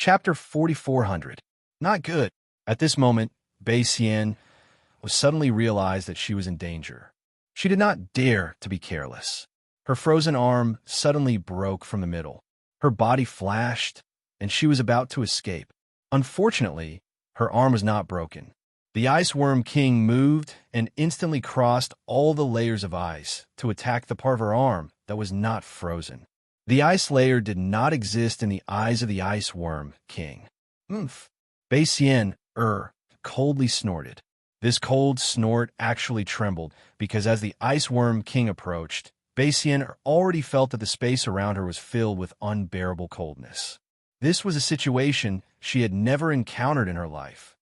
Chapter 4400. Not good. At this moment, Bei Xian was suddenly realized that she was in danger. She did not dare to be careless. Her frozen arm suddenly broke from the middle. Her body flashed, and she was about to escape. Unfortunately, her arm was not broken. The Ice Worm King moved and instantly crossed all the layers of ice to attack the part of her arm that was not frozen. The ice layer did not exist in the eyes of the Ice Worm King. Oomph! Bei Xian coldly snorted. This cold snort actually trembled because as the Ice Worm King approached, Bei Xian already felt that the space around her was filled with unbearable coldness. This was a situation she had never encountered in her life.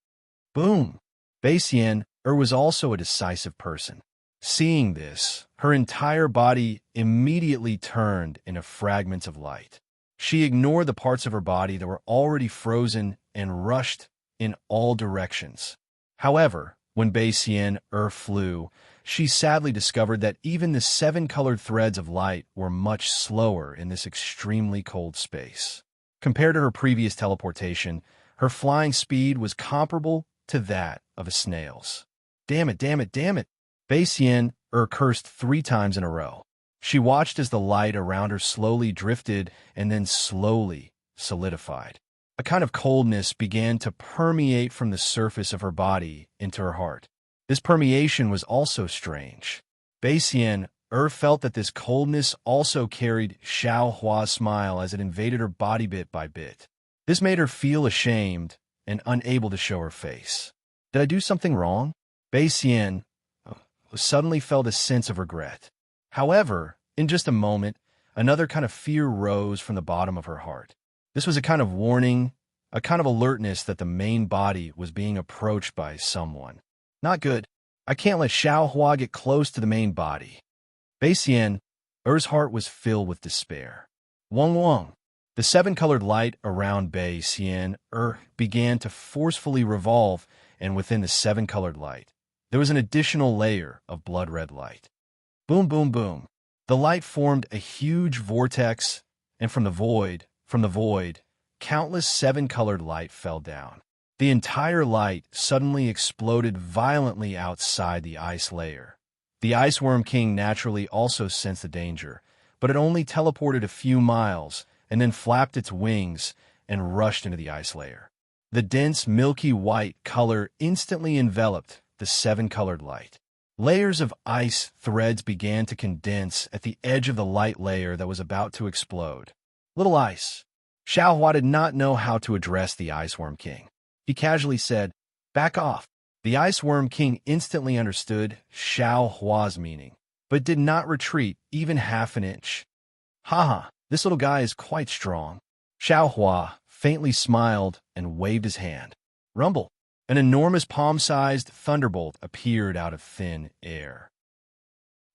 Boom! Bei Xian was also a decisive person. Seeing this, her entire body immediately turned into fragments of light. She ignored the parts of her body that were already frozen and rushed in all directions. However, when Bei Xian flew, she sadly discovered that even the 7 colored threads of light were much slower in this extremely cold space. Compared to her previous teleportation, her flying speed was comparable to that of a snail's. Damn it, damn it, damn it! Bei Xian cursed 3 times in a row. She watched as the light around her slowly drifted and then slowly solidified. A kind of coldness began to permeate from the surface of her body into her heart. This permeation was also strange. Bei Xian felt that this coldness also carried Xiao Hua's smile as it invaded her body bit by bit. This made her feel ashamed and unable to show her face. Did I do something wrong? Bei Xian suddenly felt a sense of regret. However, in just a moment, another kind of fear rose from the bottom of her heart. This was a kind of warning, a kind of alertness that the main body was being approached by someone. Not good. I can't let Xiao Hua get close to the main body. Bei Xian's heart was filled with despair. Wong Wong. The 7-colored light around Bei Xian began to forcefully revolve, and within the 7-colored light, there was an additional layer of blood-red light. Boom, boom, boom. The light formed a huge vortex, and from the void, countless 7-colored light fell down. The entire light suddenly exploded violently outside the ice layer. The Ice Worm King naturally also sensed the danger, but it only teleported a few miles and then flapped its wings and rushed into the ice layer. The dense, milky white color instantly enveloped the 7-colored light. Layers of ice threads began to condense at the edge of the light layer that was about to explode. Little Ice. Xiao Hua did not know how to address the Ice Worm King. He casually said, "Back off." The Ice Worm King instantly understood Xiao Hua's meaning, but did not retreat even half an inch. Haha, this little guy is quite strong. Xiao Hua faintly smiled and waved his hand. Rumble. An enormous palm-sized thunderbolt appeared out of thin air.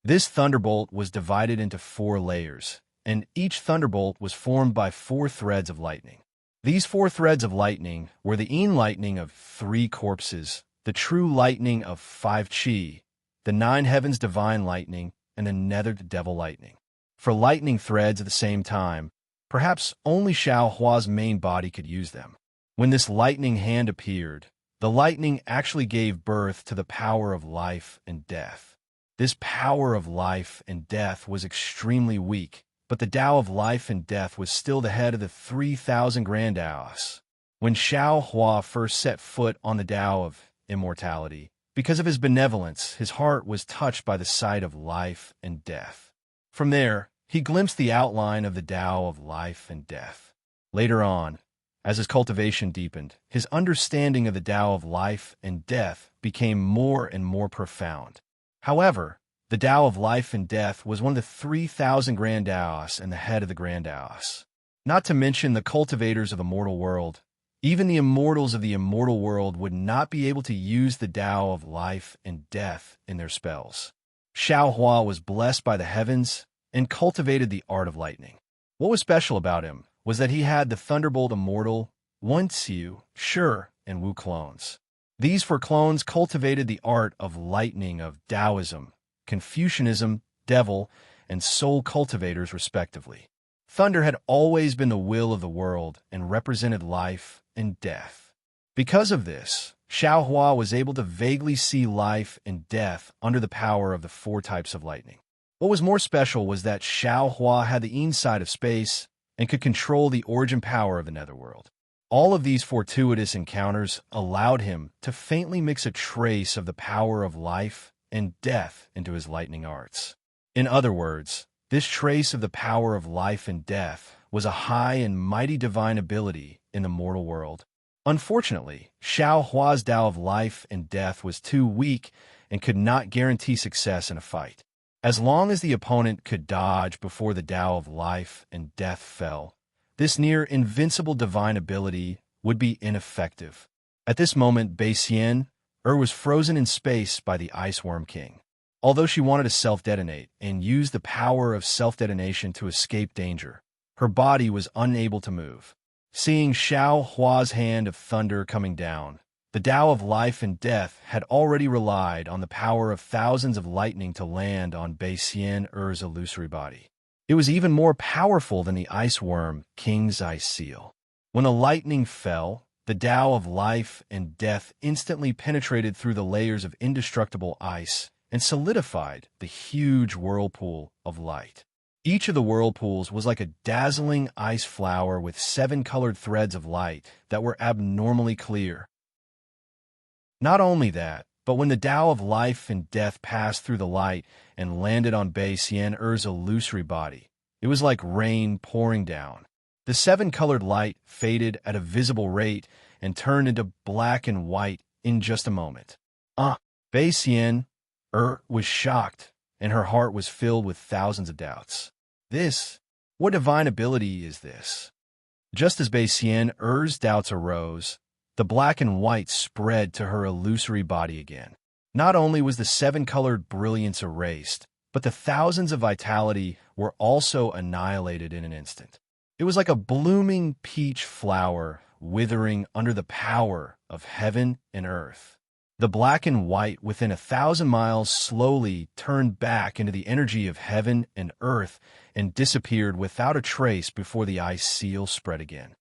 This thunderbolt was divided into 4 layers, and each thunderbolt was formed by 4 threads of lightning. These 4 threads of lightning were the Yin lightning of 3 corpses, the true lightning of 5 Qi, the 9 heavens divine lightning, and the nether devil lightning. For lightning threads at the same time, perhaps only Xiao Hua's main body could use them. When this lightning hand appeared, the lightning actually gave birth to the power of life and death. This power of life and death was extremely weak, but the Tao of life and death was still the head of the 3,000 Grand Taos. When Xiao Hua first set foot on the Tao of immortality, because of his benevolence, his heart was touched by the sight of life and death. From there, he glimpsed the outline of the Tao of life and death. Later on, as his cultivation deepened, his understanding of the Tao of life and death became more and more profound. However, the Tao of life and death was one of the 3,000 Grand Taos and the head of the Grand Taos. Not to mention the cultivators of the mortal world. Even the immortals of the immortal world would not be able to use the Tao of life and death in their spells. Xiao Hua was blessed by the heavens and cultivated the art of lightning. What was special about him was that he had the Thunderbolt Immortal, Wen Xiu, Shi, and Wu clones. These 4 clones cultivated the art of lightning of Taoism, Confucianism, Devil, and Soul cultivators respectively. Thunder had always been the will of the world and represented life and death. Because of this, Xiaohua was able to vaguely see life and death under the power of the four types of lightning. What was more special was that Xiaohua had the inside of space and could control the origin power of the netherworld. All of these fortuitous encounters allowed him to faintly mix a trace of the power of life and death into his lightning arts. In other words, this trace of the power of life and death was a high and mighty divine ability in the mortal world. Unfortunately, Xiaohua's Tao of life and death was too weak and could not guarantee success in a fight. As long as the opponent could dodge before the Tao of life and death fell, this near-invincible divine ability would be ineffective. At this moment, Bei Xian was frozen in space by the Ice Worm King. Although she wanted to self-detonate and use the power of self-detonation to escape danger, her body was unable to move. Seeing Xiaohua's hand of thunder coming down, the Tao of life and death had already relied on the power of thousands of lightning to land on Bei Xian's illusory body. It was even more powerful than the Ice Worm King's ice seal. When the lightning fell, the Tao of life and death instantly penetrated through the layers of indestructible ice and solidified the huge whirlpool of light. Each of the whirlpools was like a dazzling ice flower with 7 colored threads of light that were abnormally clear. Not only that, but when the Tao of life and death passed through the light and landed on Bei Xian's illusory body, it was like rain pouring down. The 7-colored light faded at a visible rate and turned into black and white in just a moment. Bei Xian was shocked, and her heart was filled with thousands of doubts. What divine ability is this? Just as Bei Xian's doubts arose, the black and white spread to her illusory body again. Not only was the 7-colored brilliance erased, but the thousands of vitality were also annihilated in an instant. It was like a blooming peach flower withering under the power of heaven and earth. The black and white within 1,000 miles slowly turned back into the energy of heaven and earth and disappeared without a trace before the ice seal spread again.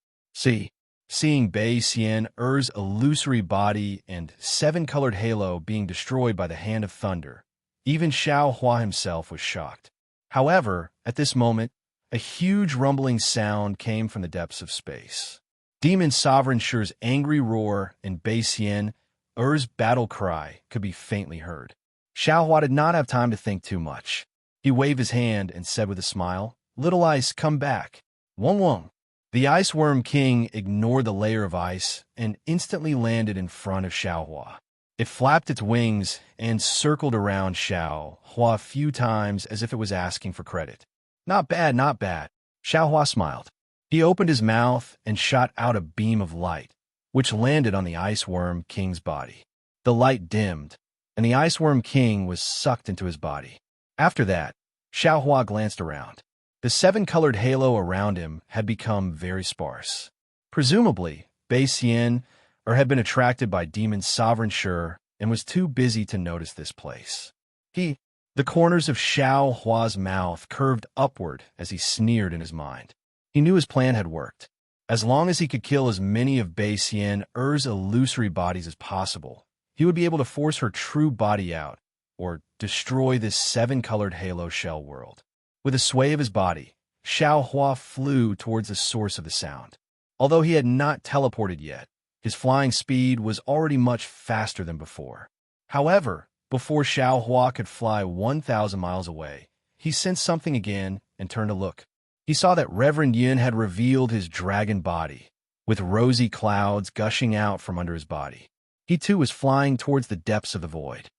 Seeing Bei Xian's illusory body and 7-colored halo being destroyed by the hand of thunder, even Xiaohua himself was shocked. However, at this moment, a huge rumbling sound came from the depths of space. Demon Sovereign Shi's angry roar and Bei Xian's battle cry could be faintly heard. Xiaohua did not have time to think too much. He waved his hand and said with a smile, "Little ice, come back." Wong Wong. The Ice Worm King ignored the layer of ice and instantly landed in front of Xiaohua. It flapped its wings and circled around Xiaohua a few times as if it was asking for credit. "Not bad, not bad." Xiaohua smiled. He opened his mouth and shot out a beam of light, which landed on the Ice Worm King's body. The light dimmed, and the Ice Worm King was sucked into his body. After that, Xiaohua glanced around. The 7-colored halo around him had become very sparse. Presumably, Bei Xian had been attracted by Demon Sovereign Shi and was too busy to notice this place. The corners of Xiaohua's mouth curved upward as he sneered in his mind. He knew his plan had worked. As long as he could kill as many of Bei Xian's illusory bodies as possible, he would be able to force her true body out, or destroy this 7-colored halo shell world. With a sway of his body, Xiaohua flew towards the source of the sound. Although he had not teleported yet, his flying speed was already much faster than before. However, before Xiaohua could fly 1,000 miles away, he sensed something again and turned to look. He saw that Reverend Yin had revealed his dragon body, with rosy clouds gushing out from under his body. He too was flying towards the depths of the void.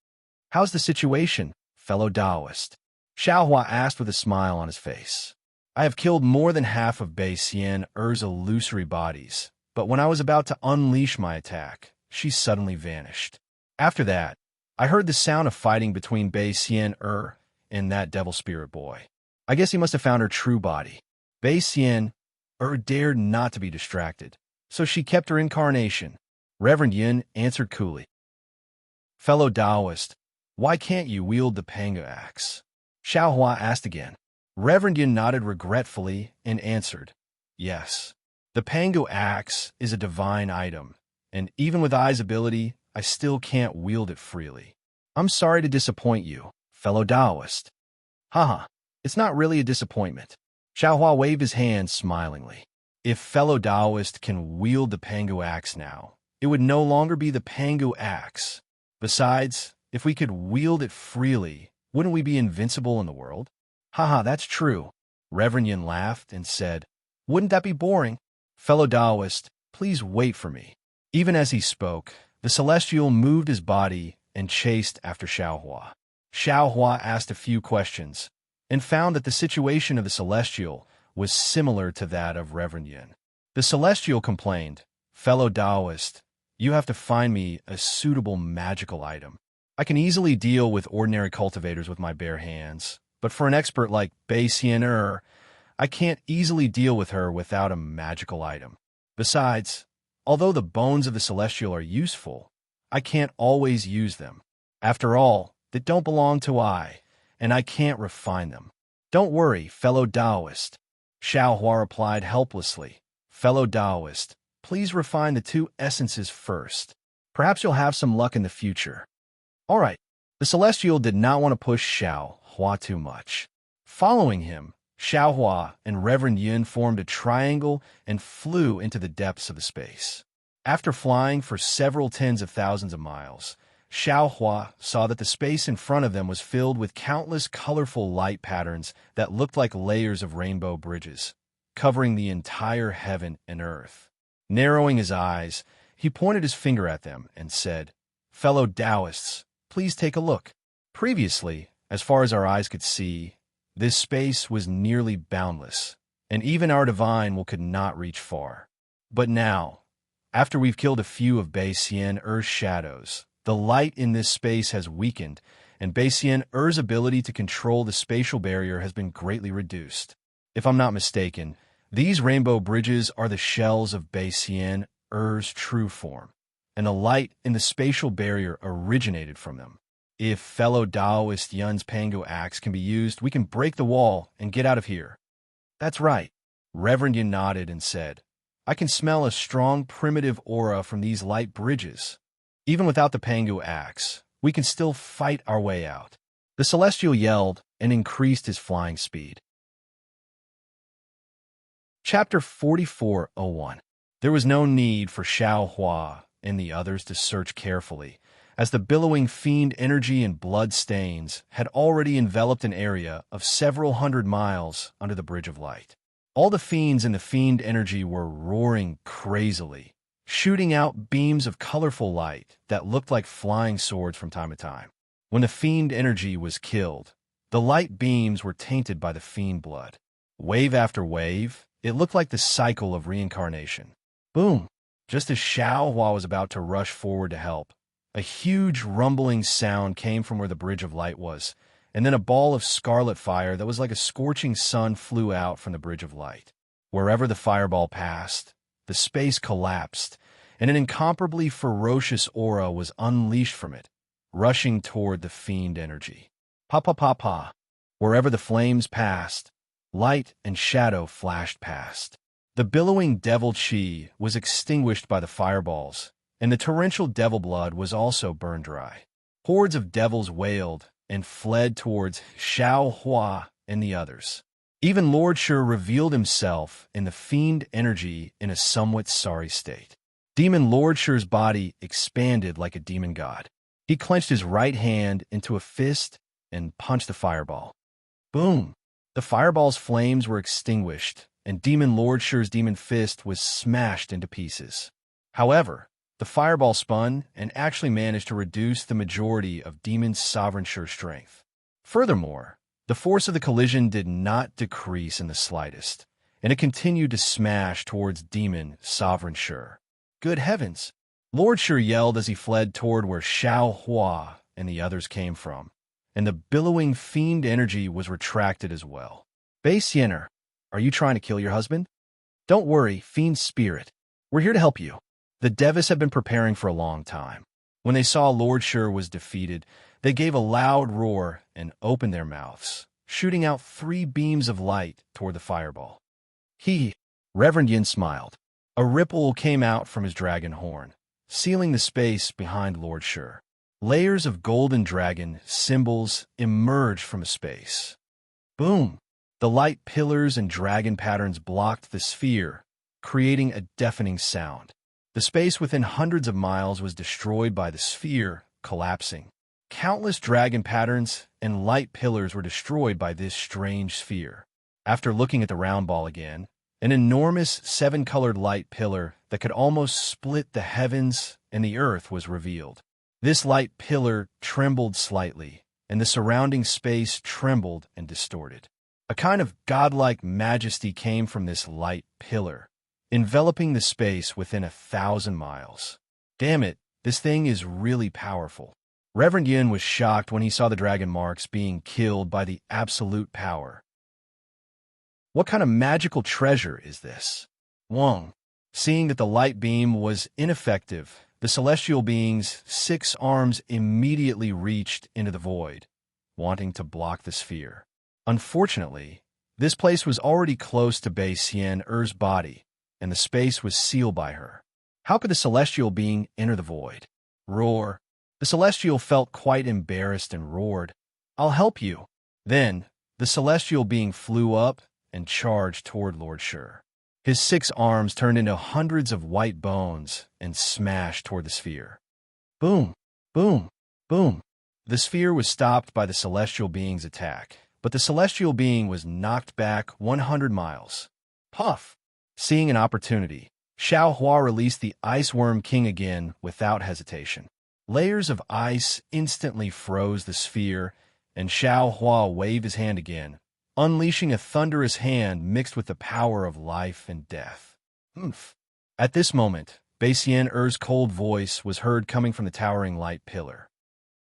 "How's the situation, fellow Taoist?" Xiaohua asked with a smile on his face. "I have killed more than half of Bei Xian's illusory bodies, but when I was about to unleash my attack, she suddenly vanished. After that, I heard the sound of fighting between Bei Xian and that devil spirit boy. I guess he must have found her true body. Bei Xian dared not to be distracted, so she kept her incarnation," Reverend Yin answered coolly. "Fellow Taoist, why can't you wield the Panga axe?" Xiaohua asked again. Reverend Yin nodded regretfully and answered, "Yes. The Pango axe is a divine item, and even with Ai's ability, I still can't wield it freely. I'm sorry to disappoint you, fellow Taoist." Haha, it's not really a disappointment. Xiaohua waved his hand smilingly. If fellow Taoist can wield the Pango axe now, it would no longer be the Pango axe. Besides, if we could wield it freely, wouldn't we be invincible in the world? Haha, that's true. Reverend Yin laughed and said, "Wouldn't that be boring? Fellow Taoist, please wait for me." Even as he spoke, the Celestial moved his body and chased after Xiaohua. Xiaohua asked a few questions and found that the situation of the Celestial was similar to that of Reverend Yin. The Celestial complained, "Fellow Taoist, you have to find me a suitable magical item. I can easily deal with ordinary cultivators with my bare hands, but for an expert like Bei Xian I can't easily deal with her without a magical item. Besides, although the bones of the Celestial are useful, I can't always use them. After all, they don't belong to I, and I can't refine them." "Don't worry, fellow Taoist," Xiaohua replied helplessly. "Fellow Taoist, please refine the two essences first. Perhaps you'll have some luck in the future." All right. The Celestial did not want to push Xiaohua too much. Following him, Xiaohua and Reverend Yin formed a triangle and flew into the depths of the space. After flying for several tens of thousands of miles, Xiaohua saw that the space in front of them was filled with countless colorful light patterns that looked like layers of rainbow bridges, covering the entire heaven and earth. Narrowing his eyes, he pointed his finger at them and said, "Fellow Taoists, please take a look." Previously, as far as our eyes could see, this space was nearly boundless, and even our divine will could not reach far. But now, after we've killed a few of Bei Xian Er's shadows, the light in this space has weakened, and Bei Xian Er's ability to control the spatial barrier has been greatly reduced. If I'm not mistaken, these rainbow bridges are the shells of Bei Xian Er's true form, and the light in the spatial barrier originated from them. If fellow Taoist Yun's Pango axe can be used, we can break the wall and get out of here. That's right. Reverend Yun nodded and said, "I can smell a strong primitive aura from these light bridges. Even without the Pango axe, we can still fight our way out." The Celestial yelled and increased his flying speed. Chapter 44:01. There was no need for Xiaohua and the others to search carefully, as the billowing fiend energy and blood stains had already enveloped an area of several hundred miles under the Bridge of Light. All the fiends in the fiend energy were roaring crazily, shooting out beams of colorful light that looked like flying swords from time to time. When the fiend energy was killed, the light beams were tainted by the fiend blood. Wave after wave, it looked like the cycle of reincarnation. Boom! Just as Xiaohua was about to rush forward to help, a huge rumbling sound came from where the Bridge of Light was, and then a ball of scarlet fire that was like a scorching sun flew out from the Bridge of Light. Wherever the fireball passed, the space collapsed, and an incomparably ferocious aura was unleashed from it, rushing toward the fiend energy. Pa pa pa pa. Wherever the flames passed, light and shadow flashed past. The billowing devil chi was extinguished by the fireballs, and the torrential devil blood was also burned dry. Hordes of devils wailed and fled towards Xiaohua and the others. Even Lord Shi revealed himself in the fiend energy in a somewhat sorry state. Demon Lord Shi's body expanded like a demon god. He clenched his right hand into a fist and punched the fireball. Boom! The fireball's flames were extinguished, and Demon Lord Shi's demon fist was smashed into pieces. However, the fireball spun and actually managed to reduce the majority of Demon Sovereign Shi's strength. Furthermore, the force of the collision did not decrease in the slightest, and it continued to smash towards Demon Sovereign Shi. Good heavens! Lord Shi yelled as he fled toward where Xiaohua and the others came from, and the billowing fiend energy was retracted as well. Bei Xian, are you trying to kill your husband? Don't worry, fiend spirit. We're here to help you. The Devis have been preparing for a long time. When they saw Lord Shi was defeated, they gave a loud roar and opened their mouths, shooting out 3 beams of light toward the fireball. Reverend Yin smiled. A ripple came out from his dragon horn, sealing the space behind Lord Shur. Layers of golden dragon symbols emerged from space. Boom! The light pillars and dragon patterns blocked the sphere, creating a deafening sound. The space within hundreds of miles was destroyed by the sphere collapsing. Countless dragon patterns and light pillars were destroyed by this strange sphere. After looking at the round ball again, an enormous 7-colored light pillar that could almost split the heavens and the earth was revealed. This light pillar trembled slightly, and the surrounding space trembled and distorted. A kind of godlike majesty came from this light pillar, enveloping the space within 1,000 miles. Damn it, this thing is really powerful. Reverend Yin was shocked when he saw the dragon marks being killed by the absolute power. What kind of magical treasure is this? Wong. Seeing that the light beam was ineffective, the celestial being's 6 arms immediately reached into the void, wanting to block the sphere. Unfortunately, this place was already close to Bei Xian-Er's body, and the space was sealed by her. How could the celestial being enter the void? Roar. The celestial felt quite embarrassed and roared, "I'll help you." Then, the celestial being flew up and charged toward Lord Shur. His 6 arms turned into hundreds of white bones and smashed toward the sphere. Boom! Boom! Boom! The sphere was stopped by the celestial being's attack, but the celestial being was knocked back 100 miles. Puff! Seeing an opportunity, Xiao Hua released the Ice Worm King again without hesitation. Layers of ice instantly froze the sphere, and Xiao Hua waved his hand again, unleashing a thunderous hand mixed with the power of life and death. Oomph! At this moment, Bei Xian-Er's cold voice was heard coming from the towering light pillar.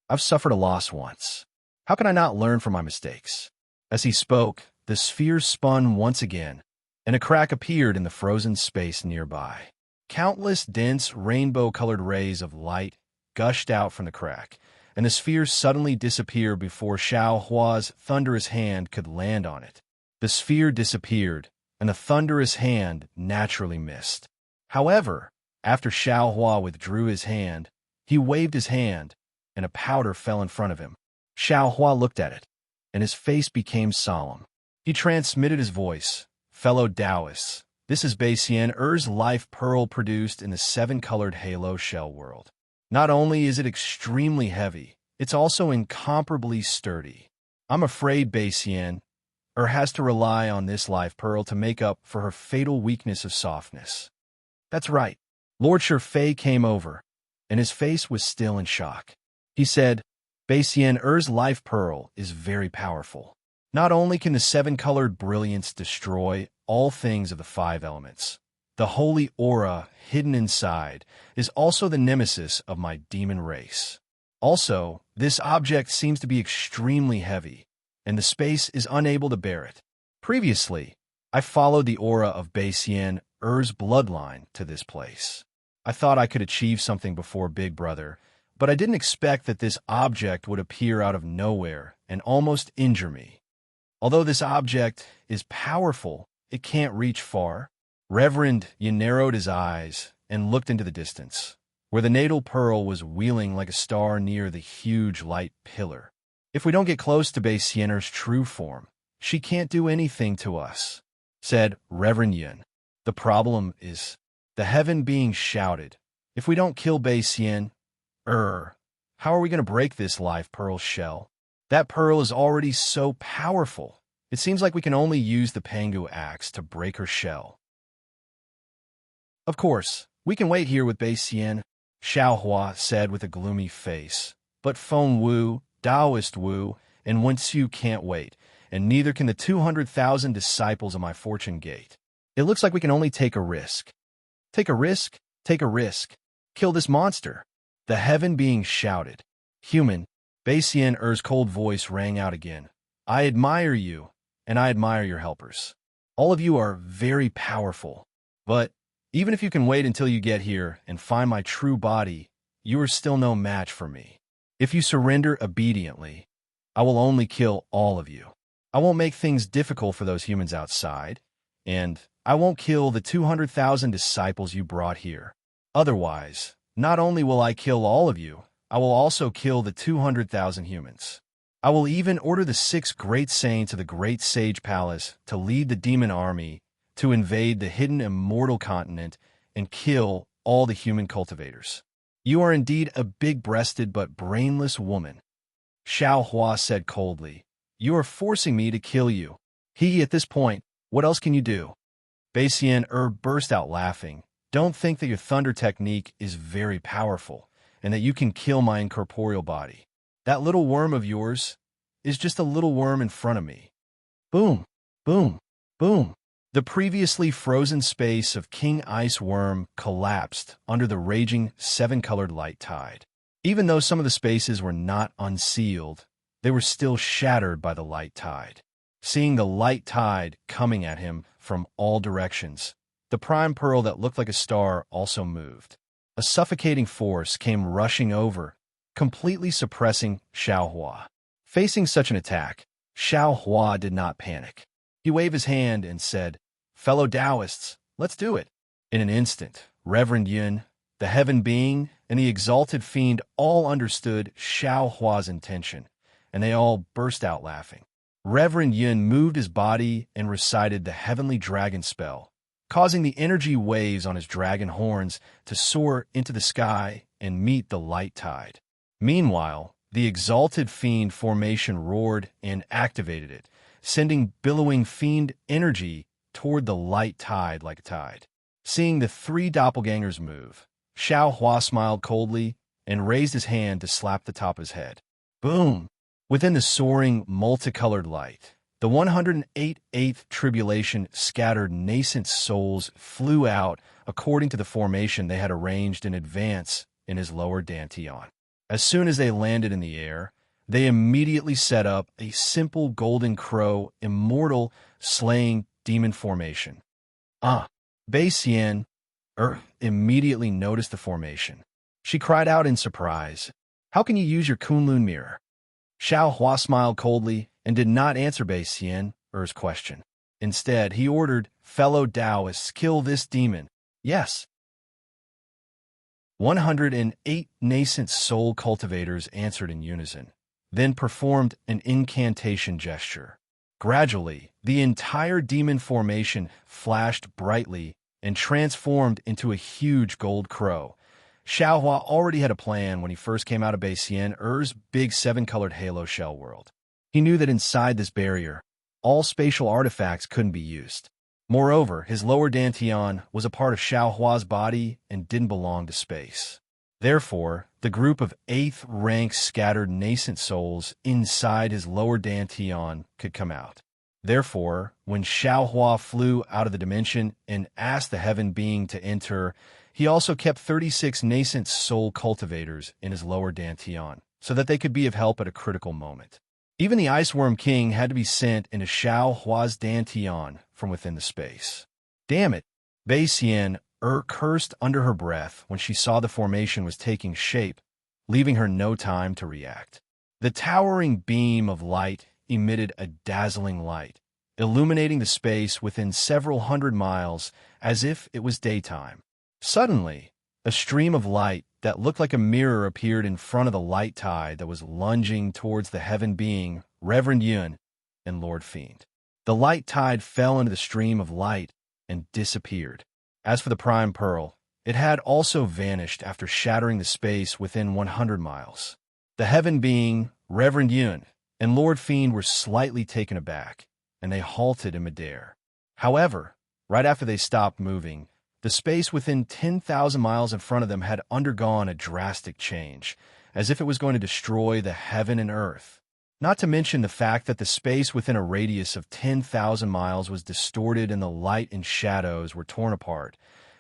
"I've suffered a loss once. How can I not learn from my mistakes?" As he spoke, the sphere spun once again, and a crack appeared in the frozen space nearby. Countless dense rainbow-colored rays of light gushed out from the crack, and the sphere suddenly disappeared before Xiao Hua's thunderous hand could land on it. The sphere disappeared, and the thunderous hand naturally missed. However, after Xiao Hua withdrew his hand, he waved his hand, and a powder fell in front of him. Xiao Hua looked at it, and his face became solemn. He transmitted his voice, "Fellow Taoists, this is Bei Xian-Er's life pearl produced in the 7-colored halo shell world. Not only is it extremely heavy, it's also incomparably sturdy. I'm afraid Bei Xian-Er has to rely on this life pearl to make up for her fatal weakness of softness." That's right. Lord Shurfei came over, and his face was still in shock. He said, "Bei Xian-Er's life pearl is very powerful. Not only can the 7-colored brilliance destroy all things of the 5 elements, the holy aura hidden inside is also the nemesis of my demon race. Also, this object seems to be extremely heavy, and the space is unable to bear it. Previously, I followed the aura of Bei Xian-Er's bloodline to this place. I thought I could achieve something before Big Brother, but I didn't expect that this object would appear out of nowhere and almost injure me. Although this object is powerful, it can't reach far." Reverend Yin narrowed his eyes and looked into the distance, where the natal pearl was wheeling like a star near the huge light pillar. "If we don't get close to Bei Xian-Er's true form, she can't do anything to us," said Reverend Yin. "The problem is," the heaven being shouted, "if we don't kill Bei Xian-Er, how are we going to break this life pearl shell? That pearl is already so powerful. It seems like we can only use the Pangu axe to break her shell." "Of course, we can wait here with Bei Xian," Xiao Hua said with a gloomy face. "But Feng Wu, Taoist Wu, and Wen Xiu can't wait, and neither can the 200,000 disciples of my fortune gate. It looks like we can only take a risk." "Take a risk? Take a risk. Kill this monster." The heaven being shouted. "Human," Bei Xian-Er's cold voice rang out again. "I admire you, and I admire your helpers. All of you are very powerful. But even if you can wait until you get here and find my true body, you are still no match for me. If you surrender obediently, I will only kill all of you. I won't make things difficult for those humans outside, and I won't kill the 200,000 disciples you brought here. Otherwise, not only will I kill all of you, I will also kill the 200,000 humans. I will even order the 6 great saints of the great sage palace to lead the demon army to invade the hidden immortal continent and kill all the human cultivators. You are indeed a big-breasted but brainless woman. Xiao Hua said coldly. You are forcing me to kill you. At this point, what else can you do? Bai Xian burst out laughing. Don't think that your thunder technique is very powerful, and that you can kill my incorporeal body. That little worm of yours is just a little worm in front of me. Boom, boom, boom. The previously frozen space of King Ice Worm collapsed under the raging 7-colored light tide. Even though some of the spaces were not unsealed, they were still shattered by the light tide. Seeing the light tide coming at him from all directions, the prime pearl that looked like a star also moved. A suffocating force came rushing over, completely suppressing Xiao Hua. Facing such an attack, Xiao Hua did not panic. He waved his hand and said, Fellow Taoists, let's do it. In an instant, Reverend Yun, the heaven being, and the exalted fiend all understood Xiao Hua's intention, and they all burst out laughing. Reverend Yun moved his body and recited the heavenly dragon spell, causing the energy waves on his dragon horns to soar into the sky and meet the light tide. Meanwhile, the exalted fiend formation roared and activated it, sending billowing fiend energy toward the light tide like a tide. Seeing the 3 doppelgangers move, Xiao Hua smiled coldly and raised his hand to slap the top of his head. Boom! Within the soaring, multicolored light, the 108th tribulation scattered nascent souls flew out according to the formation they had arranged in advance in his lower dantian. As soon as they landed in the air, they immediately set up a simple golden crow immortal slaying demon formation. Bai Xian immediately noticed the formation. She cried out in surprise, How can you use your Kunlun mirror? Xiao Hua smiled coldly and did not answer Bai Xian's question. Instead, he ordered, Fellow Taoists, kill this demon. Yes. 108 nascent soul cultivators answered in unison, then performed an incantation gesture. Gradually, the entire demon formation flashed brightly and transformed into a huge gold crow. Xiao Hua already had a plan when he first came out of Bai Xian's big 7-colored halo shell world. He knew that inside this barrier, all spatial artifacts couldn't be used. Moreover, his lower dantian was a part of Xiao Hua's body and didn't belong to space. Therefore, the group of 8th-rank scattered nascent souls inside his lower dantian could come out. Therefore, when Xiao Hua flew out of the dimension and asked the heaven being to enter, he also kept 36 nascent soul cultivators in his lower dantian, so that they could be of help at a critical moment. Even the Ice Worm King had to be sent into Xiao Hua's dantian from within the space. Damn it! Bai Xian cursed under her breath when she saw the formation was taking shape, leaving her no time to react. The towering beam of light emitted a dazzling light, illuminating the space within several hundred miles as if it was daytime. Suddenly, a stream of light that looked like a mirror appeared in front of the light tide that was lunging towards the heaven being, Reverend Yun, and Lord Fiend. The light tide fell into the stream of light and disappeared. As for the prime pearl, it had also vanished after shattering the space within 100 miles. The heaven being, Reverend Yun, and Lord Fiend were slightly taken aback, and they halted in midair. However, right after they stopped moving, the space within 10,000 miles in front of them had undergone a drastic change, as if it was going to destroy the heaven and earth. Not to mention the fact that the space within a radius of 10,000 miles was distorted and the light and shadows were torn apart.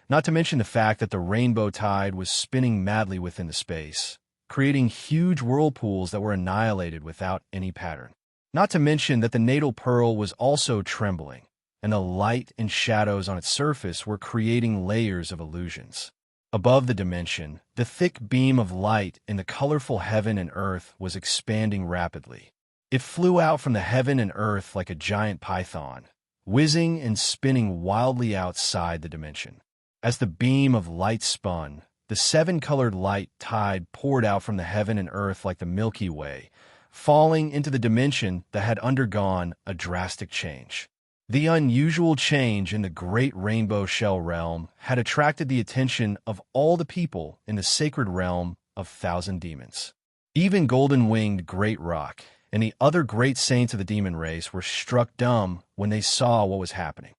Not to mention the fact that the rainbow tide was spinning madly within the space, creating huge whirlpools that were annihilated without any pattern. Not to mention that the natal pearl was also trembling, and the light and shadows on its surface were creating layers of illusions. Above the dimension, the thick beam of light in the colorful heaven and earth was expanding rapidly. It flew out from the heaven and earth like a giant python, whizzing and spinning wildly outside the dimension. As the beam of light spun, the seven-colored light tide poured out from the heaven and earth like the Milky Way, falling into the dimension that had undergone a drastic change. The unusual change in the great rainbow shell realm had attracted the attention of all the people in the sacred realm of thousand demons. Even golden-winged Great Rock and the other great saints of the demon race were struck dumb when they saw what was happening.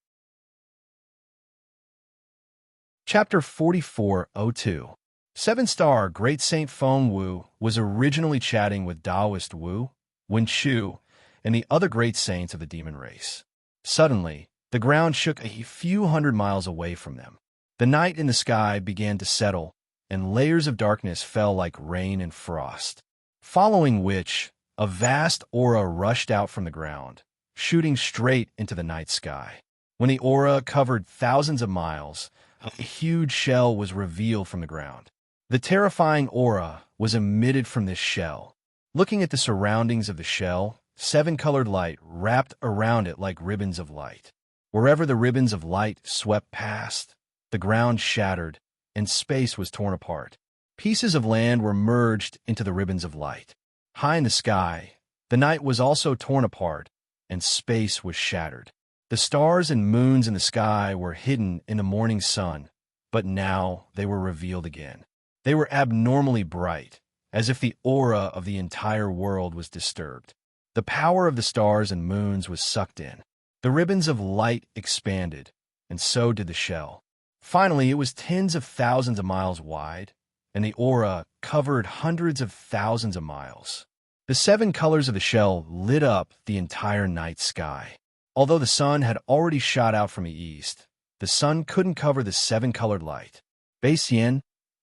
Chapter 4402. Seven-star Great Saint Feng Wu was originally chatting with Taoist Wu, Wen Chu, and the other great saints of the demon race. Suddenly, the ground shook a few hundred miles away from them. The night in the sky began to settle, and layers of darkness fell like rain and frost, following which a vast aura rushed out from the ground, shooting straight into the night sky. When the aura covered thousands of miles, a huge shell was revealed from the ground. The terrifying aura was emitted from this shell. Looking at the surroundings of the shell, seven-colored light wrapped around it like ribbons of light. Wherever the ribbons of light swept past, the ground shattered, and space was torn apart. Pieces of land were merged into the ribbons of light. High in the sky, the night was also torn apart, and space was shattered. The stars and moons in the sky were hidden in the morning sun, but now they were revealed again. They were abnormally bright, as if the aura of the entire world was disturbed. The power of the stars and moons was sucked in. The ribbons of light expanded, and so did the shell. Finally, it was tens of thousands of miles wide, and the aura covered hundreds of thousands of miles. The seven colors of the shell lit up the entire night sky. Although the sun had already shot out from the east, the sun couldn't cover the seven-colored light. Baixian,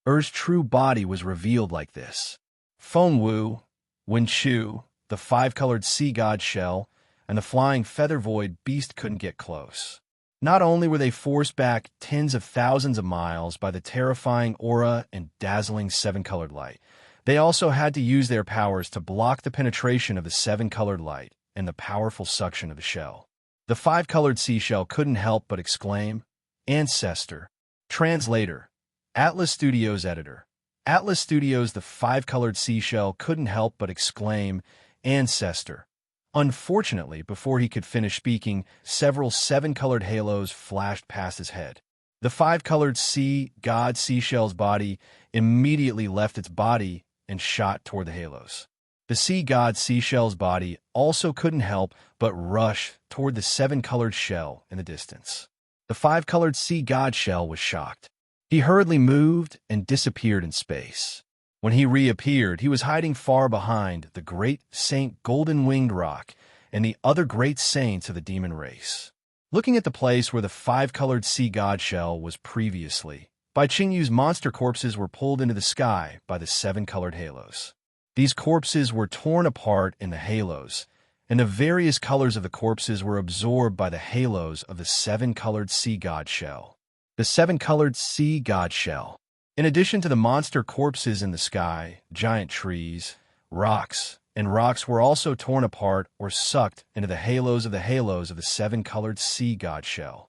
Er's true body was revealed like this. Feng Wu, Wen Chu, the five-colored sea god shell, and the flying feather void beast couldn't get close. Not only were they forced back tens of thousands of miles by the terrifying aura and dazzling seven-colored light, they also had to use their powers to block the penetration of the seven-colored light and the powerful suction of the shell. The five-colored seashell couldn't help but exclaim, "Ancestor." Translator, Atlas Studios editor. Atlas Studios, the five-colored seashell couldn't help but exclaim, "Ancestor." Unfortunately, before he could finish speaking, several seven-colored halos flashed past his head. The five-colored sea god seashell's body immediately left its body and shot toward the halos. The sea god seashell's body also couldn't help but rush toward the seven-colored shell in the distance. The five-colored sea god shell was shocked. He hurriedly moved and disappeared in space. When he reappeared, he was hiding far behind the great Saint Golden-Winged Rock and the other great saints of the demon race. Looking at the place where the five-colored sea god shell was previously, Bai Qingyu's monster corpses were pulled into the sky by the seven-colored halos. These corpses were torn apart in the halos, and the various colors of the corpses were absorbed by the halos of the seven-colored sea god shell. The seven-colored sea god shell. In addition to the monster corpses in the sky, giant trees, rocks were also torn apart or sucked into the halos of the seven-colored sea god shell.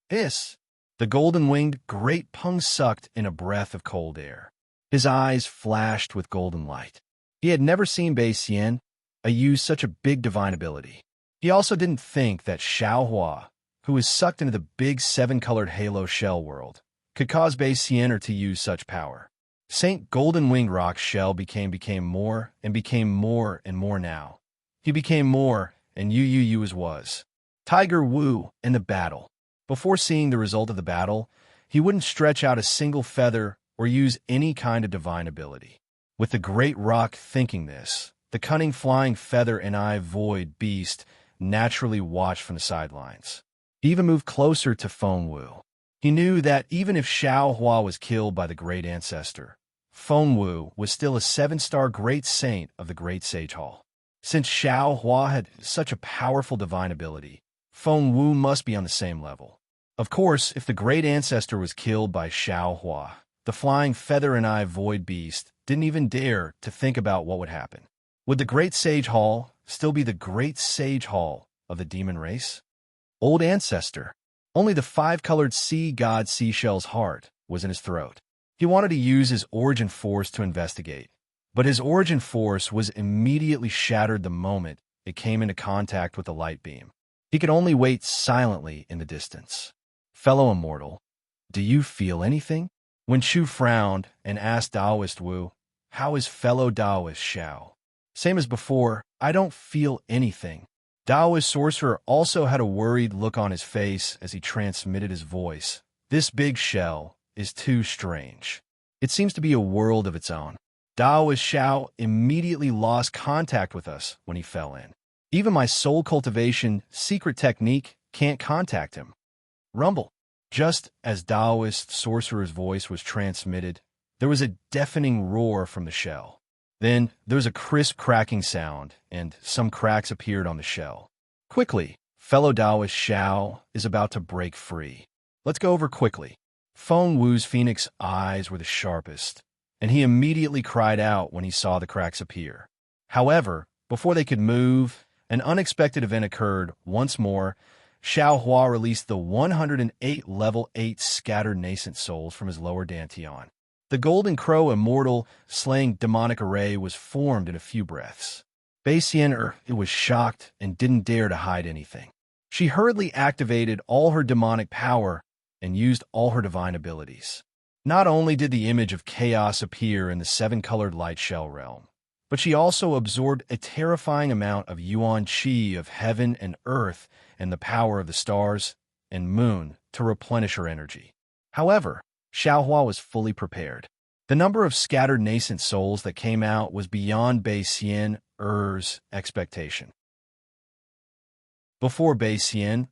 The golden-winged great Peng sucked in a breath of cold air. His eyes flashed with golden light. He had never seen Baixian use such a big divine ability. He also didn't think that Xiaohua, who was sucked into the big seven-colored halo shell world, could cause Baixian to use such power. Saint Golden-Winged Rock's shell became more and more now. He became more, and Yu was. Tiger Wu in the battle. Before seeing the result of the battle, he wouldn't stretch out a single feather or use any kind of divine ability. With the great rock thinking this, the cunning flying feather and eye void beast naturally watched from the sidelines. He even moved closer to Feng Wu. He knew that even if Xiaohua was killed by the great ancestor, Feng Wu was still a seven-star great saint of the Great Sage Hall. Since Xiaohua had such a powerful divine ability, Feng Wu must be on the same level. Of course, if the great ancestor was killed by Xiaohua, the flying feather and eye void beast didn't even dare to think about what would happen. Would the Great Sage Hall still be the Great Sage Hall of the demon race? Old ancestor. Only the five-colored sea god seashell's heart was in his throat. He wanted to use his origin force to investigate, but his origin force was immediately shattered the moment it came into contact with the light beam. He could only wait silently in the distance. Fellow immortal, do you feel anything? When Chu frowned and asked Taoist Wu, how is fellow Taoist Xiao? Same as before, I don't feel anything. Taoist sorcerer also had a worried look on his face as he transmitted his voice. This big shell is too strange. It seems to be a world of its own. Taoist Xiao immediately lost contact with us when he fell in. Even my soul cultivation secret technique can't contact him. Rumble. Just as Taoist sorcerer's voice was transmitted, there was a deafening roar from the shell. Then there was a crisp cracking sound, and some cracks appeared on the shell. Quickly, fellow Taoist Xiao is about to break free. Let's go over quickly. Feng Wu's phoenix eyes were the sharpest, and he immediately cried out when he saw the cracks appear. However, before they could move, an unexpected event occurred once more. Xiao Hua released the 108 level 8 scattered nascent souls from his lower dantian. The golden crow immortal slaying demonic array was formed in a few breaths. Bei Xian was shocked and didn't dare to hide anything. She hurriedly activated all her demonic power and used all her divine abilities. Not only did the image of chaos appear in the seven-colored light shell realm, but she also absorbed a terrifying amount of yuan qi of heaven and earth and the power of the stars and moon to replenish her energy. However, Xiaohua was fully prepared. The number of scattered nascent souls that came out was beyond Bei Xian Er's expectation. Before Bei Xian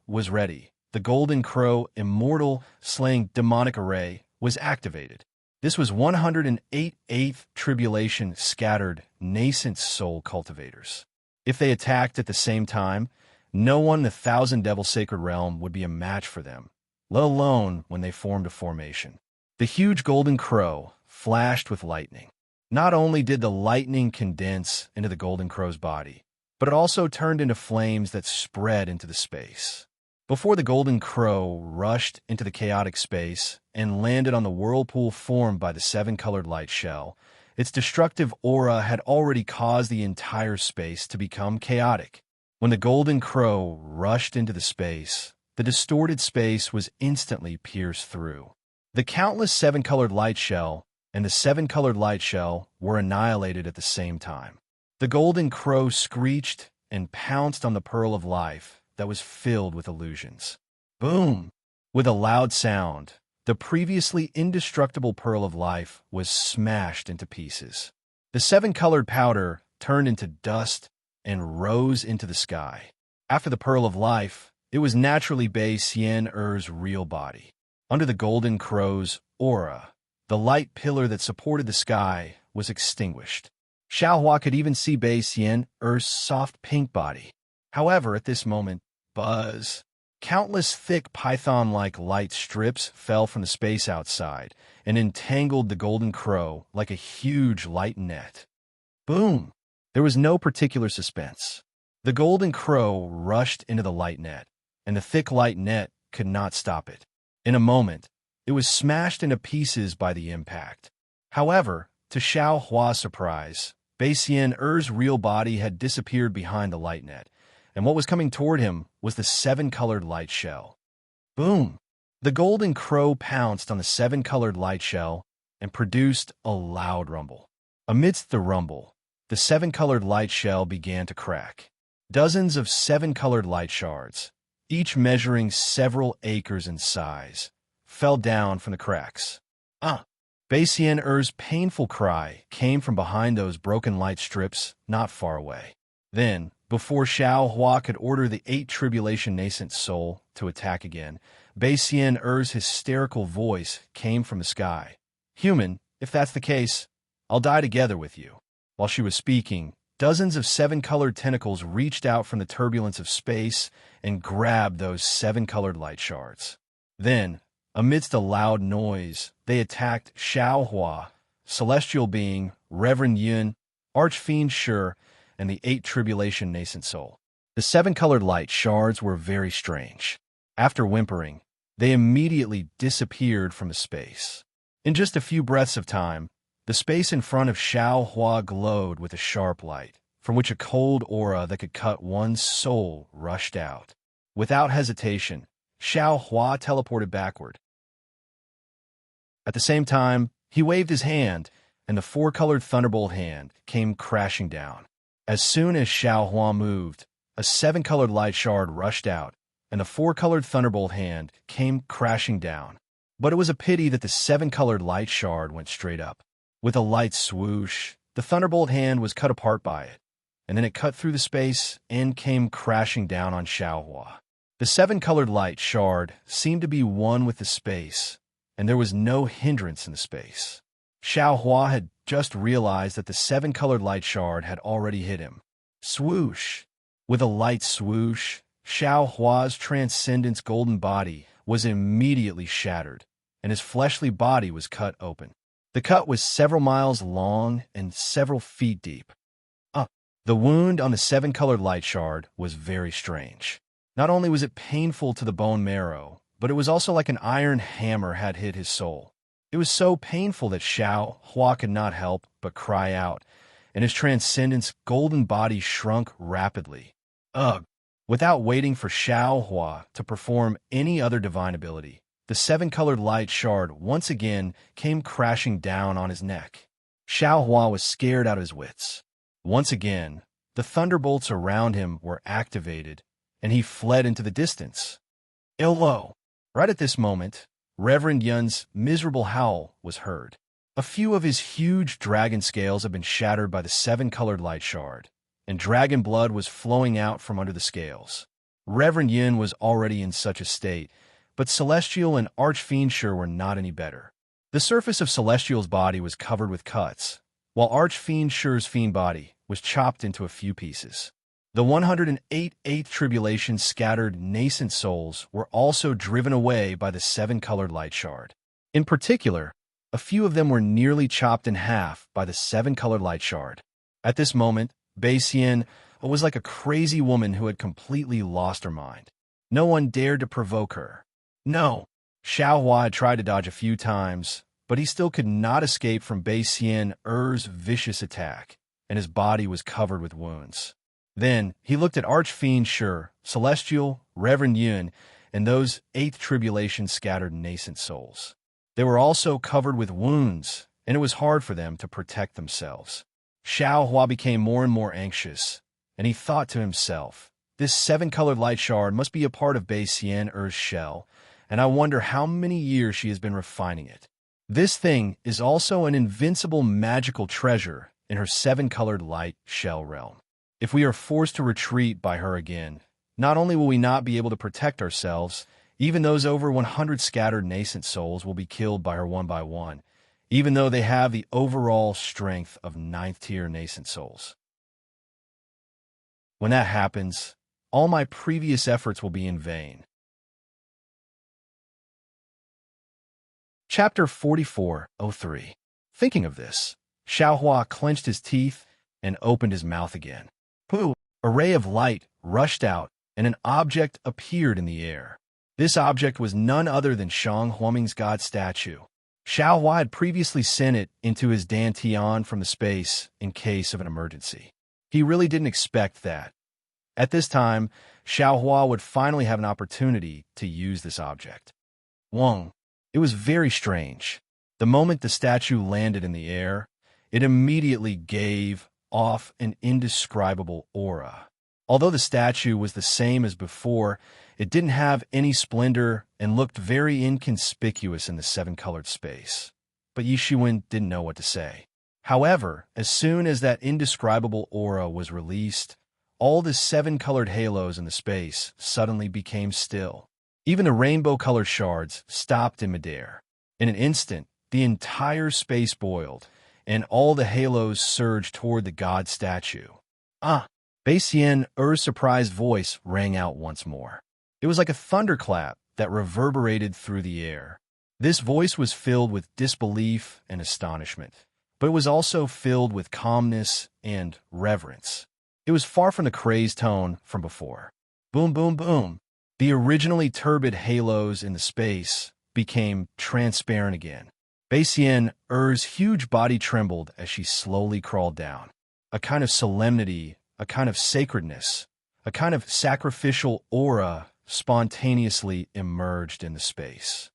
was ready, the Golden Crow Immortal Slaying Demonic Array was activated. This was 108 8th Tribulation Scattered Nascent Soul Cultivators. If they attacked at the same time, no one in the Thousand Devil Sacred Realm would be a match for them, let alone when they formed a formation. The huge Golden Crow flashed with lightning. Not only did the lightning condense into the Golden Crow's body, but it also turned into flames that spread into the space. Before the Golden Crow rushed into the chaotic space and landed on the whirlpool formed by the seven-colored light shell, its destructive aura had already caused the entire space to become chaotic. When the Golden Crow rushed into the space, the distorted space was instantly pierced through. The countless seven-colored light shell and the seven-colored light shell were annihilated at the same time. The Golden Crow screeched and pounced on the pearl of life that was filled with illusions. Boom! With a loud sound, the previously indestructible pearl of life was smashed into pieces. The seven-colored powder turned into dust and rose into the sky. After the pearl of life, it was naturally Bei Xian Er's real body. Under the Golden Crow's aura, the light pillar that supported the sky was extinguished. Xiaohua could even see Bei Xian Er's soft pink body. However, at this moment, buzz! Countless thick python-like light strips fell from the space outside and entangled the Golden Crow like a huge light net. Boom! There was no particular suspense. The Golden Crow rushed into the light net, and the thick light net could not stop it. In a moment, it was smashed into pieces by the impact. However, to Xiao Hua's surprise, Bei Xian Er's real body had disappeared behind the light net, and what was coming toward him was the seven-colored light shell. Boom! The Golden Crow pounced on the seven-colored light shell and produced a loud rumble. Amidst the rumble, the seven-colored light shell began to crack. Dozens of seven-colored light shards, each measuring several acres in size, fell down from the cracks. Bei Xian Er's painful cry came from behind those broken light strips not far away. Then, before Xiao Hua could order the 8 Tribulation Nascent Soul to attack again, Bei Xian Er's hysterical voice came from the sky. Human, if that's the case, I'll die together with you. While she was speaking, dozens of seven-colored tentacles reached out from the turbulence of space and grabbed those seven-colored light shards. Then, amidst a loud noise, they attacked Xiao Hua, celestial being, Reverend Yun, Archfiend Shur, and the 8 Tribulation Nascent Soul. The 7 colored light shards were very strange. After whimpering, they immediately disappeared from the space. In just a few breaths of time, the space in front of Xiao Hua glowed with a sharp light, from which a cold aura that could cut one's soul rushed out. Without hesitation, Xiao Hua teleported backward. At the same time, he waved his hand, and the 4-colored thunderbolt hand came crashing down. As soon as Xiao Hua moved, a 7-colored light shard rushed out, and the 4-colored thunderbolt hand came crashing down. But it was a pity that the 7-colored light shard went straight up. With a light swoosh, the thunderbolt hand was cut apart by it, and then it cut through the space and came crashing down on Xiao Hua. The 7-colored light shard seemed to be one with the space, and there was no hindrance in the space. Xiao Hua had just realized that the 7-colored light shard had already hit him. Swoosh! With a light swoosh, Xiao Hua's transcendence golden body was immediately shattered, and his fleshly body was cut open. The cut was several miles long and several feet deep. The wound on the 7-colored light shard was very strange. Not only was it painful to the bone marrow, but it was also like an iron hammer had hit his soul. It was so painful that Xiao Hua could not help but cry out, and his transcendence golden body shrunk rapidly. Ugh! Without waiting for Xiao Hua to perform any other divine ability, the 7-colored light shard once again came crashing down on his neck. Xiao Hua was scared out of his wits. Once again, the thunderbolts around him were activated, and he fled into the distance. Illo! Right at this moment, Reverend Yun's miserable howl was heard. A few of his huge dragon scales had been shattered by the 7-colored light shard, and dragon blood was flowing out from under the scales. Reverend Yun was already in such a state, but Celestial and Archfiend Shur were not any better. The surface of Celestial's body was covered with cuts, while Archfiend Shur's fiend body was chopped into a few pieces. The 108 Eighth Tribulation scattered nascent souls were also driven away by the 7-colored light shard. In particular, a few of them were nearly chopped in half by the 7-colored light shard. At this moment, Bei Xian was like a crazy woman who had completely lost her mind. No one dared to provoke her. No, Xiao Hua had tried to dodge a few times, but he still could not escape from Bei Xian's vicious attack, and his body was covered with wounds. Then he looked at Archfiend Shur, Celestial, Reverend Yun, and those 8th Tribulation scattered nascent souls. They were also covered with wounds, and it was hard for them to protect themselves. Xiao Hua became more and more anxious, and he thought to himself, this 7-colored light shard must be a part of Bei Xian's shell, and I wonder how many years she has been refining it. This thing is also an invincible magical treasure in her 7-colored light shell realm. If we are forced to retreat by her again, not only will we not be able to protect ourselves, even those over 100 scattered nascent souls will be killed by her one by one, even though they have the overall strength of 9th-tier nascent souls. When that happens, all my previous efforts will be in vain. Chapter 44:03. Thinking of this, Xiao Hua clenched his teeth and opened his mouth again. Pooh! A ray of light rushed out, and an object appeared in the air. This object was none other than Shang Huaming's god statue. Xiao Hua had previously sent it into his Dantian from the space in case of an emergency. He really didn't expect that. At this time, Xiao Hua would finally have an opportunity to use this object. Wong. It was very strange. The moment the statue landed in the air, it immediately gave off an indescribable aura. Although the statue was the same as before, it didn't have any splendor and looked very inconspicuous in the 7-colored space. But Yi Shiwen didn't know what to say. However, as soon as that indescribable aura was released, all the 7-colored halos in the space suddenly became still. Even the rainbow-colored shards stopped in midair. In an instant, the entire space boiled, and all the halos surged toward the god statue. Bei Xian's surprised voice rang out once more. It was like a thunderclap that reverberated through the air. This voice was filled with disbelief and astonishment, but it was also filled with calmness and reverence. It was far from the crazed tone from before. Boom, boom, boom. The originally turbid halos in the space became transparent again. Baisien Er's huge body trembled as she slowly crawled down. A kind of solemnity, a kind of sacredness, a kind of sacrificial aura spontaneously emerged in the space.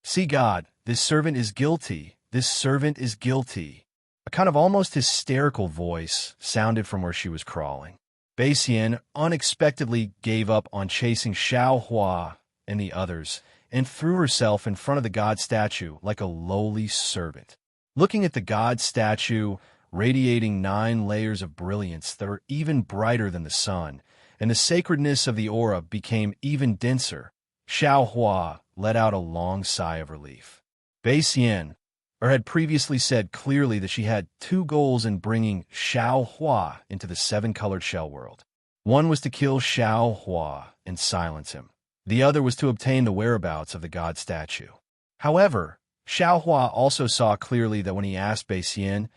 See God, this servant is guilty, this servant is guilty. A kind of almost hysterical voice sounded from where she was crawling. Baisien unexpectedly gave up on chasing Xiao Hua and the others and threw herself in front of the god statue like a lowly servant. Looking at the god statue, radiating 9 layers of brilliance that are even brighter than the sun, and the sacredness of the aura became even denser, Xiao Hua let out a long sigh of relief. Baisien had previously said clearly that she had 2 goals in bringing Xiao Hua into the 7-colored shell world. One was to kill Xiao Hua and silence him. The other was to obtain the whereabouts of the god statue. However, Xiao Hua also saw clearly that when he asked Baisien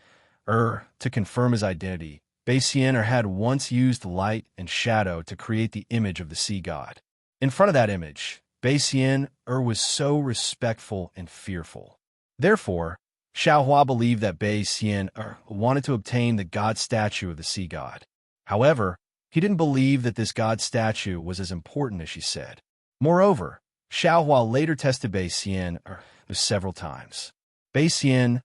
to confirm his identity, Baisien had once used light and shadow to create the image of the sea god. In front of that image, Baisien was so respectful and fearful. Therefore, Xiao Hua believed that Baisien wanted to obtain the god statue of the sea god. However, he didn't believe that this god statue was as important as she said. Moreover, Xiao Hua later tested Baisien several times. Baisien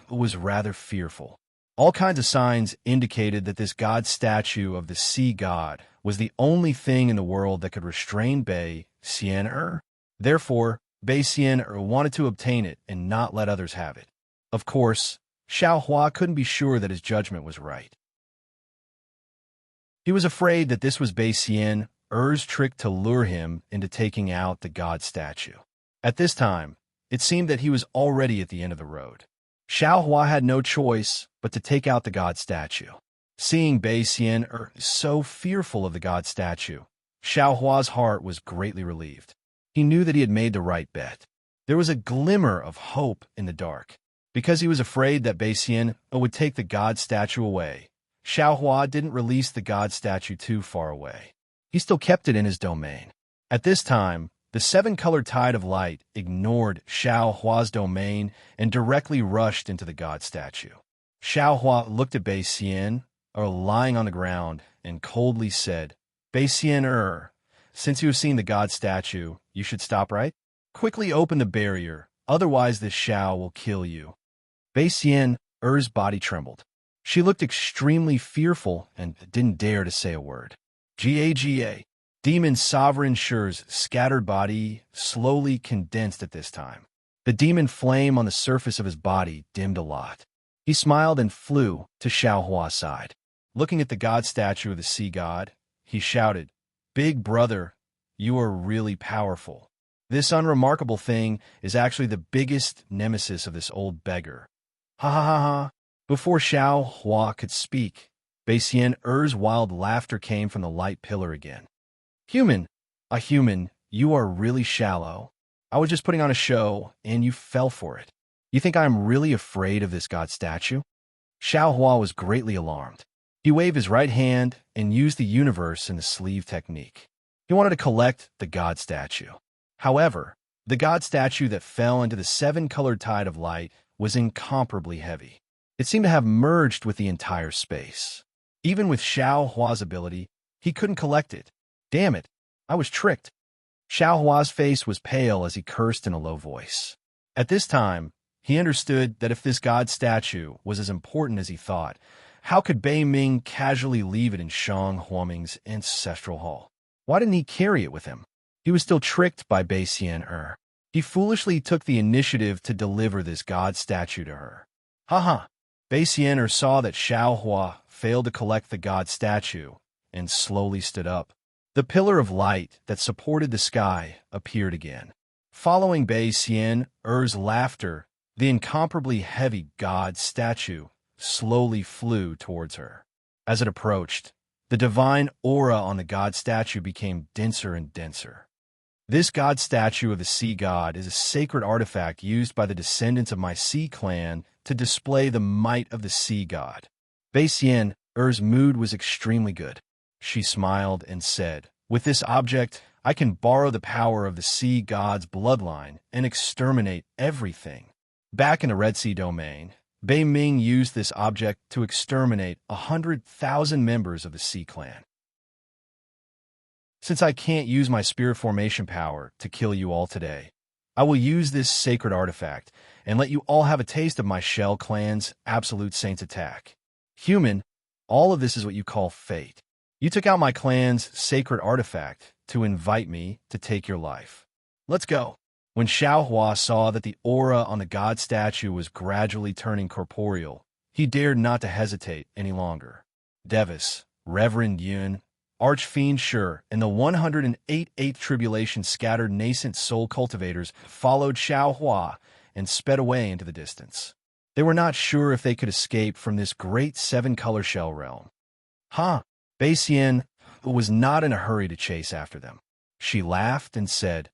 was rather fearful. All kinds of signs indicated that this god statue of the sea god was the only thing in the world that could restrain Baisien. Therefore, Baisien wanted to obtain it and not let others have it. Of course, Xiao Hua couldn't be sure that his judgment was right. He was afraid that this was Baisien trick to lure him into taking out the god statue. At this time, it seemed that he was already at the end of the road. Xiao Hua had no choice but to take out the god statue. Seeing Baisien so fearful of the god statue, Xiao Hua's heart was greatly relieved. He knew that he had made the right bet. There was a glimmer of hope in the dark. Because he was afraid that Baisien would take the god statue away, Xiao Hua didn't release the god statue too far away. He still kept it in his domain. At this time, the 7-colored tide of light ignored Xiao Hua's domain and directly rushed into the god statue. Xiao Hua looked at Baisien, lying on the ground, and coldly said, Baisien, since you have seen the god statue, you should stop right? Quickly open the barrier, otherwise this Xiao will kill you. Baisien-er's body trembled. She looked extremely fearful and didn't dare to say a word. Gaga. Demon Sovereign Shure's scattered body slowly condensed at this time. The demon flame on the surface of his body dimmed a lot. He smiled and flew to Xiao Hua's side. Looking at the god statue of the sea god, he shouted, Big brother, you are really powerful. This unremarkable thing is actually the biggest nemesis of this old beggar. Ha ha ha ha. Before Xiao Hua could speak, Baisien-er's wild laughter came from the light pillar again. Human, you are really shallow. I was just putting on a show, and you fell for it. You think I am really afraid of this god statue? Xiao Hua was greatly alarmed. He waved his right hand and used the universe in the sleeve technique. He wanted to collect the god statue. However, the god statue that fell into the 7-colored tide of light was incomparably heavy. It seemed to have merged with the entire space. Even with Xiao Hua's ability, he couldn't collect it. Damn it, I was tricked. Xiao Hua's face was pale as he cursed in a low voice. At this time, he understood that if this god statue was as important as he thought, how could Bei Ming casually leave it in Shang Huaming's ancestral hall? Why didn't he carry it with him? He was still tricked by Baisien. He foolishly took the initiative to deliver this god statue to her. Ha. Baisien saw that Xiao Hua failed to collect the god statue and slowly stood up. The pillar of light that supported the sky appeared again. Following Baisien-er's laughter, the incomparably heavy god statue slowly flew towards her. As it approached, the divine aura on the god statue became denser and denser. This god statue of the sea god is a sacred artifact used by the descendants of my sea clan to display the might of the sea god. Bei Xian Er's mood was extremely good. She smiled and said, "With this object, I can borrow the power of the sea god's bloodline and exterminate everything." Back in the Red Sea domain, Bei Ming used this object to exterminate 100,000 members of the Sea Clan. Since I can't use my spirit formation power to kill you all today, I will use this sacred artifact and let you all have a taste of my Shell Clan's Absolute Saint's attack. Human, all of this is what you call fate. You took out my clan's sacred artifact to invite me to take your life. Let's go. When Xiaohua saw that the aura on the god statue was gradually turning corporeal, he dared not to hesitate any longer. Devis, Reverend Yun, Archfiend Shur, and the 108th Tribulation scattered nascent soul cultivators followed Xiaohua and sped away into the distance. They were not sure if they could escape from this great seven-color shell realm. Bei Xian was not in a hurry to chase after them. She laughed and said,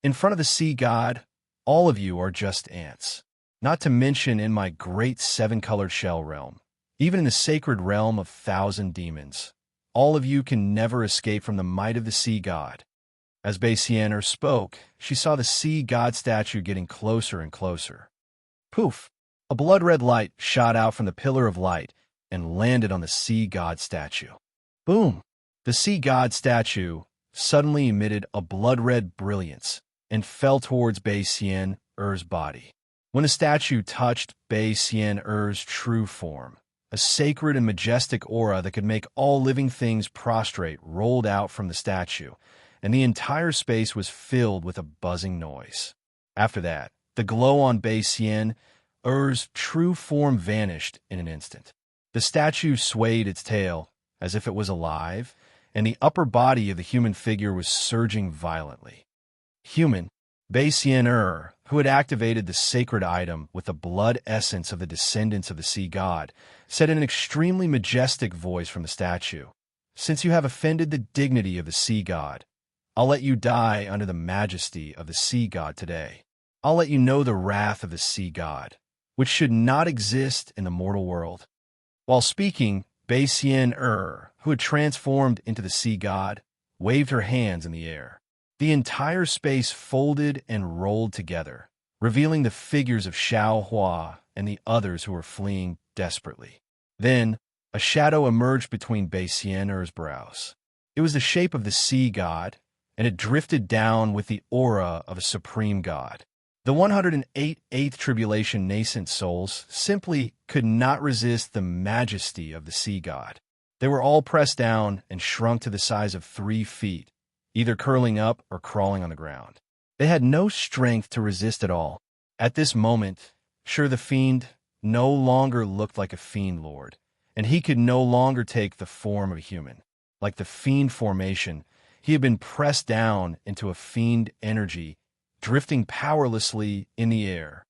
"In front of the sea god, all of you are just ants. Not to mention in my great seven-colored shell realm, even in the sacred realm of 1,000 demons. All of you can never escape from the might of the sea god." As Bei Xian spoke, she saw the sea god statue getting closer and closer. Poof! A blood-red light shot out from the pillar of light and landed on the sea god statue. Boom! The sea god statue suddenly emitted a blood-red brilliance and fell towards Bei Xian Er's body. When the statue touched Bei Xian Er's true form, a sacred and majestic aura that could make all living things prostrate rolled out from the statue, and the entire space was filled with a buzzing noise. After that, the glow on Bei Xian Er's true form vanished in an instant. The statue swayed its tail as if it was alive, and the upper body of the human figure was surging violently. Human, Bei Xian who had activated the sacred item with the blood essence of the descendants of the sea god, said in an extremely majestic voice from the statue, "Since you have offended the dignity of the sea god, I'll let you die under the majesty of the sea god today. I'll let you know the wrath of the sea god, which should not exist in the mortal world." While speaking, Bei Xian who had transformed into the sea god, waved her hands in the air. The entire space folded and rolled together, revealing the figures of Xiaohua and the others who were fleeing desperately. Then, a shadow emerged between Bei Xian brows. It was the shape of the sea god, and it drifted down with the aura of a supreme god. The 108th Tribulation nascent souls simply could not resist the majesty of the sea god. They were all pressed down and shrunk to the size of 3 feet, either curling up or crawling on the ground. They had no strength to resist at all. At this moment, Shur the Fiend no longer looked like a fiend lord, and he could no longer take the form of a human. Like the fiend formation, he had been pressed down into a fiend energy, drifting powerlessly in the air.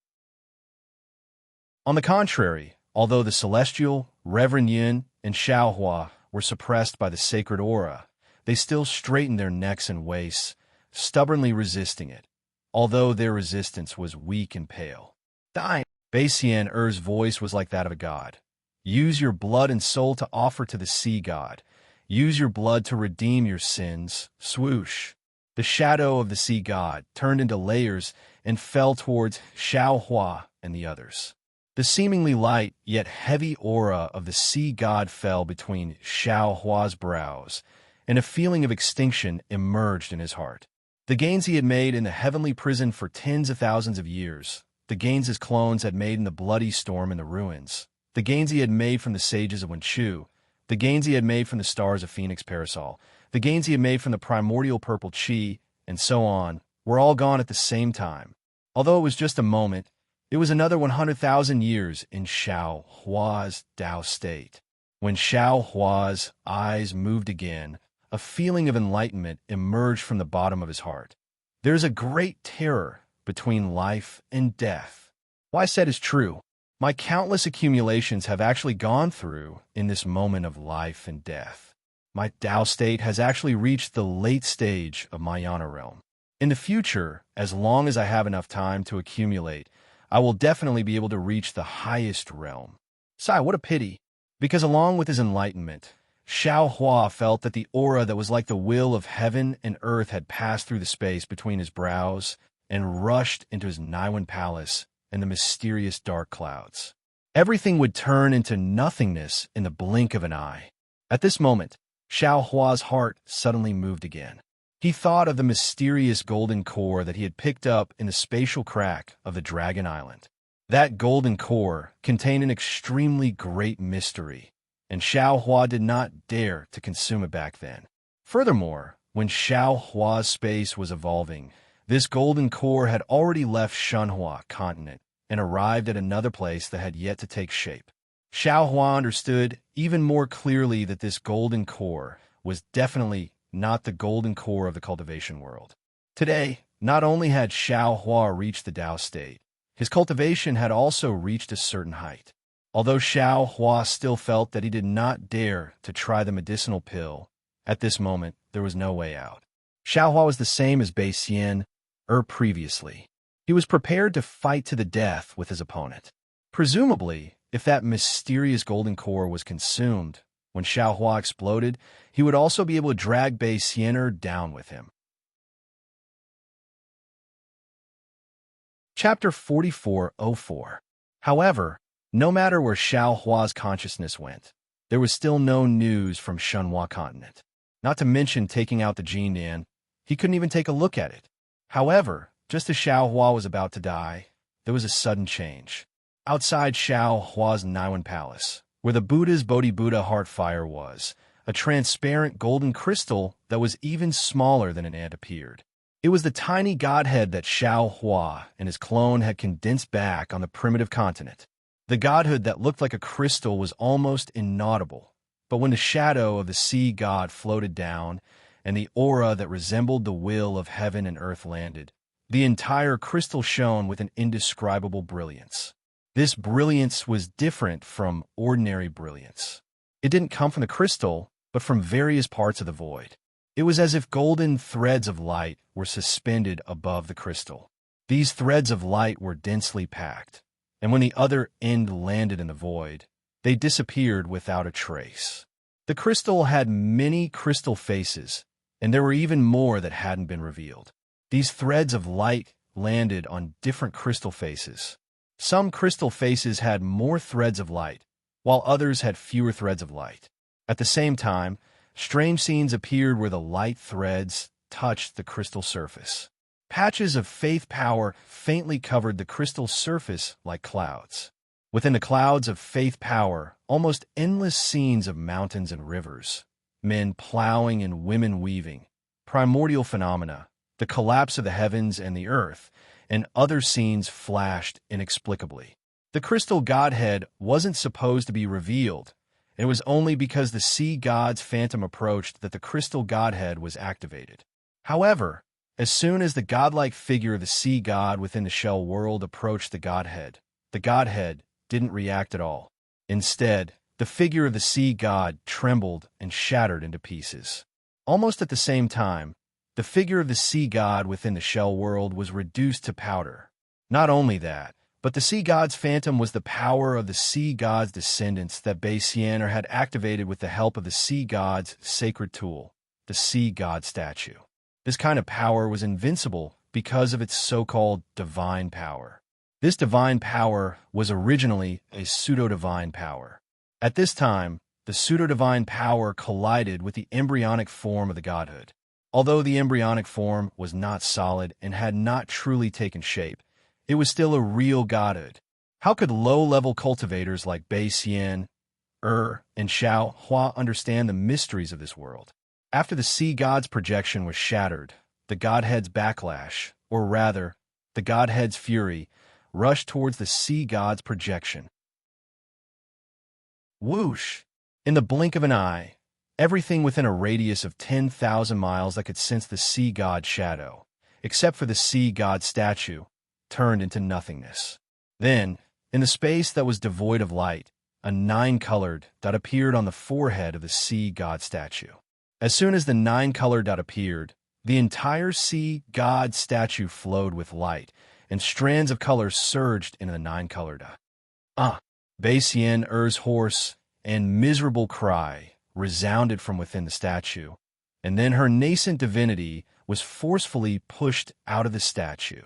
On the contrary, although the celestial, Reverend Yin, and Xiaohua were suppressed by the sacred aura, they still straightened their necks and waists, stubbornly resisting it, although their resistance was weak and pale. "Die!" Bei Xian voice was like that of a god. "Use your blood and soul to offer to the sea god. Use your blood to redeem your sins." Swoosh! The shadow of the sea god turned into layers and fell towards Xiaohua and the others. The seemingly light yet heavy aura of the sea god fell between Xiaohua's brows, and a feeling of extinction emerged in his heart. The gains he had made in the heavenly prison for tens of thousands of years, the gains his clones had made in the bloody storm in the ruins, the gains he had made from the sages of Wenchu, the gains he had made from the stars of Phoenix Parasol, the gains he had made from the primordial purple chi, and so on, were all gone at the same time. Although it was just a moment, it was another 100,000 years in Xiaohua's Tao state. When Xiaohua's eyes moved again, a feeling of enlightenment emerged from the bottom of his heart. There is a great terror between life and death. What I said is true. My countless accumulations have actually gone through in this moment of life and death. My Tao state has actually reached the late stage of my Yana realm. In the future, as long as I have enough time to accumulate, I will definitely be able to reach the highest realm. Sigh, what a pity. Because along with his enlightenment, Xiao Hua felt that the aura that was like the will of heaven and earth had passed through the space between his brows and rushed into his Naiwan palace and the mysterious dark clouds. Everything would turn into nothingness in the blink of an eye. At this moment, Xiao Hua's heart suddenly moved again. He thought of the mysterious golden core that he had picked up in the spatial crack of the Dragon Island. That golden core contained an extremely great mystery, and Xiao Hua did not dare to consume it back then. Furthermore, when Xiao Hua's space was evolving, this golden core had already left Shunhua continent and arrived at another place that had yet to take shape. Xiao Hua understood even more clearly that this golden core was definitely not the golden core of the cultivation world. Today, not only had Xiao Hua reached the Tao state, his cultivation had also reached a certain height. Although Xiao Hua still felt that he did not dare to try the medicinal pill, at this moment there was no way out. Xiao Hua was the same as Bei Xian previously. He was prepared to fight to the death with his opponent. Presumably, if that mysterious golden core was consumed, when Xiao Hua exploded, he would also be able to drag Bei Xian down with him. Chapter 4404. However, no matter where Xiao Hua's consciousness went, there was still no news from Shunhua continent. Not to mention taking out the Jindan, he couldn't even take a look at it. However, just as Xiao Hua was about to die, there was a sudden change. Outside Xiao Hua's Naiwan palace, where the Buddha's Bodhi-Buddha heart fire was, a transparent golden crystal that was even smaller than an ant appeared. It was the tiny godhead that Xiao Hua and his clone had condensed back on the primitive continent. The godhood that looked like a crystal was almost inaudible, but when the shadow of the sea god floated down and the aura that resembled the will of heaven and earth landed, the entire crystal shone with an indescribable brilliance. This brilliance was different from ordinary brilliance. It didn't come from the crystal, but from various parts of the void. It was as if golden threads of light were suspended above the crystal. These threads of light were densely packed, and when the other end landed in the void, they disappeared without a trace. The crystal had many crystal faces, and there were even more that hadn't been revealed. These threads of light landed on different crystal faces. Some crystal faces had more threads of light, while others had fewer threads of light. At the same time, strange scenes appeared where the light threads touched the crystal surface. Patches of faith power faintly covered the crystal surface like clouds. Within the clouds of faith power, almost endless scenes of mountains and rivers, men plowing and women weaving, primordial phenomena, the collapse of the heavens and the earth, and other scenes flashed inexplicably. The crystal godhead wasn't supposed to be revealed. It was only because the sea god's phantom approached that the crystal godhead was activated. However, as soon as the godlike figure of the sea god within the shell world approached the godhead didn't react at all. Instead, the figure of the sea god trembled and shattered into pieces. Almost at the same time, the figure of the sea god within the shell world was reduced to powder. Not only that, but the sea god's phantom was the power of the sea god's descendants that Bei Xian had activated with the help of the sea god's sacred tool, the sea god statue. This kind of power was invincible because of its so-called divine power. This divine power was originally a pseudo-divine power. At this time, the pseudo-divine power collided with the embryonic form of the godhood. Although the embryonic form was not solid and had not truly taken shape, it was still a real godhood. How could low-level cultivators like Bei Xian, and Xiao Hua understand the mysteries of this world? After the sea god's projection was shattered, the godhead's backlash, or rather, the godhead's fury, rushed towards the sea god's projection. Whoosh! In the blink of an eye, everything within a radius of 10,000 miles that could sense the sea god's shadow, except for the sea god statue, turned into nothingness. Then, in the space that was devoid of light, a nine-colored dot appeared on the forehead of the sea god statue. As soon as the nine-colored dot appeared, the entire sea god statue flowed with light, and strands of color surged into the nine-colored. Bei Xian-er's hoarse and miserable cry resounded from within the statue, and then her nascent divinity was forcefully pushed out of the statue.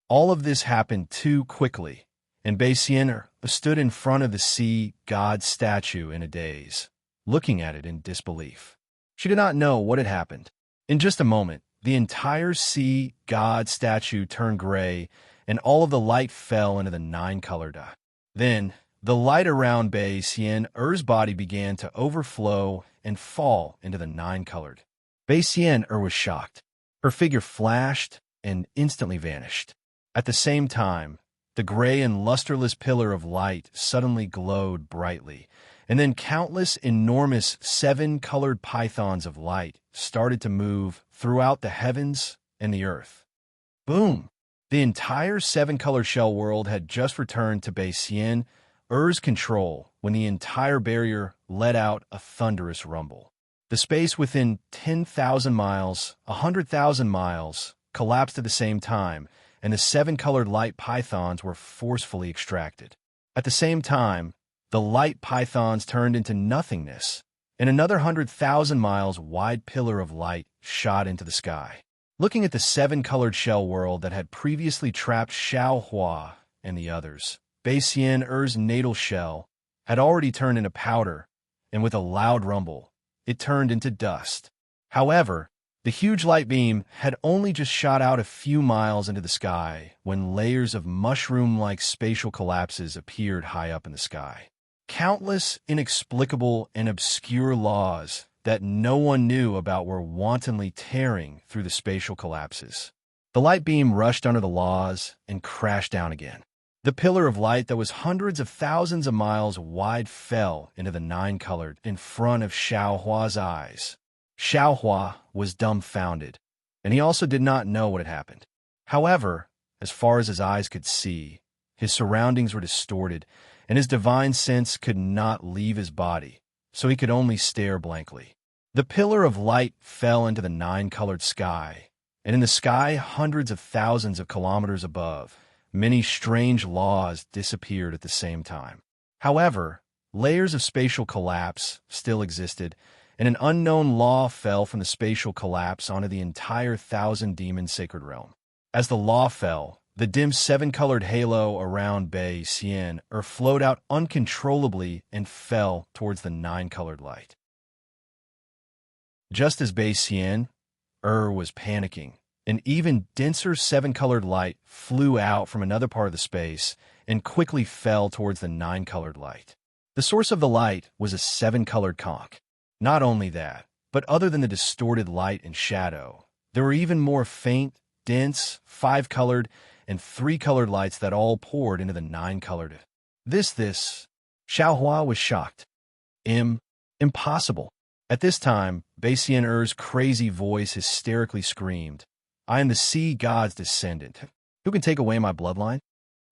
All of this happened too quickly, and Bei Xian stood in front of the sea god statue in a daze, looking at it in disbelief. She did not know what had happened. In just a moment, the entire sea god statue turned gray, and all of the light fell into the nine-colored. Then, the light around Bei Xian-er's body began to overflow and fall into the nine-colored. Bei Xian-er was shocked. Her figure flashed and instantly vanished. At the same time, the gray and lusterless pillar of light suddenly glowed brightly, and then countless enormous seven-colored pythons of light started to move throughout the heavens and the earth. Boom! The entire seven-colored shell world had just returned to Bei Xian-er's control when the entire barrier let out a thunderous rumble. The space within 10,000 miles, 100,000 miles, collapsed at the same time, and the seven-colored light pythons were forcefully extracted. At the same time, the light pythons turned into nothingness, and another 100,000 miles wide pillar of light shot into the sky. Looking at the seven-colored shell world that had previously trapped Xiaohua and the others, Bei Xian-er's natal shell had already turned into powder, and with a loud rumble, it turned into dust. However, the huge light beam had only just shot out a few miles into the sky when layers of mushroom-like spatial collapses appeared high up in the sky. Countless inexplicable and obscure laws that no one knew about were wantonly tearing through the spatial collapses. The light beam rushed under the laws and crashed down again. The pillar of light that was hundreds of thousands of miles wide fell into the nine-colored in front of Xiaohua's eyes. Xiaohua was dumbfounded, and he also did not know what had happened. However, as far as his eyes could see, his surroundings were distorted, and his divine sense could not leave his body, so he could only stare blankly. The pillar of light fell into the nine-colored sky, and in the sky hundreds of thousands of kilometers above, many strange laws disappeared at the same time. However, layers of spatial collapse still existed, and an unknown law fell from the spatial collapse onto the entire thousand-demon sacred realm. As the law fell, the dim seven-colored halo around Bei Xian-er flowed out uncontrollably and fell towards the nine-colored light. Just as Bei Xian-er was panicking, an even denser seven-colored light flew out from another part of the space and quickly fell towards the nine-colored light. The source of the light was a seven-colored conch. Not only that, but other than the distorted light and shadow, there were even more faint, dense, five-colored, and three-colored lights that all poured into the nine-colored. Xiaohua was shocked. Impossible. At this time, Bei Xian-er's crazy voice hysterically screamed, "I am the sea god's descendant. Who can take away my bloodline?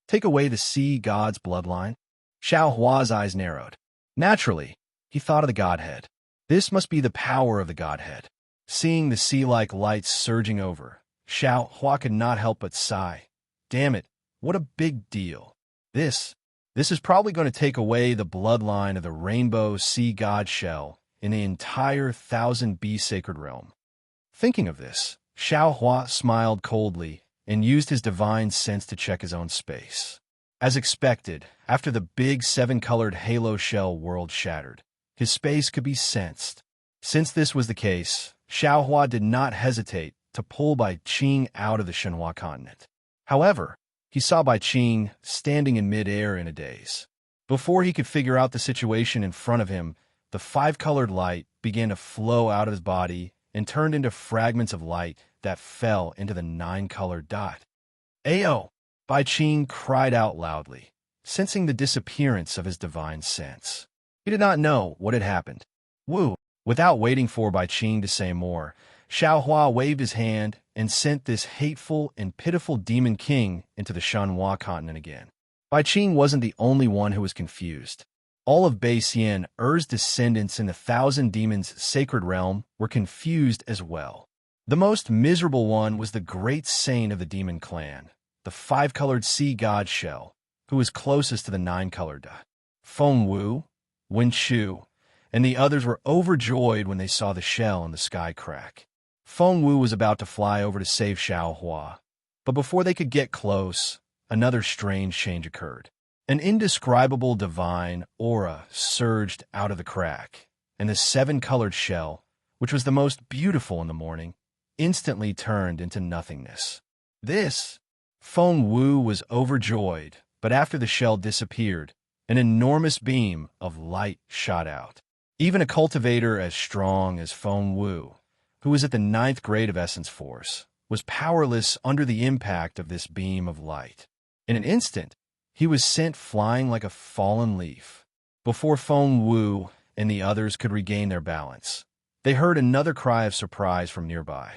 Take away the sea god's bloodline?" Xiaohua's eyes narrowed. Naturally, he thought of the godhead. This must be the power of the godhead. Seeing the sea-like lights surging over, Xiaohua could not help but sigh. Damn it, what a big deal. This is probably going to take away the bloodline of the rainbow sea god shell in the entire 1000B sacred realm. Thinking of this, Xiaohua smiled coldly and used his divine sense to check his own space. As expected, after the big seven-colored halo shell world shattered, his space could be sensed. Since this was the case, Xiaohua did not hesitate to pull Bai Qing out of the Shenhua continent. However, he saw Bai Qing standing in mid-air in a daze. Before he could figure out the situation in front of him, the five-colored light began to flow out of his body and turned into fragments of light that fell into the nine-colored dot. "Ayo!" Bai Qing cried out loudly, sensing the disappearance of his divine sense. He did not know what had happened. Woo! Without waiting for Bai Qing to say more, Xiaohua waved his hand and sent this hateful and pitiful demon king into the Shenhua continent again. Bai Qing wasn't the only one who was confused. All of Bei Xian-er's descendants in the 1000 Demons sacred realm were confused as well. The most miserable one was the great saint of the demon clan, the five-colored sea god Shell, who was closest to the nine-colored Feng Wu, Wen Shu, and the others were overjoyed when they saw the shell in the sky crack. Feng Wu was about to fly over to save Xiao Hua, but before they could get close, another strange change occurred. An indescribable divine aura surged out of the crack, and the seven-colored shell, which was the most beautiful in the morning, instantly turned into nothingness. Feng Wu was overjoyed, but after the shell disappeared, an enormous beam of light shot out. Even a cultivator as strong as Feng Wu, who was at the 9th grade of Essence Force, was powerless under the impact of this beam of light. In an instant, he was sent flying like a fallen leaf. Before Feng Wu and the others could regain their balance, they heard another cry of surprise from nearby.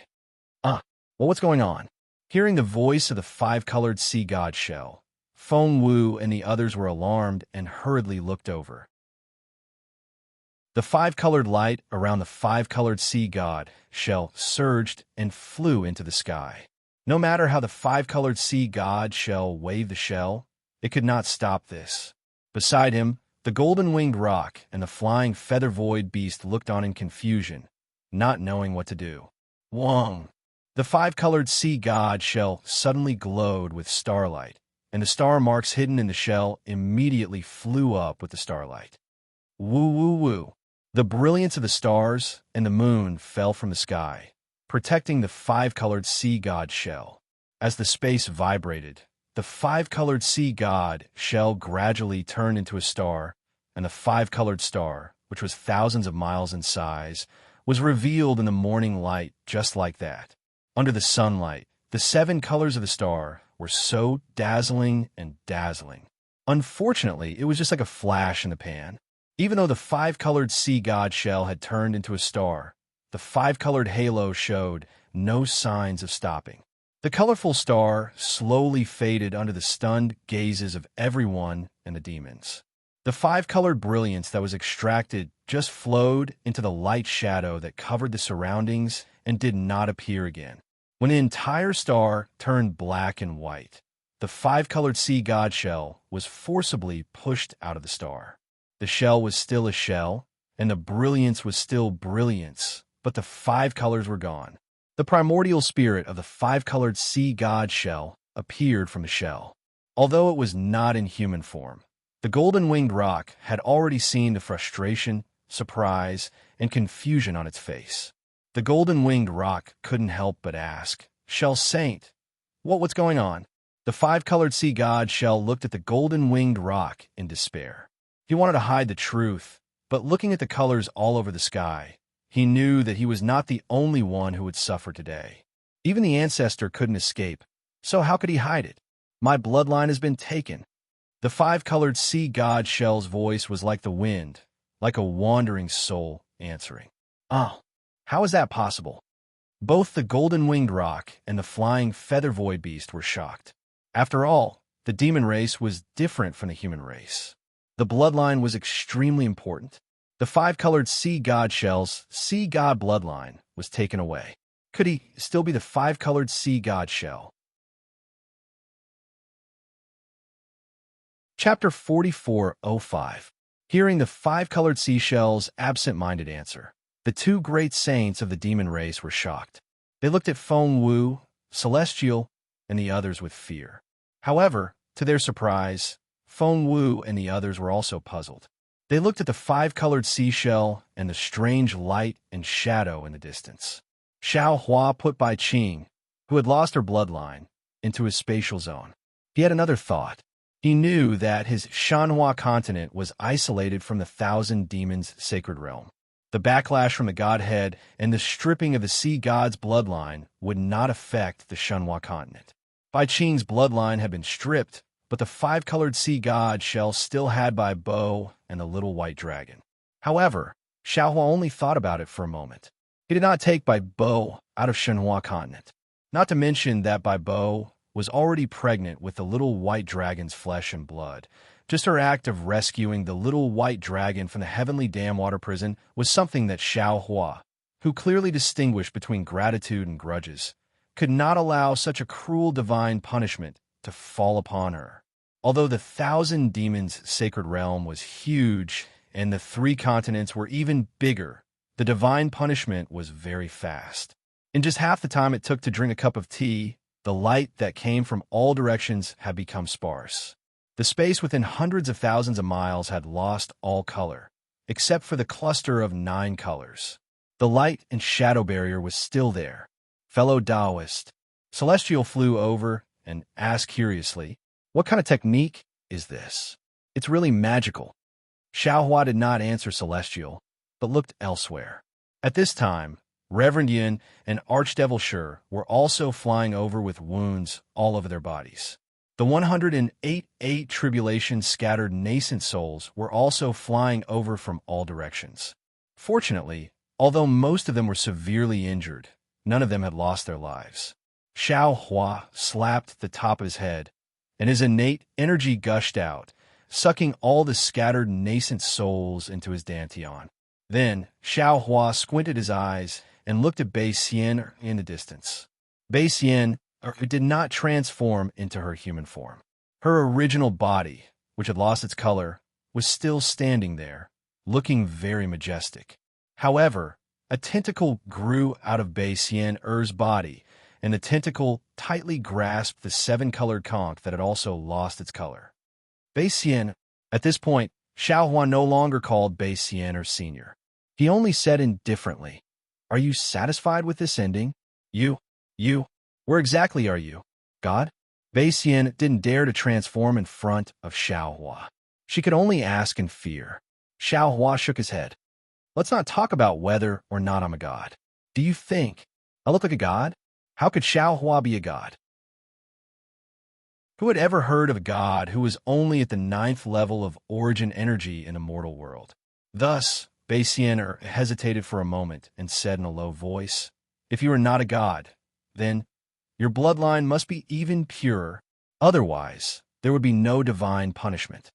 Well, what's going on? Hearing the voice of the five-colored sea god Shell, Feng Wu and the others were alarmed and hurriedly looked over. The five-colored light around the five-colored sea god Shell surged and flew into the sky. No matter how the five-colored sea god Shell waved the shell, it could not stop this. Beside him, the golden-winged roc and the flying feather-void beast looked on in confusion, not knowing what to do. Wong! The five-colored sea god Shell suddenly glowed with starlight, and the star marks hidden in the shell immediately flew up with the starlight. Woo woo woo! The brilliance of the stars and the moon fell from the sky, protecting the five-colored sea god Shell. As the space vibrated, the five-colored sea god Shell gradually turned into a star, and the five-colored star, which was thousands of miles in size, was revealed in the morning light just like that. Under the sunlight, the 7 colors of the star were so dazzling and dazzling. Unfortunately, it was just like a flash in the pan. Even though the five-colored sea god Shell had turned into a star, the five-colored halo showed no signs of stopping. The colorful star slowly faded under the stunned gazes of everyone and the demons. The five-colored brilliance that was extracted just flowed into the light shadow that covered the surroundings and did not appear again. When the entire star turned black and white, the five-colored sea god Shell was forcibly pushed out of the star. The shell was still a shell, and the brilliance was still brilliance, but the 5 colors were gone. The primordial spirit of the five-colored sea god Shell appeared from the shell. Although it was not in human form, the golden-winged roc had already seen the frustration, surprise, and confusion on its face. The golden-winged roc couldn't help but ask, "Shell Saint, what's going on?" The five-colored sea god Shell looked at the golden-winged roc in despair. He wanted to hide the truth, but looking at the colors all over the sky, he knew that he was not the only one who would suffer today. Even the ancestor couldn't escape, so how could he hide it? My bloodline has been taken. The five-colored sea god Shell's voice was like the wind, like a wandering soul answering. How is that possible? Both the golden-winged roc and the flying feather-void beast were shocked. After all, the demon race was different from the human race. The bloodline was extremely important. The five-colored sea god Shell's sea god bloodline was taken away. Could he still be the five-colored sea god Shell? Chapter 44:05. Hearing the five-colored seashell's absent-minded answer, the 2 great saints of the demon race were shocked. They looked at Feng Wu, Celestial, and the others with fear. However, to their surprise, Feng Wu and the others were also puzzled. They looked at the five-colored seashell and the strange light and shadow in the distance. Xiao Hua put Bai Qing, who had lost her bloodline, into his spatial zone. He had another thought. He knew that his Shanhua continent was isolated from the 1,000 demons' sacred realm. The backlash from the godhead and the stripping of the sea god's bloodline would not affect the Shanhua continent. Bai Qing's bloodline had been stripped, but the five-colored sea god Shell still had Bai Bo and the little white dragon. However, Xiaohua only thought about it for a moment. He did not take Bai Bo out of Shanhua continent. Not to mention that Bai Bo was already pregnant with the little white dragon's flesh and blood. Just her act of rescuing the little white dragon from the heavenly dam water prison was something that Xiao Hua, who clearly distinguished between gratitude and grudges, could not allow such a cruel divine punishment to fall upon her. Although the Thousand Demons' sacred realm was huge and the three continents were even bigger, the divine punishment was very fast. In just half the time it took to drink a cup of tea, the light that came from all directions had become sparse. The space within hundreds of thousands of miles had lost all color, except for the cluster of 9 colors. The light and shadow barrier was still there. Fellow Taoist, Celestial flew over and asked curiously, "What kind of technique is this? It's really magical." Xiaohua did not answer Celestial, but looked elsewhere. At this time, Reverend Yin and Archdevil Shur were also flying over with wounds all over their bodies. The 108 tribulation-scattered nascent souls were also flying over from all directions. Fortunately, although most of them were severely injured, none of them had lost their lives. Xiaohua slapped the top of his head, and his innate energy gushed out, sucking all the scattered nascent souls into his dantian. Then, Xiaohua squinted his eyes and looked at Bei Xian in the distance. Bei Xian did not transform into her human form. Her original body, which had lost its color, was still standing there, looking very majestic. However, a tentacle grew out of Bei Xian's body, and the tentacle tightly grasped the 7-colored conch that had also lost its color. Bei Xian, at this point, Xiaohua no longer called Bei Xian her senior. He only said indifferently, "Are you satisfied with this ending? You, where exactly are you, God?" Bei Xian didn't dare to transform in front of Xiaohua. She could only ask in fear. Xiaohua shook his head. "Let's not talk about whether or not I'm a god. Do you think I look like a god? How could Xiaohua be a god?" Who had ever heard of a god who was only at the 9th level of origin energy in a mortal world? Thus, Bei Xian hesitated for a moment and said in a low voice, "If you are not a god, then your bloodline must be even purer. Otherwise, there would be no divine punishment."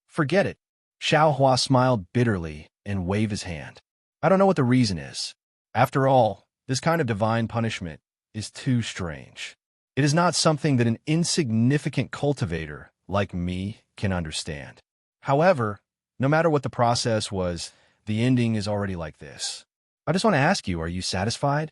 "Forget it." Xiaohua smiled bitterly and waved his hand. "I don't know what the reason is. After all, this kind of divine punishment is too strange. It is not something that an insignificant cultivator like me can understand. However, no matter what the process was, the ending is already like this. I just want to ask you, are you satisfied?"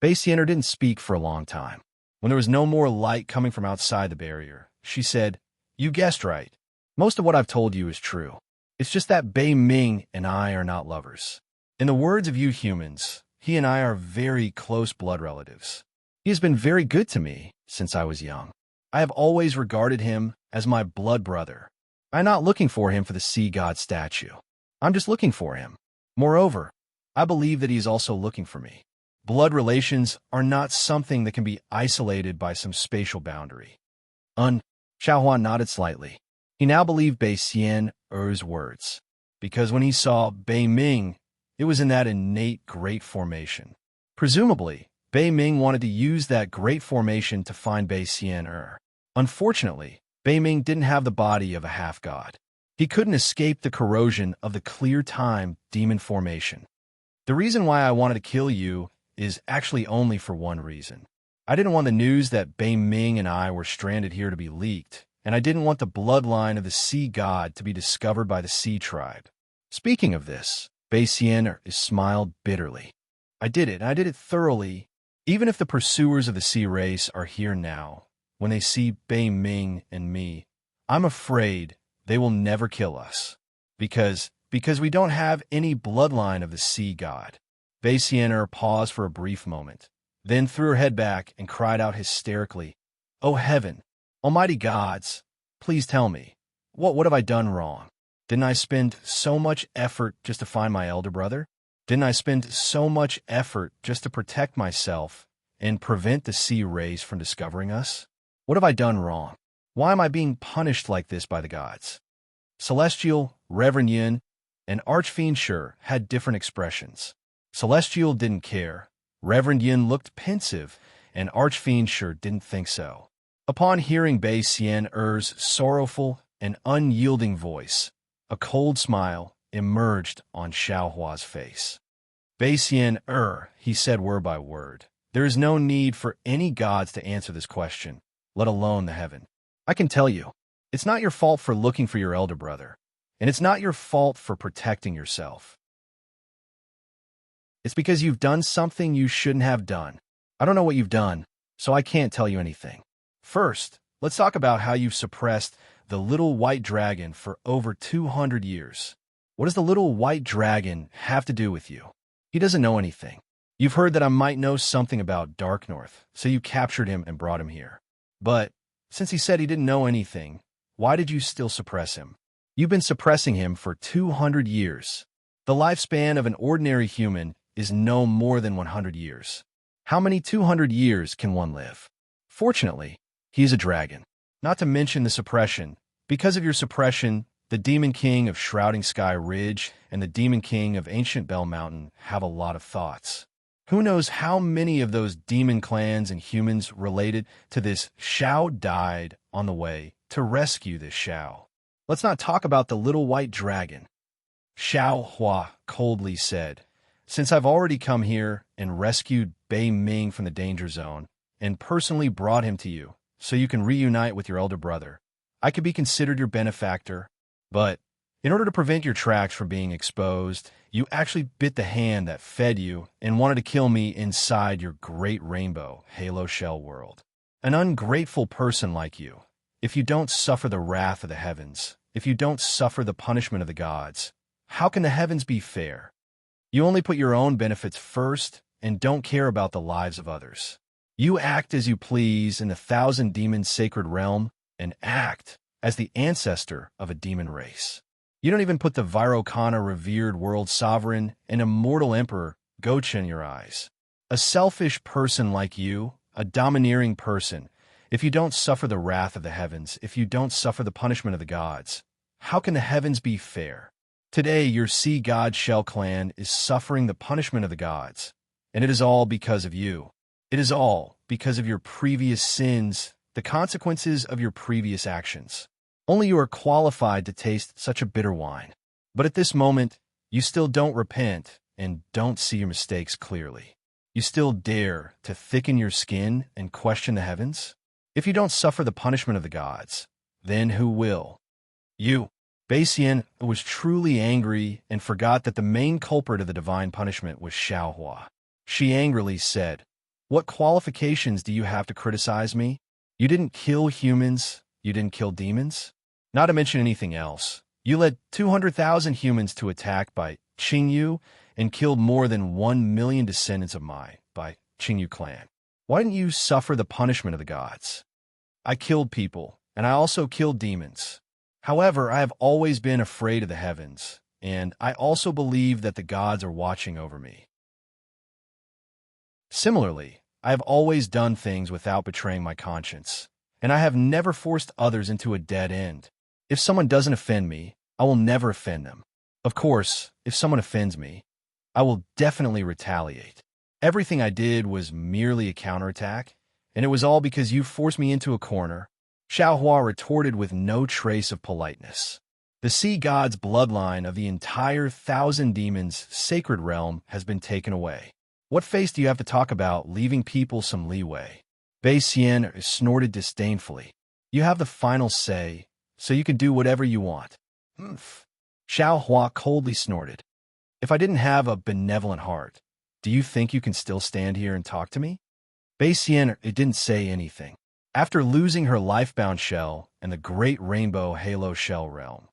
Bei Xian didn't speak for a long time. When there was no more light coming from outside the barrier, she said, "You guessed right. Most of what I've told you is true. It's just that Bei Ming and I are not lovers. In the words of you humans, he and I are very close blood relatives. He has been very good to me since I was young. I have always regarded him as my blood brother. I'm not looking for him for the sea god statue. I'm just looking for him. Moreover, I believe that he is also looking for me. Blood relations are not something that can be isolated by some spatial boundary." Xiaohua nodded slightly. He now believed Bei Xian's words, because when he saw Bei Ming, it was in that innate great formation. Presumably, Bei Ming wanted to use that great formation to find Bei Xian. Unfortunately, Bei Ming didn't have the body of a half-god. He couldn't escape the corrosion of the clear-time demon formation. "The reason why I wanted to kill you is actually only for one reason. I didn't want the news that Bei Ming and I were stranded here to be leaked, and I didn't want the bloodline of the sea god to be discovered by the sea tribe." Speaking of this, Bei Xian smiled bitterly. I did it thoroughly. Even if the pursuers of the sea race are here now, when they see Bei Ming and me, I'm afraid they will never kill us, because we don't have any bloodline of the sea god." Bei Xian paused for a brief moment, then threw her head back and cried out hysterically, "Oh heaven, almighty gods, please tell me, what have I done wrong? Didn't I spend so much effort just to find my elder brother? Didn't I spend so much effort just to protect myself and prevent the sea race from discovering us? What have I done wrong? Why am I being punished like this by the gods?" Celestial, Reverend Yin, and Archfiend Shur had different expressions. Celestial didn't care. Reverend Yin looked pensive, and Archfiend Shur didn't think so. Upon hearing Bei Xian's sorrowful and unyielding voice, a cold smile emerged on Xiaohua's face. Baisian, he said word by word. There is no need for any gods to answer this question, let alone the heaven. I can tell you, it's not your fault for looking for your elder brother, and it's not your fault for protecting yourself. It's because you've done something you shouldn't have done. I don't know what you've done, so I can't tell you anything. First, let's talk about how you've suppressed the little white dragon for over 200 years. What does the little white dragon have to do with you? He doesn't know anything. You've heard that I might know something about Dark North, so you captured him and brought him here. But since he said he didn't know anything, why did you still suppress him? You've been suppressing him for 200 years. The lifespan of an ordinary human is no more than 100 years. How many 200 years can one live? Fortunately, he's a dragon. Not to mention the suppression. Because of your suppression, the Demon King of Shrouding Sky Ridge and the Demon King of Ancient Bell Mountain have a lot of thoughts. Who knows how many of those demon clans and humans related to this Shao died on the way to rescue this Shao. Let's not talk about the little white dragon. Xiao Hua coldly said, since I've already come here and rescued Bei Ming from the danger zone and personally brought him to you so you can reunite with your elder brother, I could be considered your benefactor. But in order to prevent your tracks from being exposed, you actually bit the hand that fed you and wanted to kill me inside your great rainbow Halo Shell world. An ungrateful person like you, if you don't suffer the wrath of the heavens, if you don't suffer the punishment of the gods, how can the heavens be fair? You only put your own benefits first and don't care about the lives of others. You act as you please in the Thousand Demons sacred realm and act as the ancestor of a demon race. You don't even put the Virokana revered world sovereign and immortal emperor Gocha in your eyes. A selfish person like you, a domineering person, if you don't suffer the wrath of the heavens, if you don't suffer the punishment of the gods, how can the heavens be fair? Today, your Sea God Shell clan is suffering the punishment of the gods, and it is all because of you. It is all because of your previous sins, the consequences of your previous actions. Only you are qualified to taste such a bitter wine. But at this moment, you still don't repent and don't see your mistakes clearly. You still dare to thicken your skin and question the heavens? If you don't suffer the punishment of the gods, then who will? You. Baisian was truly angry and forgot that the main culprit of the divine punishment was Xiaohua. She angrily said, "What qualifications do you have to criticize me? You didn't kill humans, you didn't kill demons? Not to mention anything else. You led 200,000 humans to attack by Qingyu and killed more than 1 million descendants of Mai by Qingyu clan. Why didn't you suffer the punishment of the gods? I killed people, and I also killed demons. However, I have always been afraid of the heavens, and I also believe that the gods are watching over me. Similarly, I have always done things without betraying my conscience, and I have never forced others into a dead end. If someone doesn't offend me, I will never offend them. Of course, if someone offends me, I will definitely retaliate. Everything I did was merely a counterattack, and it was all because you forced me into a corner." Xiaohua retorted with no trace of politeness. The sea god's bloodline of the entire Thousand Demons sacred realm has been taken away. What face do you have to talk about leaving people some leeway? Baisian snorted disdainfully. You have the final say, so you can do whatever you want. Humph. Xiaohua coldly snorted. If I didn't have a benevolent heart, do you think you can still stand here and talk to me? Baisian didn't say anything. After losing her lifebound shell and the great rainbow halo shell realm,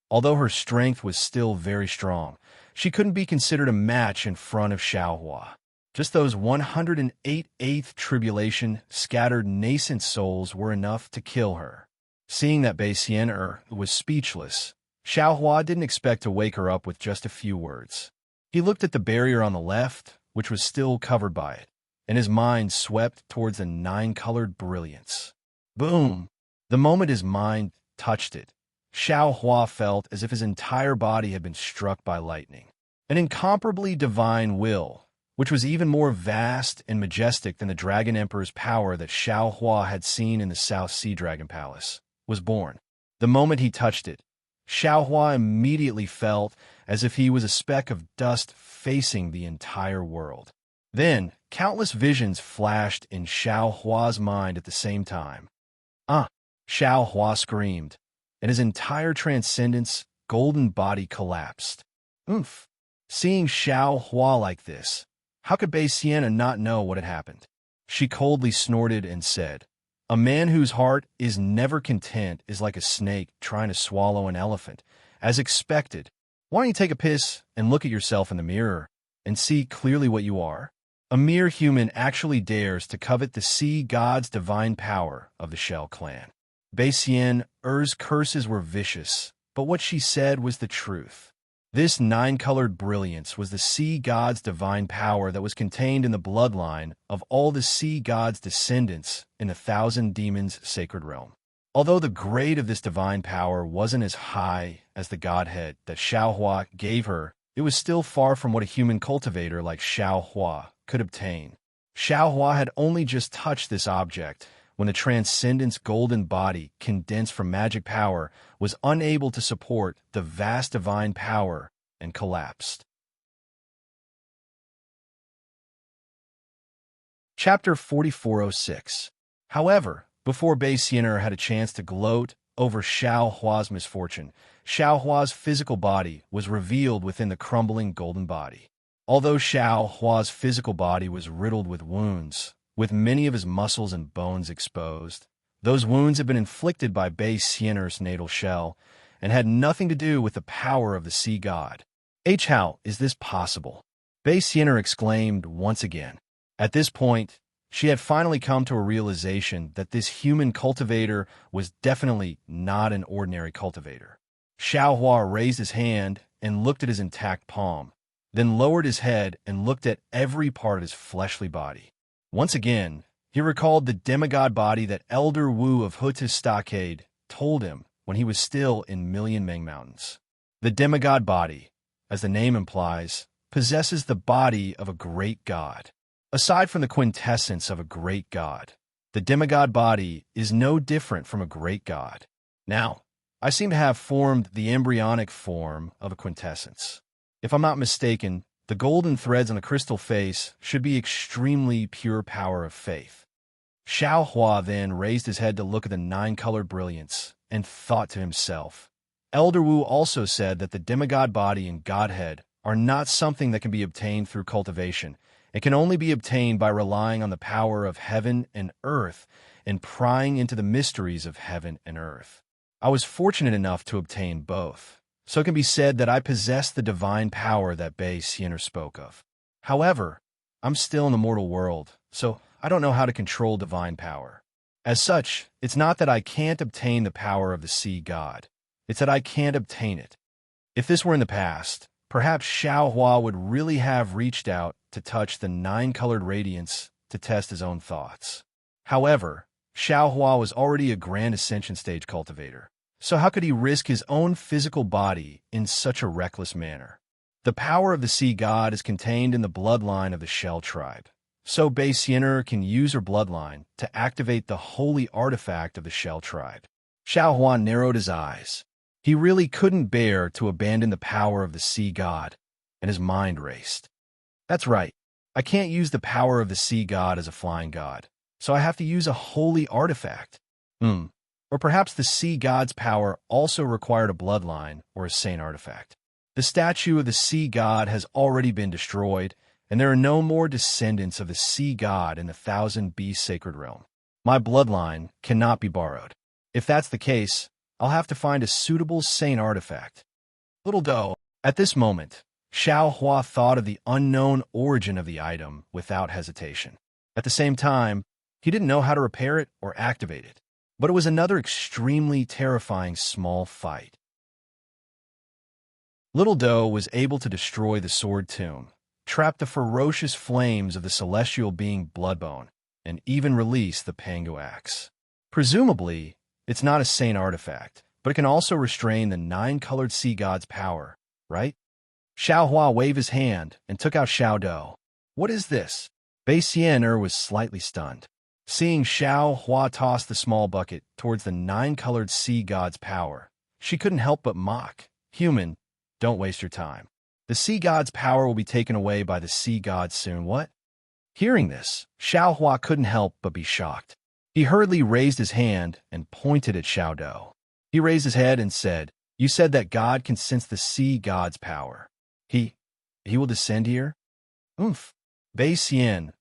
although her strength was still very strong, she couldn't be considered a match in front of Xiaohua. Just those 108th tribulation scattered nascent souls were enough to kill her. Seeing that Baisian was speechless, Xiaohua didn't expect to wake her up with just a few words. He looked at the barrier on the left, which was still covered by it, and his mind swept towards the 9-colored brilliance. Boom! The moment his mind touched it, Xiaohua felt as if his entire body had been struck by lightning. An incomparably divine will, which was even more vast and majestic than the Dragon Emperor's power that Xiaohua had seen in the South Sea Dragon Palace, was born. The moment he touched it, Xiaohua immediately felt as if he was a speck of dust facing the entire world. Then, countless visions flashed in Xiao Hua's mind at the same time. Ah! Xiao Hua screamed, and his entire transcendence golden body collapsed. Oomph! Seeing Xiao Hua like this, how could Bei Sienna not know what had happened? She coldly snorted and said, "A man whose heart is never content is like a snake trying to swallow an elephant. As expected, why don't you take a piss and look at yourself in the mirror and see clearly what you are?" A mere human actually dares to covet the sea god's divine power of the Shell clan. Bei Sienna's curses were vicious, but what she said was the truth. This nine-colored brilliance was the sea god's divine power that was contained in the bloodline of all the sea god's descendants in the Thousand Demons' sacred realm. Although the grade of this divine power wasn't as high as the godhead that Xiao Hua gave her, it was still far from what a human cultivator like Xiao Hua could obtain. Xiao Hua had only just touched this object when the Transcendent's golden body, condensed from magic power, was unable to support the vast divine power and collapsed. Chapter 4406. However, before Bei Sienna had a chance to gloat over Xiao Hua's misfortune, Xiao Hua's physical body was revealed within the crumbling golden body. Although Xiao Hua's physical body was riddled with wounds, with many of his muscles and bones exposed, those wounds had been inflicted by Bei Sienna's natal shell and had nothing to do with the power of the sea god. How is this possible? Bei Sienna exclaimed once again. At this point, she had finally come to a realization that this human cultivator was definitely not an ordinary cultivator. Xiao Hua raised his hand and looked at his intact palm, then lowered his head and looked at every part of his fleshly body. Once again, he recalled the demigod body that Elder Wu of Hutta's Stockade told him when he was still in Million Meng Mountains. The demigod body, as the name implies, possesses the body of a great god. Aside from the quintessence of a great god, the demigod body is no different from a great god. Now, I seem to have formed the embryonic form of a quintessence. If I'm not mistaken, the golden threads on the crystal face should be extremely pure power of faith. Xiao Hua then raised his head to look at the nine-colored brilliance and thought to himself. Elder Wu also said that the demigod body and godhead are not something that can be obtained through cultivation. It can only be obtained by relying on the power of heaven and earth and prying into the mysteries of heaven and earth. I was fortunate enough to obtain both, so it can be said that I possess the divine power that Bei Sienna spoke of. However, I'm still in the mortal world, so I don't know how to control divine power. As such, it's not that I can't obtain the power of the sea god. It's that I can't obtain it. If this were in the past, perhaps Xiao Hua would really have reached out to touch the nine-colored radiance to test his own thoughts. However, Xiao Hua was already a grand ascension stage cultivator, so how could he risk his own physical body in such a reckless manner? The power of the sea god is contained in the bloodline of the Shell tribe, so Bei Sienna can use her bloodline to activate the holy artifact of the Shell tribe. Xiao Hua narrowed his eyes. He really couldn't bear to abandon the power of the sea god, and his mind raced. That's right, I can't use the power of the sea god as a flying god, so I have to use a holy artifact. Or perhaps the sea god's power also required a bloodline or a saint artifact. The statue of the sea god has already been destroyed, and there are no more descendants of the sea god in the Thousand Beasts sacred realm. My bloodline cannot be borrowed. If that's the case, I'll have to find a suitable saint artifact. Little doe. At this moment, Xiao Hua thought of the unknown origin of the item without hesitation. At the same time, he didn't know how to repair it or activate it, but it was another extremely terrifying small fight. Little Doe was able to destroy the sword tomb, trap the ferocious flames of the celestial being Bloodbone, and even release the Pangu axe. Presumably, it's not a saint artifact, but it can also restrain the nine-colored sea god's power, right? Xiao Hua waved his hand and took out Xiao Dou. What is this? Bei Sienna was slightly stunned. Seeing Xiao Hua toss the small bucket towards the nine-colored sea god's power, she couldn't help but mock. Human, Don't waste your time. The sea god's power will be taken away by the sea god soon. What? Hearing this, Xiao Hua couldn't help but be shocked. He hurriedly raised his hand and pointed at Xiao Dou. He raised his head and said, "You said that God can sense the sea god's power. He will descend here?" Oomph. Bei Xian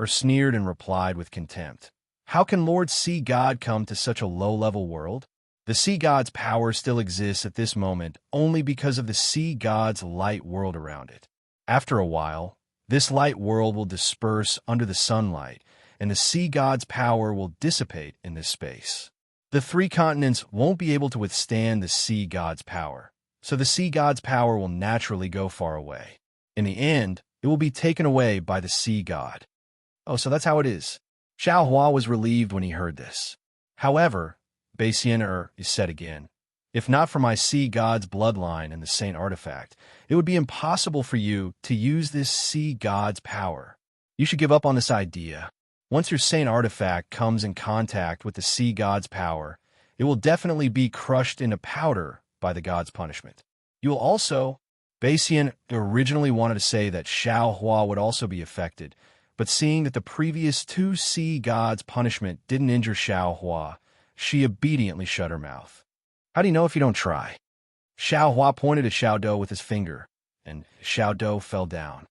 sneered and replied with contempt. How can Lord Sea God come to such a low-level world? The sea god's power still exists at this moment only because of the sea god's light world around it. After a while, this light world will disperse under the sunlight, and the sea god's power will dissipate in this space. The three continents won't be able to withstand the sea god's power, so the sea god's power will naturally go far away. In the end, it will be taken away by the sea god. Oh, so that's how it is. Xiao Hua was relieved when he heard this. However, Bei Xian said again, if not for my sea god's bloodline and the saint artifact, it would be impossible for you to use this sea god's power. You should give up on this idea. Once your saint artifact comes in contact with the sea god's power, it will definitely be crushed into powder by the god's punishment. You will also... Bei Xian originally wanted to say that Xiao Hua would also be affected, but seeing that the previous two sea gods' punishment didn't injure Xiao Hua, she obediently shut her mouth. How do you know if you don't try? Xiao Hua pointed at Xiao Dou with his finger, and Xiao Dou fell down.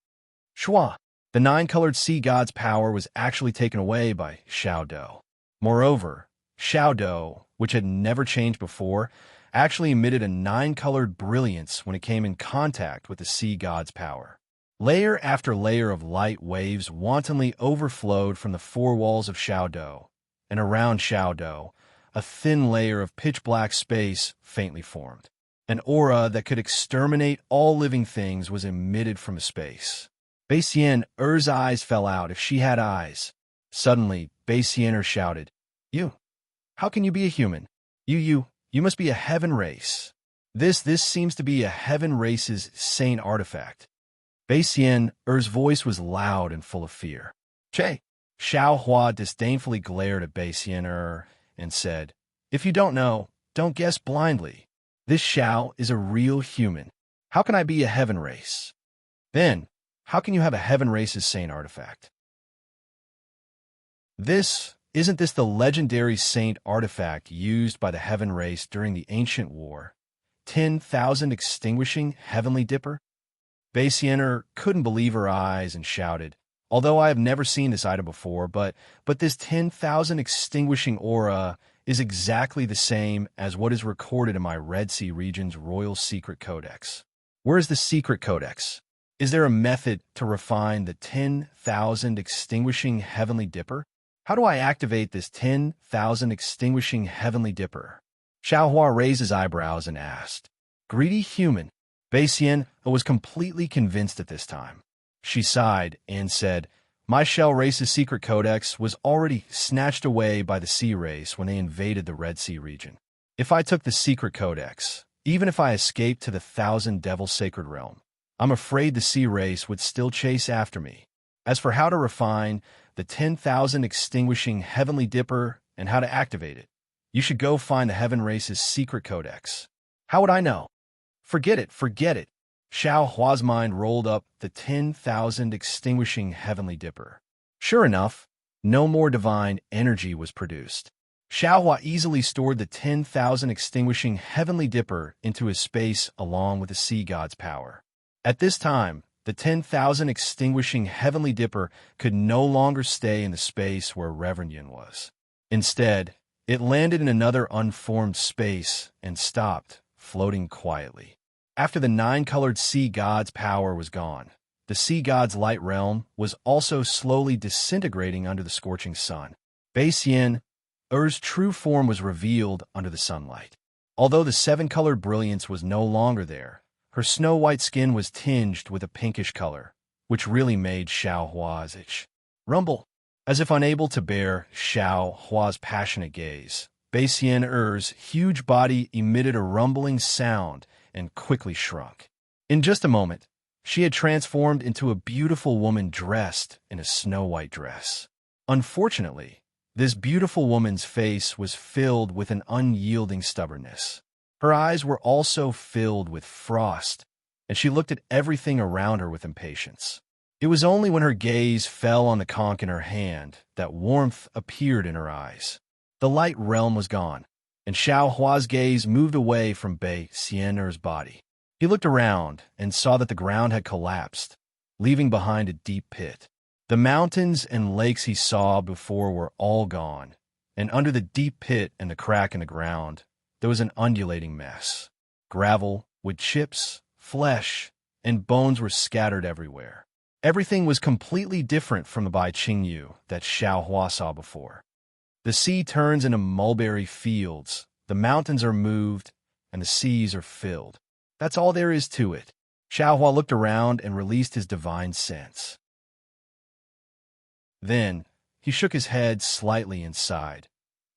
Shua! The nine-colored sea god's power was actually taken away by Xiao Dou. Moreover, Xiao Dou, which had never changed before, actually emitted a nine-colored brilliance when it came in contact with the sea god's power. Layer after layer of light waves wantonly overflowed from the four walls of Xiao Dou, and around Xiao Dou, a thin layer of pitch-black space faintly formed. An aura that could exterminate all living things was emitted from the space. Bei Xian's eyes fell out if she had eyes. Suddenly, Bei Xian shouted, "You! How can you be a human? You must be a heaven race. This seems to be a heaven race's saint artifact." Bei Xian's voice was loud and full of fear. "Che!" Xiao Hua disdainfully glared at Bei Xian and said, "If you don't know, don't guess blindly. This Xiao is a real human. How can I be a heaven race? Then, how can you have a heaven race's saint artifact? Isn't this the legendary saint artifact used by the heaven race during the ancient war? 10,000 extinguishing heavenly dipper?" Bei Xian couldn't believe her eyes and shouted, "Although I have never seen this item before, but this 10,000 extinguishing aura is exactly the same as what is recorded in my Red Sea region's royal secret codex. Where is the secret codex? Is there a method to refine the 10,000 extinguishing heavenly dipper? How do I activate this 10,000 extinguishing heavenly dipper?" Xiao Hua raised his eyebrows and asked. Greedy human. Bei Xian was completely convinced at this time. She sighed and said, "My shell race's secret codex was already snatched away by the sea race when they invaded the Red Sea region. If I took the secret codex, even if I escaped to the 1,000 Devil Sacred Realm, I'm afraid the sea race would still chase after me. As for how to refine the 10,000 extinguishing heavenly dipper and how to activate it, you should go find the heaven race's secret codex. How would I know?" Forget it. Xiao Hua's mind rolled up the 10,000 extinguishing heavenly dipper. Sure enough, no more divine energy was produced. Xiao Hua easily stored the 10,000 extinguishing heavenly dipper into his space along with the sea god's power. At this time, the 10,000 extinguishing heavenly dipper could no longer stay in the space where Reverend Yin was. Instead, it landed in another unformed space and stopped, floating quietly. After the nine-colored sea god's power was gone, the sea god's light realm was also slowly disintegrating under the scorching sun. Bei Xian's true form was revealed under the sunlight. Although the seven-colored brilliance was no longer there, her snow-white skin was tinged with a pinkish color, which really made Xiao Hua's itch. Rumble. As if unable to bear Xiao Hua's passionate gaze, Bei Xian's huge body emitted a rumbling sound and quickly shrunk. In just a moment, she had transformed into a beautiful woman dressed in a snow-white dress. Unfortunately, this beautiful woman's face was filled with an unyielding stubbornness. Her eyes were also filled with frost, and she looked at everything around her with impatience. It was only when her gaze fell on the conch in her hand that warmth appeared in her eyes. The light realm was gone, and Xiao Hua's gaze moved away from Bei Xian'er's body. He looked around and saw that the ground had collapsed, leaving behind a deep pit. The mountains and lakes he saw before were all gone, and under the deep pit and the crack in the ground, there was an undulating mess. Gravel, wood chips, flesh, and bones were scattered everywhere. Everything was completely different from the Bai Qingyu that Xiao Hua saw before. The sea turns into mulberry fields, the mountains are moved, and the seas are filled. That's all there is to it. Xiao Hua looked around and released his divine sense. Then, he shook his head slightly and sighed.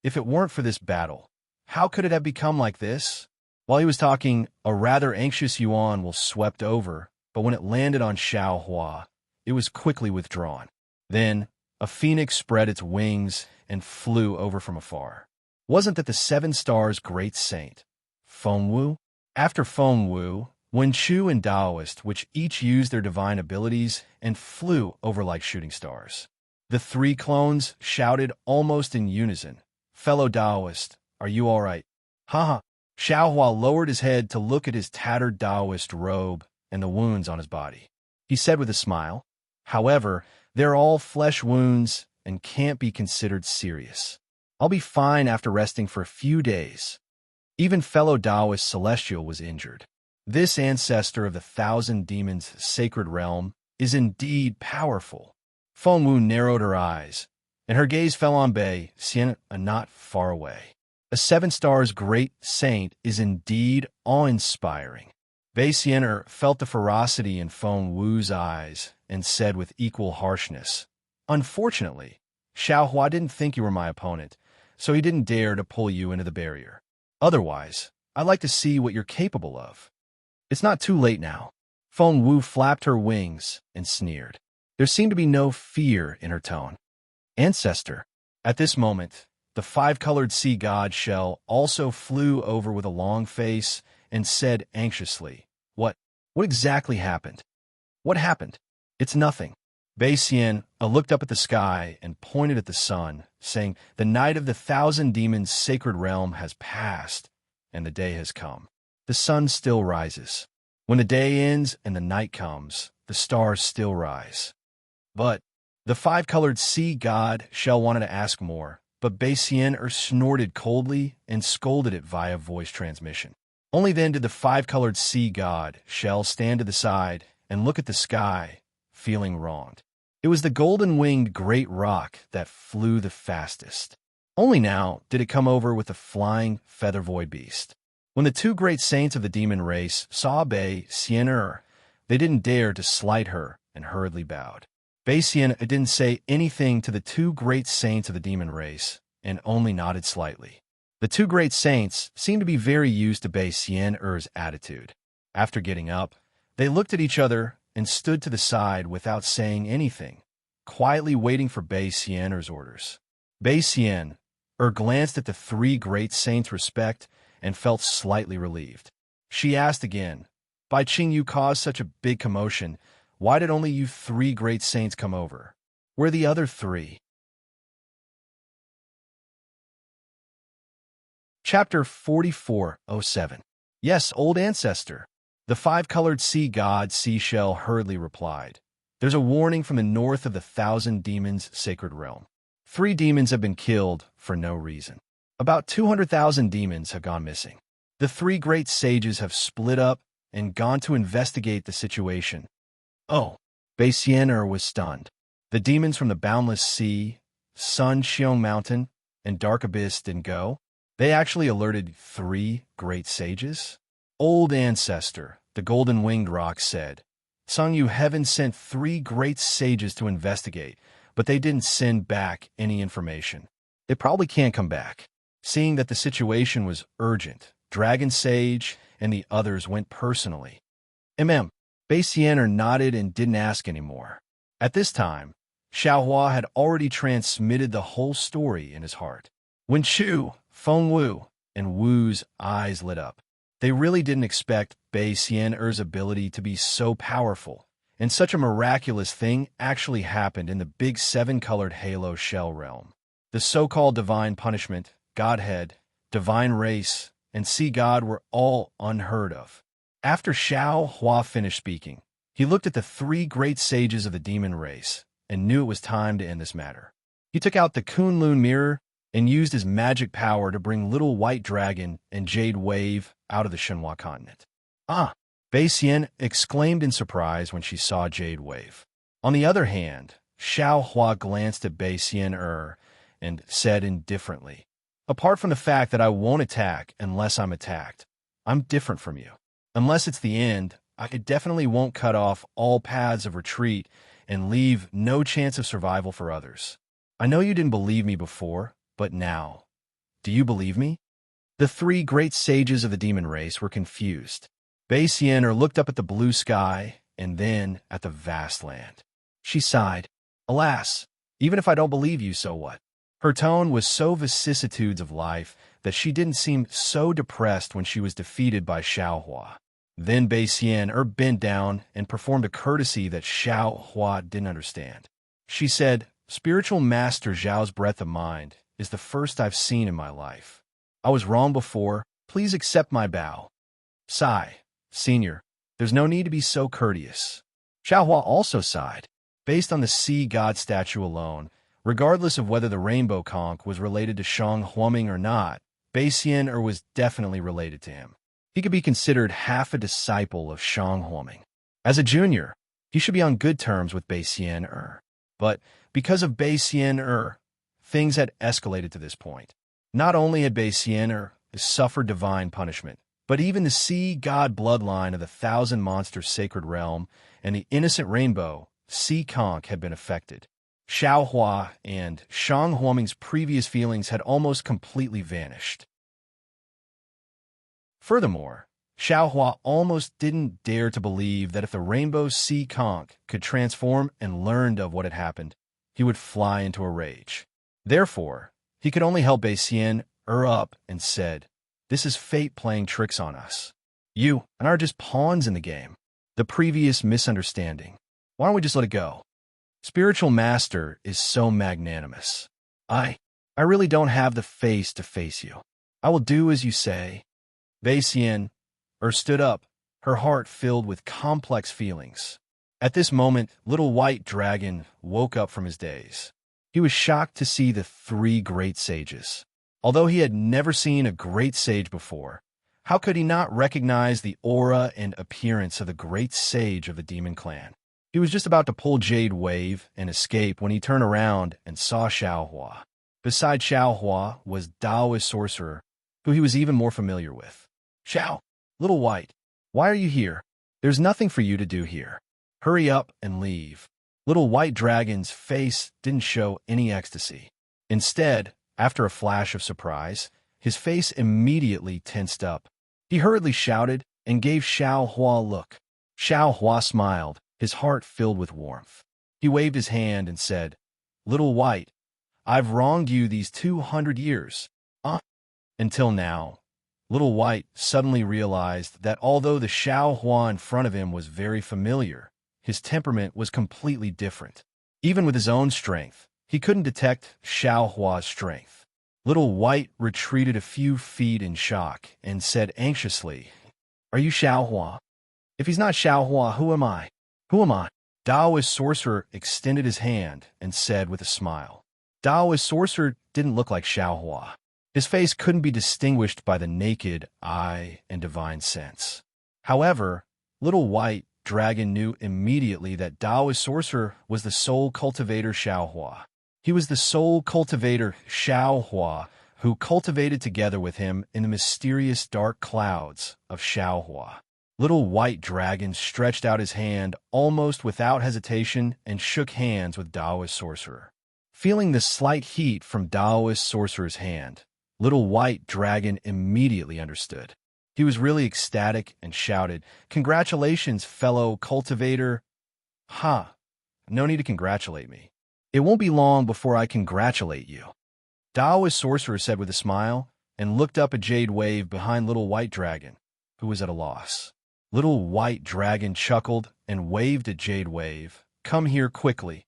If it weren't for this battle, how could it have become like this? While he was talking, a rather anxious Yuan was swept over, but when it landed on Xiao Hua, it was quickly withdrawn. Then, a phoenix spread its wings and flew over from afar. Wasn't that the 7 stars' great saint, Feng Wu? After Feng Wu, Wen Chu and Taoist, which each used their divine abilities and flew over like shooting stars. The 3 clones shouted almost in unison, "Fellow Taoist, are you all right?" Haha. Xiao Hua lowered his head to look at his tattered Taoist robe and the wounds on his body. He said with a smile, "However, they're all flesh wounds and can't be considered serious. I'll be fine after resting for a few days." Even fellow Taoist Celestial was injured. This ancestor of the 1,000 demons' sacred realm is indeed powerful. Feng Wu narrowed her eyes, and her gaze fell on Bei Xian not far away. A 7 stars great saint is indeed awe-inspiring. Bei Xian felt the ferocity in Feng Wu's eyes and said with equal harshness, "Unfortunately, Xiao Hua didn't think you were my opponent, so he didn't dare to pull you into the barrier. Otherwise, I'd like to see what you're capable of." "It's not too late now." Feng Wu flapped her wings and sneered. There seemed to be no fear in her tone. "Ancestor." At this moment, the 5-colored sea god shell also flew over with a long face and said anxiously, What exactly happened?" "What happened?" "It's nothing." Bei Xian looked up at the sky and pointed at the sun, saying, "The night of the 1,000 demons' sacred realm has passed, and the day has come. The sun still rises. When the day ends and the night comes, the stars still rise." But the 5-colored sea god shell wanted to ask more, but Bei Xian snorted coldly and scolded it via voice transmission. Only then did the 5-colored sea god shell stand to the side and look at the sky, feeling wronged. It was the golden-winged great rock that flew the fastest. Only now did it come over with the flying feather void beast. When the 2 great saints of the demon race saw Bei Xian, they didn't dare to slight her and hurriedly bowed. Bei Xian didn't say anything to the 2 great saints of the demon race and only nodded slightly. The 2 great saints seemed to be very used to Bei Xian's attitude. After getting up, they looked at each other and stood to the side without saying anything, quietly waiting for Bei Xian's orders. Bei Xian glanced at the 3 great saints' respect and felt slightly relieved. She asked again, "Bai Qingyu caused such a big commotion. Why did only you 3 great saints come over? Where are the other 3? Chapter 4407. "Yes, old ancestor." The 5-colored sea god Seashell hurriedly replied, "There's a warning from the north of the 1,000 demons' sacred realm. 3 demons have been killed for no reason. About 200,000 demons have gone missing. The 3 great sages have split up and gone to investigate the situation." "Oh." Bei Xian was stunned. The demons from the Boundless Sea, Sun Xiong Mountain, and Dark Abyss didn't go? They actually alerted 3 great sages? "Old ancestor," the golden-winged rock said, "Sung Yu Heaven sent 3 great sages to investigate, but they didn't send back any information. They probably can't come back." Seeing that the situation was urgent, Dragon Sage and the others went personally. Bei Xian nodded and didn't ask anymore. At this time, Xiao Hua had already transmitted the whole story in his heart. Wen Chu, Feng Wu, and Wu's eyes lit up. They really didn't expect Bei Xian'er's ability to be so powerful, and such a miraculous thing actually happened in the big seven-colored halo shell realm. The so-called divine punishment, godhead, divine race, and sea god were all unheard of. After Xiao Hua finished speaking, he looked at the three great sages of the demon race and knew it was time to end this matter. He took out the Kunlun mirror and used his magic power to bring Little White Dragon and Jade Wave out of the Shenhua continent. Ah! Bei Xian exclaimed in surprise when she saw Jade Wave. On the other hand, Xiao Hua glanced at Bei Xian and said indifferently, "Apart from the fact that I won't attack unless I'm attacked, I'm different from you. Unless it's the end, I definitely won't cut off all paths of retreat and leave no chance of survival for others. I know you didn't believe me before, but now, do you believe me?" The three great sages of the demon race were confused. Bei Xian looked up at the blue sky and then at the vast land. She sighed. "Alas, even if I don't believe you, so what?" Her tone was so vicissitudes of life that she didn't seem so depressed when she was defeated by Xiao Hua. Then Bei Xian bent down and performed a courtesy that Xiao Hua didn't understand. She said, "Spiritual Master Zhao's breath of mind is the first I've seen in my life. I was wrong before. Please accept my bow." "Sigh, Senior, there's no need to be so courteous." Xiao Hua also sighed. Based on the sea god statue alone, regardless of whether the rainbow conch was related to Shang Huaming or not, Bei Xian was definitely related to him. He could be considered half a disciple of Shang Huaming. As a junior, he should be on good terms with Bei Xian. But because of Bei Xian, things had escalated to this point. Not only had Bei Xian suffered divine punishment, but even the sea god bloodline of the Thousand Monsters Sacred Realm and the innocent rainbow, Sea Conch, had been affected. Xiao Hua and Shang Huaming's previous feelings had almost completely vanished. Furthermore, Xiao Hua almost didn't dare to believe that if the rainbow Sea Conch could transform and learned of what had happened, he would fly into a rage. Therefore, he could only help Bei Xian up and said, "This is fate playing tricks on us. You and I are just pawns in the game. The previous misunderstanding. Why don't we just let it go? Spiritual Master is so magnanimous. I really don't have the face to face you. I will do as you say." Bei Xian stood up, her heart filled with complex feelings. At this moment, Little White Dragon woke up from his daze. He was shocked to see the three great sages. Although he had never seen a great sage before, how could he not recognize the aura and appearance of the great sage of the demon clan? He was just about to pull Jade Wave and escape when he turned around and saw Xiao Hua. Beside Xiao Hua was Daoist Sorcerer, who he was even more familiar with. "Xiao, Little White, why are you here? There's nothing for you to do here. Hurry up and leave." Little White Dragon's face didn't show any ecstasy. Instead, after a flash of surprise, his face immediately tensed up. He hurriedly shouted and gave Xiao Hua a look. Xiao Hua smiled, his heart filled with warmth. He waved his hand and said, "Little White, I've wronged you these 200 years. Until now." Little White suddenly realized that although the Xiao Hua in front of him was very familiar, his temperament was completely different. Even with his own strength, he couldn't detect Xiao Hua's strength. Little White retreated a few feet in shock and said anxiously, "Are you Xiao Hua? If he's not Xiao Hua, who am I? Who am I?" Daoist Sorcerer extended his hand and said with a smile. Daoist Sorcerer didn't look like Xiao Hua. His face couldn't be distinguished by the naked eye and divine sense. However, Little White Dragon knew immediately that Daoist Sorcerer was the soul cultivator Xiao Hua. He was the soul cultivator Xiao Hua, who cultivated together with him in the mysterious dark clouds of Xiao Hua. Little White Dragon stretched out his hand almost without hesitation and shook hands with Daoist Sorcerer. Feeling the slight heat from Daoist Sorcerer's hand, Little White Dragon immediately understood. He was really ecstatic and shouted, "Congratulations, fellow cultivator." "Ha! No need to congratulate me. It won't be long before I congratulate you," Daoist Sorcerer said with a smile, and looked up at Jade Wave behind Little White Dragon. who was at a loss. Little White Dragon chuckled and waved at Jade Wave. "Come here quickly."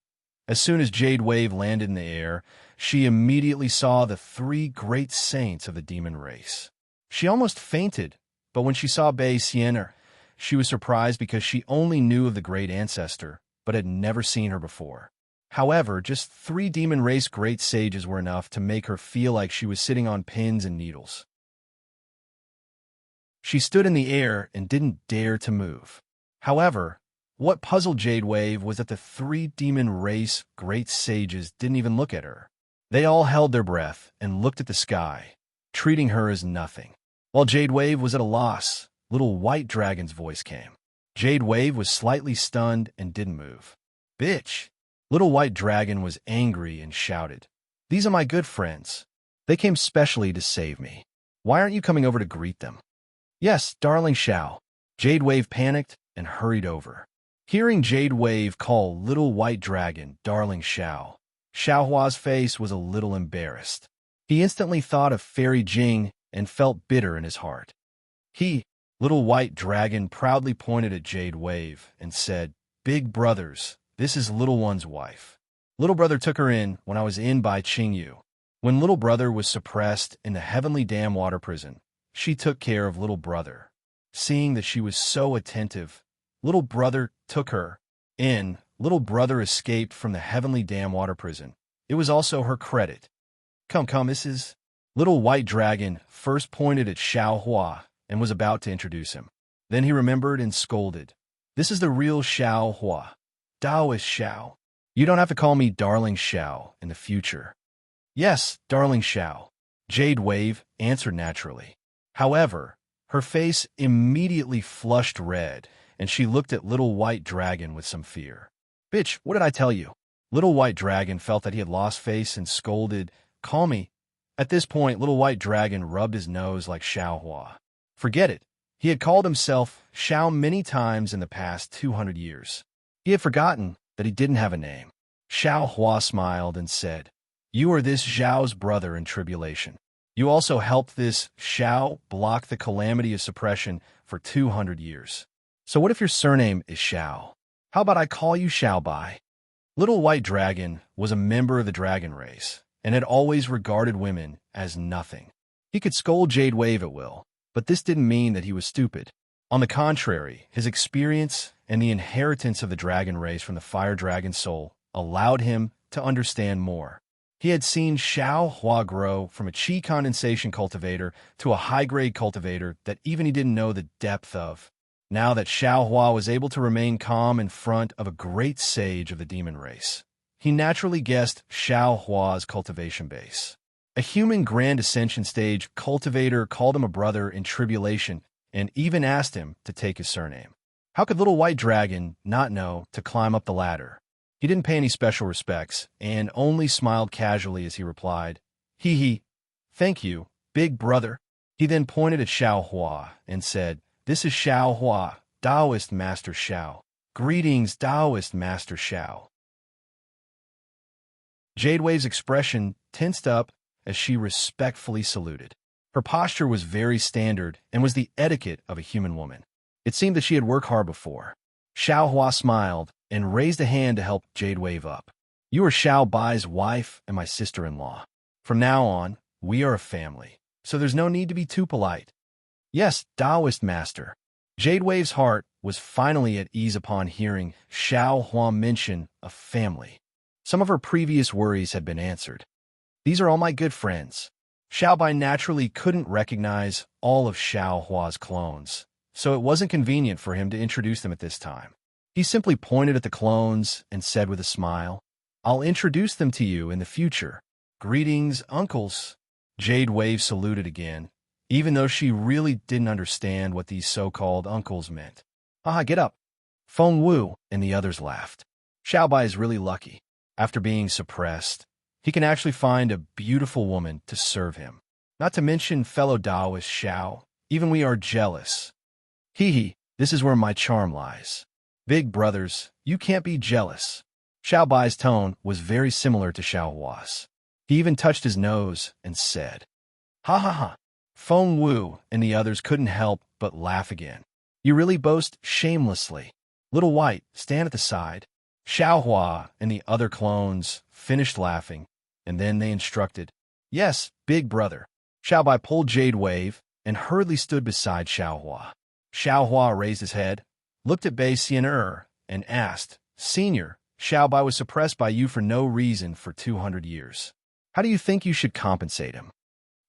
As soon as Jade Wave landed in the air, she immediately saw the three great saints of the demon race. She almost fainted, but when she saw Bei Xian, she was surprised because she only knew of the great ancestor, but had never seen her before. However, just 3 demon race great sages were enough to make her feel like she was sitting on pins and needles. She stood in the air and didn't dare to move. However, what puzzled Jade Wave was that the 3 demon race great sages didn't even look at her. They all held their breath and looked at the sky, treating her as nothing. While Jade Wave was at a loss, Little White Dragon's voice came. Jade Wave was slightly stunned and didn't move. "Bitch!" Little White Dragon was angry and shouted, "These are my good friends. They came specially to save me. Why aren't you coming over to greet them?" "Yes, darling Xiao." Jade Wave panicked and hurried over. Hearing Jade Wave call Little White Dragon darling Xiao, Xiaohua's face was a little embarrassed. He instantly thought of Fairy Jing and felt bitter in his heart. Little White Dragon proudly pointed at Jade Wave and said, "Big brothers, this is Little One's wife. Little brother took her in when I was in by Qingyu. When little brother was suppressed in the Heavenly Dam Water Prison, she took care of little brother. Seeing that she was so attentive, little brother took her in. Little brother escaped from the Heavenly Dam Water Prison. It was also her credit." Come, this is... Little White Dragon first pointed at Xiaohua and was about to introduce him. Then he remembered and scolded. "This is the real Xiaohua. Taoist Xiao. You don't have to call me Darling Xiao in the future." "Yes, Darling Xiao," Jade Wave answered naturally. However, her face immediately flushed red, and she looked at Little White Dragon with some fear. "Bitch, what did I tell you?" Little White Dragon felt that he had lost face and scolded, "Call me." At this point, Little White Dragon rubbed his nose like Xiaohua. Forget it. He had called himself Xiao many times in the past 200 years. He had forgotten that he didn't have a name. Xiaohua smiled and said, "You are this Xiao's brother in tribulation. You also helped this Xiao block the calamity of suppression for 200 years. So what if your surname is Xiao? How about I call you Xiao Bai?" Little White Dragon was a member of the dragon race and had always regarded women as nothing. He could scold Jade Wave at will, but this didn't mean that he was stupid. On the contrary, his experience and the inheritance of the dragon race from the fire dragon soul allowed him to understand more. He had seen Xiaohua grow from a qi condensation cultivator to a high-grade cultivator that even he didn't know the depth of. Now that Xiaohua was able to remain calm in front of a great sage of the demon race, he naturally guessed Xiaohua's cultivation base. A human Grand Ascension stage cultivator called him a brother in tribulation and even asked him to take his surname. How could Little White Dragon not know to climb up the ladder? He didn't pay any special respects and only smiled casually as he replied, "Hee, thank you, big brother." He then pointed at Xiaohua and said, "This is Xiaohua, Taoist Master Xiao. Greetings, Taoist Master Xiao." Jade Wave's expression tensed up as she respectfully saluted. Her posture was very standard and was the etiquette of a human woman. It seemed that she had worked hard before. Xiaohua smiled and raised a hand to help Jade Wave up. "You are Xiao Bai's wife and my sister-in-law. From now on, we are a family, so there's no need to be too polite." "Yes, Taoist Master." Jade Wave's heart was finally at ease upon hearing Xiaohua mention a family. Some of her previous worries had been answered. "These are all my good friends." Xiao Bai naturally couldn't recognize all of Xiaohua's clones, so it wasn't convenient for him to introduce them at this time. He simply pointed at the clones and said with a smile, "I'll introduce them to you in the future. Greetings, uncles." Jade Wave saluted again, even though she really didn't understand what these so-called uncles meant. "Haha, get up." Feng Wu and the others laughed. Xiao Bai is really lucky. After being suppressed, he can actually find a beautiful woman to serve him. Not to mention fellow Taoist Xiao, even we are jealous. This is where my charm lies. Big brothers, you can't be jealous." Xiao Bai's tone was very similar to Xiaohua's. He even touched his nose and said, "Ha ha ha." Feng Wu and the others couldn't help but laugh again. You really boast shamelessly. Little White, stand at the side. Xiaohua and the other clones finished laughing, and then they instructed, "Yes, big brother." Xiaobai pulled Jade Wave and hurriedly stood beside Xiaohua. Xiaohua raised his head, looked at Bei Xian and asked, "Senior, Xiaobai was suppressed by you for no reason for 200 years. How do you think you should compensate him?"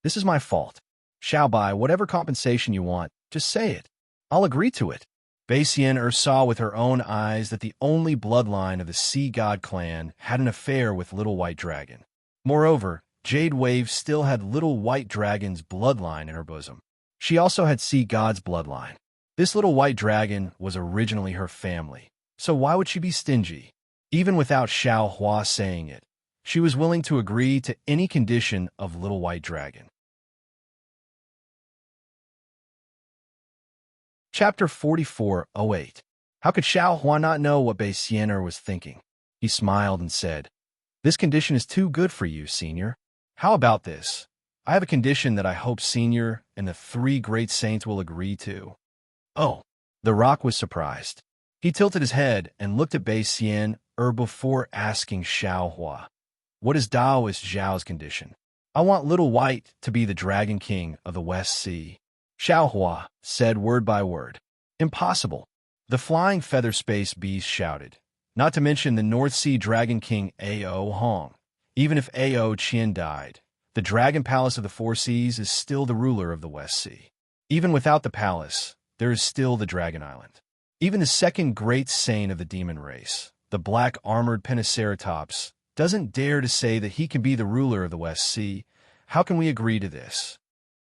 "This is my fault. Xiaobai, whatever compensation you want, just say it. I'll agree to it." Bei Xian saw with her own eyes that the only bloodline of the Sea God clan had an affair with Little White Dragon. Moreover, Jade Wave still had Little White Dragon's bloodline in her bosom. She also had Sea God's bloodline. This Little White Dragon was originally her family, so why would she be stingy? Even without Xiao Hua saying it, she was willing to agree to any condition of Little White Dragon. Chapter 44:08. How could Xiao Hua not know what Bei Xian was thinking? He smiled and said, "This condition is too good for you, Senior. How about this? I have a condition that I hope Senior and the 3 great saints will agree to." "Oh." The rock was surprised. He tilted his head and looked at Bei Xian before asking Xiao Hua, "What is Daoist Zhao's condition?" "I want Little White to be the Dragon King of the West Sea." Xiao Hua said word by word. "Impossible." The flying feather space beast shouted, "Not to mention the North Sea Dragon King Ao Hong. Even if Ao Qian died, the Dragon Palace of the Four Seas is still the ruler of the West Sea. Even without the palace, there is still the Dragon Island. Even the second great saint of the demon race, the black armored Pentaceratops, doesn't dare to say that he can be the ruler of the West Sea. How can we agree to this?"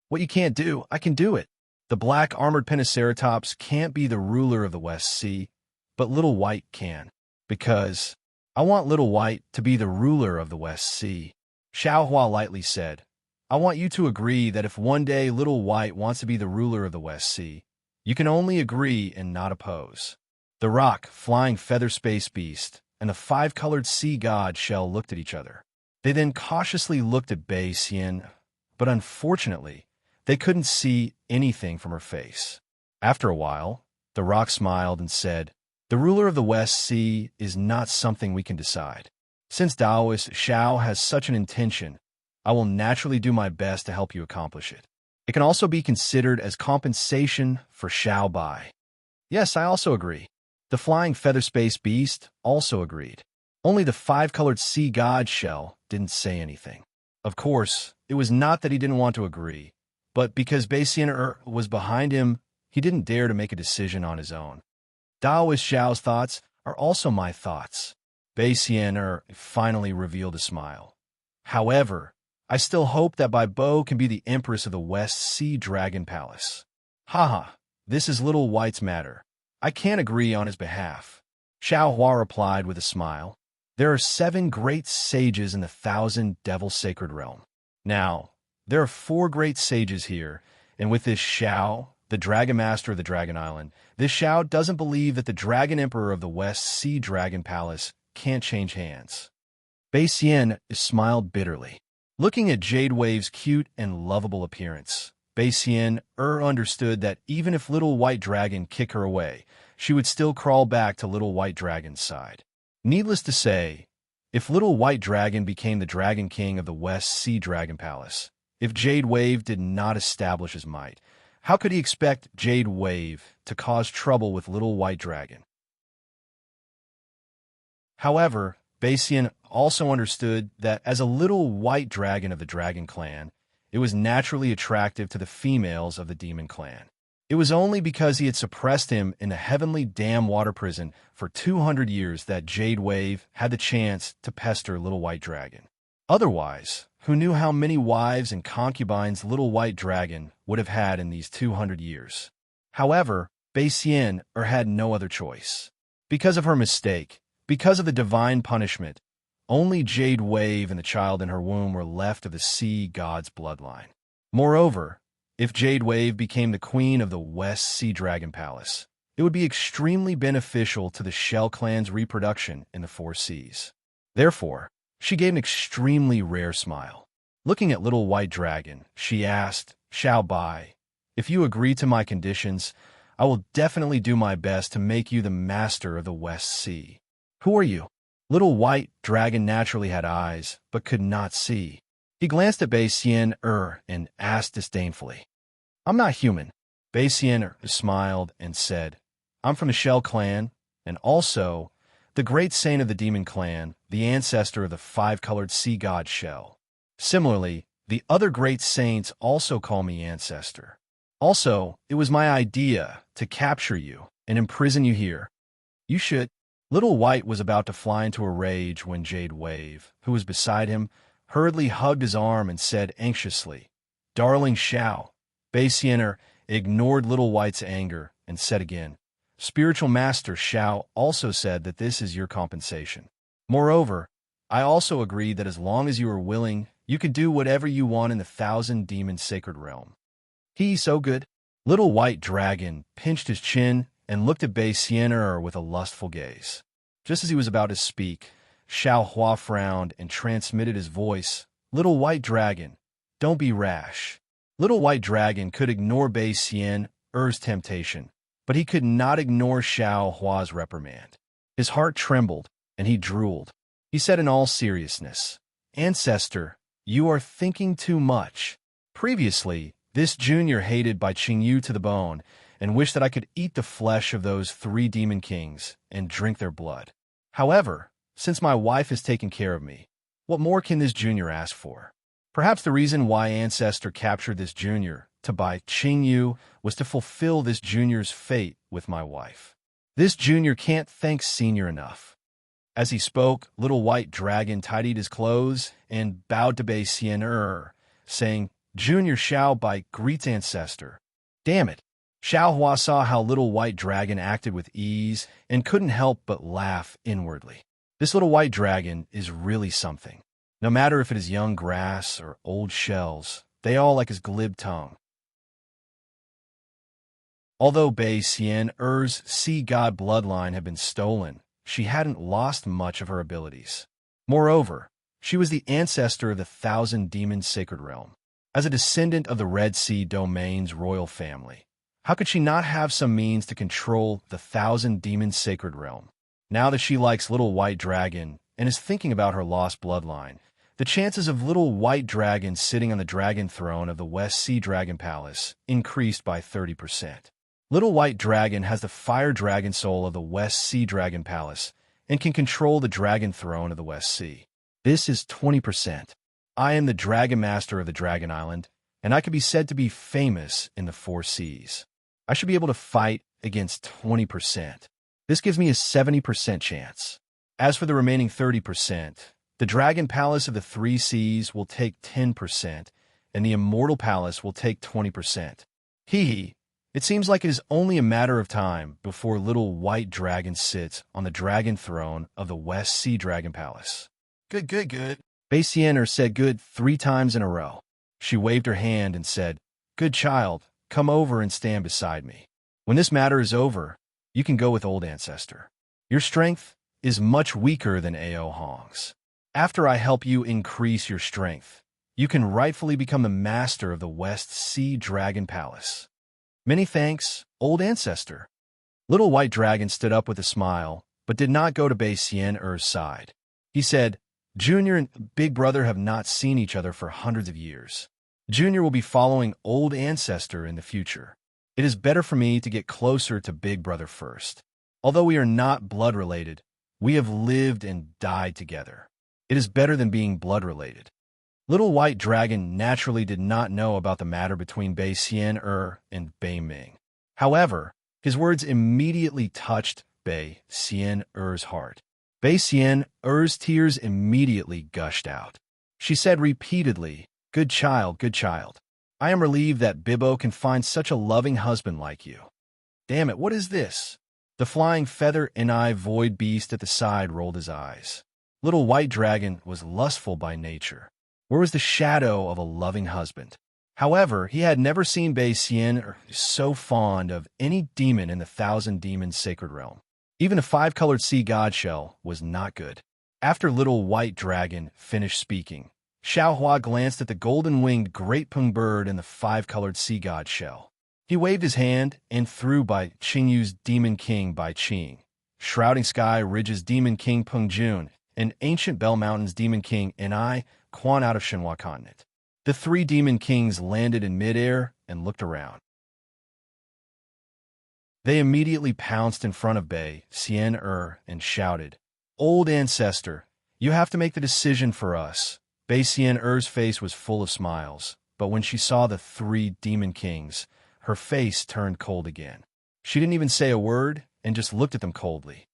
"What you can't do, I can do it. The black armored Pentaceratops can't be the ruler of the West Sea, but Little White can. Because I want Little White to be the ruler of the West Sea." Xiao Hua lightly said, "I want you to agree that if one day Little White wants to be the ruler of the West Sea, you can only agree and not oppose." The rock, flying feather space beast, and the 5-colored sea god shell looked at each other. They then cautiously looked at Bei Xian, but unfortunately, they couldn't see anything from her face. After a while, the rock smiled and said, "The ruler of the West Sea is not something we can decide. Since Daoist Xiao has such an intention, I will naturally do my best to help you accomplish it. It can also be considered as compensation for Xiao Bai." "Yes, I also agree." The flying feather space beast also agreed. Only the 5-colored sea god shell didn't say anything. Of course, it was not that he didn't want to agree, but because Bei Xian was behind him, he didn't dare to make a decision on his own. "Daoist Xiao's thoughts are also my thoughts." Bei Xian finally revealed a smile. "However, I still hope that Bai Bo can be the Empress of the West Sea Dragon Palace." "Haha, this is Little White's matter. I can't agree on his behalf." Xiao Hua replied with a smile. "There are 7 great sages in the 1,000 Devil Sacred Realm. Now, there are 4 great sages here, and with this Xiao, the Dragon Master of the Dragon Island, this Xiao doesn't believe that the Dragon Emperor of the West Sea Dragon Palace can't change hands." Bei Xian smiled bitterly. Looking at Jade Wave's cute and lovable appearance, Bei Xian understood that even if Little White Dragon kicked her away, she would still crawl back to Little White Dragon's side. Needless to say, if Little White Dragon became the Dragon King of the West Sea Dragon Palace, if Jade Wave did not establish his might, how could he expect Jade Wave to cause trouble with Little White Dragon? However, Bei Xian also understood that as a Little White Dragon of the Dragon Clan, it was naturally attractive to the females of the Demon Clan. It was only because he had suppressed him in the heavenly dam water prison for 200 years that Jade Wave had the chance to pester Little White Dragon. Otherwise, who knew how many wives and concubines Little White Dragon would have had in these 200 years? However, Bei Xian had no other choice. Because of her mistake, because of the divine punishment, only Jade Wave and the child in her womb were left of the sea god's bloodline. Moreover, if Jade Wave became the queen of the West Sea Dragon Palace, it would be extremely beneficial to the Shell Clan's reproduction in the Four Seas. Therefore, she gave an extremely rare smile. Looking at Little White Dragon, she asked, "Xiao Bai, If you agree to my conditions, I will definitely do my best to make you the master of the West Sea. Who are you? Little White Dragon naturally had eyes, but could not see. He glanced at Bei Xian and asked disdainfully, I'm not human. Bei Xian smiled and said, I'm from the Shell clan, and also the great saint of the demon clan, the ancestor of the five-colored sea god Shell. Similarly, the other great saints also call me ancestor. Also, it was my idea to capture you and imprison you here. You should. Little White was about to fly into a rage when Jade Wave, who was beside him, hurriedly hugged his arm and said anxiously, Darling Xiao. Bei Xian ignored Little White's anger and said again, Spiritual Master Xiao also said that this is your compensation. Moreover, I also agreed that as long as you are willing, you could do whatever you want in the Thousand Demon Sacred Realm. So good. Little White Dragon pinched his chin and looked at Bei Xian with a lustful gaze. Just as he was about to speak, Xiao Hua frowned and transmitted his voice, Little White Dragon, don't be rash. Little White Dragon could ignore Bei Xian's temptation, but he could not ignore Xiao Hua's reprimand. His heart trembled, and he drooled. He said in all seriousness, Ancestor, you are thinking too much. Previously, this junior hated by Qingyu to the bone and wished that I could eat the flesh of those 3 demon kings and drink their blood. However, since my wife has taken care of me, what more can this junior ask for? Perhaps the reason why Ancestor captured this junior to buy Qingyu was to fulfill this junior's fate with my wife. This junior can't thank Senior enough. As he spoke, Little White Dragon tidied his clothes and bowed to Bei Xian saying, Junior Xiao by greets Ancestor. Damn it. Xiao Hua saw how Little White Dragon acted with ease and couldn't help but laugh inwardly. This Little White Dragon is really something. No matter if it is young grass or old shells, they all like his glib tongue. Although Bei Xian's sea god bloodline had been stolen, she hadn't lost much of her abilities. Moreover, she was the ancestor of the Thousand Demon Sacred Realm. As a descendant of the Red Sea Domain's royal family, how could she not have some means to control the Thousand Demon Sacred Realm? Now that she likes Little White Dragon and is thinking about her lost bloodline, the chances of Little White Dragon sitting on the dragon throne of the West Sea Dragon Palace increased by 30%. Little White Dragon has the fire dragon soul of the West Sea Dragon Palace and can control the dragon throne of the West Sea. This is 20%. I am the Dragon Master of the Dragon Island, and I could be said to be famous in the 4 seas. I should be able to fight against 20%. This gives me a 70% chance. As for the remaining 30%, the Dragon Palace of the 3 seas will take 10%, and the Immortal Palace will take 20%. It seems like it is only a matter of time before Little White Dragon sits on the dragon throne of the West Sea Dragon Palace. Good. Bei Xian said good 3 times in a row. She waved her hand and said, Good child, come over and stand beside me. When this matter is over, you can go with old Ancestor. Your strength is much weaker than Ao Hong's. After I help you increase your strength, you can rightfully become the master of the West Sea Dragon Palace. Many thanks, old Ancestor. Little White Dragon stood up with a smile, but did not go to Bei Xian's side. He said, Junior and Big Brother have not seen each other for hundreds of years. Junior will be following old Ancestor in the future. It is better for me to get closer to Big Brother first. Although we are not blood-related, we have lived and died together. It is better than being blood-related. Little White Dragon naturally did not know about the matter between Bei Xian and Bei Ming. However, his words immediately touched Bei Xian's heart. Bei Xian's tears immediately gushed out. She said repeatedly, Good child. I am relieved that Bibbo can find such a loving husband like you. Damn it, what is this? The flying feather and eye void beast at the side rolled his eyes. Little White Dragon was lustful by nature. Where was the shadow of a loving husband? However, he had never seen Bei Xian so fond of any demon in the Thousand Demon Sacred Realm. Even a 5-colored sea god shell was not good. After Little White Dragon finished speaking, Xiao Hua glanced at the golden-winged great pung bird in the 5-colored sea god shell. He waved his hand and threw Bai Qingyu's Demon King Bai Qing, Shrouding Sky Ridge's Demon King Peng Jun, and Ancient Bell Mountain's Demon King Enai Quan out of Shenhua continent. The three Demon Kings landed in midair and looked around. They immediately pounced in front of Bai Xian and shouted, "Old ancestor, you have to make the decision for us." Bai Xian face was full of smiles, but when she saw the three Demon Kings, her face turned cold again. She didn't even say a word and just looked at them coldly.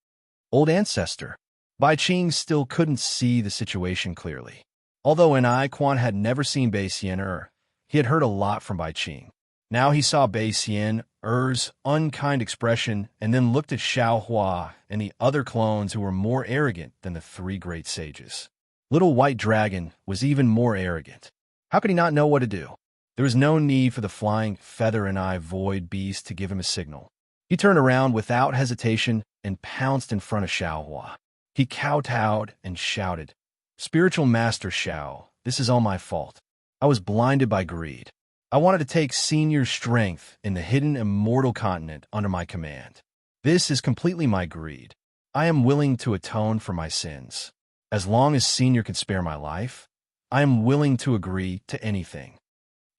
Old ancestor. Bai Qing still couldn't see the situation clearly. Although Enai Quan had never seen Bai Xian he had heard a lot from Bai Qing. Now he saw Bai Xian unkind expression and then looked at Xiao Hua and the other clones who were more arrogant than the three great sages. Little White Dragon was even more arrogant. How could he not know what to do? There was no need for the flying feather and eye void beast to give him a signal. He turned around without hesitation and pounced in front of Xiao Hua. He kowtowed and shouted, "Spiritual Master Xiao, this is all my fault. I was blinded by greed. I wanted to take Senior's strength in the hidden immortal continent under my command. This is completely my greed. I am willing to atone for my sins. As long as Senior can spare my life, I am willing to agree to anything."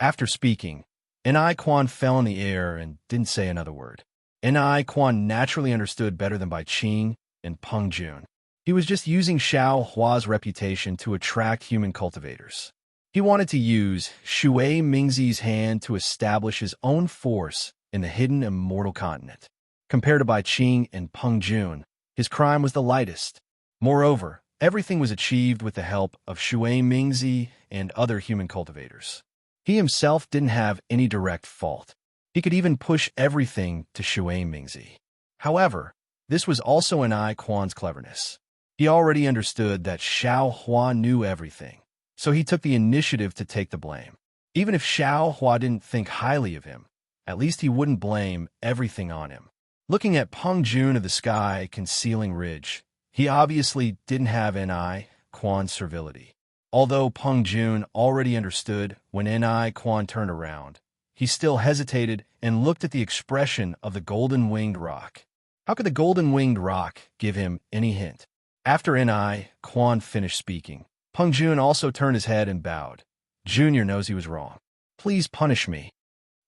After speaking, Enai Quan fell in the air and didn't say another word. Enai Quan naturally understood better than Bai Qing and Peng Jun. He was just using Xiao Hua's reputation to attract human cultivators. He wanted to use Shui Mingzi's hand to establish his own force in the hidden immortal continent. Compared to Bai Qing and Peng Jun, his crime was the lightest. Moreover, everything was achieved with the help of Shui Mingzi and other human cultivators. He himself didn't have any direct fault. He could even push everything to Shui Mingzi. However, this was also Enai Quan's cleverness. He already understood that Xiao Hua knew everything, so he took the initiative to take the blame. Even if Xiao Hua didn't think highly of him, at least he wouldn't blame everything on him. Looking at Peng Jun of the sky concealing ridge, he obviously didn't have Enai Quan's servility. Although Peng Jun already understood when Enai Quan turned around, he still hesitated and looked at the expression of the golden-winged rock. How could the golden-winged rock give him any hint? After Enai Quan finished speaking, Peng Jun also turned his head and bowed. Junior knows he was wrong. Please punish me.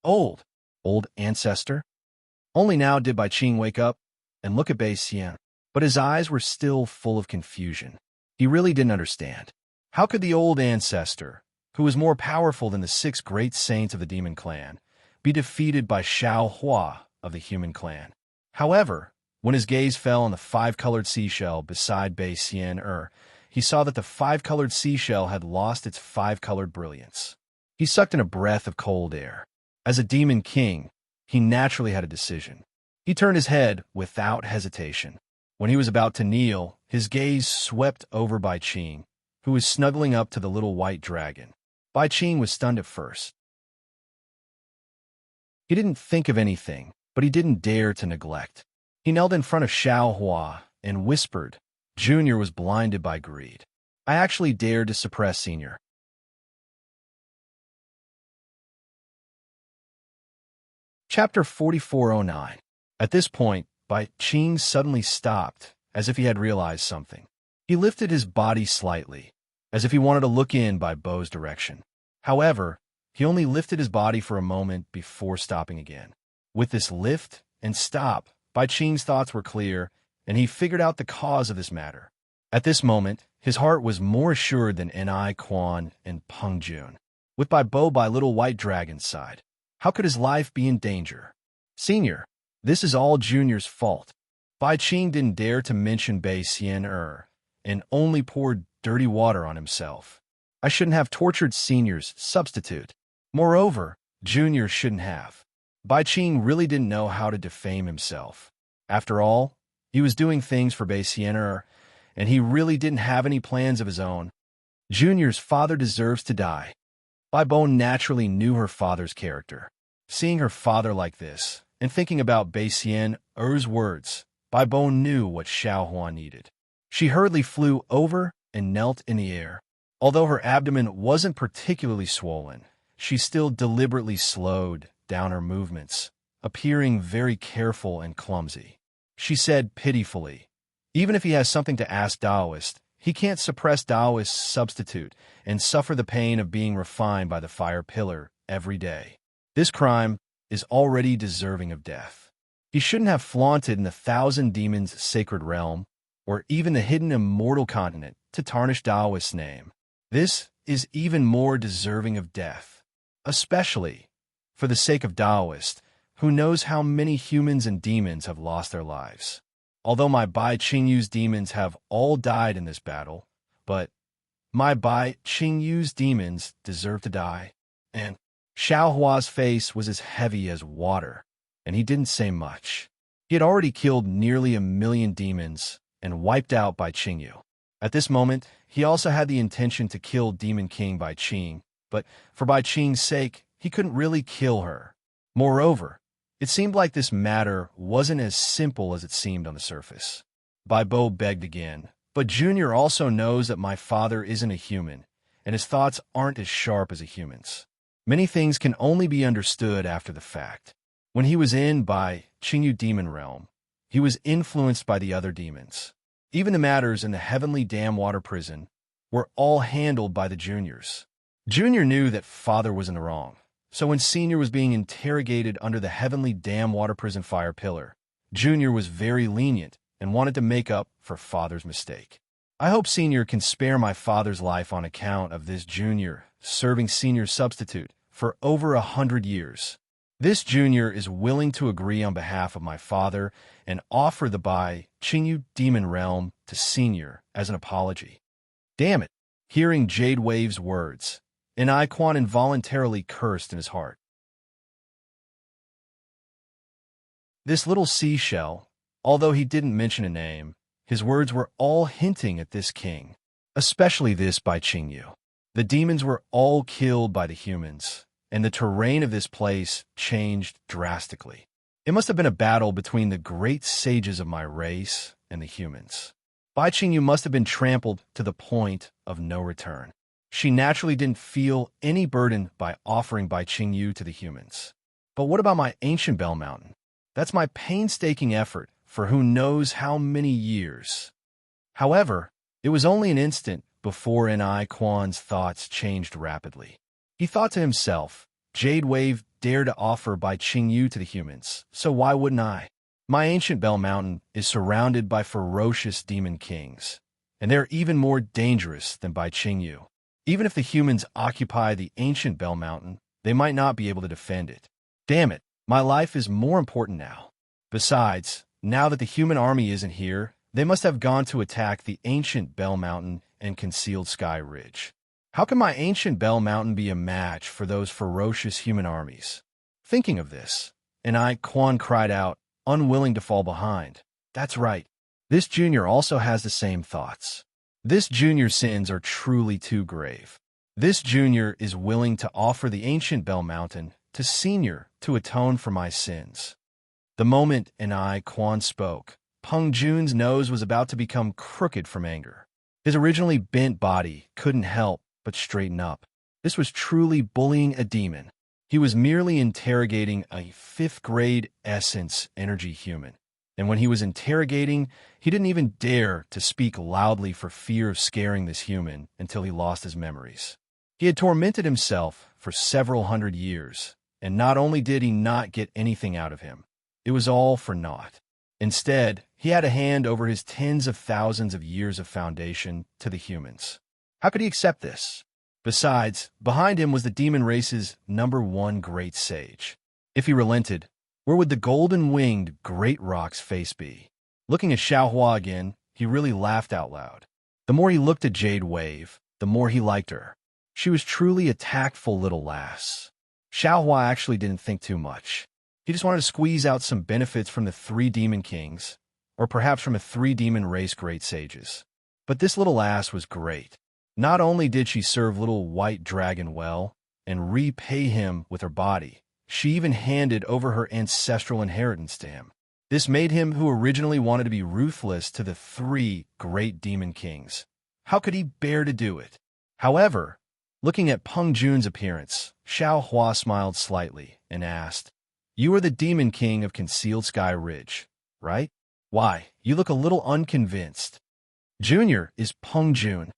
Old ancestor. Only now did Bai Qing wake up and look at Bai Xian, but his eyes were still full of confusion. He really didn't understand. How could the old ancestor, who was more powerful than the 6 great saints of the demon clan, be defeated by Xiao Hua of the human clan? However, when his gaze fell on the 5-colored seashell beside Bai Xian he saw that the 5-colored seashell had lost its 5-colored brilliance. He sucked in a breath of cold air. As a demon king, he naturally had a decision. He turned his head without hesitation. When he was about to kneel, his gaze swept over Bai Qing, who was snuggling up to the little white dragon. Bai Qing was stunned at first. He didn't think of anything, but he didn't dare to neglect. He knelt in front of Xiao Hua and whispered, "Junior was blinded by greed. I actually dared to suppress Senior." Chapter 4409. At this point, Bai Qing suddenly stopped, as if he had realized something. He lifted his body slightly, as if he wanted to look in by Bo's direction. However, he only lifted his body for a moment before stopping again. With this lift and stop, Bai Qing's thoughts were clear, and he figured out the cause of this matter. At this moment, his heart was more assured than Enai Quan and Peng Jun. With Bo by Little White Dragon's side, how could his life be in danger? Senior, this is all Junior's fault. Bai Qing didn't dare to mention Bai Xian and only poured dirty water on himself. I shouldn't have tortured Senior's substitute. Moreover, Junior shouldn't have. Bai Qing really didn't know how to defame himself. After all, he was doing things for Bai Xian and he really didn't have any plans of his own. Junior's father deserves to die. Bai Bo naturally knew her father's character. Seeing her father like this, and thinking about Bai Xian's words, Bai Bo knew what Xiao Hua needed. She hurriedly flew over and knelt in the air. Although her abdomen wasn't particularly swollen, she still deliberately slowed down her movements, appearing very careful and clumsy. She said pitifully, "Even if he has something to ask Taoist, he can't suppress Taoist's substitute and suffer the pain of being refined by the fire pillar every day. This crime is already deserving of death. He shouldn't have flaunted in the thousand demons' sacred realm, or even the hidden immortal continent, to tarnish Taoist's name. This is even more deserving of death, especially for the sake of Taoist, who knows how many humans and demons have lost their lives. Although my Bai Qingyu's demons have all died in this battle, but my Bai Qingyu's demons deserve to die." And Xiao Hua's face was as heavy as water, and he didn't say much. He had already killed nearly 1,000,000 demons and wiped out Bai Qingyu. At this moment, he also had the intention to kill Demon King Bai Qing, but for Bai Qing's sake, he couldn't really kill her. Moreover, it seemed like this matter wasn't as simple as it seemed on the surface. Bai Bo begged again, "But Junior also knows that my father isn't a human, and his thoughts aren't as sharp as a human's. Many things can only be understood after the fact. When he was in Bai Qingyu demon realm, he was influenced by the other demons. Even the matters in the heavenly dam water prison were all handled by the juniors. Junior knew that father was in the wrong, so when Senior was being interrogated under the heavenly dam water prison fire pillar, Junior was very lenient and wanted to make up for father's mistake. I hope Senior can spare my father's life on account of this Junior serving Senior's substitute for over 100 years. This Junior is willing to agree on behalf of my father and offer the Bai Qingyu demon realm to Senior as an apology." Damn it! Hearing Jade Wave's words, Quan involuntarily cursed in his heart. This little seashell, although he didn't mention a name, his words were all hinting at this king, especially this Bai Qingyu. The demons were all killed by the humans, and the terrain of this place changed drastically. It must have been a battle between the great sages of my race and the humans. Bai Qingyu must have been trampled to the point of no return. She naturally didn't feel any burden by offering Bai Qingyu to the humans. But what about my ancient Bell Mountain? That's my painstaking effort for who knows how many years. However, it was only an instant before Quan's thoughts changed rapidly. He thought to himself, Jade Wave dared to offer Bai Qingyu to the humans, so why wouldn't I? My ancient Bell Mountain is surrounded by ferocious demon kings, and they're even more dangerous than Bai Qingyu. Even if the humans occupy the ancient Bell Mountain, they might not be able to defend it. Damn it, my life is more important now. Besides, now that the human army isn't here, they must have gone to attack the ancient Bell Mountain and concealed Sky Ridge. How can my ancient Bell Mountain be a match for those ferocious human armies? Thinking of this, Quan cried out, unwilling to fall behind. That's right. This Junior also has the same thoughts. This Junior's sins are truly too grave. This Junior is willing to offer the ancient Bell Mountain to Senior to atone for my sins. The moment Quan spoke, Peng Jun's nose was about to become crooked from anger. His originally bent body couldn't help but straighten up. This was truly bullying a demon. He was merely interrogating a 5th grade essence energy human. And when he was interrogating, he didn't even dare to speak loudly for fear of scaring this human until he lost his memories. He had tormented himself for several hundred years, and not only did he not get anything out of him, it was all for naught. Instead, he had a hand over his tens of thousands of years of foundation to the humans. How could he accept this? Besides, behind him was the demon race's #1 great sage. If he relented, where would the golden-winged great rock's face be? Looking at Xiao Hua again, he really laughed out loud. The more he looked at Jade Wave, the more he liked her. She was truly a tactful little lass. Xiao Hua actually didn't think too much. He just wanted to squeeze out some benefits from the 3 demon kings, or perhaps from a 3 demon race great sages. But this little lass was great. Not only did she serve little white dragon well and repay him with her body, she even handed over her ancestral inheritance to him. This made him who originally wanted to be ruthless to the 3 great demon kings. How could he bear to do it? However, looking at Peng Jun's appearance, Xiao Hua smiled slightly and asked, "You are the Demon King of Concealed Sky Ridge, right? Why, you look a little unconvinced." Junior is Peng Jun.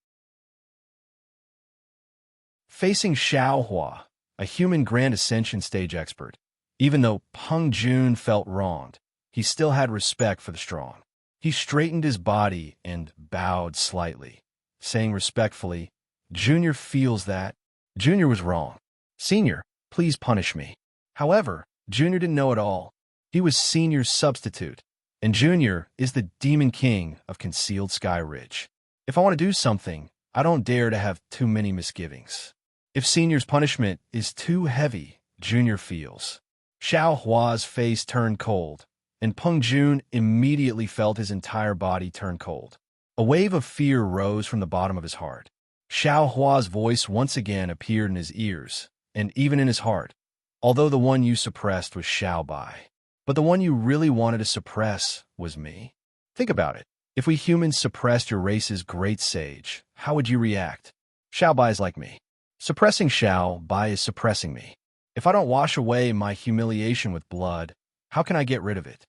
Facing Xiao Hua, a human Grand Ascension stage expert, even though Peng Jun felt wronged, he still had respect for the strong. He straightened his body and bowed slightly, saying respectfully, "Junior feels that Junior was wrong. Senior, please punish me." However, Junior didn't know it all. He was Senior's substitute, and Junior is the Demon King of Concealed Sky Ridge. If I want to do something, I don't dare to have too many misgivings. If Senior's punishment is too heavy, Junior feels. Xiao Hua's face turned cold, and Peng Jun immediately felt his entire body turn cold. A wave of fear rose from the bottom of his heart. Xiao Hua's voice once again appeared in his ears, and even in his heart, although the one you suppressed was Xiao Bai. But the one you really wanted to suppress was me. Think about it. If we humans suppressed your race's great sage, how would you react? Xiao Bai is like me. Suppressing Xiao Bai is suppressing me. If I don't wash away my humiliation with blood, how can I get rid of it?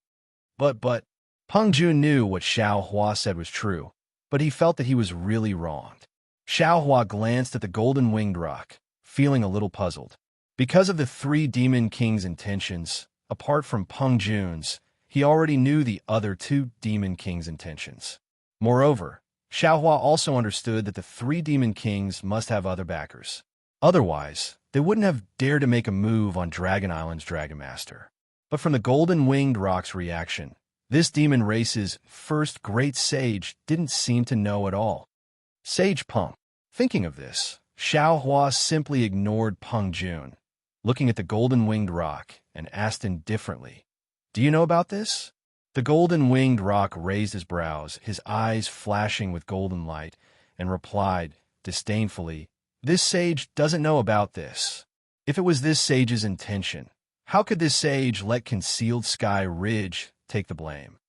But, Peng Jun knew what Xiao Hua said was true, but he felt that he was really wronged. Xiao Hua glanced at the golden winged rock, feeling a little puzzled. Because of the three Demon King's intentions, apart from Peng Jun's, he already knew the other two Demon King's intentions. Moreover, Xiao Hua also understood that the three Demon Kings must have other backers. Otherwise, they wouldn't have dared to make a move on Dragon Island's Dragon Master. But from the golden winged rock's reaction, this demon race's first great sage didn't seem to know at all. Sage Peng. Thinking of this, Xiao Hua simply ignored Peng Jun, looking at the golden winged rock, and asked indifferently, "Do you know about this?" The golden winged rock raised his brows, his eyes flashing with golden light, and replied, disdainfully, "This sage doesn't know about this. If it was this sage's intention, how could this sage let Concealed Sky Ridge take the blame?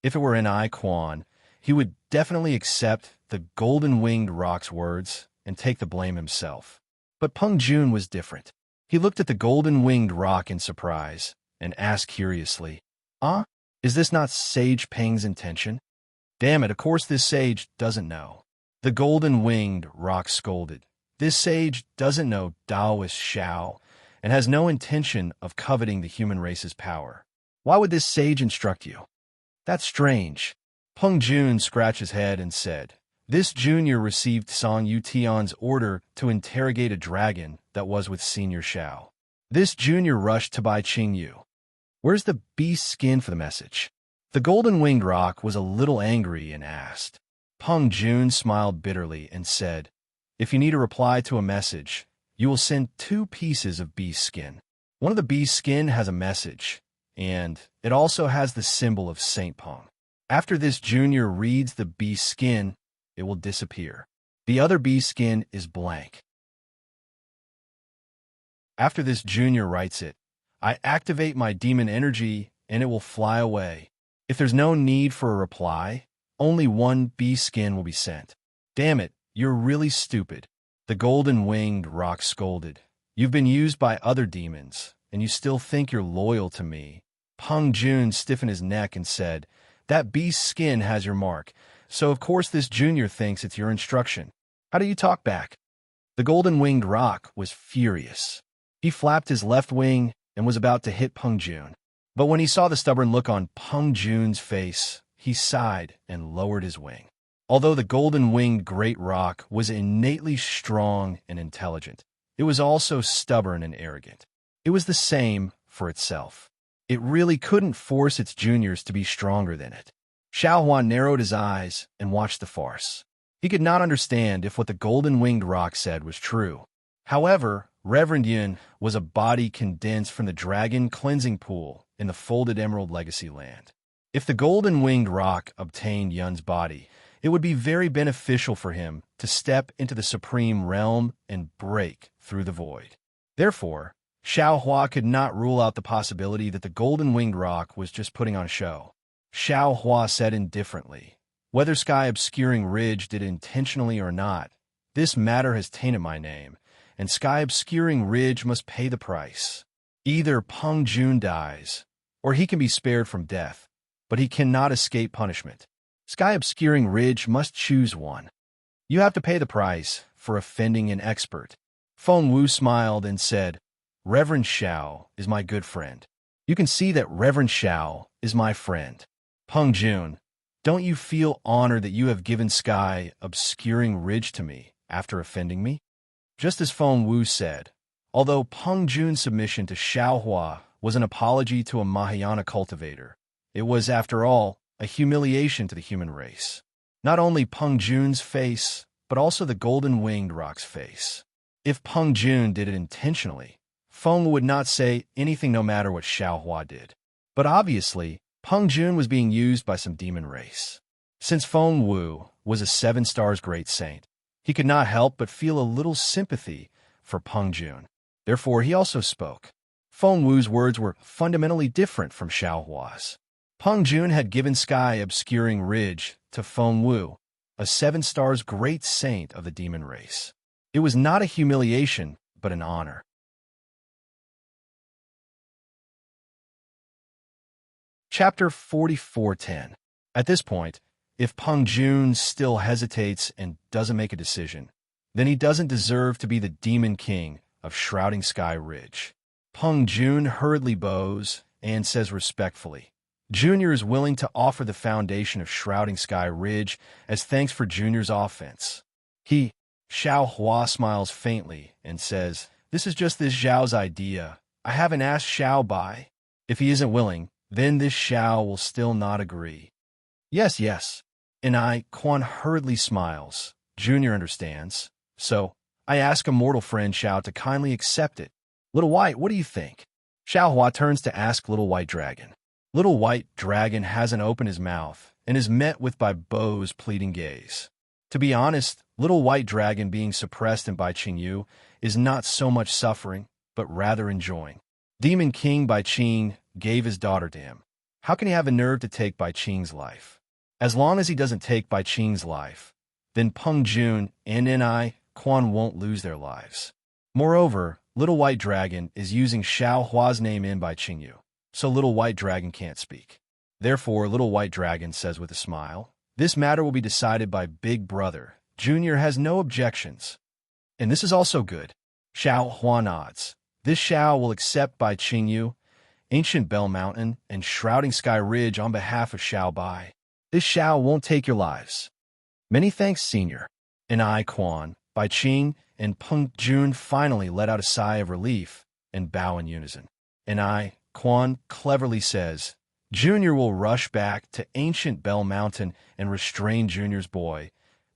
If it were an I Quan, he would definitely accept the golden winged rock's words and take the blame himself. But Peng Jun was different. He looked at the golden winged rock in surprise and asked curiously, Is this not Sage Peng's intention?" "Damn it, of course this sage doesn't know." The golden winged rock scolded. "This sage doesn't know Taoist Xiao and has no intention of coveting the human race's power. Why would this sage instruct you?" "That's strange." Peng Jun scratched his head and said, "This junior received Song Yution's order to interrogate a dragon that was with Senior Xiao. This junior rushed to buy Qing Yu. Where's the beast skin for the message?" The golden winged rock was a little angry and asked. Peng Jun smiled bitterly and said, "If you need a reply to a message, you will send 2 pieces of beast skin. One of the beast skin has a message, and it also has the symbol of Saint Peng. After this junior reads the beast skin, it will disappear. The other beast skin is blank. After this junior writes it, I activate my demon energy and it will fly away. If there's no need for a reply, only 1 beast skin will be sent." "Damn it, you're really stupid." The golden winged rock scolded. "You've been used by other demons, and you still think you're loyal to me." Peng Jun stiffened his neck and said, "That beast skin has your mark, so of course this junior thinks it's your instruction. How do you talk back?" The golden winged rock was furious. He flapped his left wing and was about to hit Peng Jun. But when he saw the stubborn look on Peng Jun's face, he sighed and lowered his wing. Although the golden-winged great rock was innately strong and intelligent, it was also stubborn and arrogant. It was the same for itself. It really couldn't force its juniors to be stronger than it. Xiao Huan narrowed his eyes and watched the farce. He could not understand if what the golden-winged rock said was true. However, Reverend Yun was a body condensed from the dragon cleansing pool in the Folded Emerald Legacy land. If the golden-winged rock obtained Yun's body, it would be very beneficial for him to step into the supreme realm and break through the void. Therefore, Xiao Hua could not rule out the possibility that the golden-winged rock was just putting on a show. Xiao Hua said indifferently, "Whether Sky Obscuring Ridge did it intentionally or not, this matter has tainted my name, and sky-obscuring ridge must pay the price. Either Peng Jun dies, or he can be spared from death, but he cannot escape punishment. Sky-obscuring ridge must choose one. You have to pay the price for offending an expert. Feng Wu smiled and said, Reverend Xiao is my good friend. You can see that Reverend Xiao is my friend. Peng Jun, don't you feel honored that you have given sky-obscuring ridge to me after offending me? Just as Feng Wu said, although Peng Jun's submission to Xiaohua was an apology to a Mahayana cultivator, it was, after all, a humiliation to the human race. Not only Peng Jun's face, but also the golden-winged rock's face. If Peng Jun did it intentionally, Feng Wu would not say anything no matter what Xiaohua did. But obviously, Peng Jun was being used by some demon race. Since Feng Wu was a 7 stars great saint, he could not help but feel a little sympathy for Peng Jun. Therefore, he also spoke. Feng Wu's words were fundamentally different from Xiaohua's. Peng Jun had given sky-obscuring ridge to Feng Wu, a 7 stars great saint of the demon race. It was not a humiliation, but an honor. Chapter 44:10. At this point, if Peng Jun still hesitates and doesn't make a decision, then he doesn't deserve to be the demon king of Shrouding Sky Ridge. Peng Jun hurriedly bows and says respectfully, Junior is willing to offer the foundation of Shrouding Sky Ridge as thanks for Junior's offense. Xiaohua smiles faintly and says, This is just this Zhao's idea. I haven't asked Xiao Bai. If he isn't willing, then this Xiao will still not agree. Yes. And Quan hurriedly smiles. Junior understands. So, I ask a mortal friend Xiao to kindly accept it. Little White, what do you think? Xiaohua turns to ask Little White Dragon. Little White Dragon hasn't opened his mouth and is met with by Bo's pleading gaze. To be honest, Little White Dragon being suppressed in Bai Qingyu is not so much suffering, but rather enjoying. Demon King Bai Qing gave his daughter to him. How can he have a nerve to take Bai Qing's life? As long as he doesn't take Bai Qing's life, then Peng Jun and Quan won't lose their lives. Moreover, Little White Dragon is using Xiaohua's name in Bai Qingyu, so Little White Dragon can't speak. Therefore, Little White Dragon says with a smile, This matter will be decided by Big Brother. Junior has no objections. And this is also good. Xiaohua nods. This Xiao will accept Bai Qingyu, Ancient Bell Mountain, and Shrouding Sky Ridge on behalf of Xiao Bai. This Xiao won't take your lives. Many thanks, Senior. And Quan, Bai Qing, and Peng Jun finally let out a sigh of relief and bow in unison. And Quan cleverly says, Junior will rush back to Ancient Bell Mountain and restrain Junior's boy.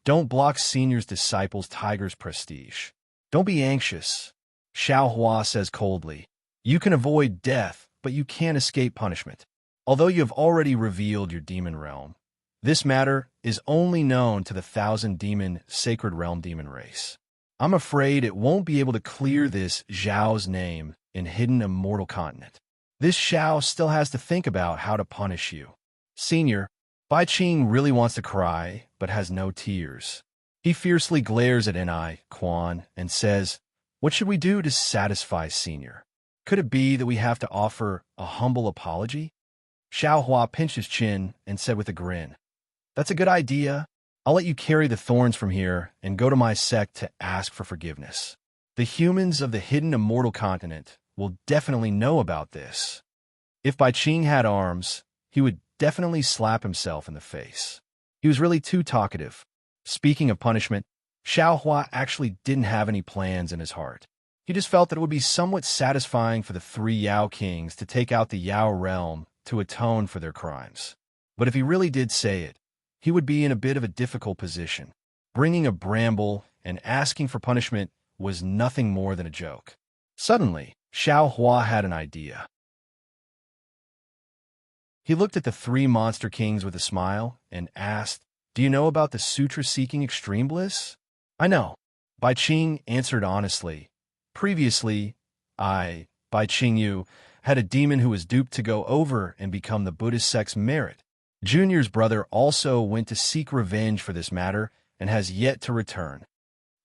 Don't block Senior's disciple's tiger's prestige. Don't be anxious. Xiaohua says coldly, You can avoid death, but you can't escape punishment. Although you have already revealed your demon realm, this matter is only known to the 1,000-demon Sacred Realm demon race. I'm afraid it won't be able to clear this Zhao's name in Hidden Immortal Continent. This Xiao still has to think about how to punish you. Senior, Bai Qing really wants to cry, but has no tears. He fiercely glares at Quan and says, What should we do to satisfy Senior? Could it be that we have to offer a humble apology? Xiaohua pinched his chin and said with a grin, That's a good idea. I'll let you carry the thorns from here and go to my sect to ask for forgiveness. The humans of the Hidden Immortal Continent will definitely know about this. If Bai Qing had arms, he would definitely slap himself in the face. He was really too talkative. Speaking of punishment, Xiaohua actually didn't have any plans in his heart. He just felt that it would be somewhat satisfying for the 3 Yao kings to take out the Yao realm to atone for their crimes. But if he really did say it, he would be in a bit of a difficult position. Bringing a bramble and asking for punishment was nothing more than a joke. Suddenly, Xiaohua had an idea. He looked at the 3 monster kings with a smile and asked, Do you know about the sutra-seeking extreme bliss? I know. Bai Qing answered honestly. Previously, Bai Qingyu, had a demon who was duped to go over and become the Buddhist sect's merit. Junior's brother also went to seek revenge for this matter and has yet to return.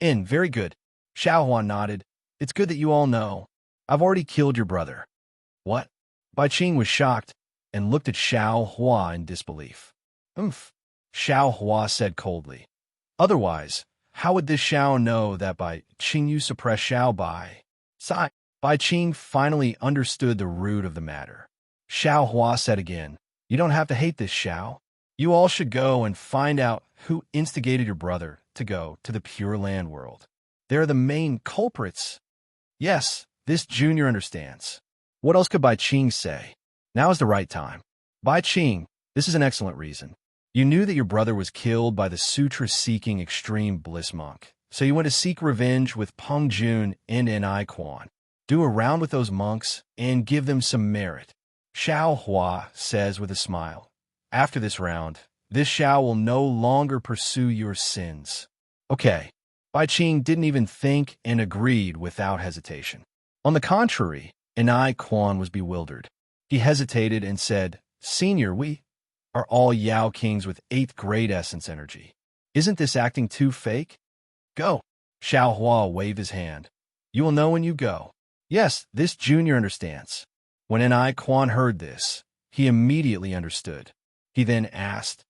Very good. Xiaohua nodded. It's good that you all know. I've already killed your brother. What? Bai Qing was shocked and looked at Xiao Hua in disbelief. Umph, Xiao Hua said coldly. Otherwise, how would this Xiao know that Bai Qing you suppress Xiao Bai? Sigh. Bai Qing finally understood the root of the matter. Xiao Hua said again, you don't have to hate this Xiao. You all should go and find out who instigated your brother to go to the Pure Land world. They're the main culprits. Yes, this junior understands. What else could Bai Qing say? Now is the right time. Bai Qing, this is an excellent reason. You knew that your brother was killed by the sutra-seeking extreme bliss monk, so you went to seek revenge with Peng Jun and Ni Quan. Do a round with those monks and give them some merit. Xiao Hua says with a smile. After this round, this Xiao will no longer pursue your sins. Okay. Bai Qing didn't even think and agreed without hesitation. On the contrary, Ni Quan was bewildered. He hesitated and said, Senior, we are all Yao Kings with 8th grade essence energy. Isn't this acting too fake? Go. Xiao Hua waved his hand. You will know when you go. Yes, this junior understands. When Ni Quan heard this, he immediately understood. He then asked,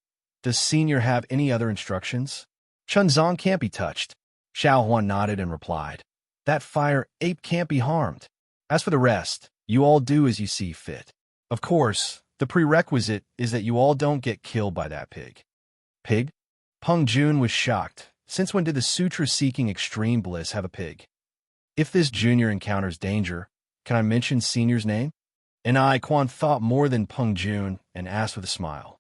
Does Senior have any other instructions? Chunzong can't be touched. Xiao Hua nodded and replied, That fire ape can't be harmed. As for the rest, you all do as you see fit. Of course, the prerequisite is that you all don't get killed by that pig. Pig? Peng Jun was shocked. Since when did the sutra-seeking extreme bliss have a pig? If this junior encounters danger, can I mention Senior's name? Ni Quan thought more than Peng Jun and asked with a smile.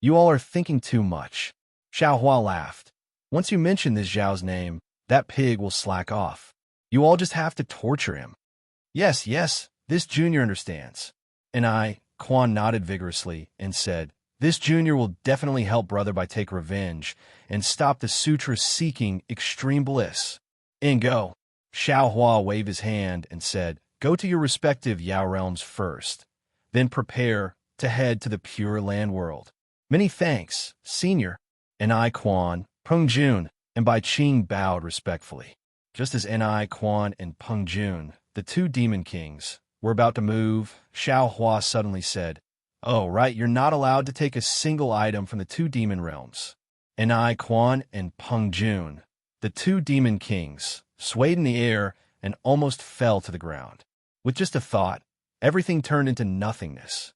You all are thinking too much. Xiao Hua laughed. Once you mention this Zhao's name, that pig will slack off. You all just have to torture him. Yes, this junior understands. Ni Quan nodded vigorously and said, This junior will definitely help brother by take revenge and stop the sutra-seeking extreme bliss. And go. Xiao Hua waved his hand and said, Go to your respective Yao realms first, then prepare to head to the Pure Land world. Many thanks, Senior. Ni Quan, Peng Jun, and Bai Qing bowed respectfully. Just as Ni Quan and Peng Jun, the 2 demon kings, were about to move, Xiao Hua suddenly said, Oh, right, you're not allowed to take a single item from the 2 demon realms. Ni Quan and Peng Jun, the 2 demon kings, swayed in the air and almost fell to the ground. With just a thought, everything turned into nothingness.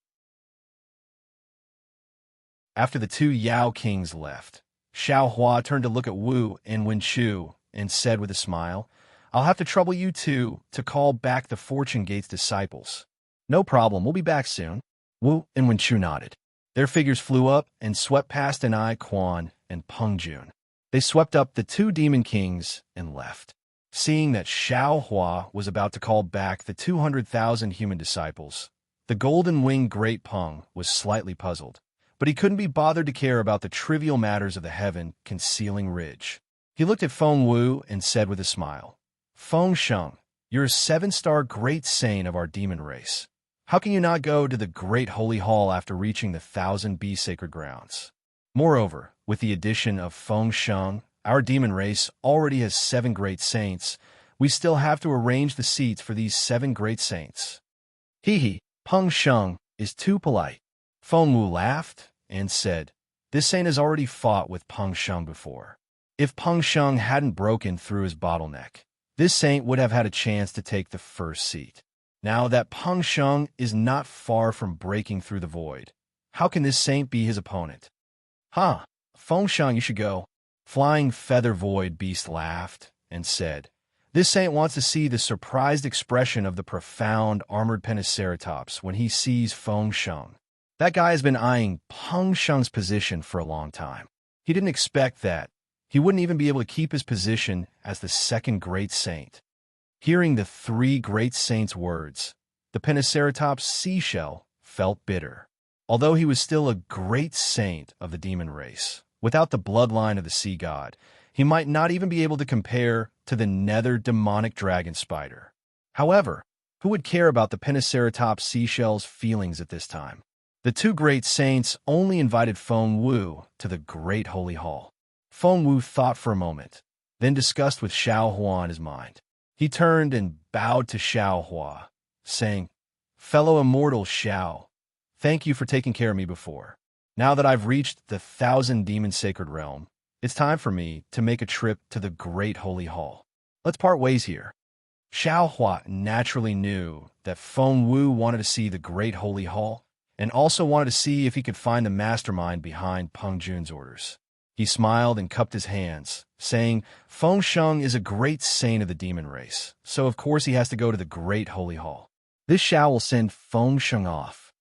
After the 2 Yao Kings left, Xiao Hua turned to look at Wu and Wenchu and said with a smile, I'll have to trouble you two to call back the Fortune Gate's disciples. No problem, we'll be back soon. Wu and Wenchu nodded. Their figures flew up and swept past Ni Quan and Peng Jun. They swept up the 2 demon kings and left. Seeing that Xiao Hua was about to call back the 200,000 human disciples, the golden-winged Great Peng was slightly puzzled, but he couldn't be bothered to care about the trivial matters of the heaven-concealing ridge. He looked at Feng Wu and said with a smile, Feng Sheng, you're a 7-star great saint of our demon race. How can you not go to the Great Holy Hall after reaching the 1,000 Bee Sacred Grounds? Moreover, with the addition of Feng Sheng, our demon race already has 7 great saints. We still have to arrange the seats for these 7 great saints. Hee, Peng Sheng is too polite. Feng Wu laughed and said, This saint has already fought with Peng Sheng before. If Peng Sheng hadn't broken through his bottleneck, this saint would have had a chance to take the first seat. Now that Peng Sheng is not far from breaking through the void, how can this saint be his opponent? Feng Sheng, you should go. Flying Feather Void Beast laughed and said, This saint wants to see the surprised expression of the profound armored Pentaceratops when he sees Feng Sheng. That guy has been eyeing Peng Sheng's position for a long time. He didn't expect that. He wouldn't even be able to keep his position as the 2nd great saint. Hearing the 3 great saints' words, the Pentaceratops seashell felt bitter. Although he was still a great saint of the demon race, without the bloodline of the sea god, he might not even be able to compare to the nether demonic dragon spider. However, who would care about the Pentaceratops seashell's feelings at this time? The 2 great saints only invited Feng Wu to the Great Holy Hall. Feng Wu thought for a moment, then discussed with Xiao Hua in his mind. He turned and bowed to Xiao Hua, saying, "Fellow immortal Xiao, thank you for taking care of me before. Now that I've reached the 1,000-demon sacred realm, it's time for me to make a trip to the Great Holy Hall. Let's part ways here." Xiao Hua naturally knew that Feng Wu wanted to see the Great Holy Hall and also wanted to see if he could find the mastermind behind Peng Jun's orders. He smiled and cupped his hands, saying, "Feng Sheng is a great saint of the demon race, so of course he has to go to the Great Holy Hall. This Xiao will send Feng Sheng off.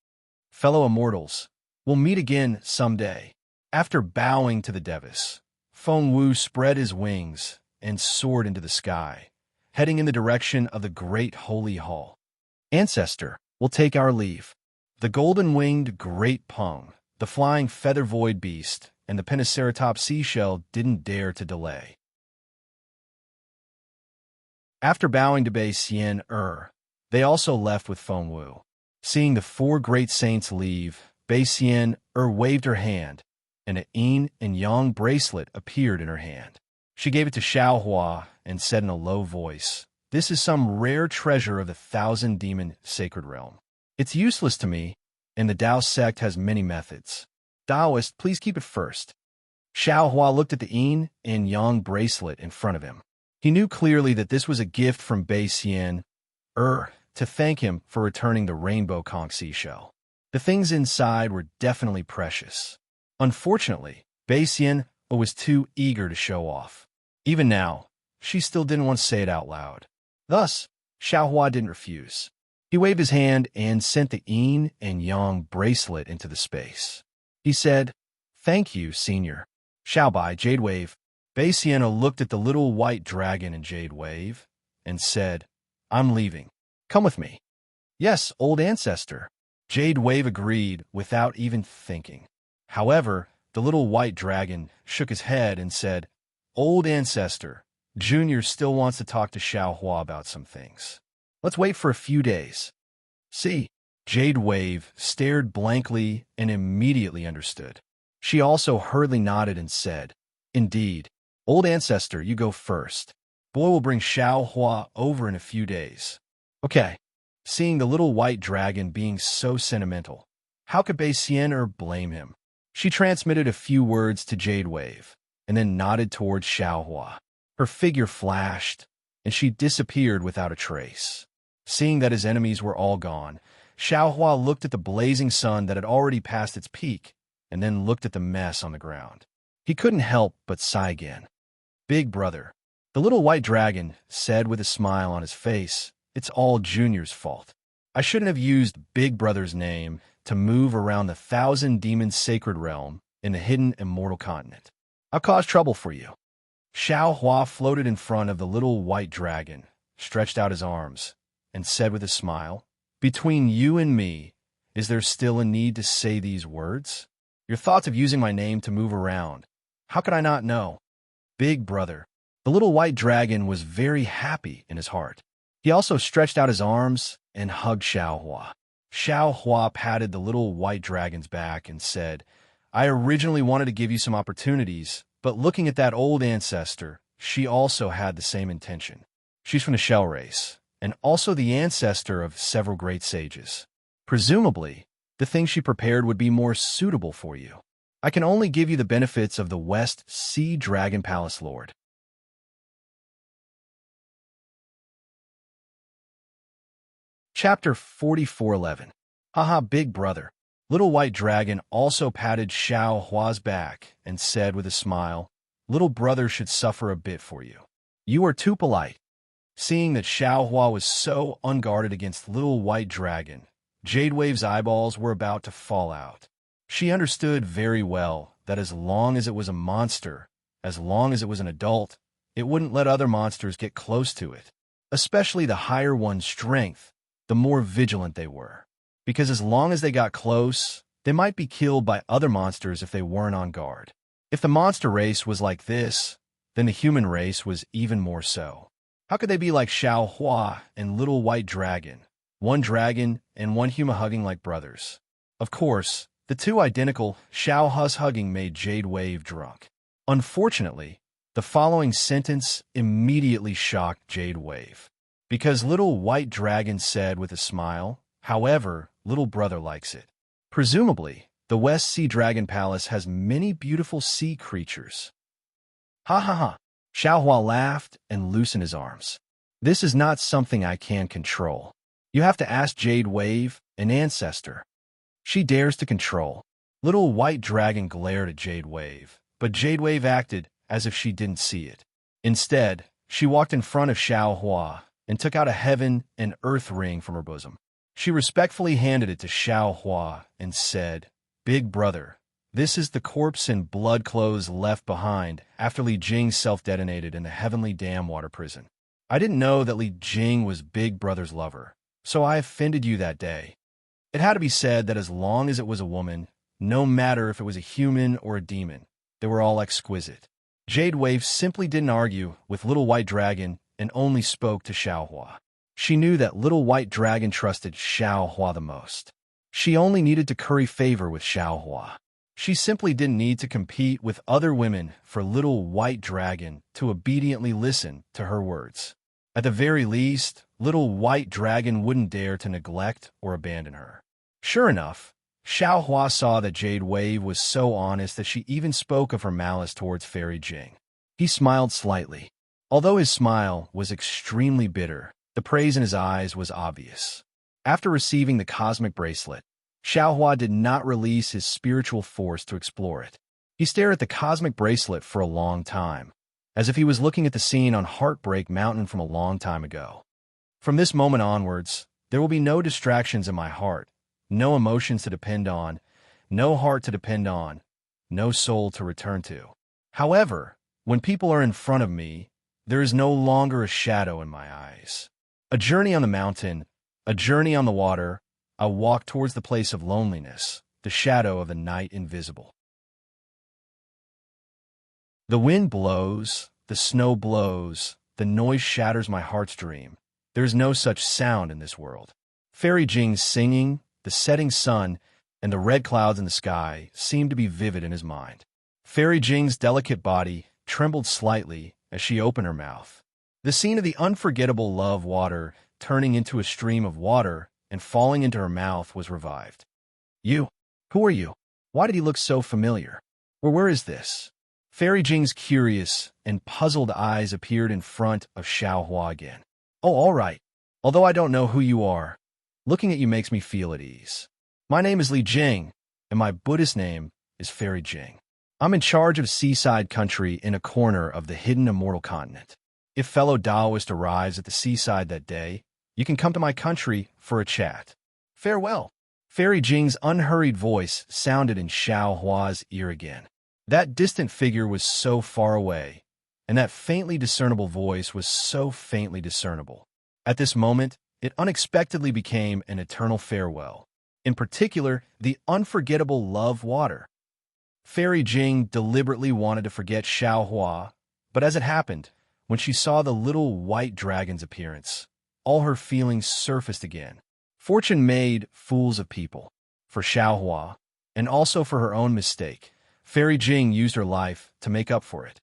Fellow immortals, we'll meet again someday." After bowing to the Devis, Feng Wu spread his wings and soared into the sky, heading in the direction of the Great Holy Hall. "Ancestor, we'll take our leave." The golden-winged Great Peng, the flying feather-void beast, and the Pentaceratops seashell didn't dare to delay. After bowing to Bei Xian they also left with Feng Wu. Seeing the four great saints leave, Bei Xian waved her hand, and an yin and yang bracelet appeared in her hand. She gave it to Xiao Hua and said in a low voice, "This is some rare treasure of the 1,000-demon sacred realm. It's useless to me, and the Tao sect has many methods. Taoist, please keep it first." Xiao Hua looked at the yin and yang bracelet in front of him. He knew clearly that this was a gift from Bei Xian to thank him for returning the rainbow conch seashell. The things inside were definitely precious. Unfortunately, Bei Xian was too eager to show off. Even now, she still didn't want to say it out loud. Thus, Xiao Hua didn't refuse. He waved his hand and sent the yin and yang bracelet into the space. He said, "Thank you, Senior." Xiaobai, Jade Wave. Bei Xian looked at the little white dragon in Jade Wave and said, "I'm leaving. Come with me." "Yes, old ancestor." Jade Wave agreed without even thinking. However, the little white dragon shook his head and said, "Old ancestor, Junior still wants to talk to Xiao Hua about some things. Let's wait for a few days." "See." Jade Wave stared blankly and immediately understood. She also hurriedly nodded and said, "Indeed. Old ancestor, you go first. Boy will bring Xiao Hua over in a few days." "Okay." Seeing the little white dragon being so sentimental, how could Bei Xian blame him? She transmitted a few words to Jade Wave, and then nodded towards Xiao Hua. Her figure flashed, and she disappeared without a trace. Seeing that his enemies were all gone, Xiao Hua looked at the blazing sun that had already passed its peak, and then looked at the mess on the ground. He couldn't help but sigh again. "Big brother," the little white dragon said with a smile on his face, "it's all Junior's fault. I shouldn't have used Big Brother's name to move around the 1,000-demon sacred realm in the hidden immortal continent. I've caused trouble for you." Xiao Hua floated in front of the little white dragon, stretched out his arms, and said with a smile, "Between you and me, is there still a need to say these words? Your thoughts of using my name to move around, how could I not know?" "Big brother." The little white dragon was very happy in his heart. He also stretched out his arms and hugged Xiao Hua. Xiao Hua patted the little white dragon's back and said, "I originally wanted to give you some opportunities, but looking at that old ancestor, she also had the same intention. She's from the Shell race, and also the ancestor of several great sages. Presumably, the things she prepared would be more suitable for you. I can only give you the benefits of the West Sea Dragon Palace Lord." Chapter 44:11. Haha, big brother. Little White Dragon also patted Xiao Hua's back and said with a smile, "Little brother should suffer a bit for you. You are too polite." Seeing that Xiao Hua was so unguarded against Little White Dragon, Jade Wave's eyeballs were about to fall out. She understood very well that as long as it was a monster, as long as it was an adult, it wouldn't let other monsters get close to it. Especially the higher one's strength, the more vigilant they were. Because as long as they got close, they might be killed by other monsters if they weren't on guard. If the monster race was like this, then the human race was even more so. How could they be like Xiao Hua and Little White Dragon, one dragon and one human hugging like brothers? Of course, the two identical Xiao Hua's hugging made Jade Wave drunk. Unfortunately, the following sentence immediately shocked Jade Wave. Because little white dragon said with a smile, however, little brother likes it. Presumably, the West Sea Dragon Palace has many beautiful sea creatures. Ha ha ha. Xiaohua laughed and loosened his arms. This is not something I can control. You have to ask Jade Wave, an ancestor. She dares to control. Little white dragon glared at Jade Wave, but Jade Wave acted as if she didn't see it. Instead, she walked in front of Xiaohua and took out a heaven and earth ring from her bosom. She respectfully handed it to Xiaohua and said, Big brother, this is the corpse and blood clothes left behind after Li Jing self-detonated in the Heavenly Dam water prison. I didn't know that Li Jing was Big Brother's lover, so I offended you that day. It had to be said that as long as it was a woman, no matter if it was a human or a demon, they were all exquisite. Jade Wave simply didn't argue with Little White Dragon and only spoke to Xiaohua. She knew that Little White Dragon trusted Xiaohua the most. She only needed to curry favor with Xiaohua. She simply didn't need to compete with other women for Little White Dragon to obediently listen to her words. At the very least, Little White Dragon wouldn't dare to neglect or abandon her. Sure enough, Xiaohua saw that Jade Wave was so honest that she even spoke of her malice towards Fairy Jing. He smiled slightly. Although his smile was extremely bitter, the praise in his eyes was obvious. After receiving the cosmic bracelet, Xiaohua did not release his spiritual force to explore it. He stared at the cosmic bracelet for a long time, as if he was looking at the scene on Heartbreak Mountain from a long time ago. From this moment onwards, there will be no distractions in my heart, no emotions to depend on, no heart to depend on, no soul to return to. However, when people are in front of me, there is no longer a shadow in my eyes. A journey on the mountain, a journey on the water, I walk towards the place of loneliness, the shadow of the night invisible. The wind blows, the snow blows, the noise shatters my heart's dream. There is no such sound in this world. Fairy Jing's singing, the setting sun, and the red clouds in the sky seemed to be vivid in his mind. Fairy Jing's delicate body trembled slightly as she opened her mouth. The scene of the unforgettable love water turning into a stream of water and falling into her mouth was revived. You? Who are you? Why did he look so familiar? Or where is this? Fairy Jing's curious and puzzled eyes appeared in front of Xiaohua again. Oh, all right. Although I don't know who you are, looking at you makes me feel at ease. My name is Li Jing, and my Buddhist name is Fairy Jing. I'm in charge of seaside country in a corner of the hidden immortal continent. If fellow Taoist arrives at the seaside that day, you can come to my country for a chat. Farewell. Fairy Jing's unhurried voice sounded in Xiaohua's ear again. That distant figure was so far away, and that faintly discernible voice was so faintly discernible. At this moment, it unexpectedly became an eternal farewell. In particular, the unforgettable love water. Fairy Jing deliberately wanted to forget Xiaohua, but as it happened, when she saw the little white dragon's appearance, all her feelings surfaced again. Fortune made fools of people. For Xiaohua, and also for her own mistake, Fairy Jing used her life to make up for it.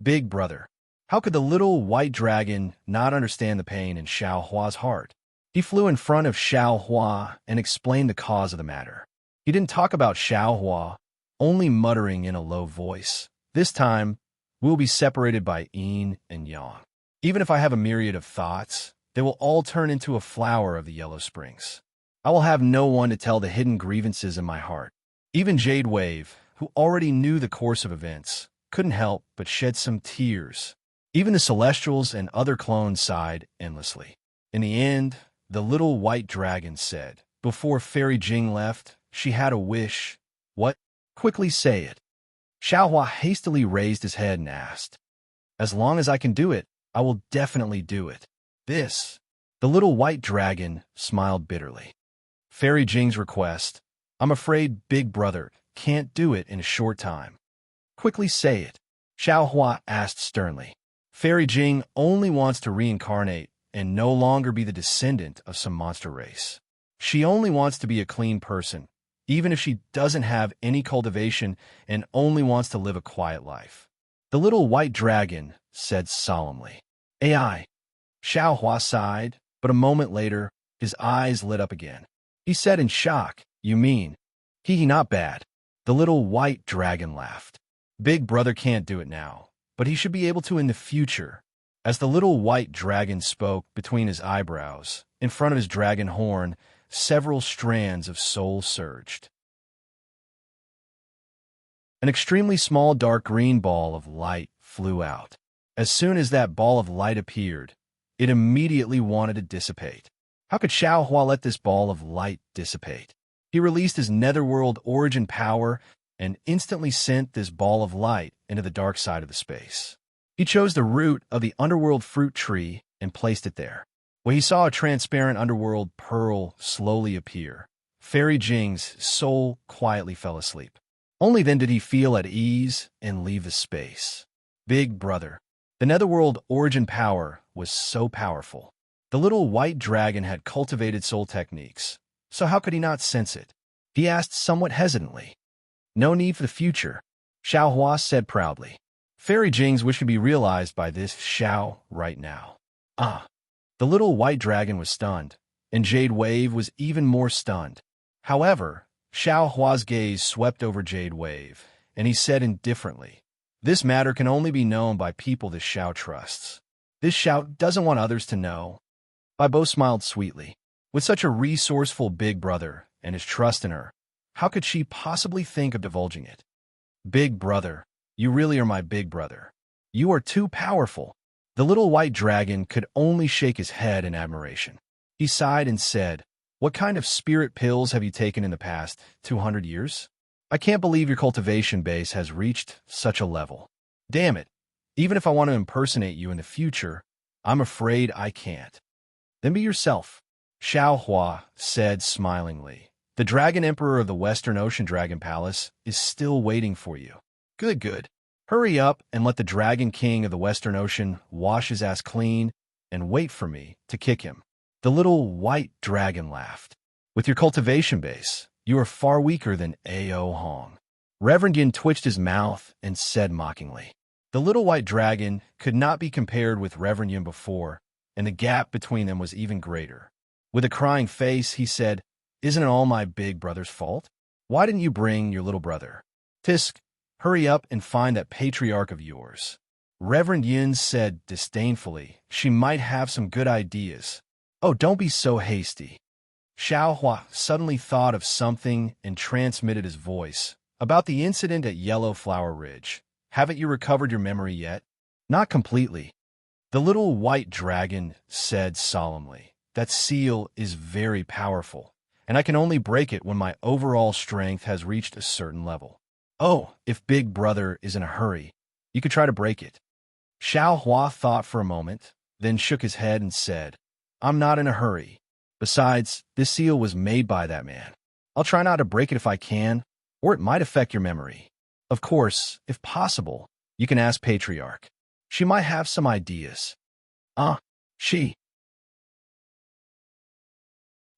Big brother. How could the little white dragon not understand the pain in Xiaohua's heart? He flew in front of Xiaohua and explained the cause of the matter. He didn't talk about Xiaohua, only muttering in a low voice. This time, we'll be separated by yin and yang. Even if I have a myriad of thoughts, they will all turn into a flower of the Yellow Springs. I will have no one to tell the hidden grievances in my heart. Even Jade Wave, who already knew the course of events, couldn't help but shed some tears. Even the Celestials and other clones sighed endlessly. In the end, the little white dragon said, before Fairy Jing left, she had a wish. What? Quickly say it. Xiaohua hastily raised his head and asked, As long as I can do it, I will definitely do it. This. The little white dragon smiled bitterly. Fairy Jing's request, I'm afraid Big Brother can't do it in a short time. Quickly say it. Xiaohua asked sternly. Fairy Jing only wants to reincarnate and no longer be the descendant of some monster race. She only wants to be a clean person, even if she doesn't have any cultivation and only wants to live a quiet life. The little white dragon said solemnly. AI. Xiao Hua sighed, but a moment later, his eyes lit up again. He said in shock, "You mean? Hee, not bad." The little white dragon laughed. "Big brother can't do it now, but he should be able to in the future." As the little white dragon spoke between his eyebrows, in front of his dragon horn, several strands of soul surged. An extremely small dark green ball of light flew out. As soon as that ball of light appeared, it immediately wanted to dissipate. How could Xiao Hua let this ball of light dissipate? He released his netherworld origin power and instantly sent this ball of light into the dark side of the space. He chose the root of the underworld fruit tree and placed it there. When he saw a transparent underworld pearl slowly appear, Fairy Jing's soul quietly fell asleep. Only then did he feel at ease and leave the space. Big brother. The netherworld origin power was so powerful. The little white dragon had cultivated soul techniques, so how could he not sense it? He asked somewhat hesitantly. "No need for the future," Xiao Hua said proudly. Fairy Jing's wish can be realized by this Xiao right now. Ah. The little white dragon was stunned, and Jade Wave was even more stunned. However, Xiao Hua's gaze swept over Jade Wave, and he said indifferently, "This matter can only be known by people this Xiao trusts. This Xiao doesn't want others to know." Baibo smiled sweetly. With such a resourceful big brother and his trust in her, how could she possibly think of divulging it? "Big brother, you really are my big brother. You are too powerful." The little white dragon could only shake his head in admiration. He sighed and said, "What kind of spirit pills have you taken in the past 200 years? I can't believe your cultivation base has reached such a level. Damn it, even if I want to impersonate you in the future, I'm afraid I can't." "Then be yourself," Xiao Hua said smilingly. "The Dragon Emperor of the Western Ocean Dragon Palace is still waiting for you." Good, good. Hurry up and let the Dragon King of the Western Ocean wash his ass clean and wait for me to kick him." The little white dragon laughed. "With your cultivation base, you are far weaker than A.O. Hong." Reverend Yin twitched his mouth and said mockingly. The little white dragon could not be compared with Reverend Yin before, and the gap between them was even greater. With a crying face, he said, "Isn't it all my big brother's fault? Why didn't you bring your little brother? Tisk, hurry up and find that patriarch of yours." Reverend Yin said disdainfully, "She might have some good ideas." "Oh, don't be so hasty." Xiao Hua suddenly thought of something and transmitted his voice. "About the incident at Yellow Flower Ridge. Haven't you recovered your memory yet?" "Not completely." The little white dragon said solemnly, "That seal is very powerful, and I can only break it when my overall strength has reached a certain level." "Oh, if Big Brother is in a hurry, you could try to break it." Xiao Hua thought for a moment, then shook his head and said, "I'm not in a hurry. Besides, this seal was made by that man. I'll try not to break it if I can, or it might affect your memory. Of course, if possible, you can ask Patriarch. She might have some ideas." She.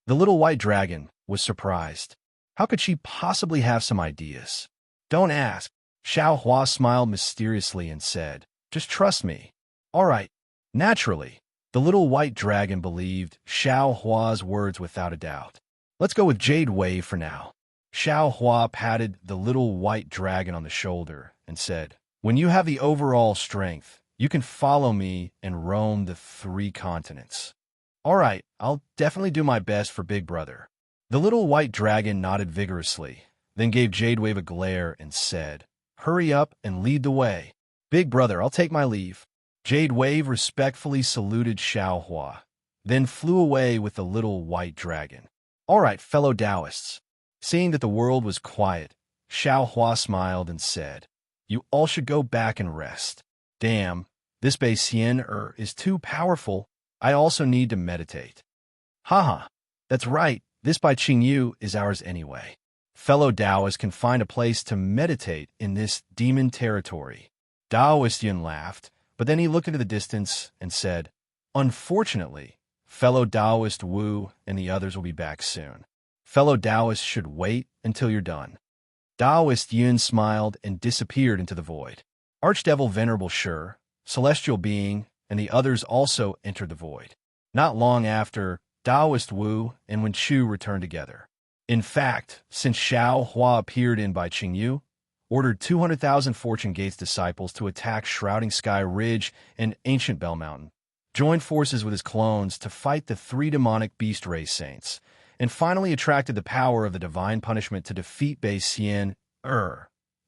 The little white dragon was surprised. How could she possibly have some ideas? "Don't ask." Xiao Hua smiled mysteriously and said, "Just trust me." "All right." Naturally, the little white dragon believed Xiao Hua's words without a doubt. "Let's go with Jade Wave for now." Xiao Hua patted the little white dragon on the shoulder and said, "When you have the overall strength, you can follow me and roam the 3 continents." "All right, I'll definitely do my best for Big Brother." The little white dragon nodded vigorously, then gave Jade Wave a glare and said, "Hurry up and lead the way." "Big Brother, I'll take my leave." Jade Wave respectfully saluted Xiao Hua, then flew away with the little white dragon. "All right, fellow Taoists." Seeing that the world was quiet, Xiao Hua smiled and said, "You all should go back and rest. Damn, this Bei Xian is too powerful. I also need to meditate." "Haha, that's right, this Bai Qingyu is ours anyway. Fellow Taoists can find a place to meditate in this demon territory." Taoist Yun laughed, but then he looked into the distance and said, "Unfortunately, fellow Taoist Wu and the others will be back soon. Fellow Taoists should wait until you're done." Taoist Yun smiled and disappeared into the void. Archdevil Venerable Shur, Celestial Being, and the others also entered the void. Not long after, Taoist Wu and Wen Chu returned together. In fact, since Xiao Hua appeared in Bai Qingyu, ordered 200,000 Fortune Gates disciples to attack Shrouding Sky Ridge and Ancient Bell Mountain, joined forces with his clones to fight the three demonic beast race saints, and finally attracted the power of the divine punishment to defeat Bai Xian.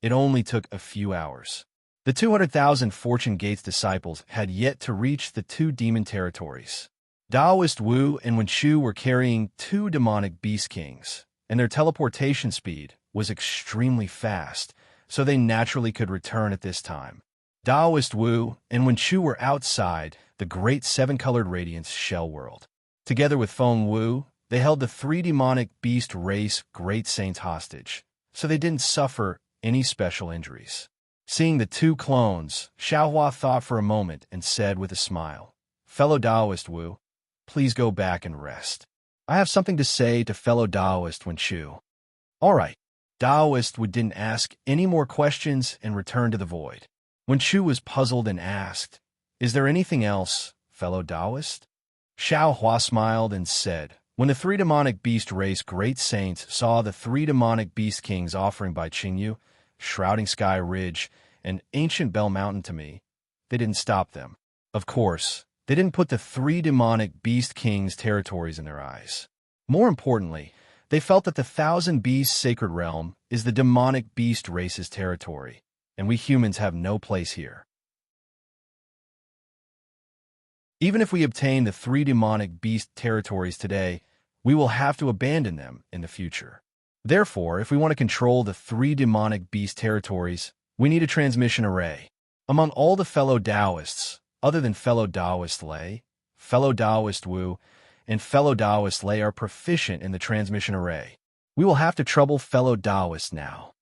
It only took a few hours. The 200,000 Fortune Gates disciples had yet to reach the two demon territories. Taoist Wu and Wen Chu were carrying two demonic beast kings, and their teleportation speed was extremely fast, so they naturally could return at this time. Taoist Wu and Wen Chu were outside the great seven-colored radiance shell world. Together with Feng Wu, they held the three demonic beast race great saints hostage, so they didn't suffer any special injuries. Seeing the two clones, Xiaohua thought for a moment and said with a smile, "Fellow Taoist Wu, please go back and rest. I have something to say to fellow Taoist Wen Chu." All right. Taoist Wu didn't ask any more questions and returned to the void. Wen Chu was puzzled and asked, "Is there anything else, fellow Taoist?" Xiaohua smiled and said, "When the three demonic beast race great saints saw the three demonic beast kings offering Bai Qingyu, Shrouding Sky Ridge, and Ancient Bell Mountain to me, they didn't stop them. Of course, they didn't put the three demonic beast kings' territories in their eyes. More importantly, they felt that the Thousand Beasts Sacred Realm is the demonic beast race's territory, and we humans have no place here. Even if we obtain the three demonic beast territories today, we will have to abandon them in the future. Therefore, if we want to control the three demonic beast territories, we need a transmission array. Among all the fellow Taoists, other than fellow Taoist Lei, fellow Taoist Wu, and fellow Taoist Lei are proficient in the transmission array. We will have to trouble fellow Taoists now.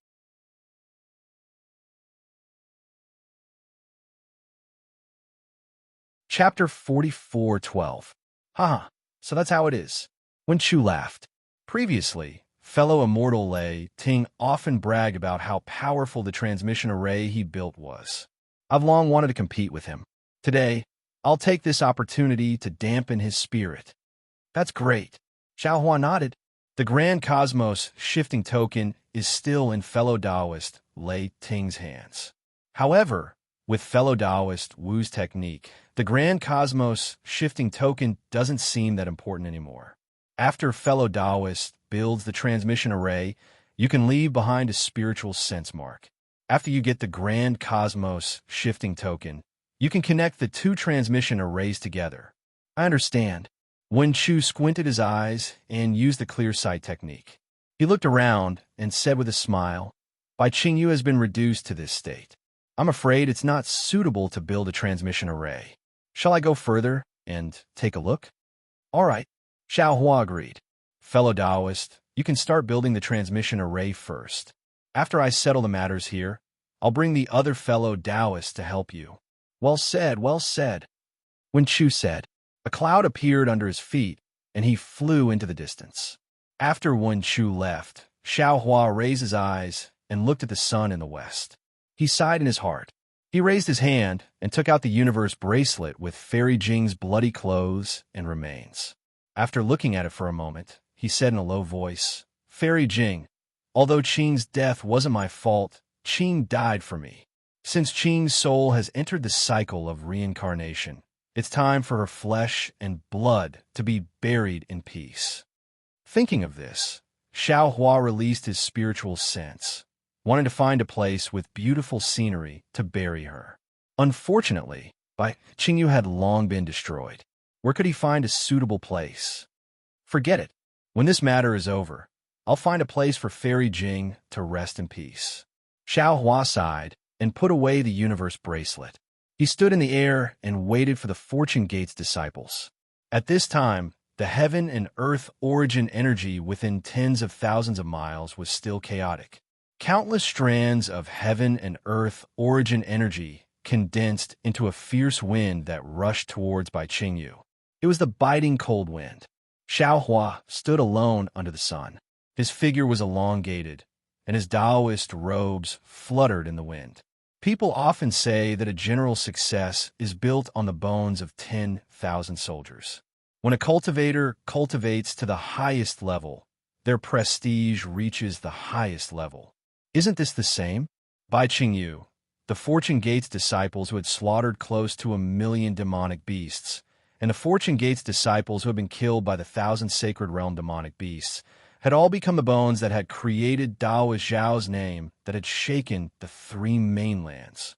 Chapter 44:12. Haha, so that's how it is. Wen Chu laughed. Previously, fellow immortal Lei Ting often bragged about how powerful the transmission array he built was. I've long wanted to compete with him. Today, I'll take this opportunity to dampen his spirit. That's great. Xiaohua nodded. The Grand Cosmos shifting token is still in fellow Taoist Lei Ting's hands. However, with fellow Taoist Wu's technique, the Grand Cosmos shifting token doesn't seem that important anymore. After fellow Taoist builds the transmission array, you can leave behind a spiritual sense mark. After you get the Grand Cosmos shifting token, you can connect the two transmission arrays together. I understand. Wen Chu squinted his eyes and used the clear sight technique. He looked around and said with a smile, Bai Qingyu has been reduced to this state. I'm afraid it's not suitable to build a transmission array. Shall I go further and take a look? All right. Xiaohua agreed. Fellow Taoist, you can start building the transmission array first. After I settle the matters here, I'll bring the other fellow Taoists to help you. Well said, well said. Wen Chu said. A cloud appeared under his feet, and he flew into the distance. After Wen Chu left, Xiaohua raised his eyes and looked at the sun in the west. He sighed in his heart. He raised his hand and took out the universe bracelet with Fairy Jing's bloody clothes and remains. After looking at it for a moment, he said in a low voice, Fairy Jing, although Qing's death wasn't my fault, Qing died for me. Since Qing's soul has entered the cycle of reincarnation, it's time for her flesh and blood to be buried in peace. Thinking of this, Xiaohua released his spiritual sense, wanting to find a place with beautiful scenery to bury her. Unfortunately, Bai Qingyu had long been destroyed. Where could he find a suitable place? Forget it. When this matter is over, I'll find a place for Fairy Jing to rest in peace. Xiaohua sighed and put away the universe bracelet. He stood in the air and waited for the Fortune Gates disciples. At this time, the heaven and earth origin energy within tens of thousands of miles was still chaotic. Countless strands of heaven and earth origin energy condensed into a fierce wind that rushed towards Bai Qingyu. It was the biting cold wind. Xiaohua stood alone under the sun. His figure was elongated, and his Taoist robes fluttered in the wind. People often say that a general's success is built on the bones of 10,000 soldiers. When a cultivator cultivates to the highest level, their prestige reaches the highest level. Isn't this the same? Bai Qingyu, the Fortune Gates disciples who had slaughtered close to 1,000,000 demonic beasts, and the Fortune Gates disciples who had been killed by the 1,000 Sacred Realm demonic beasts, had all become the bones that had created Dao Zhao's name that had shaken the three mainlands.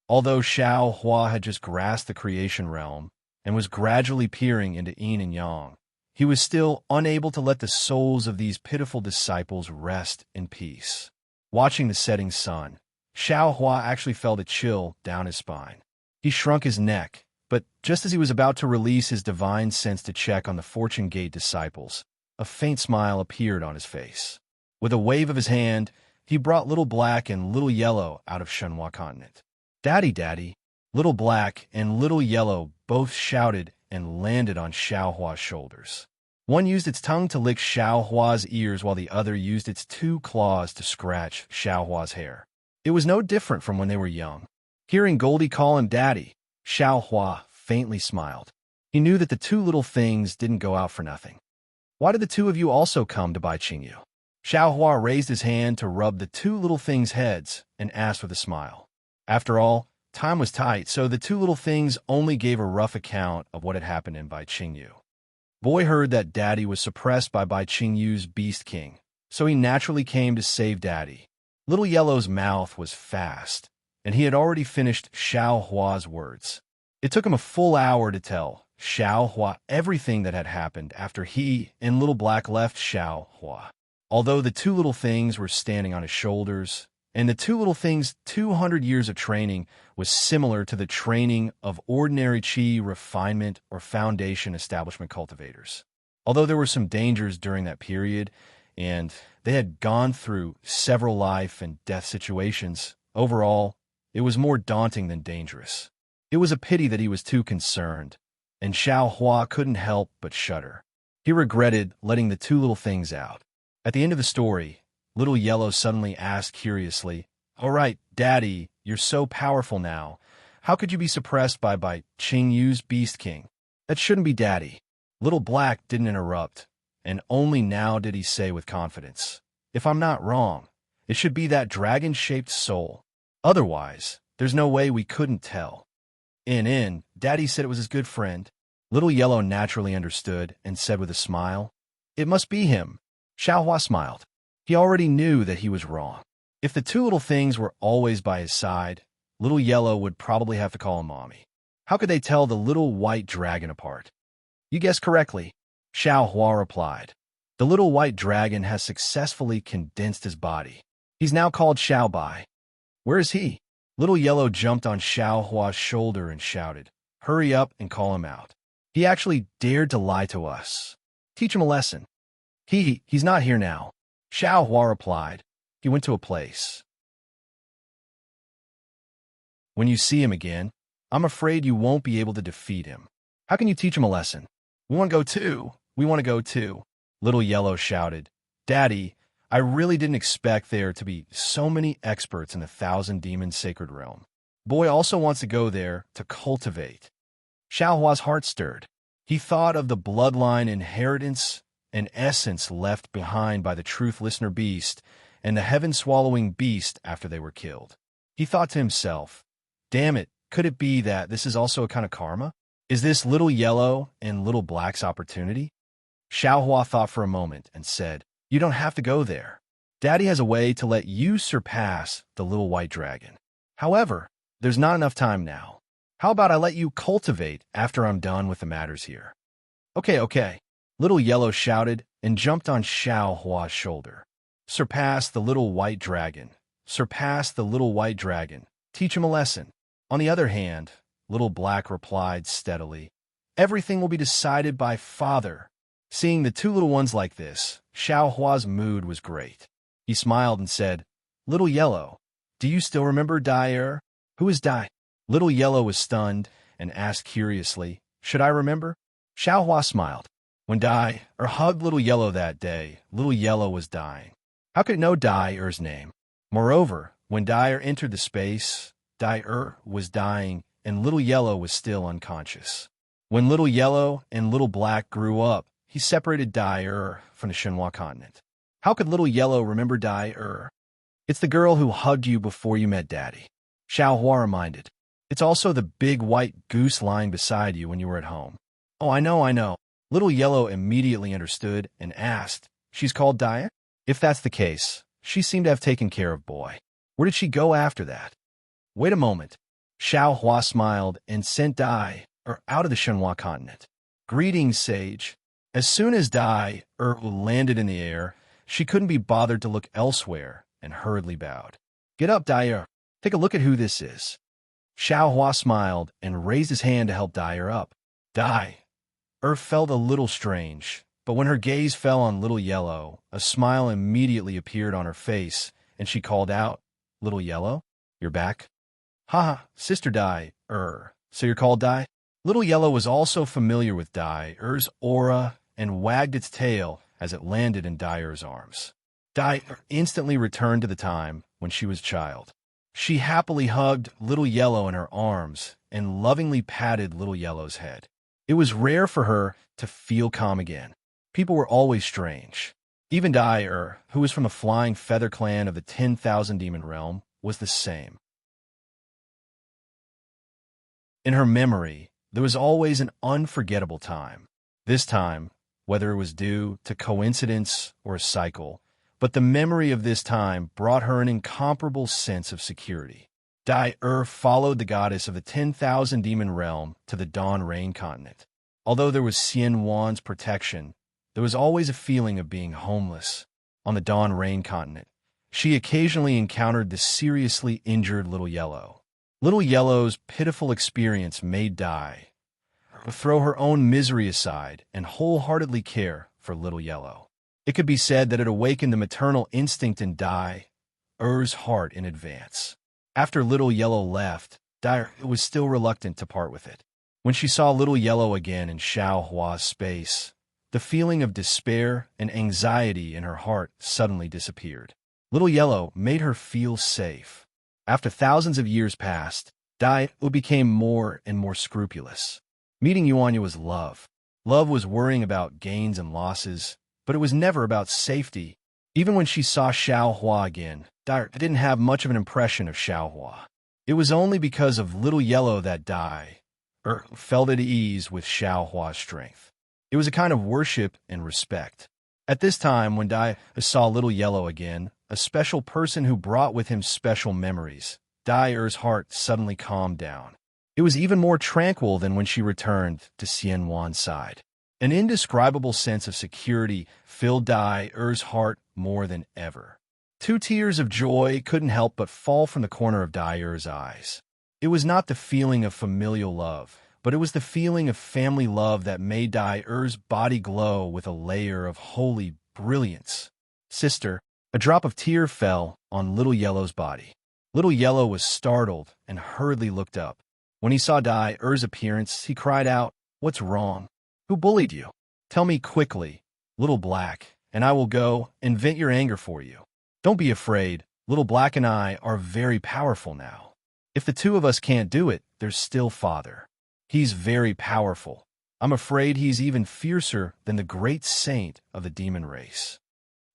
Although Xiao Hua had just grasped the creation realm and was gradually peering into yin and yang, he was still unable to let the souls of these pitiful disciples rest in peace. Watching the setting sun, Xiao Hua actually felt a chill down his spine. He shrunk his neck, but just as he was about to release his divine sense to check on the Fortune Gate disciples, a faint smile appeared on his face. With a wave of his hand, he brought Little Black and Little Yellow out of Shenhua Continent. "Daddy, Daddy!" Little Black and Little Yellow both shouted and landed on Xiao Hua's shoulders. One used its tongue to lick Xiao Hua's ears while the other used its two claws to scratch Xiao Hua's hair. It was no different from when they were young. Hearing Goldie call him Daddy, Xiao Hua faintly smiled. He knew that the two little things didn't go out for nothing. "Why did the two of you also come to Bai Qingyu?" Xiao Hua raised his hand to rub the two little things' heads and asked with a smile. After all, time was tight, so the two little things only gave a rough account of what had happened in Bai Qingyu. Boy heard that Daddy was suppressed by Bai Qingyu's Beast King, so he naturally came to save Daddy. Little Yellow's mouth was fast, and he had already finished Xiao Hua's words. It took him a full hour to tell Xiao Hua everything that had happened after he and Little Black left Xiao Hua. Although the two little things were standing on his shoulders, and the two little things' 200 years of training was similar to the training of ordinary Qi refinement or foundation establishment cultivators. Although there were some dangers during that period, and they had gone through several life and death situations, overall, it was more daunting than dangerous. It was a pity that he was too concerned, and Xiao Hua couldn't help but shudder. He regretted letting the two little things out. At the end of the story, Little Yellow suddenly asked curiously, "All right, Daddy, you're so powerful now. How could you be suppressed by Qingyu's Beast King? That shouldn't be Daddy." Little Black didn't interrupt, and only now did he say with confidence, "If I'm not wrong, it should be that dragon-shaped soul. Otherwise, there's no way we couldn't tell." Daddy said it was his good friend. Little Yellow naturally understood and said with a smile, "It must be him." Xiao Hua smiled. He already knew that he was wrong. If the two little things were always by his side, Little Yellow would probably have to call him Mommy. How could they tell the little white dragon apart? "You guessed correctly," Xiao Hua replied. "The little white dragon has successfully condensed his body. He's now called Xiao Bai." "Where is he?" Little Yellow jumped on Xiao Hua's shoulder and shouted, "Hurry up and call him out. He actually dared to lie to us. Teach him a lesson." He's not here now," Xiao Hua replied. "He went to a place. When you see him again, I'm afraid you won't be able to defeat him. How can you teach him a lesson?" "We want to go too. We want to go too," Little Yellow shouted. "Daddy, I really didn't expect there to be so many experts in the 1,000 Demon Sacred Realm. Boy also wants to go there to cultivate." Xiao Hua's heart stirred. He thought of the bloodline inheritance and essence left behind by the Truth Listener beast and the heaven-swallowing beast after they were killed. He thought to himself, "Damn it, could it be that this is also a kind of karma? Is this Little Yellow and Little Black's opportunity?" Xiao Hua thought for a moment and said, "You don't have to go there. Daddy has a way to let you surpass the little white dragon. However, there's not enough time now. How about I let you cultivate after I'm done with the matters here?" Okay. Little Yellow shouted and jumped on Xiao Hua's shoulder. "Surpass the little white dragon. Surpass the little white dragon. Teach him a lesson." On the other hand, Little Black replied steadily, "Everything will be decided by Father." Seeing the two little ones like this, Xiao Hua's mood was great. He smiled and said, "Little Yellow, do you still remember Dai? Who is Dai?" Little Yellow was stunned and asked curiously, "Should I remember?" Xiao Hua smiled. When Dai hugged Little Yellow that day, Little Yellow was dying. How could it know Dai's name? Moreover, when Dyer entered the space, Dyer was dying and Little Yellow was still unconscious. When Little Yellow and Little Black grew up, he separated Dyer from the Shenhua continent. How could Little Yellow remember Dyer? It's the girl who hugged you before you met Daddy, Xiaohua reminded. It's also the big white goose lying beside you when you were at home. Oh, I know. Little Yellow immediately understood and asked, She's called Dyer? If that's the case, she seemed to have taken care of Boy. Where did she go after that? Wait a moment. Xiaohua smiled and sent Dyer out of the Shenhua continent. Greetings, Sage. As soon as Dyer landed in the air, she couldn't be bothered to look elsewhere and hurriedly bowed. Get up, Dyer. Take a look at who this is. Xiaohua smiled and raised his hand to help Dyer up. Dyer felt a little strange, but when her gaze fell on Little Yellow, a smile immediately appeared on her face, and she called out, Little Yellow, you're back? Haha, Sister Dyer, so you're called Dyer? Little Yellow was also familiar with Dyer's aura and wagged its tail as it landed in Dyer's arms. Dyer instantly returned to the time when she was a child. She happily hugged Little Yellow in her arms and lovingly patted Little Yellow's head. It was rare for her to feel calm again. People were always strange. Even Dyer, who was from the Flying Feather clan of the 10,000 Demon Realm, was the same. In her memory, there was always an unforgettable time. This time, whether it was due to coincidence or a cycle, but the memory of this time brought her an incomparable sense of security. Dyer followed the goddess of the 10,000 Demon Realm to the Dawn Rain continent. Although there was Xian Wan's protection, there was always a feeling of being homeless. On the Dawn Rain continent, she occasionally encountered the seriously injured Little Yellow. Little Yellow's pitiful experience made Dyer throw her own misery aside and wholeheartedly care for Little Yellow. It could be said that it awakened the maternal instinct in Dyer's heart in advance. After Little Yellow left, Dyer was still reluctant to part with it. When she saw Little Yellow again in Xiaohua's space, the feeling of despair and anxiety in her heart suddenly disappeared. Little Yellow made her feel safe. After thousands of years passed, Dyer became more and more scrupulous. Meeting Yuanya was love. Love was worrying about gains and losses, but it was never about safety. Even when she saw Xiaohua again, Dyer didn't have much of an impression of Xiaohua. It was only because of Little Yellow that Dyer felt at ease with Xiaohua's strength. It was a kind of worship and respect. At this time, when Dyer saw Little Yellow again, a special person who brought with him special memories, Dyer's heart suddenly calmed down. It was even more tranquil than when she returned to Xian Wan's side. An indescribable sense of security filled Dyer's heart more than ever. 2 tears of joy couldn't help but fall from the corner of Dyer's eyes. It was not the feeling of familial love, but it was the feeling of family love that made Dyer's body glow with a layer of holy brilliance. Sister, a drop of tear fell on Little Yellow's body. Little Yellow was startled and hurriedly looked up. When he saw Dyer's appearance, he cried out, What's wrong? Who bullied you? Tell me quickly, Little Black, and I will go and vent your anger for you. Don't be afraid. Little Black and I are very powerful now. If the 2 of us can't do it, there's still Father. He's very powerful. I'm afraid he's even fiercer than the great saint of the demon race.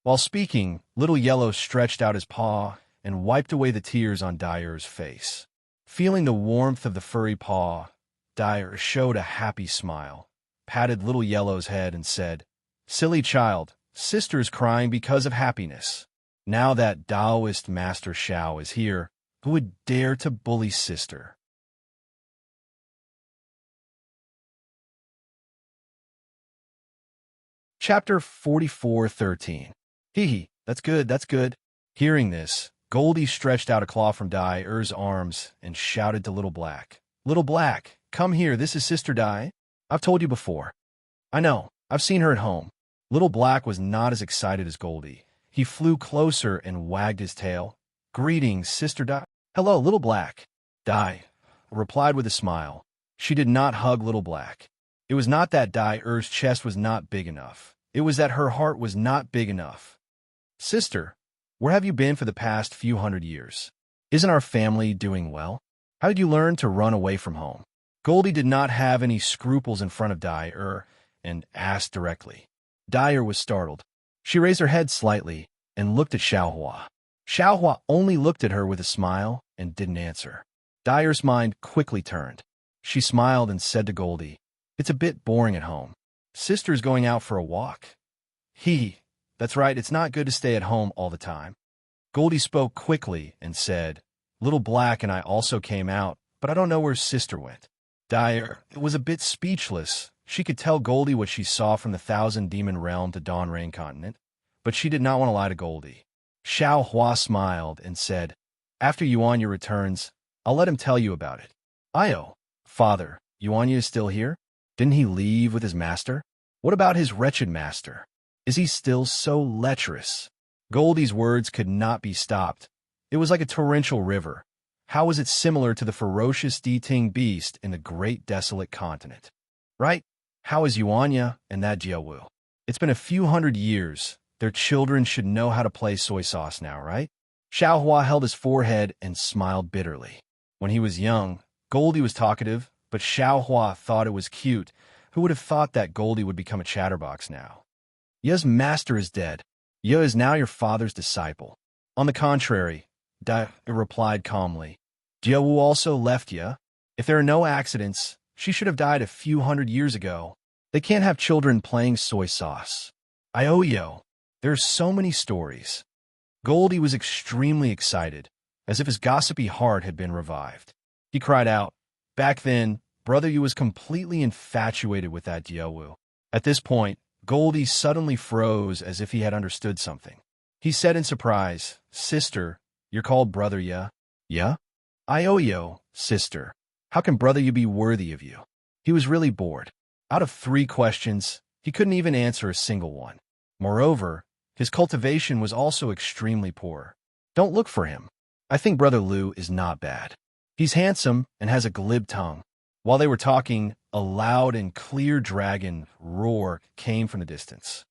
While speaking, Little Yellow stretched out his paw and wiped away the tears on Dyer's face. Feeling the warmth of the furry paw, Dyer showed a happy smile, patted Little Yellow's head and said, Silly child, Sister's crying because of happiness. Now that Taoist Master Xiao is here, who would dare to bully Sister? Chapter 44:13. Hee, that's good. Hearing this, Goldie stretched out a claw from Dyer's arms and shouted to Little Black. Little Black, come here, this is Sister Dyer. I've told you before. I know, I've seen her at home. Little Black was not as excited as Goldie. He flew closer and wagged his tail. Greetings, Sister Dyer. Hello, Little Black. Dyer replied with a smile. She did not hug Little Black. It was not that Dyer's chest was not big enough. It was that her heart was not big enough. Sister, Where have you been for the past few hundred years? Isn't our family doing well? How did you learn to run away from home? Goldie did not have any scruples in front of Dyer and asked directly. Dyer was startled. She raised her head slightly and looked at Xiaohua. Xiaohua only looked at her with a smile and didn't answer. Dyer's mind quickly turned. She smiled and said to Goldie, "It's a bit boring at home. Sister's going out for a walk." That's right, it's not good to stay at home all the time. Goldie spoke quickly and said, "Little Black and I also came out, but I don't know where Sister went." Dyer was a bit speechless. She could tell Goldie what she saw from the Thousand Demon Realm to Dawn Rain Continent, but she did not want to lie to Goldie. Xiao Hua smiled and said, "After Yuanya returns, I'll let him tell you about it." "Io, father, Yuanya is still here? Didn't he leave with his master? What about his wretched master? Is he still so lecherous?" Goldie's words could not be stopped. It was like a torrential river. How was it similar to the ferocious Di-Ting beast in the great desolate continent? Right? How is Yuanya and that Jiawu? It's been a few hundred years. Their children should know how to play soy sauce now, right? Xiaohua held his forehead and smiled bitterly. When he was young, Goldie was talkative, but Xiaohua thought it was cute. Who would have thought that Goldie would become a chatterbox now? Ye's master is dead. Ye is now your father's disciple. On the contrary, Dai replied calmly. Jiawu also left Ye. If there are no accidents, she should have died a few hundred years ago. They can't have children playing soy sauce. I owe yo. There are so many stories. Goldie was extremely excited, as if his gossipy heart had been revived. He cried out, "Back then, Brother Yu was completely infatuated with that Jiawu." At this point, Goldie suddenly froze as if he had understood something. He said in surprise, "Sister, you're called Brother Ya?" "Yeah? I owe yo, sister. How can Brother Yu be worthy of you?" He was really bored. Out of 3 questions, he couldn't even answer a single one. Moreover, his cultivation was also extremely poor. Don't look for him. I think Brother Lu is not bad. He's handsome and has a glib tongue. While they were talking, a loud and clear dragon roar came from the distance.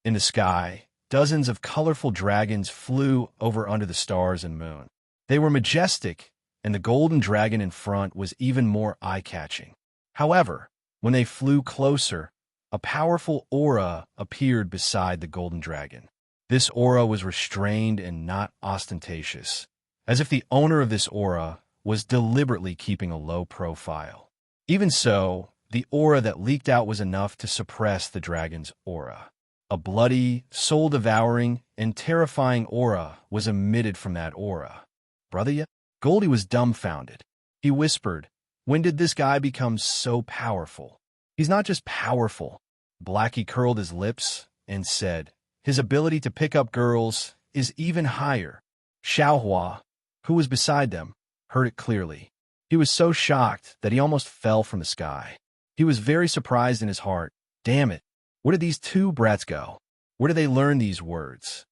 In the sky, dozens of colorful dragons flew over under the stars and moon. They were majestic, and the golden dragon in front was even more eye-catching. However, when they flew closer, a powerful aura appeared beside the golden dragon. This aura was restrained and not ostentatious, as if the owner of this aura was deliberately keeping a low profile. Even so, the aura that leaked out was enough to suppress the dragon's aura. A bloody, soul-devouring, and terrifying aura was emitted from that aura. Brother Ya? Goldie was dumbfounded. He whispered, "When did this guy become so powerful?" "He's not just powerful." Blackie curled his lips and said, "His ability to pick up girls is even higher." Xiaohua, who was beside them, heard it clearly. He was so shocked that he almost fell from the sky. He was very surprised in his heart. Damn it, where did these 2 brats go? Where did they learn these words?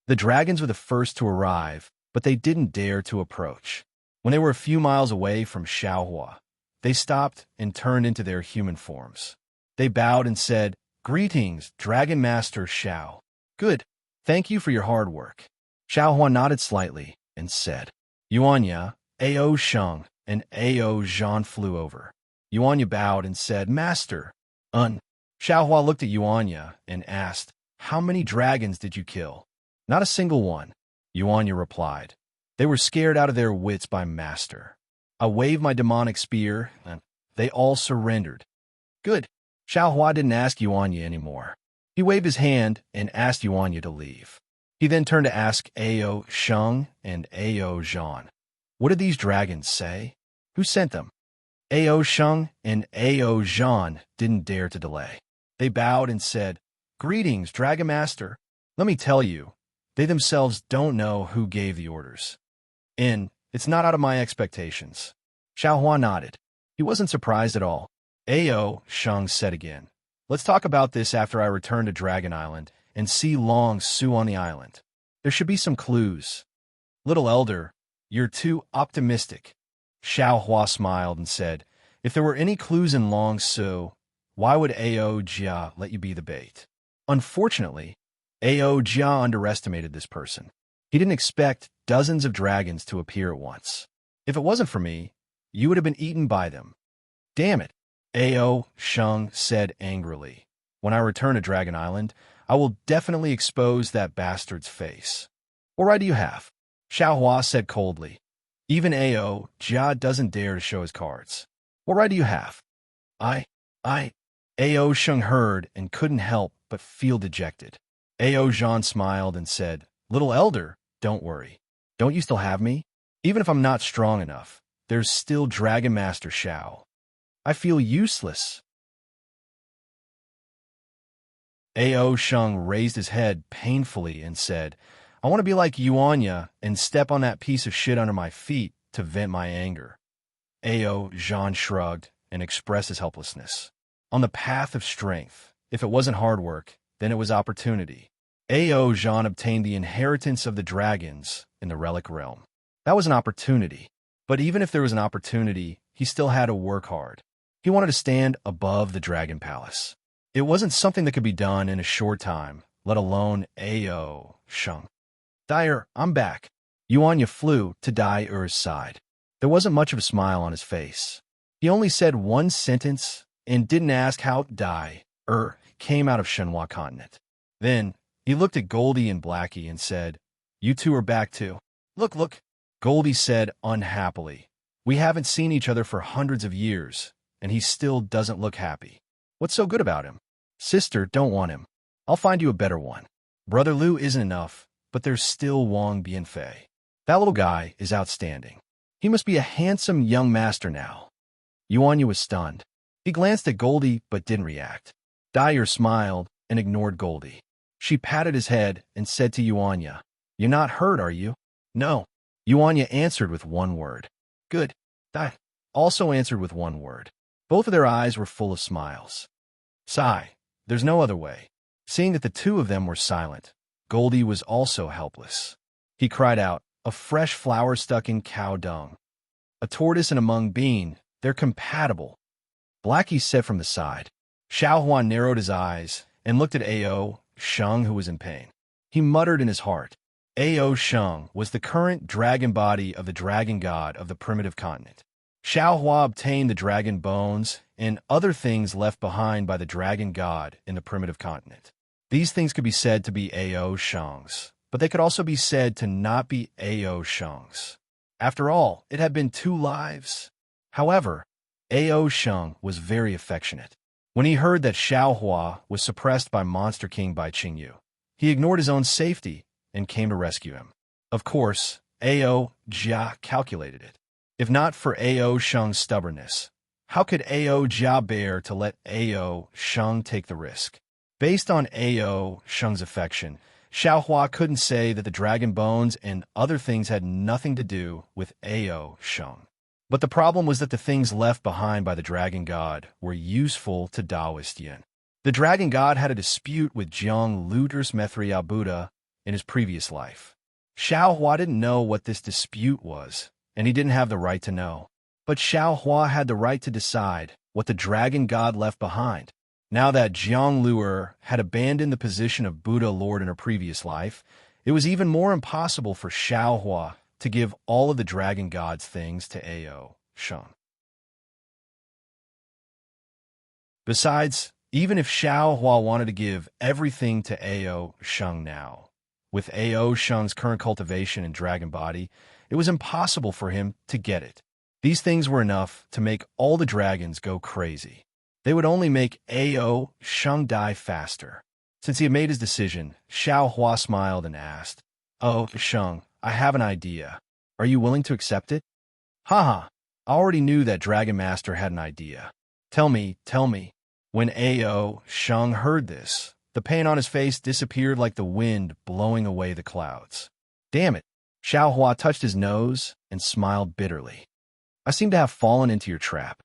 The dragons were the first to arrive, but they didn't dare to approach. When they were a few miles away from Xiaohua, they stopped and turned into their human forms. They bowed and said, "Greetings, Dragon Master Xiao." "Good. Thank you for your hard work." Xiaohua nodded slightly and said, "Yuanya, Ao Sheng, and Ao Zhan flew over." Yuanya bowed and said, "Master." Xiaohua looked at Yuanya and asked, "How many dragons did you kill?" "Not a single one," Yuanya replied. "They were scared out of their wits by Master. I waved my demonic spear, and they all surrendered." "Good." Xiaohua didn't ask Yuanya anymore. He waved his hand and asked Yuanya to leave. He then turned to ask Ao Sheng and Ao Zhan, "What did these dragons say? Who sent them?" Ao Sheng and Ao Zhan didn't dare to delay. They bowed and said, "Greetings, Dragon Master. Let me tell you, they themselves don't know who gave the orders. And it's not out of my expectations." Xiaohua nodded. He wasn't surprised at all. Ao Sheng said again, "Let's talk about this after I return to Dragon Island and see Long Su on the island. There should be some clues." "Little Elder, you're too optimistic." Xiaohua smiled and said, "If there were any clues in Long Su, why would Ao Jia let you be the bait?" "Unfortunately, Ao Jia underestimated this person. He didn't expect dozens of dragons to appear at once. If it wasn't for me, you would have been eaten by them. Damn it, Ao Sheng said angrily. When I return to Dragon Island, I will definitely expose that bastard's face. What right do you have? Xiaohua said coldly. Even Ao Jia doesn't dare to show his cards. What right do you have? Ao Sheng heard and couldn't help but feel dejected. Ao Zhan smiled and said, Little elder, don't worry. Don't you still have me? Even if I'm not strong enough, there's still Dragon Master Xiao. I feel useless. Ao Sheng raised his head painfully and said, I want to be like Yuanya and step on that piece of shit under my feet to vent my anger. Ao Zhan shrugged and expressed his helplessness. On the path of strength, if it wasn't hard work, then it was opportunity. Ao Zhan obtained the inheritance of the dragons in the relic realm. That was an opportunity. But even if there was an opportunity, he still had to work hard. He wanted to stand above the Dragon Palace. It wasn't something that could be done in a short time, let alone Ao Sheng. Dyer, I'm back. Yuanya flew to Dyer's side. There wasn't much of a smile on his face. He only said one sentence and didn't ask how Dyer came out of Shenhua continent. Then, he looked at Goldie and Blackie and said, You two are back too. Look, Goldie said unhappily. We haven't seen each other for hundreds of years, and he still doesn't look happy. What's so good about him? Sister, don't want him. I'll find you a better one. Brother Liu isn't enough, but there's still Wang Bianfei. That little guy is outstanding. He must be a handsome young master now. Yuanya was stunned. He glanced at Goldie but didn't react. Dyer smiled and ignored Goldie. She patted his head and said to Yuanya, You're not hurt, are you? No. Yuanya answered with one word. Good. Dai also answered with one word. Both of their eyes were full of smiles. Sigh. There's no other way. Seeing that the two of them were silent, Goldie was also helpless. He cried out, A fresh flower stuck in cow dung. A tortoise and a mung bean, they're compatible. Blackie said from the side. Xiaohua narrowed his eyes and looked at Ao Sheng, who was in pain. He muttered in his heart. Ao Sheng was the current dragon body of the dragon god of the primitive continent. Xiaohua obtained the dragon bones and other things left behind by the dragon god in the primitive continent. These things could be said to be Ao Sheng's, but they could also be said to not be Ao Sheng's. After all, it had been 2 lives. However, Ao Sheng was very affectionate. When he heard that Xiaohua was suppressed by Monster King Bai Qingyu, he ignored his own safety and came to rescue him. Of course, Ao Jia calculated it. If not for Ao Sheng's stubbornness, how could Ao Jia bear to let Ao Sheng take the risk? Based on Ao Sheng's affection, Xiaohua couldn't say that the dragon bones and other things had nothing to do with Ao Sheng. But the problem was that the things left behind by the dragon god were useful to Taoist Yin. The dragon god had a dispute with Jiang Luders Methriya Buddha in his previous life. Xiaohua didn't know what this dispute was, and he didn't have the right to know. But Xiaohua had the right to decide what the dragon god left behind. Now that Jiang Luer had abandoned the position of Buddha Lord in her previous life, it was even more impossible for Xiaohua to give all of the dragon god's things to Ao Sheng. Besides, even if Xiaohua wanted to give everything to Ao Sheng now, with Ao Sheng's current cultivation and dragon body, it was impossible for him to get it. These things were enough to make all the dragons go crazy. They would only make Ao Sheng die faster. Since he had made his decision, Xiaohua smiled and asked, Oh, Sheng, I have an idea. Are you willing to accept it? Haha, I already knew that Dragon Master had an idea. Tell me. When Ao Sheng heard this, the pain on his face disappeared like the wind blowing away the clouds. Damn it. Xiaohua touched his nose and smiled bitterly. I seem to have fallen into your trap.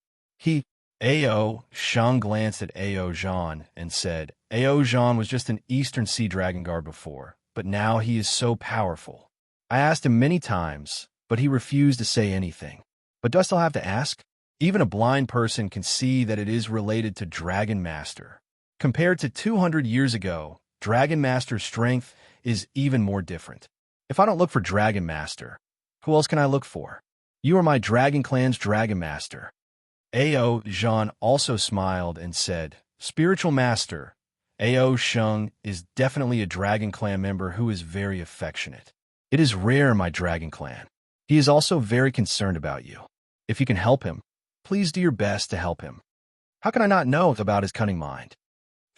Ao Sheng glanced at Ao Zhan and said, Ao Zhan was just an Eastern Sea Dragon Guard before, but now he is so powerful. I asked him many times, but he refused to say anything. But do I still have to ask? Even a blind person can see that it is related to Dragon Master. Compared to 200 years ago, Dragon Master's strength is even more different. If I don't look for Dragon Master, who else can I look for? You are my Dragon Clan's Dragon Master. Ao Zhan also smiled and said, Spiritual Master, Ao Sheng is definitely a Dragon Clan member who is very affectionate. It is rare in my Dragon Clan. He is also very concerned about you. If you can help him, please do your best to help him. How can I not know about his cunning mind?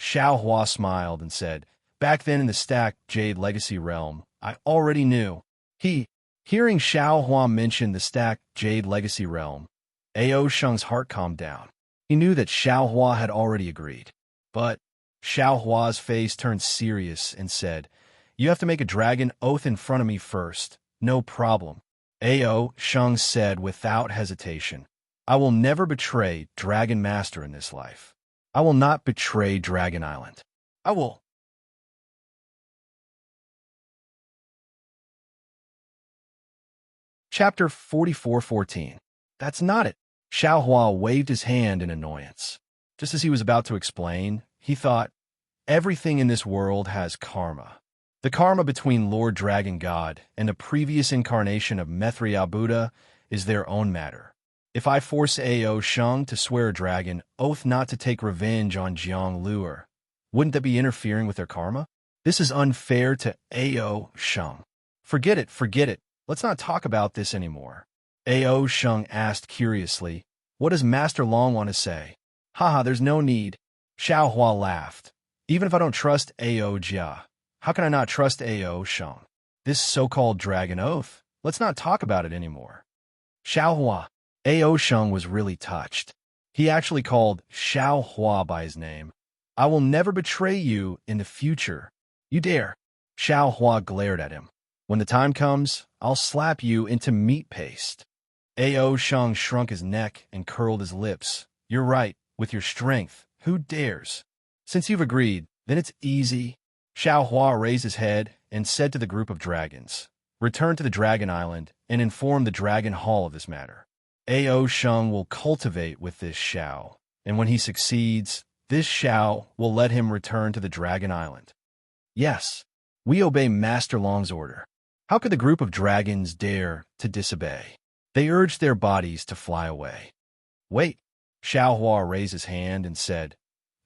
Xiao Hua smiled and said, Back then in the stacked Jade Legacy realm, I already knew. Hearing Xiao Hua mention the stacked Jade Legacy realm, Ao Sheng's heart calmed down. He knew that Xiao Hua had already agreed. But Xiao Hua's face turned serious and said, You have to make a dragon oath in front of me first. No problem. Ao Sheng said without hesitation, I will never betray Dragon Master in this life. I will not betray Dragon Island. I will. Chapter 44:14. That's not it. Xiao Hua waved his hand in annoyance. Just as he was about to explain, he thought, everything in this world has karma. The karma between Lord Dragon God and the previous incarnation of Methriel Buddha is their own matter. If I force Ao Sheng to swear a dragon oath not to take revenge on Jiang Luer, wouldn't that be interfering with their karma? This is unfair to Ao Sheng. Forget it. Let's not talk about this anymore. Ao Sheng asked curiously, What does Master Long want to say? Haha, there's no need. Xiao Hua laughed. Even if I don't trust Ao Jia, how can I not trust Ao Sheng? This so-called dragon oath, let's not talk about it anymore. Xiao Hua. Ao Sheng was really touched. He actually called Xiao Hua by his name. I will never betray you in the future. You dare. Xiao Hua glared at him. When the time comes, I'll slap you into meat paste. Ao Sheng shrunk his neck and curled his lips. You're right, with your strength, who dares? Since you've agreed, then it's easy. Xiao Hua raised his head and said to the group of dragons, Return to the Dragon Island and inform the Dragon Hall of this matter. Ao Sheng will cultivate with this Xiao, and when he succeeds, this Xiao will let him return to the Dragon Island. Yes, we obey Master Long's order. How could the group of dragons dare to disobey? They urged their bodies to fly away. Wait, Xiao Hua raised his hand and said,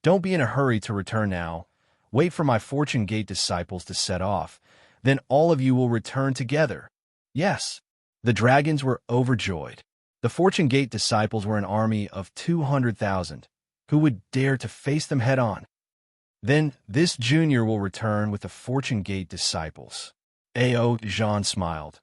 Don't be in a hurry to return now. Wait for my Fortune Gate disciples to set off. Then all of you will return together. Yes, the dragons were overjoyed. The Fortune Gate disciples were an army of 200,000. Who would dare to face them head-on? Then this junior will return with the Fortune Gate disciples. Ao Zhan smiled.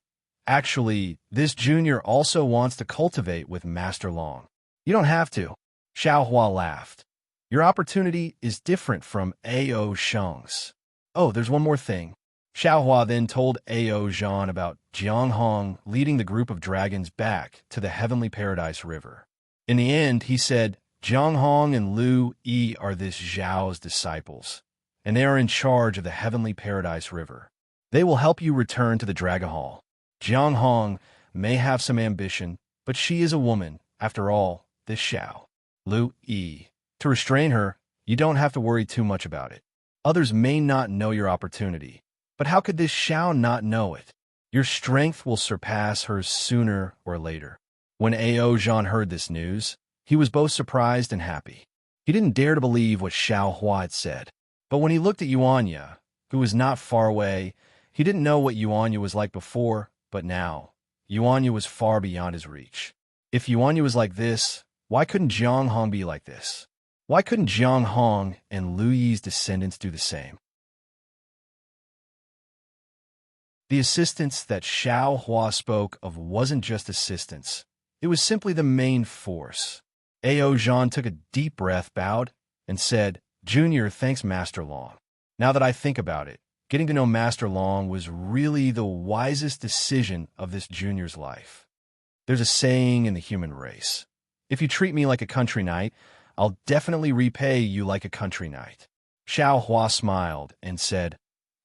Actually, this junior also wants to cultivate with Master Long. You don't have to. Xiao Hua laughed. Your opportunity is different from Ao Sheng's. Oh, there's one more thing. Xiao Hua then told Ao Zhan about Jiang Hong leading the group of dragons back to the Heavenly Paradise River. In the end, he said, Jiang Hong and Lu Yi are this Zhao's disciples, and they are in charge of the Heavenly Paradise River. They will help you return to the Dragon Hall. Jiang Hong may have some ambition, but she is a woman, after all, this Xiao. Lu Yi. To restrain her, you don't have to worry too much about it. Others may not know your opportunity, but how could this Xiao not know it? Your strength will surpass hers sooner or later. When Ao Zhan heard this news, he was both surprised and happy. He didn't dare to believe what Xiao Hua had said. But when he looked at Yuanya, who was not far away, he didn't know what Yuanya was like before, but now, Yuanya was far beyond his reach. If Yuanya was like this, why couldn't Jiang Hong be like this? Why couldn't Jiang Hong and Lu Yi's descendants do the same? The assistance that Xiao Hua spoke of wasn't just assistance. It was simply the main force. Ao Zhan took a deep breath, bowed, and said, Junior, thanks Master Long. Now that I think about it, getting to know Master Long was really the wisest decision of this junior's life. There's a saying in the human race. If you treat me like a country knight, I'll definitely repay you like a country knight. Xiao Hua smiled and said,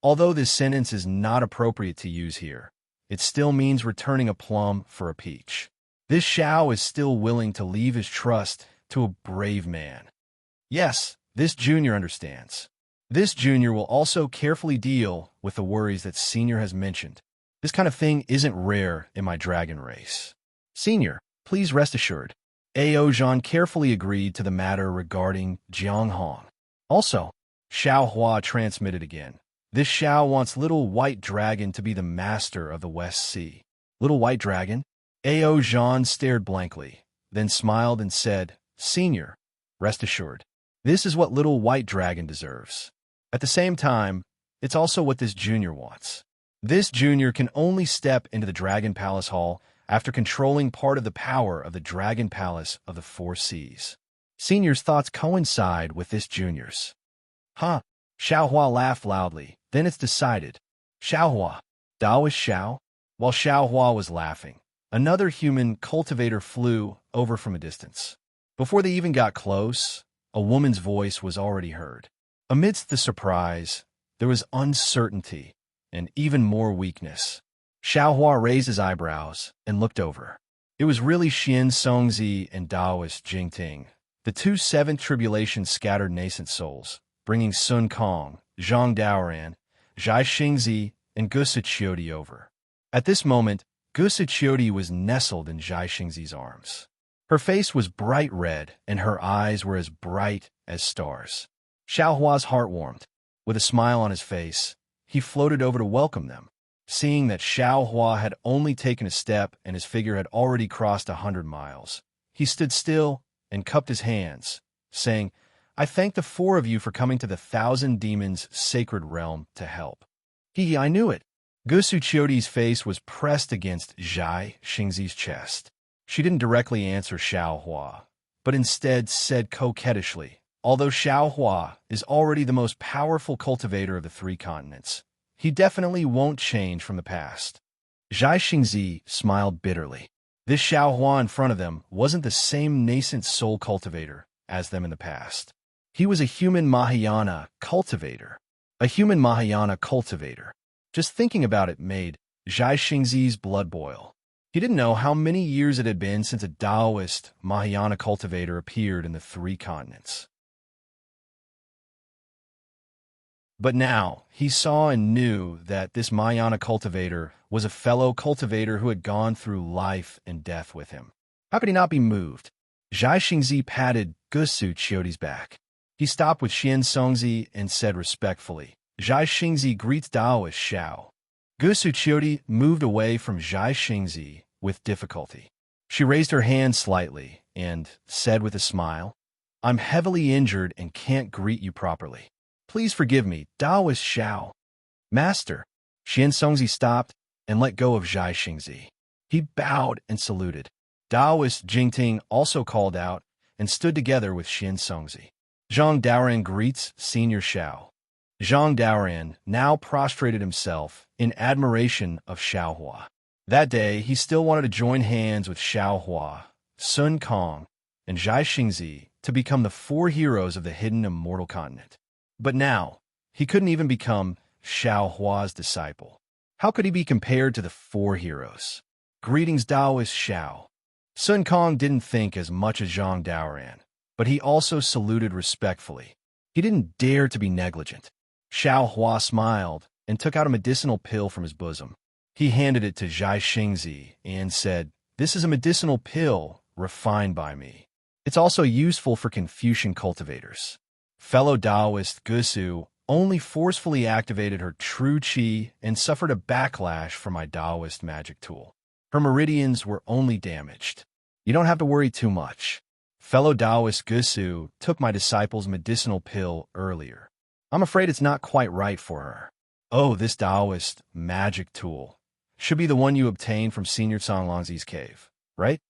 Although this sentence is not appropriate to use here, it still means returning a plum for a peach. This Xiao is still willing to leave his trust to a brave man. Yes, this junior understands. This junior will also carefully deal with the worries that Senior has mentioned. This kind of thing isn't rare in my dragon race. Senior, please rest assured. Ao Zhan carefully agreed to the matter regarding Jiang Hong. Also, Xiao Hua transmitted again. This Xiao wants Little White Dragon to be the master of the West Sea. Little White Dragon? Ao Zhan stared blankly, then smiled and said, Senior, rest assured. This is what Little White Dragon deserves. At the same time, it's also what this junior wants. This junior can only step into the Dragon Palace Hall after controlling part of the power of the Dragon Palace of the Four Seas. Senior's thoughts coincide with this junior's. Huh? Xiao Hua laughed loudly. Then it's decided. Xiao Hua. Daoist Xiao? While Xiao Hua was laughing, another human cultivator flew over from a distance. Before they even got close, a woman's voice was already heard. Amidst the surprise, there was uncertainty and even more weakness. Xiao Hua raised his eyebrows and looked over. It was really Xian Songzi and Daoist Jingting, the two seventh tribulation scattered nascent souls, bringing Sun Kong, Zhang Daoran, Zhai Xingzi, and Gu Siqiudi over. At this moment, Gu Siqiudi was nestled in Zhai Xingzi's arms. Her face was bright red, and her eyes were as bright as stars. Xiao Hua's heart warmed. With a smile on his face, he floated over to welcome them. Seeing that Xiao Hua had only taken a step and his figure had already crossed 100 miles, he stood still and cupped his hands, saying, I thank the four of you for coming to the Thousand Demons' sacred realm to help. I knew it. Gu Siqiudi's face was pressed against Zhai Xingzi's chest. She didn't directly answer Xiao Hua, but instead said coquettishly, although Xiao Hua is already the most powerful cultivator of the three continents, he definitely won't change from the past. Zhai Xingzi smiled bitterly. This Xiao Hua in front of them wasn't the same nascent soul cultivator as them in the past. He was a human Mahayana cultivator. A human Mahayana cultivator. Just thinking about it made Zhai Xingzi's blood boil. He didn't know how many years it had been since a Taoist Mahayana cultivator appeared in the three continents. But now, he saw and knew that this Mahayana cultivator was a fellow cultivator who had gone through life and death with him. How could he not be moved? Zhai Xingzi patted Gu Siqiudi's back. He stopped with Xian Songzi and said respectfully, Zhai Xingzi greets Daoist Xiao. Gu Siqiudi moved away from Zhai Xingzi with difficulty. She raised her hand slightly and said with a smile, I'm heavily injured and can't greet you properly. Please forgive me, Daoist Xiao. Master. Xian Songzi stopped and let go of Zhai Xingzi. He bowed and saluted. Daoist Jingting also called out and stood together with Xian Songzi. Zhang Daoran greets Senior Xiao. Zhang Daoran now prostrated himself in admiration of Xiao Hua. That day, he still wanted to join hands with Xiao Hua, Sun Kong, and Zhai Xingzi to become the four heroes of the hidden immortal continent. But now, he couldn't even become Xiao Hua's disciple. How could he be compared to the four heroes? Greetings, Daoist Xiao. Sun Kong didn't think as much as Zhang Daoran, but he also saluted respectfully. He didn't dare to be negligent. Xiao Hua smiled and took out a medicinal pill from his bosom. He handed it to Zhai Xingzi and said, This is a medicinal pill refined by me. It's also useful for Confucian cultivators. Fellow Taoist Gusu only forcefully activated her true qi and suffered a backlash from my Taoist magic tool. Her meridians were only damaged. You don't have to worry too much. Fellow Taoist Gusu took my disciple's medicinal pill earlier. I'm afraid it's not quite right for her. Oh, this Taoist magic tool should be the one you obtained from Senior Songlongzi's cave, right?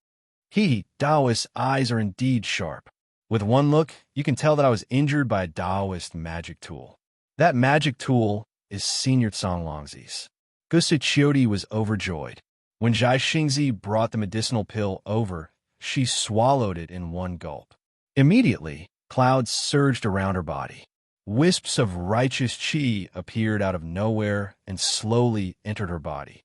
Taoist's eyes are indeed sharp. With one look, you can tell that I was injured by a Taoist magic tool. That magic tool is Senior Songlongzi's. Gu Siqiudi was overjoyed. When Zhai Xingzi brought the medicinal pill over, she swallowed it in one gulp. Immediately, clouds surged around her body. Wisps of righteous qi appeared out of nowhere and slowly entered her body.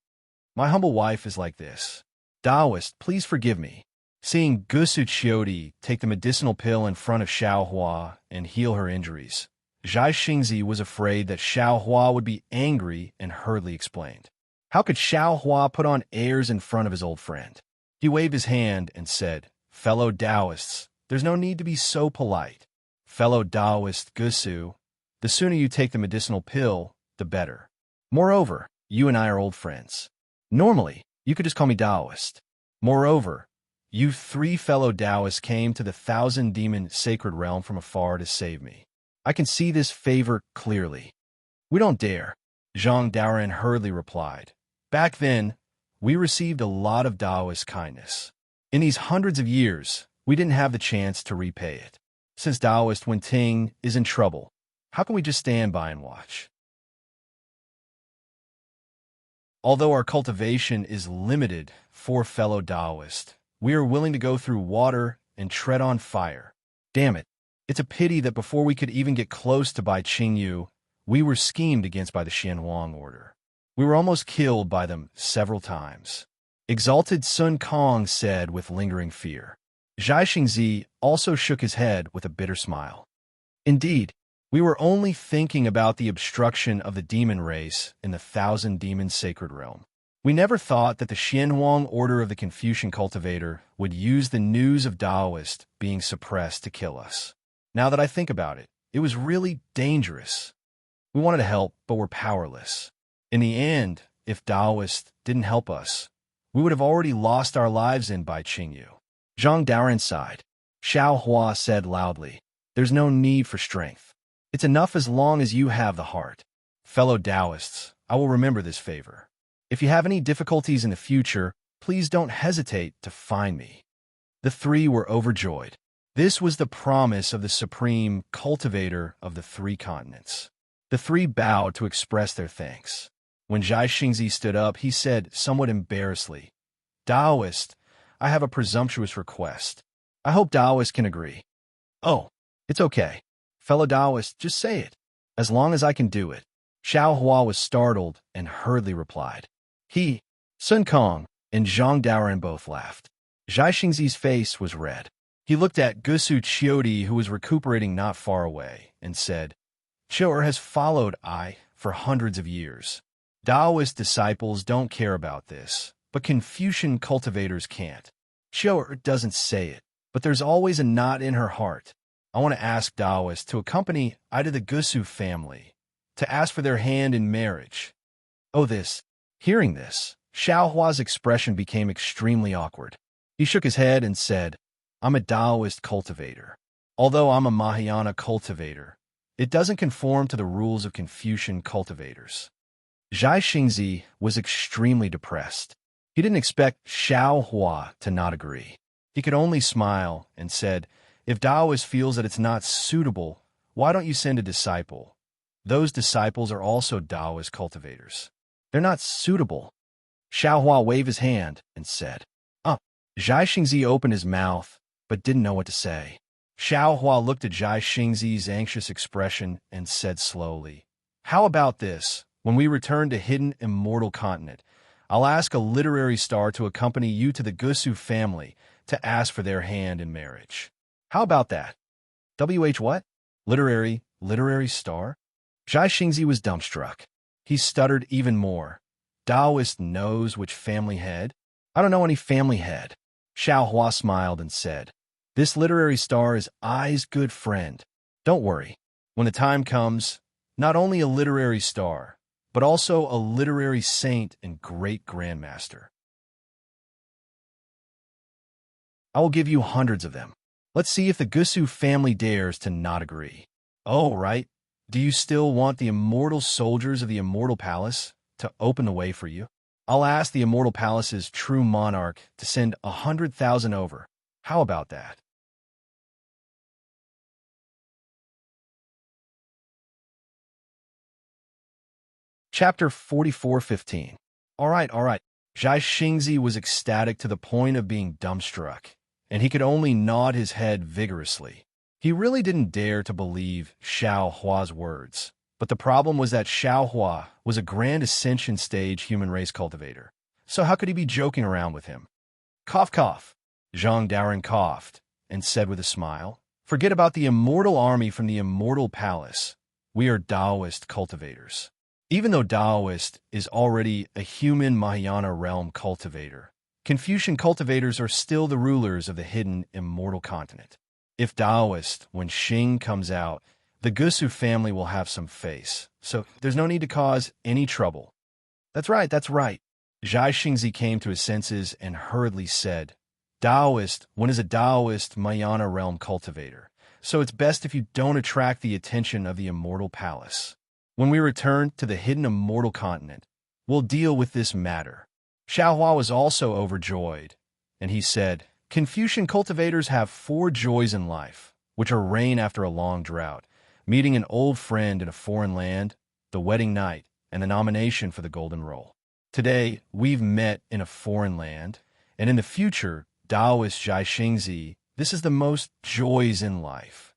My humble wife is like this. Taoist, please forgive me. Seeing Gu Siqiudi take the medicinal pill in front of Xiao Hua and heal her injuries, Zhai Xingzi was afraid that Xiao Hua would be angry and hurriedly explained. How could Xiao Hua put on airs in front of his old friend? He waved his hand and said, "Fellow Taoists, there's no need to be so polite. Fellow Taoist Gusu, the sooner you take the medicinal pill, the better. Moreover, you and I are old friends. Normally, you could just call me Taoist. Moreover, you three fellow Taoists came to the thousand-demon sacred realm from afar to save me. I can see this favor clearly." "We don't dare," Zhang Daoren hurriedly replied. "Back then, we received a lot of Taoist kindness. In these hundreds of years, we didn't have the chance to repay it. Since Taoist Wenting is in trouble, how can we just stand by and watch?" Although our cultivation is limited for fellow Taoists, we are willing to go through water and tread on fire. Damn it, it's a pity that before we could even get close to Bai Qingyu, we were schemed against by the Xianhuang order. We were almost killed by them several times. Exalted Sun Kong said with lingering fear. Zhai Xingzi also shook his head with a bitter smile. Indeed, we were only thinking about the obstruction of the demon race in the thousand-demon sacred realm. We never thought that the Xianhuang order of the Confucian cultivator would use the news of Taoist being suppressed to kill us. Now that I think about it, it was really dangerous. We wanted to help, but were powerless. In the end, if Taoist didn't help us, we would have already lost our lives in Bai Qingyu. Zhang Daoren sighed. Xiao Hua said loudly, "There's no need for strength. It's enough as long as you have the heart. Fellow Taoists, I will remember this favor. If you have any difficulties in the future, please don't hesitate to find me." The three were overjoyed. This was the promise of the supreme cultivator of the three continents. The three bowed to express their thanks. When Zhai Xingzi stood up, he said somewhat embarrassedly, "Taoist, I have a presumptuous request. I hope Taoist can agree." "Oh, it's okay. Fellow Taoist, just say it. As long as I can do it." Xiao Hua was startled and hurriedly replied. He, Sun Kong, and Zhang Daoren both laughed. Zhai Xingzi's face was red. He looked at Gusu Qiudi, who was recuperating not far away, and said, "Chou'er has followed I for hundreds of years. Taoist disciples don't care about this, but Confucian cultivators can't. Chou'er doesn't say it, but there's always a knot in her heart. I want to ask Taoist to accompany I to the Gusu family, to ask for their hand in marriage." Oh, this. Hearing this, Xiao Hua's expression became extremely awkward. He shook his head and said, "I'm a Taoist cultivator. Although I'm a Mahayana cultivator, it doesn't conform to the rules of Confucian cultivators." Zhai Xingzi was extremely depressed. He didn't expect Xiao Hua to not agree. He could only smile and said, "If Taoist feels that it's not suitable, why don't you send a disciple? Those disciples are also Taoist cultivators." "They're not suitable." Xiao Hua waved his hand and said, "Up." Zhai Xingzi opened his mouth, but didn't know what to say. Xiao Hua looked at Zhai Xingzi's anxious expression and said slowly, "How about this? When we return to Hidden Immortal Continent, I'll ask a literary star to accompany you to the Gusu family to ask for their hand in marriage. How about that?" What? Literary star? Zhai Xingzi was dumbstruck. He stuttered even more. "Taoist knows which family head?" "I don't know any family head." Xiao Hua smiled and said, "This literary star is I's good friend. Don't worry. When the time comes, not only a literary star, but also a literary saint and great grandmaster. I will give you hundreds of them. Let's see if the Gusu family dares to not agree." "Oh, right. Do you still want the immortal soldiers of the Immortal Palace to open the way for you? I'll ask the Immortal Palace's true monarch to send 100,000 over. How about that?" Chapter 44:15. All right. Zhai Xingzi was ecstatic to the point of being dumbstruck, and he could only nod his head vigorously. He really didn't dare to believe Xiao Hua's words, but the problem was that Xiao Hua was a grand ascension stage human race cultivator, so how could he be joking around with him? Cough, cough. Zhang Daoren coughed and said with a smile, "Forget about the immortal army from the Immortal Palace. we are Taoist cultivators. Even though Taoist is already a human Mahayana realm cultivator, Confucian cultivators are still the rulers of the hidden immortal continent. If Taoist, when Xing comes out, the Gusu family will have some face, so there's no need to cause any trouble. That's right, that's right. Zhai Xingzi came to his senses and hurriedly said, Taoist, one is a Taoist Mahayana realm cultivator, so it's best if you don't attract the attention of the immortal palace. When we return to the hidden immortal continent, we'll deal with this matter. Xiaohua was also overjoyed, and he said, Confucian cultivators have 4 joys in life, which are rain after a long drought, meeting an old friend in a foreign land, the wedding night, and the nomination for the golden role. Today, we've met in a foreign land, and in the future, Taoist Zhai Xingzi, this is the most joys in life.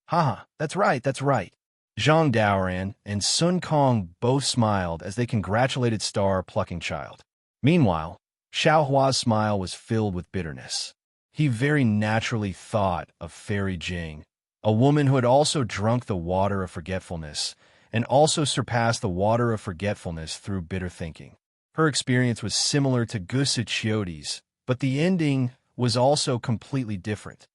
Haha, that's right, that's right. Zhang Daoran and Sun Kong both smiled as they congratulated Star Plucking Child. Meanwhile, Xiaohua's smile was filled with bitterness. He very naturally thought of Fairy Jing, a woman who had also drunk the water of forgetfulness, and also surpassed the water of forgetfulness through bitter thinking. Her experience was similar to Gusu Chioti's, but the ending was also completely different.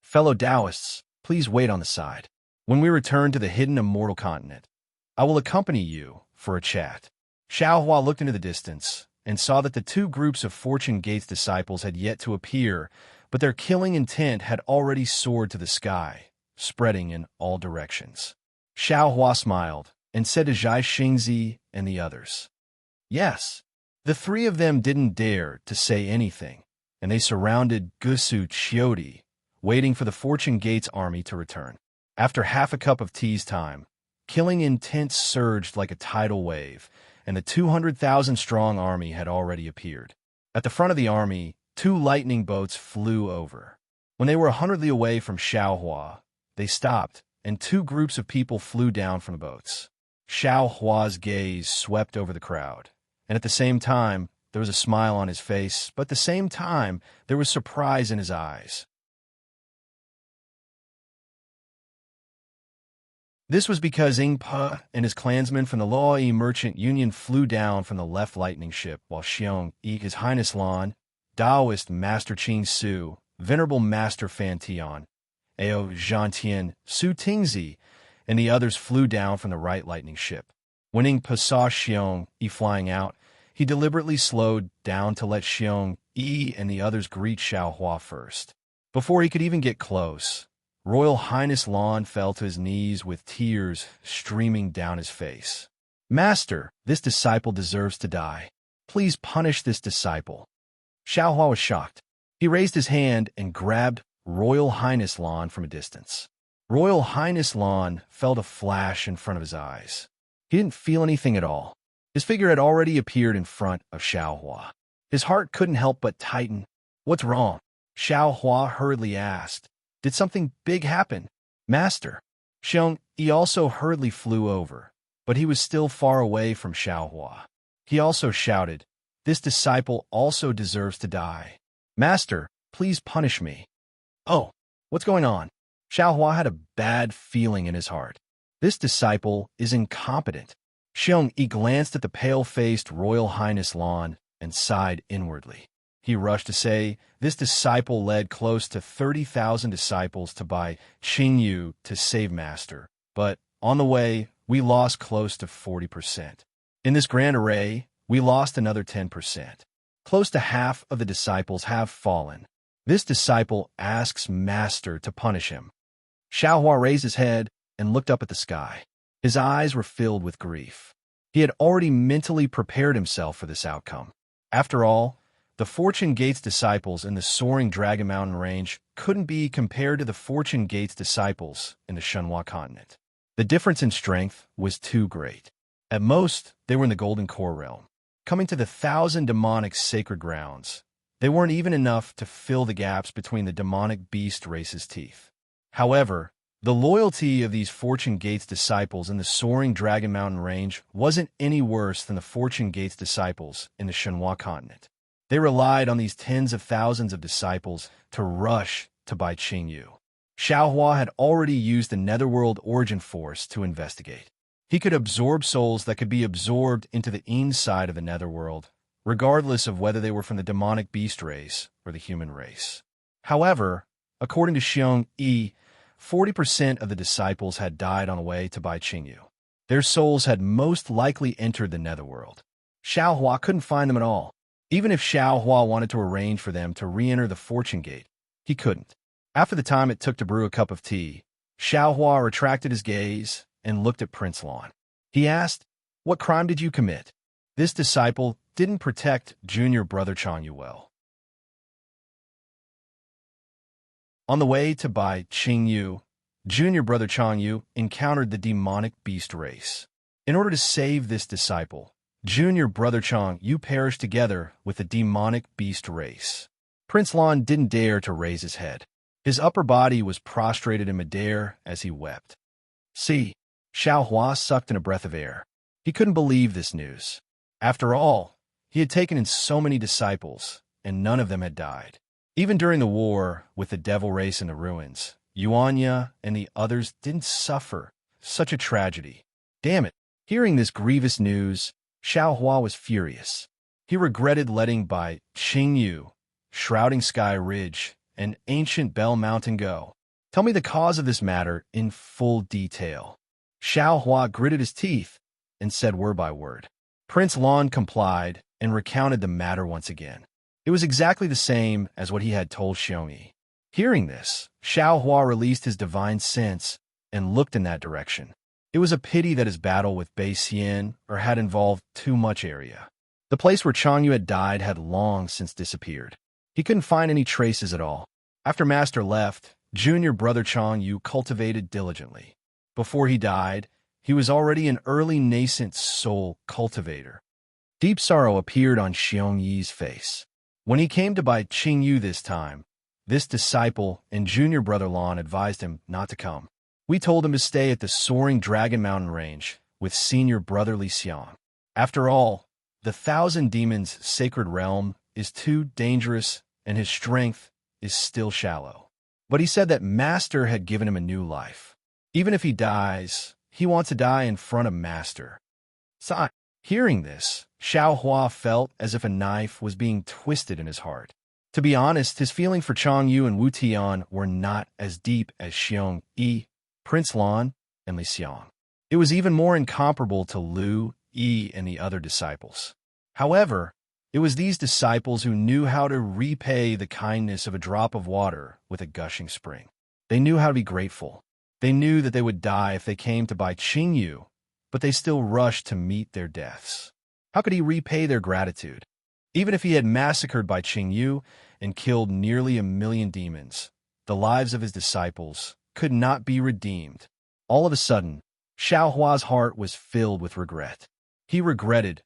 Fellow Taoists, please wait on the side. When we return to the hidden immortal continent, I will accompany you for a chat. Xiaohua looked into the distance and saw that the 2 groups of Fortune Gate's disciples had yet to appear, but their killing intent had already soared to the sky, spreading in all directions. Xiaohua smiled and said to Zhai Xingzi and the others, Yes. The 3 of them didn't dare to say anything, and they surrounded Gusu Chioti, waiting for the Fortune Gate's army to return. After half a cup of tea's time, killing intent surged like a tidal wave, and the 200,000-strong army had already appeared. At the front of the army, 2 lightning boats flew over. When they were 100 li away from Xiaohua, they stopped, and 2 groups of people flew down from the boats. Xiaohua's gaze swept over the crowd, and at the same time, there was a smile on his face, but at the same time, there was surprise in his eyes. This was because Ing Pa and his clansmen from the Loai Merchant Union flew down from the left lightning ship, while Xiong Yi, His Highness Lan, Taoist Master Qing Su, Venerable Master Fan Tian, Ao Zhantian, Su Tingzi, and the others flew down from the right lightning ship. When Ing Pa saw Xiong Yi flying out, he deliberately slowed down to let Xiong Yi and the others greet Xiaohua first. Before he could even get close, Royal Highness Lan fell to his knees with tears streaming down his face. Master, this disciple deserves to die. Please punish this disciple. Xiaohua was shocked. He raised his hand and grabbed Royal Highness Lan from a distance. Royal Highness Lan felt a flash in front of his eyes. He didn't feel anything at all. His figure had already appeared in front of Xiaohua. His heart couldn't help but tighten. What's wrong? Xiaohua hurriedly asked. Did something big happen? Master. Xiong Yi also hurriedly flew over, but he was still far away from Xiaohua. He also shouted, This disciple also deserves to die. Master, please punish me. Oh, what's going on? Xiaohua had a bad feeling in his heart. This disciple is incompetent. Xiong Yi glanced at the pale-faced Royal Highness Lan and sighed inwardly. He rushed to say, This disciple led close to 30,000 disciples to buy Qingyu to save Master, but on the way, we lost close to 40%. In this grand array, we lost another 10%. Close to half of the disciples have fallen. This disciple asks Master to punish him. Xiaohua raised his head and looked up at the sky. His eyes were filled with grief. He had already mentally prepared himself for this outcome. After all, the Fortune Gate's disciples in the soaring Dragon Mountain range couldn't be compared to the Fortune Gate's disciples in the Shenhua continent. The difference in strength was too great. At most, they were in the Golden Core realm. Coming to the 1,000 demonic sacred grounds, they weren't even enough to fill the gaps between the demonic beast race's teeth. However, the loyalty of these Fortune Gate's disciples in the soaring Dragon Mountain range wasn't any worse than the Fortune Gate's disciples in the Shenhua continent. They relied on these tens of thousands of disciples to rush to buy Qingyu. Xiaohua had already used the Netherworld Origin Force to investigate. He could absorb souls that could be absorbed into the inside of the Netherworld, regardless of whether they were from the demonic beast race or the human race. However, according to Xiong Yi, 40% of the disciples had died on the way to Bai Qingyu. Their souls had most likely entered the Netherworld. Xiaohua couldn't find them at all. Even if Xiaohua wanted to arrange for them to re-enter the Fortune Gate, he couldn't. After the time it took to brew a cup of tea, Xiaohua retracted his gaze and looked at Prince Lan. He asked, "What crime did you commit?" This disciple didn't protect junior brother Changyu well. On the way to Bai Qingyu, junior brother Changyu encountered the demonic beast race. In order to save this disciple, junior brother Changyu perished together with the demonic beast race. Prince Lan didn't dare to raise his head. His upper body was prostrated in midair as he wept. See, Xiaohua sucked in a breath of air. He couldn't believe this news. After all, he had taken in so many disciples, and none of them had died. Even during the war with the devil race in the ruins, Yuanya and the others didn't suffer such a tragedy. Damn it! Hearing this grievous news, Xiaohua was furious. He regretted letting Bai Qingyu, Shrouding Sky Ridge, and Ancient Bell Mountain go. Tell me the cause of this matter in full detail. Xiaohua gritted his teeth and said word by word. Prince Lan complied and recounted the matter once again. It was exactly the same as what he had told Xiongyi. Hearing this, Xiaohua released his divine sense and looked in that direction. It was a pity that his battle with Bei Xian had involved too much area. The place where Changyu had died had long since disappeared. He couldn't find any traces at all. After Master left, junior brother Changyu cultivated diligently. Before he died, he was already an early nascent soul cultivator. Deep sorrow appeared on Xiongyi's face. When he came to Bai Qingyu this time, this disciple and junior brother Lan advised him not to come. We told him to stay at the soaring Dragon Mountain range with senior brother Li Xiang. After all, the Thousand Demons' sacred realm is too dangerous and his strength is still shallow. But he said that Master had given him a new life. Even if he dies, he wants to die in front of Master. So, hearing this, Xiaohua felt as if a knife was being twisted in his heart. To be honest, his feeling for Changyu and Wu Tian were not as deep as Xiong Yi, Prince Lan, and Li Xiang. It was even more incomparable to Lu, Yi, and the other disciples. However, it was these disciples who knew how to repay the kindness of a drop of water with a gushing spring. They knew how to be grateful. They knew that they would die if they came to Bai Qingyu, but they still rushed to meet their deaths. How could he repay their gratitude? Even if he had massacred Bai Qingyu and killed nearly 1,000,000 demons, the lives of his disciples could not be redeemed. All of a sudden, Xiaohua's heart was filled with regret. He regretted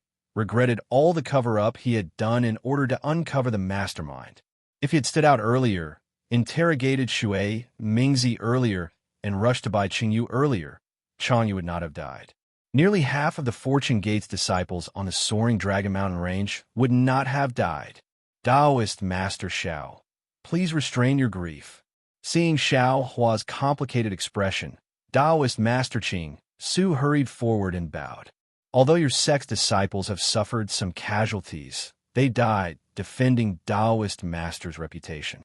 all the cover-up he had done in order to uncover the mastermind. If he had stood out earlier, interrogated Shui Mingzi earlier, and rushed to Bai Qingyu earlier, Changyu would not have died. Nearly half of the Fortune Gate's disciples on the soaring Dragon Mountain range would not have died. Taoist Master Xiao, please restrain your grief. Seeing Xiaohua's complicated expression, Taoist Master Qing Su hurried forward and bowed. Although your sect's disciples have suffered some casualties, they died defending Taoist Master's reputation.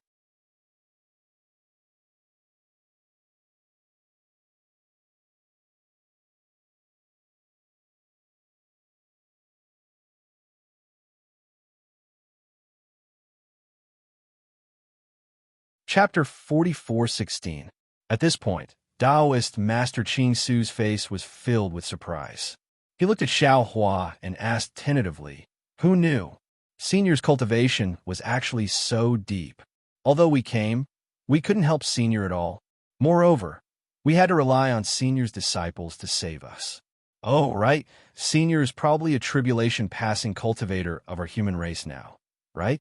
Chapter 44:16. At this point, Taoist Master Qing Su's face was filled with surprise. He looked at Xiaohua and asked tentatively, "Who knew? Senior's cultivation was actually so deep. Although we came, we couldn't help Senior at all. Moreover, we had to rely on Senior's disciples to save us." "Oh, right. Senior is probably a tribulation-passing cultivator of our human race now, right?"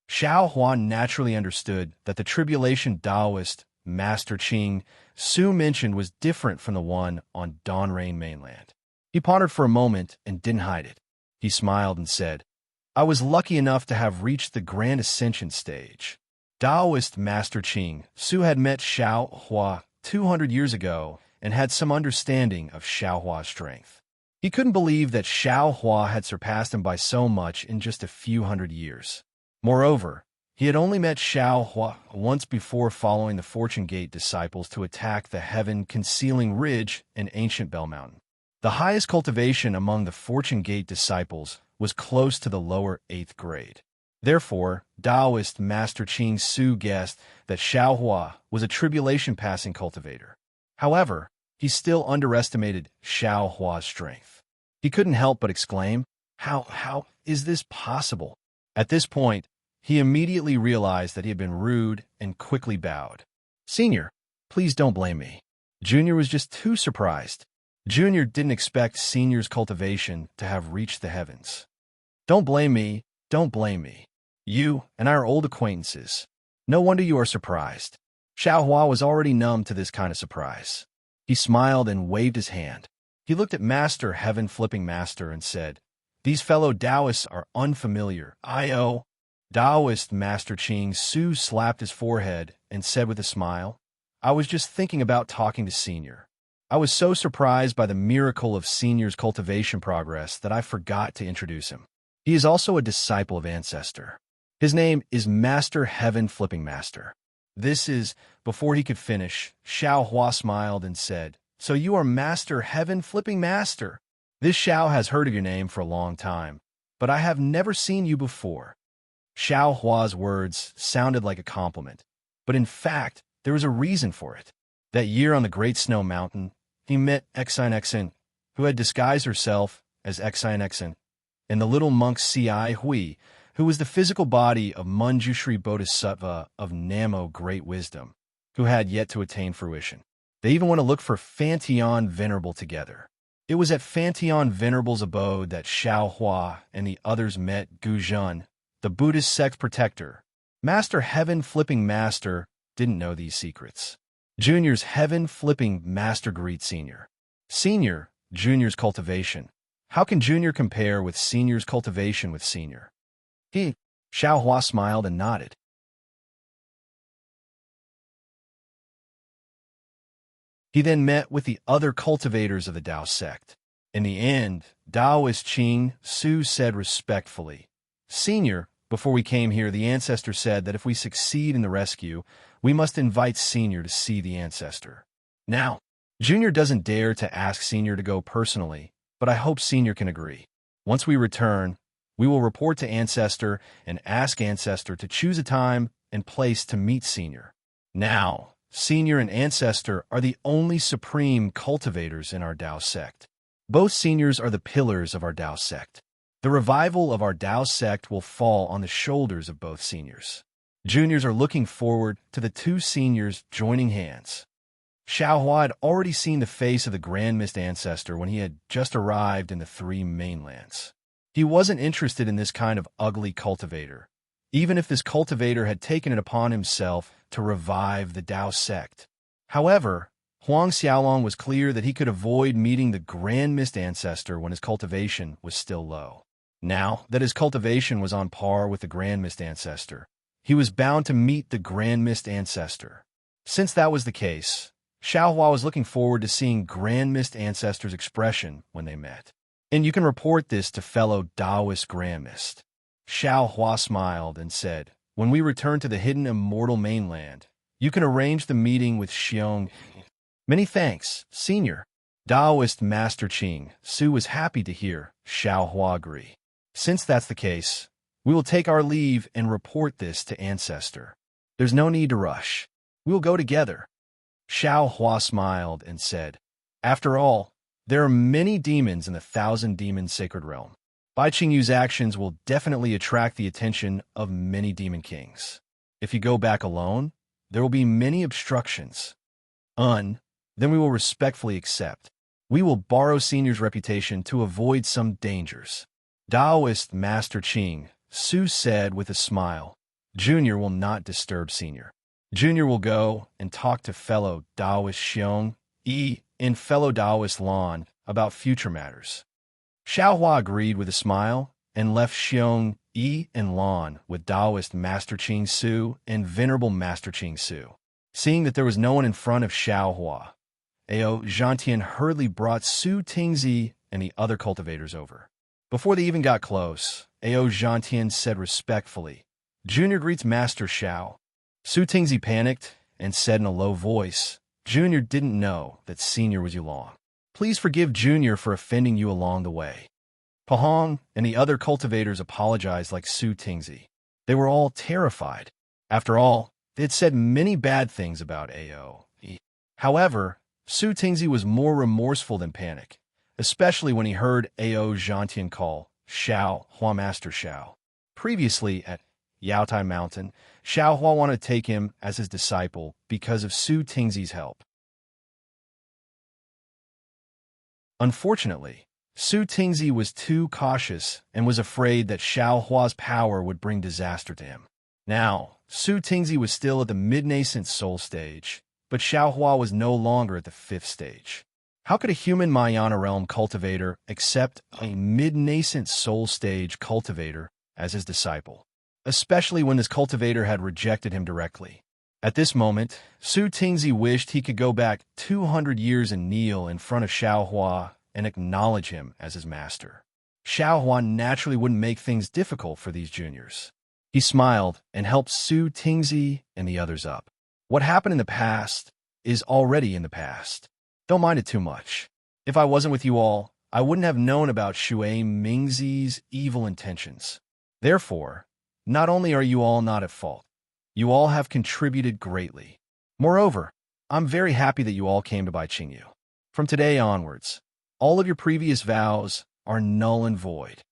Xiaohua naturally understood that the tribulation Taoist Master Qing Su mentioned was different from the one on Dawnrain mainland. He pondered for a moment and didn't hide it. He smiled and said, "I was lucky enough to have reached the Grand Ascension stage. Taoist Master Qing Su had met Xiao Hua 200 years ago and had some understanding of Xiao Hua's strength. He couldn't believe that Xiao Hua had surpassed him by so much in just a few hundred years. Moreover, he had only met Xiao Hua once before following the Fortune Gate disciples to attack the heaven-concealing ridge in ancient Bell Mountain. The highest cultivation among the Fortune Gate disciples was close to the lower 8th grade. Therefore, Taoist Master Qing Su guessed that Xiao Hua was a tribulation-passing cultivator. However, he still underestimated Xiao Hua's strength. He couldn't help but exclaim, How is this possible? At this point, he immediately realized that he had been rude and quickly bowed. Senior, please don't blame me. Junior was just too surprised. Junior didn't expect Senior's cultivation to have reached the heavens. Don't blame me, don't blame me. You and I are old acquaintances. No wonder you are surprised. Xiao Hua was already numb to this kind of surprise. He smiled and waved his hand. He looked at Master Heaven Flipping Master and said, These fellow Taoists are unfamiliar. Taoist Master Qing Su slapped his forehead and said with a smile, I was just thinking about talking to Senior. I was so surprised by the miracle of Senior's cultivation progress that I forgot to introduce him. He is also a disciple of Ancestor. His name is Master Heaven Flipping Master. Before he could finish, Xiao Hua smiled and said, So you are Master Heaven Flipping Master. This Xiao has heard of your name for a long time, but I have never seen you before. Xiao Hua's words sounded like a compliment, but in fact, there was a reason for it. That year on the Great Snow Mountain, he met Exin, who had disguised herself as Exin, and the little monk Ci Hui, who was the physical body of Manjushri Bodhisattva of Namo Great Wisdom, who had yet to attain fruition. They even went to look for Fantion Venerable together. It was at Fantion Venerable's abode that Xiao Hua and the others met Guzhun, the Buddhist sect protector. Master Heaven Flipping Master didn't know these secrets. Junior's Heaven Flipping Master greets Senior. Senior, Junior's cultivation. How can Junior compare with Senior's cultivation with Senior? Xiao Hua smiled and nodded. He then met with the other cultivators of the Tao sect. In the end, Taoist Qing Su said respectfully, Senior, before we came here, the Ancestor said that if we succeed in the rescue, we must invite Senior to see the Ancestor. Now, Junior doesn't dare to ask Senior to go personally, but I hope Senior can agree. Once we return, we will report to Ancestor and ask Ancestor to choose a time and place to meet Senior. Now, Senior and Ancestor are the only supreme cultivators in our Tao sect. Both Seniors are the pillars of our Tao sect. The revival of our Tao sect will fall on the shoulders of both Seniors. Juniors are looking forward to the two Seniors joining hands. Xiao Hua had already seen the face of the Grand Mist Ancestor when he had just arrived in the Three Mainlands. He wasn't interested in this kind of ugly cultivator, even if this cultivator had taken it upon himself to revive the Tao sect. However, Huang Xiaolong was clear that he could avoid meeting the Grand Mist Ancestor when his cultivation was still low. Now that his cultivation was on par with the Grand Mist Ancestor, he was bound to meet the Grand Mist Ancestor. Since that was the case, Xiao Hua was looking forward to seeing Grand Mist Ancestor's expression when they met. And you can report this to fellow Taoist Grand Mist. Xiao Hua smiled and said, When we return to the hidden immortal mainland, you can arrange the meeting with Xiong. Many thanks, Senior. Taoist Master Qing Su was happy to hear Xiao Hua agree. Since that's the case, we will take our leave and report this to Ancestor. There's no need to rush. We will go together. Xiao Hua smiled and said, After all, there are many demons in the Thousand-Demon Sacred Realm. Bai Qingyu's actions will definitely attract the attention of many demon kings. If you go back alone, there will be many obstructions. Then we will respectfully accept. We will borrow Senior's reputation to avoid some dangers. Taoist Master Qing Su said with a smile, Junior will not disturb Senior. Junior will go and talk to fellow Taoist Xiong Yi and fellow Taoist Lan about future matters. Xiao Hua agreed with a smile and left Xiong Yi and Lan with Taoist Master Qing Su and Venerable Master Qing Su. Seeing that there was no one in front of Xiao Hua, Ao Zhantian hurriedly brought Su Tingzi and the other cultivators over. Before they even got close, Ao Zhantian said respectfully, "Junior greets Master Xiao." Su Tingzi panicked and said in a low voice, "Junior didn't know that Senior was Yulong. Please forgive Junior for offending you along the way." Pahong and the other cultivators apologized like Su Tingzi. They were all terrified. After all, they had said many bad things about Ao. However, Su Tingzi was more remorseful than panic, especially when he heard Ao Zhantian call Xiao Hua Master Xiao. Previously at Yaotai Mountain, Xiao Hua wanted to take him as his disciple because of Su Tingzi's help. Unfortunately, Su Tingzi was too cautious and was afraid that Xiao Hua's power would bring disaster to him. Now, Su Tingzi was still at the mid-nascent soul stage, but Xiao Hua was no longer at the 5th stage. How could a human Mayana realm cultivator accept a mid-nascent soul stage cultivator as his disciple, especially when this cultivator had rejected him directly? At this moment, Su Tingzi wished he could go back 200 years and kneel in front of Xiao Hua and acknowledge him as his master. Xiao Hua naturally wouldn't make things difficult for these juniors. He smiled and helped Su Tingzi and the others up. What happened in the past is already in the past. Don't mind it too much. If I wasn't with you all, I wouldn't have known about Shui Mingzi's evil intentions. Therefore, not only are you all not at fault, you all have contributed greatly. Moreover, I'm very happy that you all came to Bai Qingyu. From today onwards, all of your previous vows are null and void.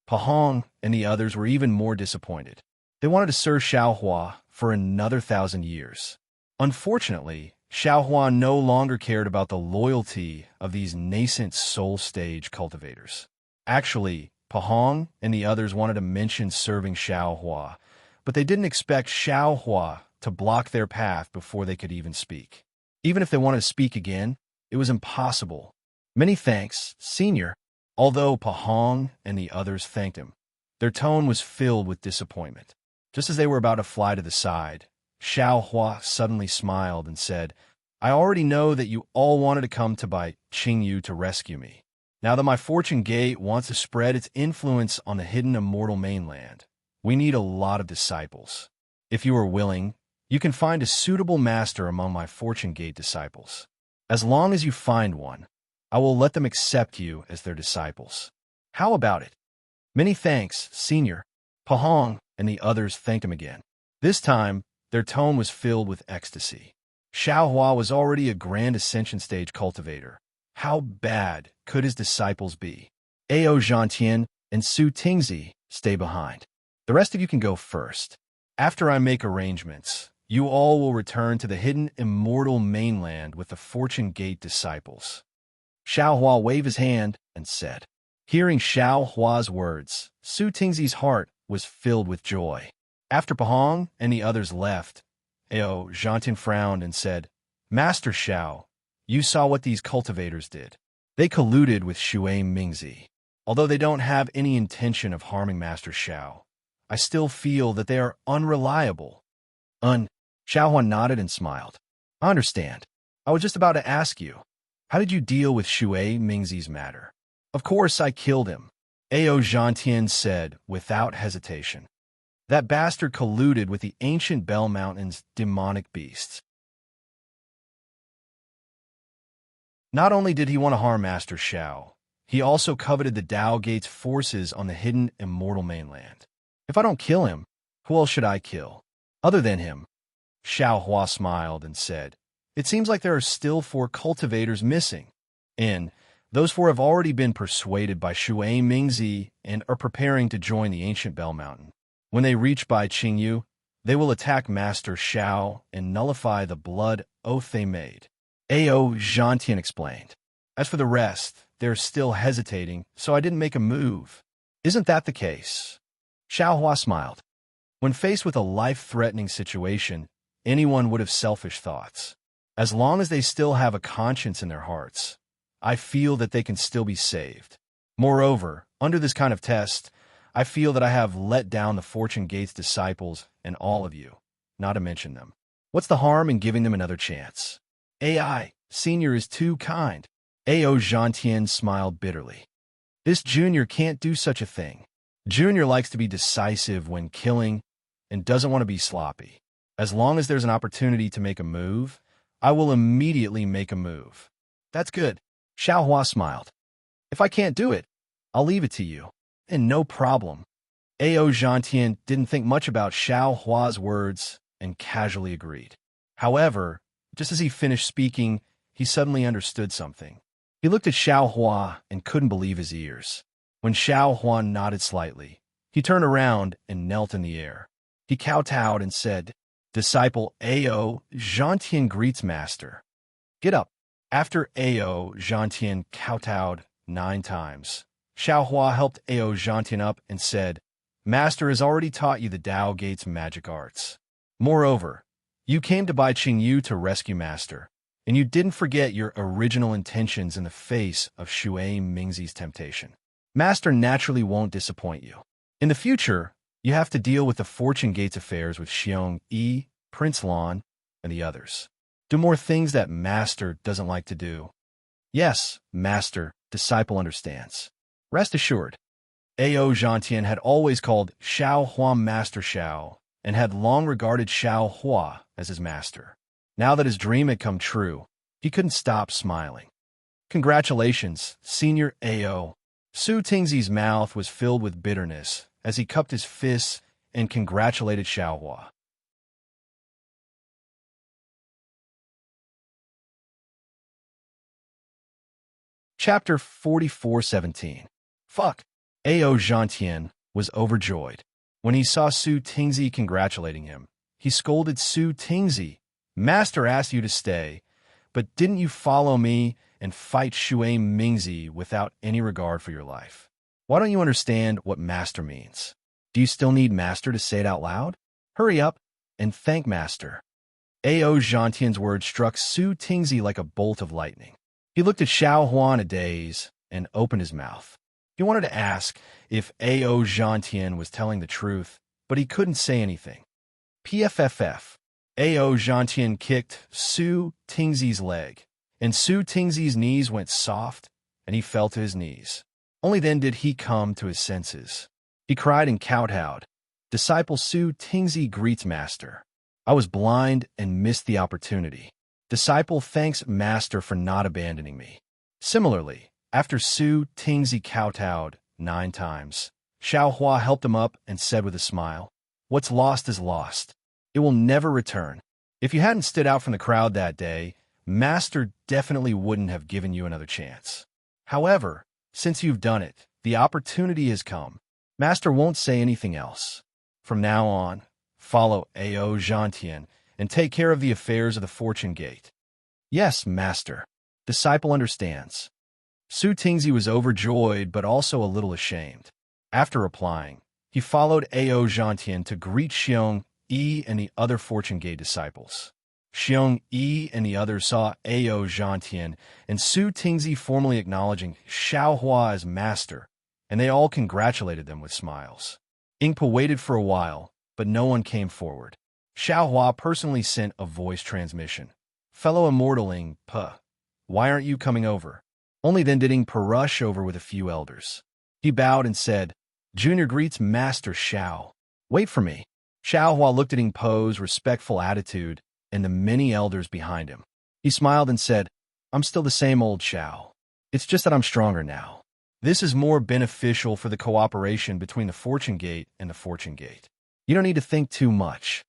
Pahong and the others were even more disappointed. They wanted to serve Xiao Hua for another 1,000 years. Unfortunately, Xiao Hua no longer cared about the loyalty of these nascent soul stage cultivators. Actually, Pahong and the others wanted to mention serving Xiao Hua, but they didn't expect Xiao Hua to block their path before they could even speak. Even if they wanted to speak again, it was impossible. Many thanks, Senior. Although Pahong and the others thanked him, their tone was filled with disappointment. Just as they were about to fly to the side, Xiao Hua suddenly smiled and said, "I already know that you all wanted to come to Bai Qingyu to rescue me. Now that my fortune gate wants to spread its influence on the hidden immortal mainland, we need a lot of disciples. If you are willing, you can find a suitable master among my fortune gate disciples. As long as you find one, I will let them accept you as their disciples. How about it?" "Many thanks, Senior." Pahong and the others thanked him again. This time, their tone was filled with ecstasy. Xiao Hua was already a grand ascension stage cultivator. How bad could his disciples be? Ao Zhantian and Su Tingzi stay behind. The rest of you can go first. After I make arrangements, you all will return to the hidden immortal mainland with the Fortune Gate disciples. Xiao Hua waved his hand and said. Hearing Xiao Hua's words, Su Tingzi's heart was filled with joy. After Pahong and the others left, Ao Zhantian frowned and said, "Master Xiao, you saw what these cultivators did. They colluded with Shui Mingzi. Although they don't have any intention of harming Master Xiao, I still feel that they are unreliable." Xiao Hua nodded and smiled. "I understand. I was just about to ask you, how did you deal with Shui Mingzi's matter?" "Of course I killed him," Ao Zhantian said without hesitation. "That bastard colluded with the ancient Bell Mountain's demonic beasts. Not only did he want to harm Master Xiao, he also coveted the Tao Gate's forces on the hidden immortal mainland. If I don't kill him, who else should I kill? Other than him?" Xiao Hua smiled and said, "It seems like there are still 4 cultivators missing, and those 4 have already been persuaded by Shui Mingzi and are preparing to join the ancient Bell Mountain. When they reach Bai Qingyu, they will attack Master Xiao and nullify the blood oath they made." Ao Zhantian explained. "As for the rest, they're still hesitating, so I didn't make a move." "Isn't that the case?" Xiao Hua smiled. When faced with a life-threatening situation, anyone would have selfish thoughts. As long as they still have a conscience in their hearts, I feel that they can still be saved. Moreover, under this kind of test, I feel that I have let down the Fortune Gate's disciples and all of you, not to mention them. What's the harm in giving them another chance? AI, Senior is too kind. A.O. Gentian smiled bitterly. This Junior can't do such a thing. Junior likes to be decisive when killing and doesn't want to be sloppy. As long as there's an opportunity to make a move, I will immediately make a move. That's good. Xiaohua smiled. If I can't do it, I'll leave it to you. And no problem. A.O. Gentian didn't think much about Xiaohua's words and casually agreed. However, just as he finished speaking, he suddenly understood something. He looked at Xiaohua and couldn't believe his ears. When Xiaohua nodded slightly, he turned around and knelt in the air. He kowtowed and said, Disciple A.O. Gentian greets Master. Get up. After A.O. Gentian kowtowed 9 times, Xiaohua helped A.O. Gentian up and said, Master has already taught you the Tao Gate's magic arts. Moreover, you came to Bai Qingyu to rescue Master, and you didn't forget your original intentions in the face of Shui Mingzi's temptation. Master naturally won't disappoint you. In the future, you have to deal with the Fortune Gate's affairs with Xiong Yi, Prince Lan, and the others. Do more things that Master doesn't like to do. Yes, Master, disciple understands. Rest assured. A.O. Gentian had always called Xiaohua Master Xiao and had long regarded Xiaohua as his master. Now that his dream had come true, he couldn't stop smiling. Congratulations, Senior A.O. Su Tingzi's mouth was filled with bitterness as he cupped his fists and congratulated Xiaohua. Chapter 44:17. Fuck. A.O. Gentian was overjoyed. When he saw Su Tingzi congratulating him, he scolded Su Tingzi. Master asked you to stay, but didn't you follow me and fight Shui Mingzi without any regard for your life? Why don't you understand what Master means? Do you still need Master to say it out loud? Hurry up and thank Master. A.O. Gentian's words struck Su Tingzi like a bolt of lightning. He looked at Xiaohua in a daze and opened his mouth. He wanted to ask if A.O. Gentian was telling the truth, but he couldn't say anything. PFFF. A.O. Gentian kicked Su Tingzi's leg, and Su Tingzi's knees went soft, and he fell to his knees. Only then did he come to his senses. He cried and kowtowed, Disciple Su Tingzi greets Master. I was blind and missed the opportunity. Disciple thanks Master for not abandoning me. Similarly, after Su Tingzi kowtowed 9 times, Xiaohua helped him up and said with a smile, What's lost is lost. It will never return. If you hadn't stood out from the crowd that day, Master definitely wouldn't have given you another chance. However, since you've done it, the opportunity has come. Master won't say anything else. From now on, follow A.O. Gentian and take care of the affairs of the Fortune Gate. Yes, Master. Disciple understands. Su Tingzi was overjoyed but also a little ashamed. After replying, he followed A.O. Gentian to greet Xiong Yi and the other Fortune Gate disciples. Xiong Yi and the others saw A.O. Gentian and Su Tingzi formally acknowledging Xiaohua as master, and they all congratulated them with smiles. Ingpa waited for a while, but no one came forward. Xiaohua personally sent a voice transmission. Fellow immortaling, why aren't you coming over? Only then did Ingpa rush over with a few elders. He bowed and said, Junior greets Master Xiao. Wait for me. Xiaohua looked at Ingpa's respectful attitude and the many elders behind him. He smiled and said, I'm still the same old Xiao. It's just that I'm stronger now. This is more beneficial for the cooperation between the Fortune Gate and the Fortune Gate. You don't need to think too much.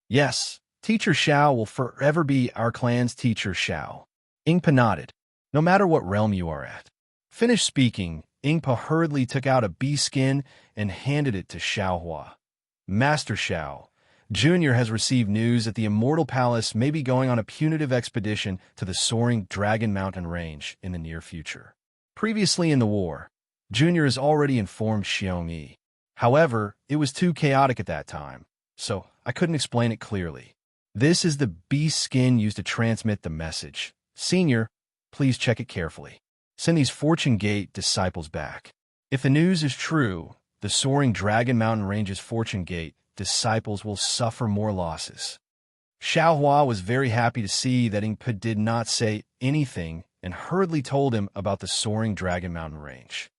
Yes, Teacher Xiao will forever be our clan's Teacher Xiao. Ingpa nodded. No matter what realm you are at. Finished speaking, Ingpa hurriedly took out a bee skin and handed it to Xiaohua. Master Xiao, Junior has received news that the Immortal Palace may be going on a punitive expedition to the soaring Dragon Mountain Range in the near future. Previously in the war, Junior has already informed Xiong Yi. However, it was too chaotic at that time, so I couldn't explain it clearly. This is the bee skin used to transmit the message. Senior, please check it carefully. Send these Fortune Gate disciples back. If the news is true, the soaring Dragon Mountain Range's fortune gate, disciples will suffer more losses. Xiao Hua was very happy to see that Ingpa did not say anything and hurriedly told him about the soaring Dragon Mountain Range.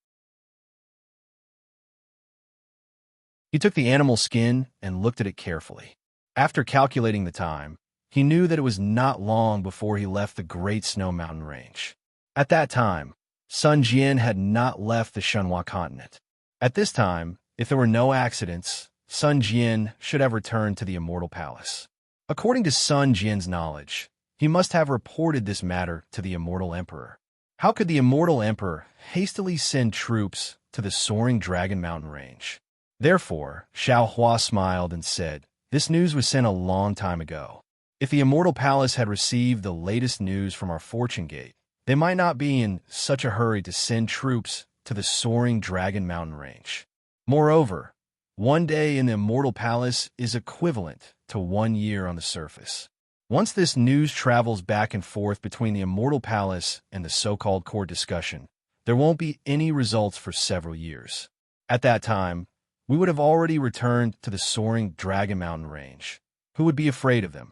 He took the animal skin and looked at it carefully. After calculating the time, he knew that it was not long before he left the Great Snow Mountain Range. At that time, Sun Jian had not left the Shenhua continent. At this time, if there were no accidents, Sun Jian should have returned to the Immortal Palace. According to Sun Jian's knowledge, he must have reported this matter to the Immortal Emperor. How could the Immortal Emperor hastily send troops to the soaring Dragon Mountain Range? Therefore, Xiao Hua smiled and said, "This news was sent a long time ago. If the Immortal Palace had received the latest news from our fortune gate, they might not be in such a hurry to send troops to the soaring Dragon Mountain Range. Moreover, one day in the Immortal Palace is equivalent to 1 year on the surface. Once this news travels back and forth between the Immortal Palace and the so-called court discussion, there won't be any results for several years. At that time, we would have already returned to the soaring Dragon Mountain Range. Who would be afraid of them?"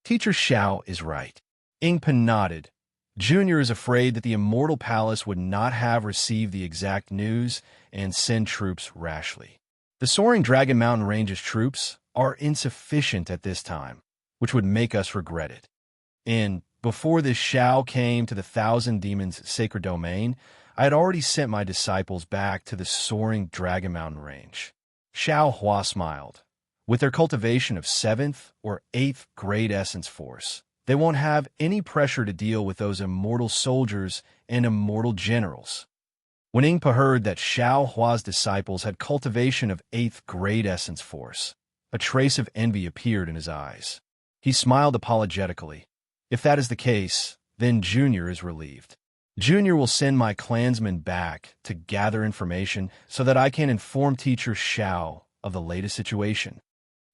Teacher Xiao is right. Ingpa nodded. Junior is afraid that the Immortal Palace would not have received the exact news and send troops rashly. The soaring Dragon Mountain Range's troops are insufficient at this time, which would make us regret it. And before this Xiao came to the Thousand Demons' sacred domain, I had already sent my disciples back to the soaring Dragon Mountain Range. Xiao Hua smiled. With their cultivation of 7th or 8th grade essence force, they won't have any pressure to deal with those immortal soldiers and immortal generals. When Ingpa heard that Xiao Hua's disciples had cultivation of 8th grade essence force, a trace of envy appeared in his eyes. He smiled apologetically. If that is the case, then Junior is relieved. Junior will send my clansmen back to gather information so that I can inform Teacher Xiao of the latest situation.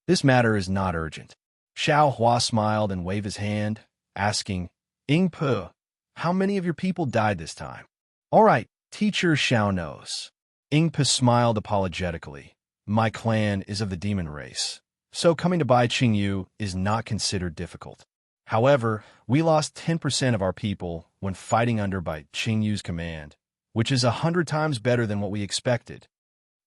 This matter is not urgent. Xiao Hua smiled and waved his hand, asking, "Ingpa, how many of your people died this time?" "All right, Teacher Xiao knows." Ingpa smiled apologetically. "My clan is of the demon race, so coming to Bai Qingyu is not considered difficult. However, we lost 10% of our people when fighting under Bai Qingyu's command, which is 100 times better than what we expected.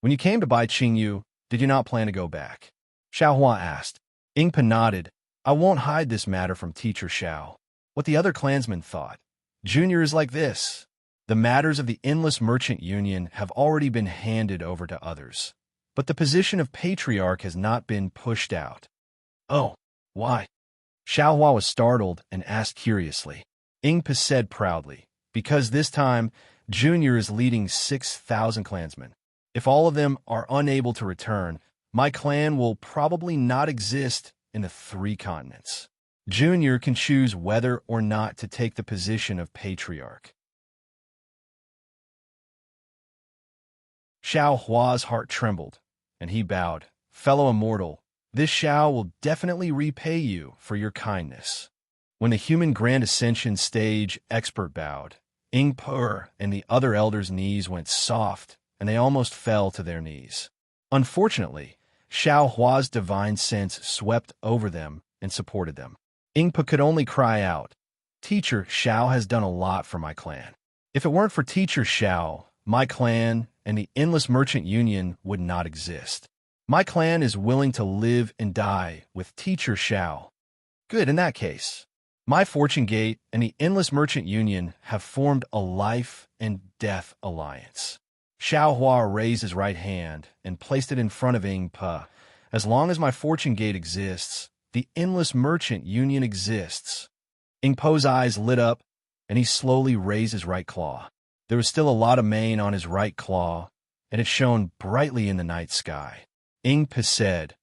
When you came to Bai Qingyu, did you not plan to go back?" Xiao Hua asked. Ingpa nodded. "I won't hide this matter from Teacher Xiao. What the other clansmen thought. Junior is like this. The matters of the Endless Merchant Union have already been handed over to others, but the position of Patriarch has not been pushed out." "Oh, why?" Xiao Hua was startled and asked curiously. Ingpa said proudly, "Because this time, Junior is leading 6,000 clansmen. If all of them are unable to return, my clan will probably not exist in the 3 continents. Junior can choose whether or not to take the position of Patriarch." Xiao Hua's heart trembled, and he bowed. "Fellow immortal, this Xiao will definitely repay you for your kindness." When the human Grand Ascension stage expert bowed, Ingpa and the other elders' knees went soft, and they almost fell to their knees. Unfortunately, Xiao Hua's divine sense swept over them and supported them. Ingpa could only cry out, "Teacher Xiao has done a lot for my clan. If it weren't for Teacher Xiao, my clan and the Endless Merchant Union would not exist. My clan is willing to live and die with Teacher Xiao." "Good, in that case. My Fortune Gate and the Endless Merchant Union have formed a life and death alliance." Xiao Hua raised his right hand and placed it in front of Ingpa. "As long as my Fortune Gate exists, the Endless Merchant Union exists." Ingpa's eyes lit up, and he slowly raised his right claw. There was still a lot of mane on his right claw, and it shone brightly in the night sky. Ingpa said,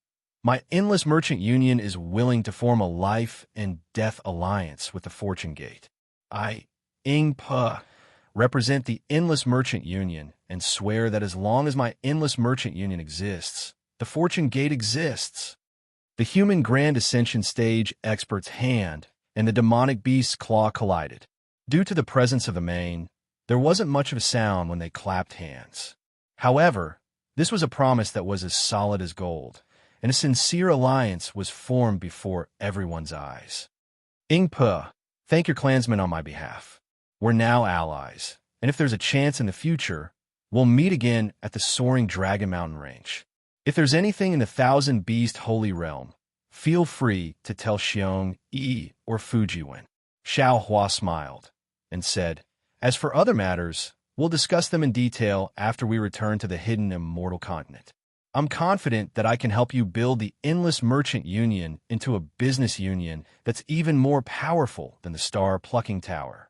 "My Endless Merchant Union is willing to form a life and death alliance with the Fortune Gate. I, Ingpa, represent the Endless Merchant Union and swear that as long as my Endless Merchant Union exists, the Fortune Gate exists." The human Grand Ascension stage expert's hand and the demonic beast's claw collided. Due to the presence of the mane, there wasn't much of a sound when they clapped hands. However, This was a promise that was as solid as gold, and a sincere alliance was formed before everyone's eyes. Ingpe, thank your clansmen on my behalf. We're now allies, and if there's a chance in the future, we'll meet again at the soaring Dragon Mountain Range. If there's anything in the Thousand Beast Holy Realm, feel free to tell Xiong Yi or Fujiwen. Xiao Hua smiled and said, as for other matters, we'll discuss them in detail after we return to the hidden immortal continent. I'm confident that I can help you build the Endless Merchant Union into a business union that's even more powerful than the Star Plucking Tower.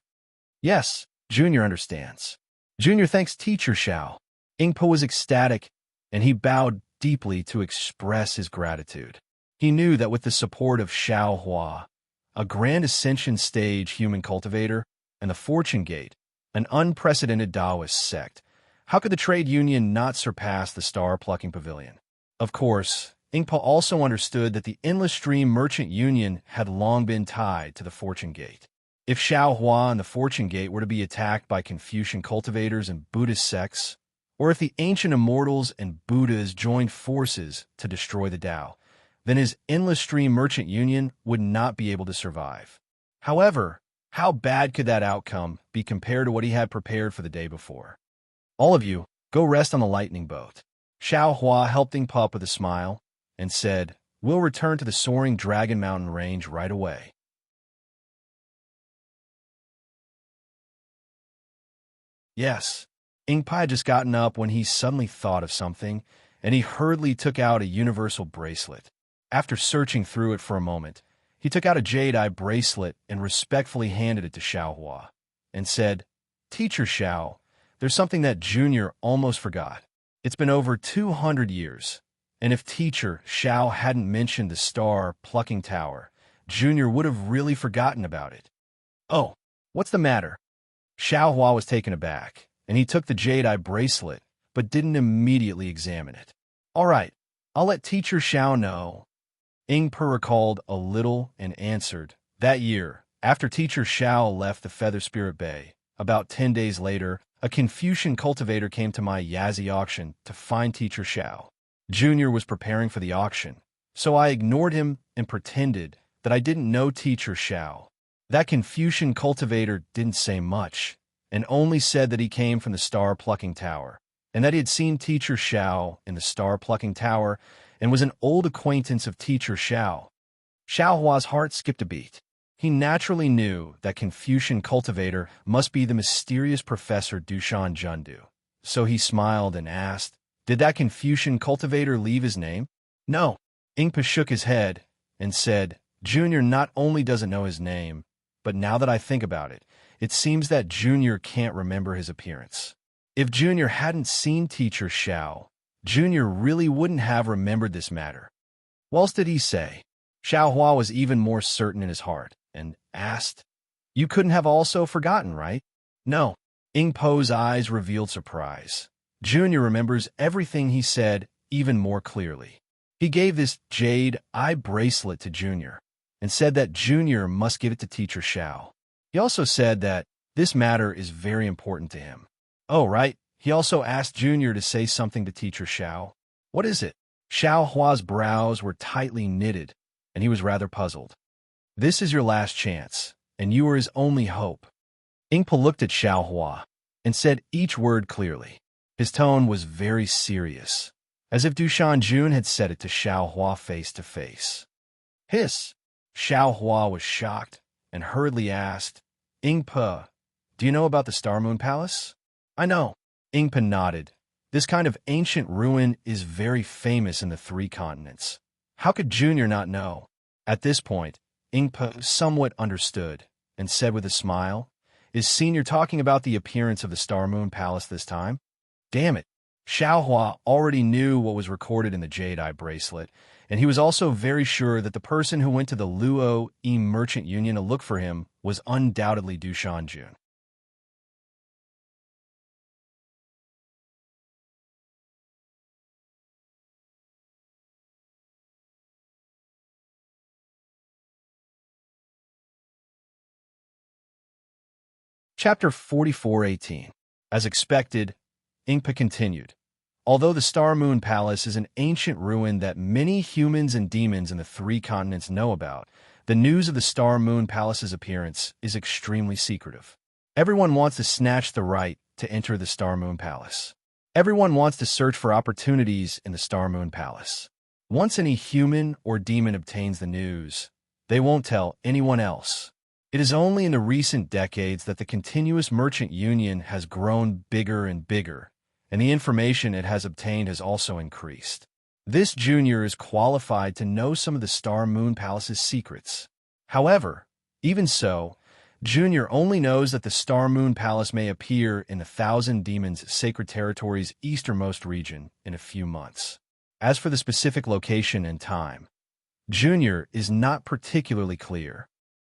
Yes, Junior understands. Junior thanks Teacher Xiao. Ingpo was ecstatic, and he bowed deeply to express his gratitude. He knew that with the support of Xiao Hua, a Grand Ascension Stage human cultivator, and the Fortune Gate, an unprecedented Taoist sect, how could the trade union not surpass the Star Plucking Pavilion? Of course, Ingpo also understood that the Endless Stream Merchant Union had long been tied to the Fortune Gate. If Xiao Hua and the Fortune Gate were to be attacked by Confucian cultivators and Buddhist sects, or if the ancient immortals and Buddhas joined forces to destroy the Tao, then his Endless Stream Merchant Union would not be able to survive. However, how bad could that outcome be compared to what he had prepared for the day before? All of you, go rest on the lightning boat. Xiao Hua helped Ingpo up with a smile and said, we'll return to the soaring Dragon Mountain Range right away. Yes, Ingpo had just gotten up when he suddenly thought of something, and he hurriedly took out a universal bracelet. After searching through it for a moment, he took out a jade-eye bracelet and respectfully handed it to Xiao Hua, and said, Teacher Xiao, there's something that Junior almost forgot. It's been over 200 years, and if Teacher Xiao hadn't mentioned the Star Plucking Tower, Junior would have really forgotten about it. Oh, what's the matter? Xiao Hua was taken aback, and he took the jade-eye bracelet, but didn't immediately examine it. All right, I'll let Teacher Xiao know. Ingpe recalled a little and answered, that year, after Teacher Xiao left the Feather Spirit Bay, about 10 days later, a Confucian cultivator came to my Yazi auction to find Teacher Xiao. Junior was preparing for the auction, so I ignored him and pretended that I didn't know Teacher Xiao. That Confucian cultivator didn't say much, and only said that he came from the Star Plucking Tower, and that he had seen Teacher Xiao in the Star Plucking Tower and was an old acquaintance of Teacher Xiao. Xiao Hua's heart skipped a beat. He naturally knew that Confucian cultivator must be the mysterious Professor Dushan Jundu, so he smiled and asked, did that Confucian cultivator leave his name? No. Ingpe shook his head and said, Junior not only doesn't know his name, but now that I think about it, it seems that Junior can't remember his appearance. If Junior hadn't seen Teacher Xiao, Junior really wouldn't have remembered this matter. What else did he say? Xiao Hua was even more certain in his heart and asked, you couldn't have also forgotten, right? No. Ingpo's eyes revealed surprise. Junior remembers everything he said even more clearly. He gave this jade-eye bracelet to Junior and said that Junior must give it to Teacher Xiao. He also said that this matter is very important to him. Oh, right. He also asked Junior to say something to Teacher Xiao. What is it? Xiao Hua's brows were tightly knitted, and he was rather puzzled. This is your last chance, and you are his only hope. Ingpe looked at Xiao Hua and said each word clearly. His tone was very serious, as if Dushan Jun had said it to Xiao Hua face to face. Hiss! Xiao Hua was shocked and hurriedly asked, Ingpe, do you know about the Star Moon Palace? I know. Ingpe nodded. This kind of ancient ruin is very famous in the 3 continents. How could Junior not know? At this point, Ingpe somewhat understood and said with a smile, is Senior talking about the appearance of the Star Moon Palace this time? Damn it. Xiao Hua already knew what was recorded in the jade-eye bracelet, and he was also very sure that the person who went to the Luo E Merchant Union to look for him was undoubtedly Dushan Jun. Chapter 44:18. As expected, Ingpe continued. Although the Star Moon Palace is an ancient ruin that many humans and demons in the three continents know about, the news of the Star Moon Palace's appearance is extremely secretive. Everyone wants to snatch the right to enter the Star Moon Palace. Everyone wants to search for opportunities in the Star Moon Palace. Once any human or demon obtains the news, they won't tell anyone else. It is only in the recent decades that the continuous merchant union has grown bigger and bigger, and the information it has obtained has also increased. This junior is qualified to know some of the Star Moon Palace's secrets. However, even so, Junior only knows that the Star Moon Palace may appear in the Thousand Demons Sacred Territory's easternmost region in a few months. As for the specific location and time, Junior is not particularly clear.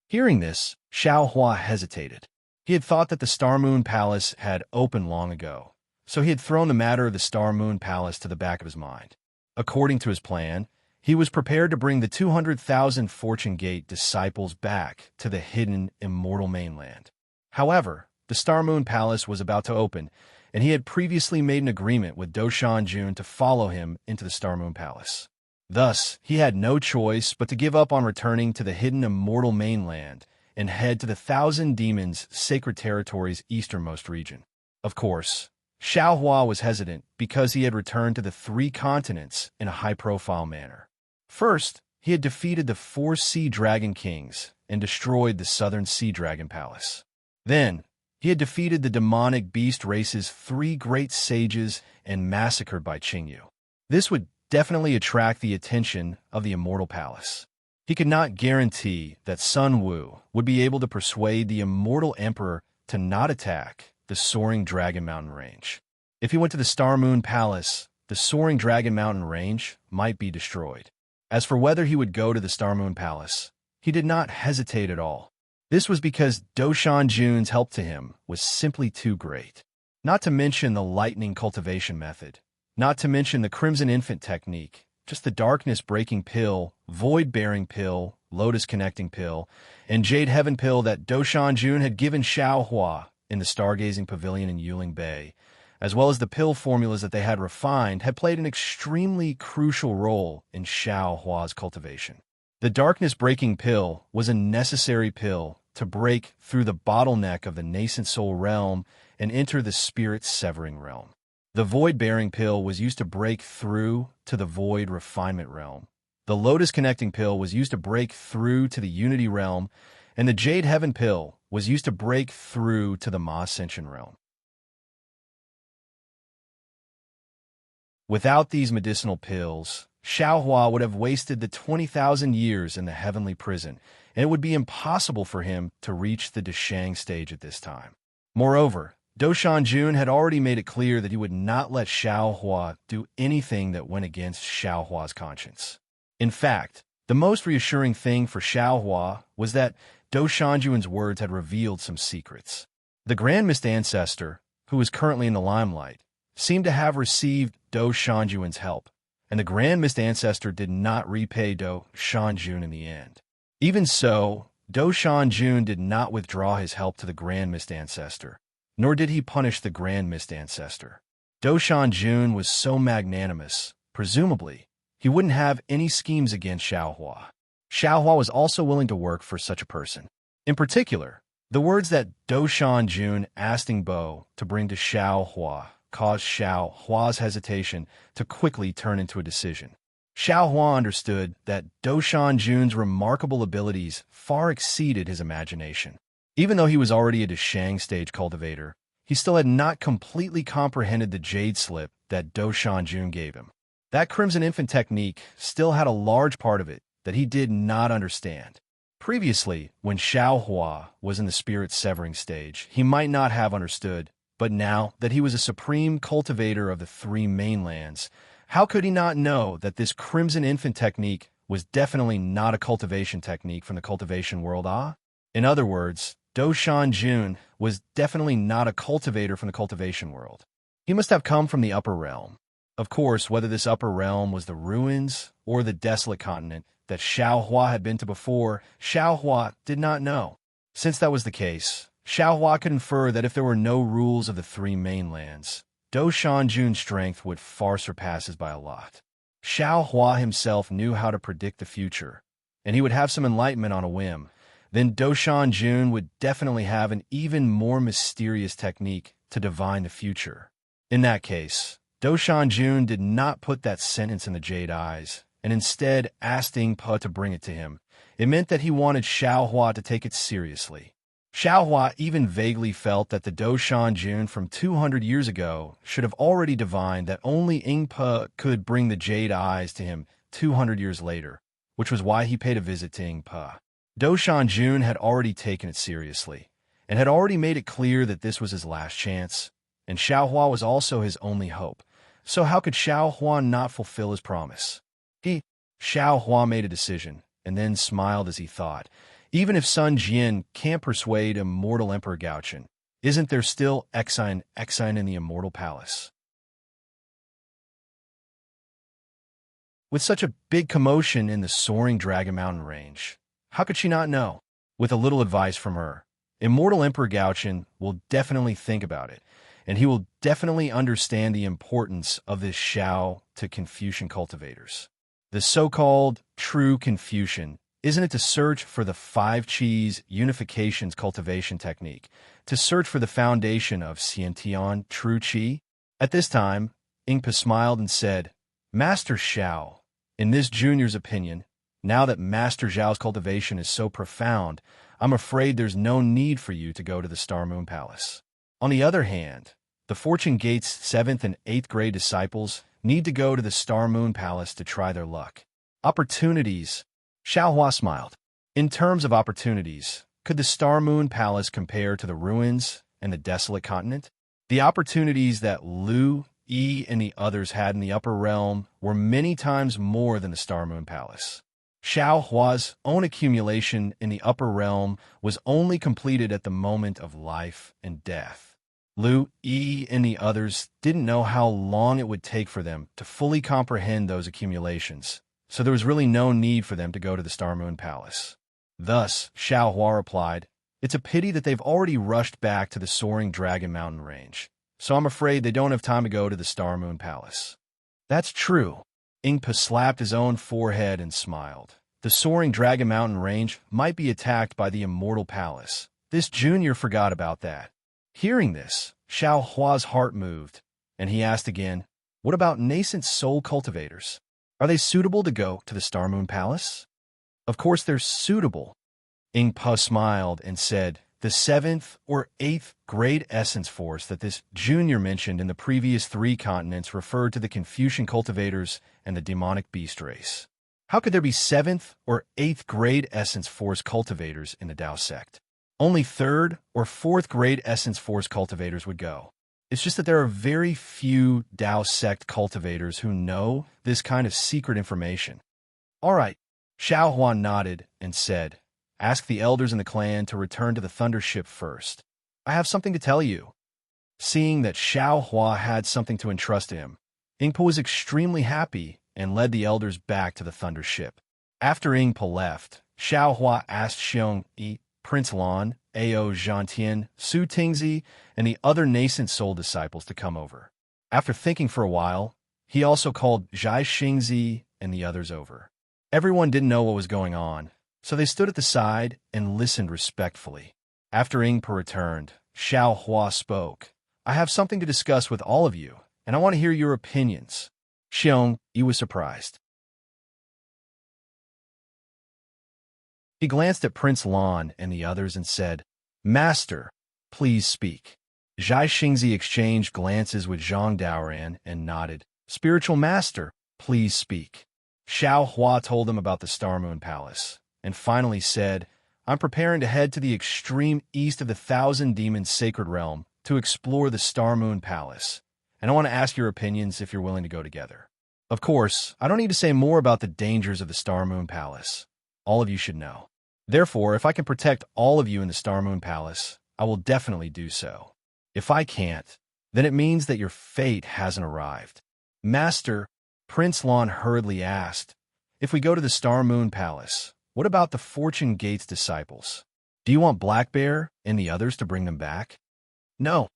Hearing this, Xiao Hua hesitated. He had thought that the Star Moon Palace had opened long ago, so he had thrown the matter of the Star Moon Palace to the back of his mind. According to his plan, he was prepared to bring the 200,000 Fortune Gate disciples back to the hidden immortal mainland. However, the Star Moon Palace was about to open, and he had previously made an agreement with Doshan Jun to follow him into the Star Moon Palace. Thus, he had no choice but to give up on returning to the hidden immortal mainland and head to the Thousand Demons Sacred Territory's easternmost region. Of course, Xiao Hua was hesitant because he had returned to the three continents in a high-profile manner. First, he had defeated the 4 Sea Dragon Kings and destroyed the Southern Sea Dragon Palace. Then, he had defeated the demonic beast race's 3 great sages and massacred by Qingyu. This would definitely attract the attention of the Immortal Palace. He could not guarantee that Sun Wu would be able to persuade the Immortal Emperor to not attack the Soaring Dragon Mountain Range. If he went to the Star Moon Palace, the Soaring Dragon Mountain Range might be destroyed. As for whether he would go to the Star Moon Palace, he did not hesitate at all. This was because Doshan Jun's help to him was simply too great. Not to mention the lightning cultivation method. Not to mention the Crimson Infant technique, just the Darkness Breaking Pill, Void Bearing Pill, Lotus Connecting Pill, and Jade Heaven Pill that Doshan Jun had given Xiao Hua in the Stargazing Pavilion in Yuling Bay, as well as the pill formulas that they had refined, had played an extremely crucial role in Xiao Hua's cultivation. The Darkness Breaking Pill was a necessary pill to break through the bottleneck of the nascent soul realm and enter the spirit severing realm. The Void Bearing Pill was used to break through to the Void Refinement realm. The Lotus Connecting Pill was used to break through to the Unity realm, and the Jade Heaven Pill was used to break through to the Ma Ascension realm. Without these medicinal pills, Xiao Hua would have wasted the 20,000 years in the heavenly prison, and it would be impossible for him to reach the Deshang stage at this time. Moreover, Doshan Jun had already made it clear that he would not let Xiao Hua do anything that went against Xiao Hua's conscience. In fact, the most reassuring thing for Xiao Hua was that Doshan Jun's words had revealed some secrets. The Grand Mist Ancestor, who is currently in the limelight, seemed to have received Doshan Jun's help, and the Grand Mist Ancestor did not repay Doshan Jun in the end. Even so, Doshan Jun did not withdraw his help to the Grand Mist Ancestor, nor did he punish the Grand Mist Ancestor. Doshan Jun was so magnanimous, presumably, he wouldn't have any schemes against Xiao Hua. Xiao Hua was also willing to work for such a person. In particular, the words that Doshan Jun asked Bo to bring to Xiao Hua caused Xiao Hua's hesitation to quickly turn into a decision. Xiao Hua understood that Doshan Jun's remarkable abilities far exceeded his imagination. Even though he was already a Deshang stage cultivator, he still had not completely comprehended the Jade Slip that Doshan Jun gave him. That Crimson Infant technique still had a large part of it that he did not understand. Previously, when Xiao Hua was in the spirit severing stage, he might not have understood, but now that he was a supreme cultivator of the 3 mainlands, how could he not know that this Crimson Infant technique was definitely not a cultivation technique from the cultivation world? In other words, Doshan Jun was definitely not a cultivator from the cultivation world. He must have come from the upper realm. Of course, whether this upper realm was the ruins or the desolate continent that Xiao Hua had been to before, Xiao Hua did not know. Since that was the case, Xiao Hua could infer that if there were no rules of the 3 mainlands, Do Shanjun's strength would far surpass his by a lot. Xiao Hua himself knew how to predict the future, and he would have some enlightenment on a whim. Then Do Shanjun would definitely have an even more mysterious technique to divine the future. In that case, Do Shanjun did not put that sentence in the jade eyes, and instead asked Ing Pe to bring it to him. It meant that he wanted Xiao Hua to take it seriously. Xiao Hua even vaguely felt that the Do Shanjun from 200 years ago should have already divined that only Ing Pe could bring the jade eyes to him 200 years later, which was why he paid a visit to Ing Pe. Do Shanjun had already taken it seriously, and had already made it clear that this was his last chance, and Xiao Hua was also his only hope. So how could Xiao Hua not fulfill his promise? Xiao Hua made a decision, and then smiled as he thought, even if Sun Jian can't persuade immortal Emperor Gaochen, isn't there still Exine in the Immortal Palace? With such a big commotion in the soaring Dragon Mountain range, how could she not know? With a little advice from her, Immortal Emperor Gaochen will definitely think about it, and he will definitely understand the importance of this Xiao to Confucian cultivators. The so-called true Confucian, isn't it to search for the 5 Qis unifications cultivation technique, to search for the foundation of Xiantian true Qi? At this time, Ing Pe smiled and said, Master Xiao, in this junior's opinion, now that Master Zhao's cultivation is so profound, I'm afraid there's no need for you to go to the Star Moon Palace. On the other hand, the Fortune Gate's 7th and 8th grade disciples need to go to the Star Moon Palace to try their luck. Opportunities. Xiao Hua smiled. In terms of opportunities, could the Star Moon Palace compare to the ruins and the desolate continent? The opportunities that Lu, Yi, and the others had in the upper realm were many times more than the Star Moon Palace. Xiao Hua's own accumulation in the upper realm was only completed at the moment of life and death. Lu, Yi, and the others didn't know how long it would take for them to fully comprehend those accumulations, so there was really no need for them to go to the Star Moon Palace. Thus, Xiao Hua replied, It's a pity that they've already rushed back to the soaring Dragon Mountain range, so I'm afraid they don't have time to go to the Star Moon Palace. That's true. Ing Pe slapped his own forehead and smiled. The soaring Dragon Mountain range might be attacked by the Immortal Palace. This junior forgot about that. Hearing this, Xiao Hua's heart moved, and he asked again, What about nascent soul cultivators? Are they suitable to go to the Star Moon Palace? Of course they're suitable. Ing Pe smiled and said, The 7th or 8th grade essence force that this junior mentioned in the previous 3 continents referred to the Confucian cultivators and the demonic beast race. How could there be 7th or 8th grade essence force cultivators in the Dao sect? Only 3rd or 4th grade essence force cultivators would go. It's just that there are very few Dao sect cultivators who know this kind of secret information. All right, Xiao Hua nodded and said, Ask the elders in the clan to return to the Thunder Ship first. I have something to tell you. Seeing that Xiao Hua had something to entrust to him, Ing Pe was extremely happy and led the elders back to the Thunder Ship. After Ing Pe left, Xiao Hua asked Xiong Yi, Prince Lan, Ao Zhantian, Su Tingzi, and the other nascent soul disciples to come over. After thinking for a while, he also called Zhai Xingzi and the others over. Everyone didn't know what was going on, so they stood at the side and listened respectfully. After Ing Pe returned, Xiao Hua spoke. I have something to discuss with all of you, and I want to hear your opinions. Xiong Yi was surprised. He glanced at Prince Lan and the others and said, Master, please speak. Zhai Xingzi exchanged glances with Zhang Daoran and nodded. Spiritual Master, please speak. Xiao Hua told him about the Star Moon Palace, and finally said, I'm preparing to head to the extreme east of the Thousand Demons Sacred Realm to explore the Star Moon Palace, and I want to ask your opinions if you're willing to go together. Of course, I don't need to say more about the dangers of the Star Moon Palace. All of you should know. Therefore, if I can protect all of you in the Star Moon Palace, I will definitely do so. If I can't, then it means that your fate hasn't arrived. Master, Prince Lan hurriedly asked, if we go to the Star Moon Palace, what about the Fortune Gate's disciples? Do you want Black Bear and the others to bring them back? No.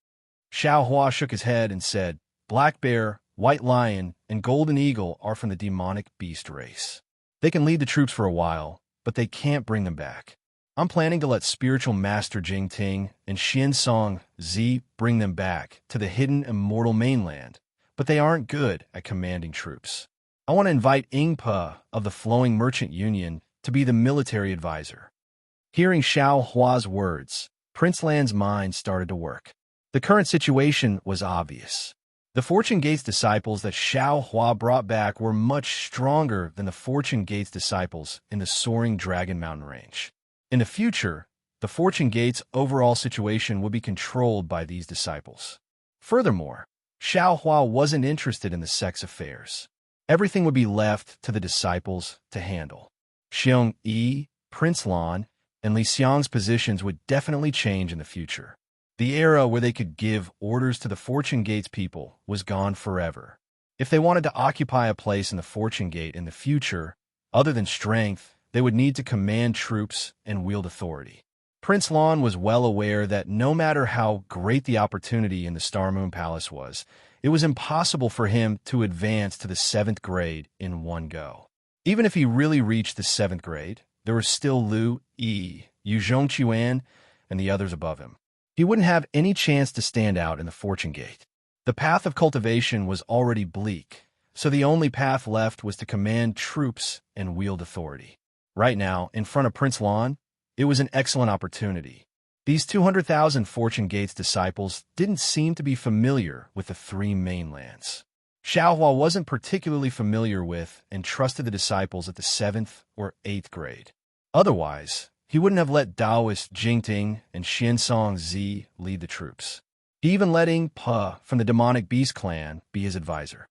Xiao Hua shook his head and said, Black Bear, White Lion, and Golden Eagle are from the demonic beast race. They can lead the troops for a while, but they can't bring them back. I'm planning to let spiritual master Jing Ting and Xian Song Zi bring them back to the hidden immortal mainland, but they aren't good at commanding troops. I want to invite Ing Pe of the Flowing Merchant Union to be the military advisor. Hearing Xiao Hua's words, Prince Lan's mind started to work. The current situation was obvious. The Fortune Gates disciples that Xiao Hua brought back were much stronger than the Fortune Gates disciples in the soaring Dragon Mountain range. In the future, the Fortune Gates' overall situation would be controlled by these disciples. Furthermore, Xiao Hua wasn't interested in the sex affairs. Everything would be left to the disciples to handle. Xiong Yi, Prince Lan, and Li Xiang's positions would definitely change in the future. The era where they could give orders to the Fortune Gates people was gone forever. If they wanted to occupy a place in the Fortune Gate in the future, other than strength, they would need to command troops and wield authority. Prince Lan was well aware that no matter how great the opportunity in the Star Moon Palace was, it was impossible for him to advance to the 7th grade in one go. Even if he really reached the 7th grade, there were still Lu Yi, Yu Zhongquan, and the others above him. He wouldn't have any chance to stand out in the Fortune Gate. The path of cultivation was already bleak, so the only path left was to command troops and wield authority. Right now, in front of Prince Lan, it was an excellent opportunity. These 200,000 Fortune Gates disciples didn't seem to be familiar with the 3 mainlands. Xiao Hua wasn't particularly familiar with and trusted the disciples at the 7th or 8th grade. Otherwise, he wouldn't have let Taoist Jingting and Xiansong Zi lead the troops. He even let Ing Pe from the demonic beast clan be his advisor.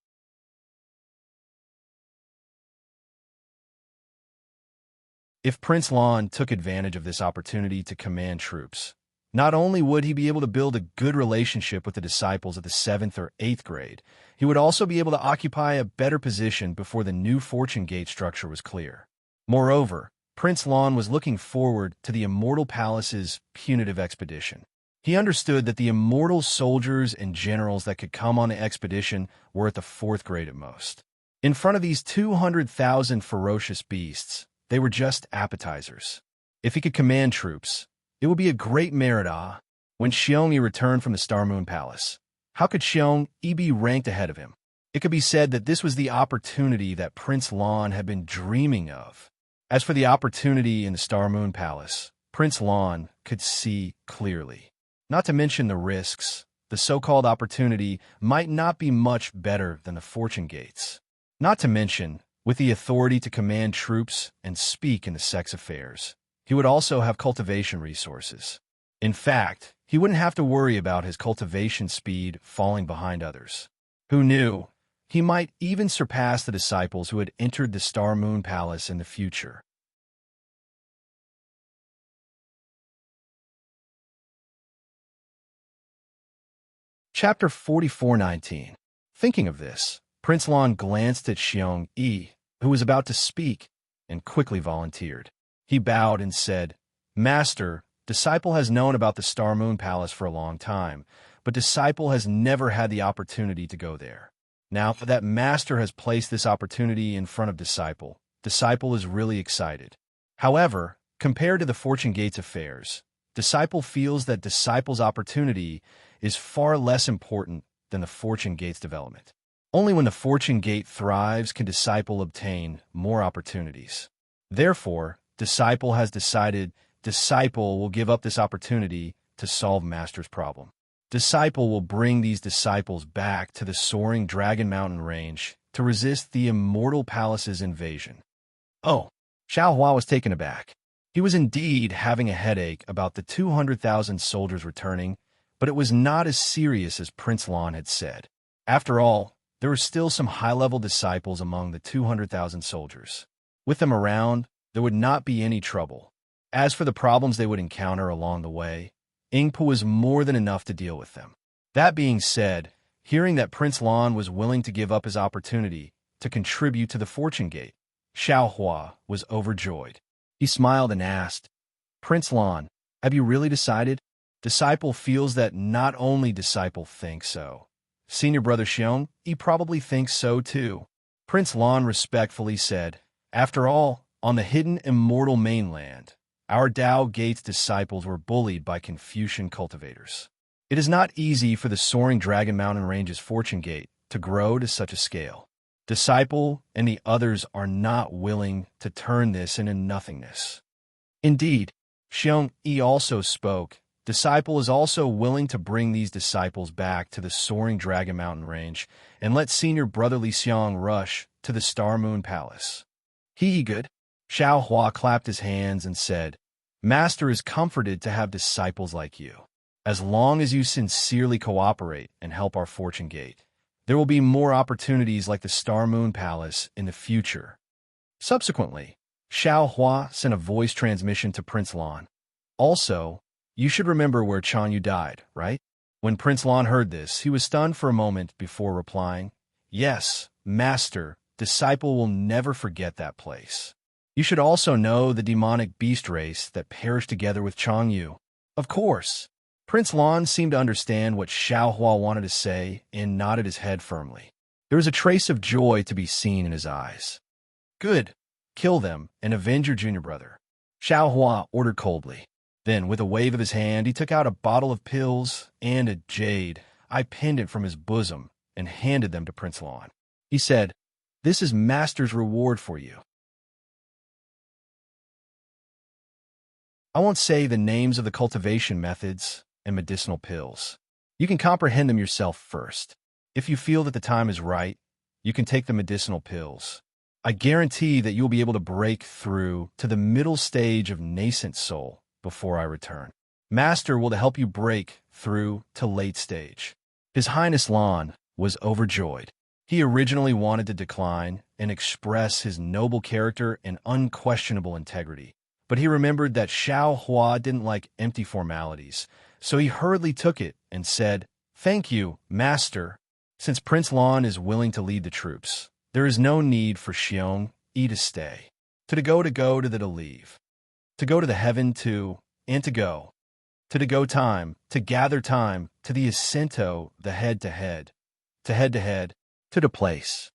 If Prince Lan took advantage of this opportunity to command troops, not only would he be able to build a good relationship with the disciples at the 7th or 8th grade, he would also be able to occupy a better position before the new Fortune Gate structure was clear. Moreover, Prince Lan was looking forward to the Immortal Palace's punitive expedition. He understood that the immortal soldiers and generals that could come on the expedition were at the 4th grade at most. In front of these 200,000 ferocious beasts, they were just appetizers. If he could command troops, it would be a great merit. When Xiong Yi returned from the Star Moon Palace, how could Xiong Yi be ranked ahead of him? It could be said that this was the opportunity that Prince Lan had been dreaming of. As for the opportunity in the Star Moon Palace, Prince Lan could see clearly. Not to mention the risks, the so-called opportunity might not be much better than the Fortune Gates. Not to mention, with the authority to command troops and speak in the sex affairs, he would also have cultivation resources. In fact, he wouldn't have to worry about his cultivation speed falling behind others. Who knew? He might even surpass the disciples who had entered the Star Moon Palace in the future. Chapter 44:19. Thinking of this, Prince Lan glanced at Xiong Yi, who was about to speak, and quickly volunteered. He bowed and said, Master, Disciple has known about the Star Moon Palace for a long time, but Disciple has never had the opportunity to go there. Now that Master has placed this opportunity in front of Disciple, Disciple is really excited. However, compared to the Fortune Gates affairs, Disciple feels that Disciple's opportunity is far less important than the Fortune Gates development. Only when the Fortune Gate thrives can Disciple obtain more opportunities. Therefore, Disciple has decided Disciple will give up this opportunity to solve Master's problem. Disciple will bring these disciples back to the soaring Dragon Mountain range to resist the Immortal Palace's invasion. Oh, Xiao Hua was taken aback. He was indeed having a headache about the 200,000 soldiers returning, but it was not as serious as Prince Lan had said. After all, there were still some high-level disciples among the 200,000 soldiers. With them around, there would not be any trouble. As for the problems they would encounter along the way, Ingpo was more than enough to deal with them. That being said, hearing that Prince Lan was willing to give up his opportunity to contribute to the Fortune Gate, Xiao Hua was overjoyed. He smiled and asked, Prince Lan, have you really decided? Disciple feels that not only disciple thinks so. Senior brother Xiong, he probably thinks so too. Prince Lan respectfully said, after all, on the hidden immortal mainland, our Tao Gate's disciples were bullied by Confucian cultivators. It is not easy for the soaring Dragon Mountain Range's Fortune Gate to grow to such a scale. Disciple and the others are not willing to turn this into nothingness. Indeed, Xiong Yi also spoke. Disciple is also willing to bring these disciples back to the soaring Dragon Mountain Range and let senior brother Li Xiang rush to the Star Moon Palace. He good. Xiao Hua clapped his hands and said, Master is comforted to have disciples like you. As long as you sincerely cooperate and help our Fortune Gate, there will be more opportunities like the Star Moon Palace in the future. Subsequently, Xiao Hua sent a voice transmission to Prince Lan. Also, you should remember where Chan Yu died, right? When Prince Lan heard this, he was stunned for a moment before replying, Yes, Master, disciple will never forget that place. You should also know the demonic beast race that perished together with Chang Yu. Of course. Prince Lan seemed to understand what Xiao Hua wanted to say and nodded his head firmly. There was a trace of joy to be seen in his eyes. Good. Kill them and avenge your junior brother. Xiao Hua ordered coldly. Then, with a wave of his hand, he took out a bottle of pills and a jade eye pendant from his bosom and handed them to Prince Lan. He said, This is Master's reward for you. I won't say the names of the cultivation methods and medicinal pills. You can comprehend them yourself first. If you feel that the time is right, you can take the medicinal pills. I guarantee that you'll be able to break through to the middle stage of nascent soul before I return. Master will help you break through to late stage. His Highness Lan was overjoyed. He originally wanted to decline and express his noble character and unquestionable integrity, but he remembered that Xiao Hua didn't like empty formalities, so he hurriedly took it and said, Thank you, Master. Since Prince Lan is willing to lead the troops, there is no need for Xiong Yi to stay. To go to the to leave. To go to the heaven to, and to go. To go time, to gather time, to the ascento, the head to head, to the place.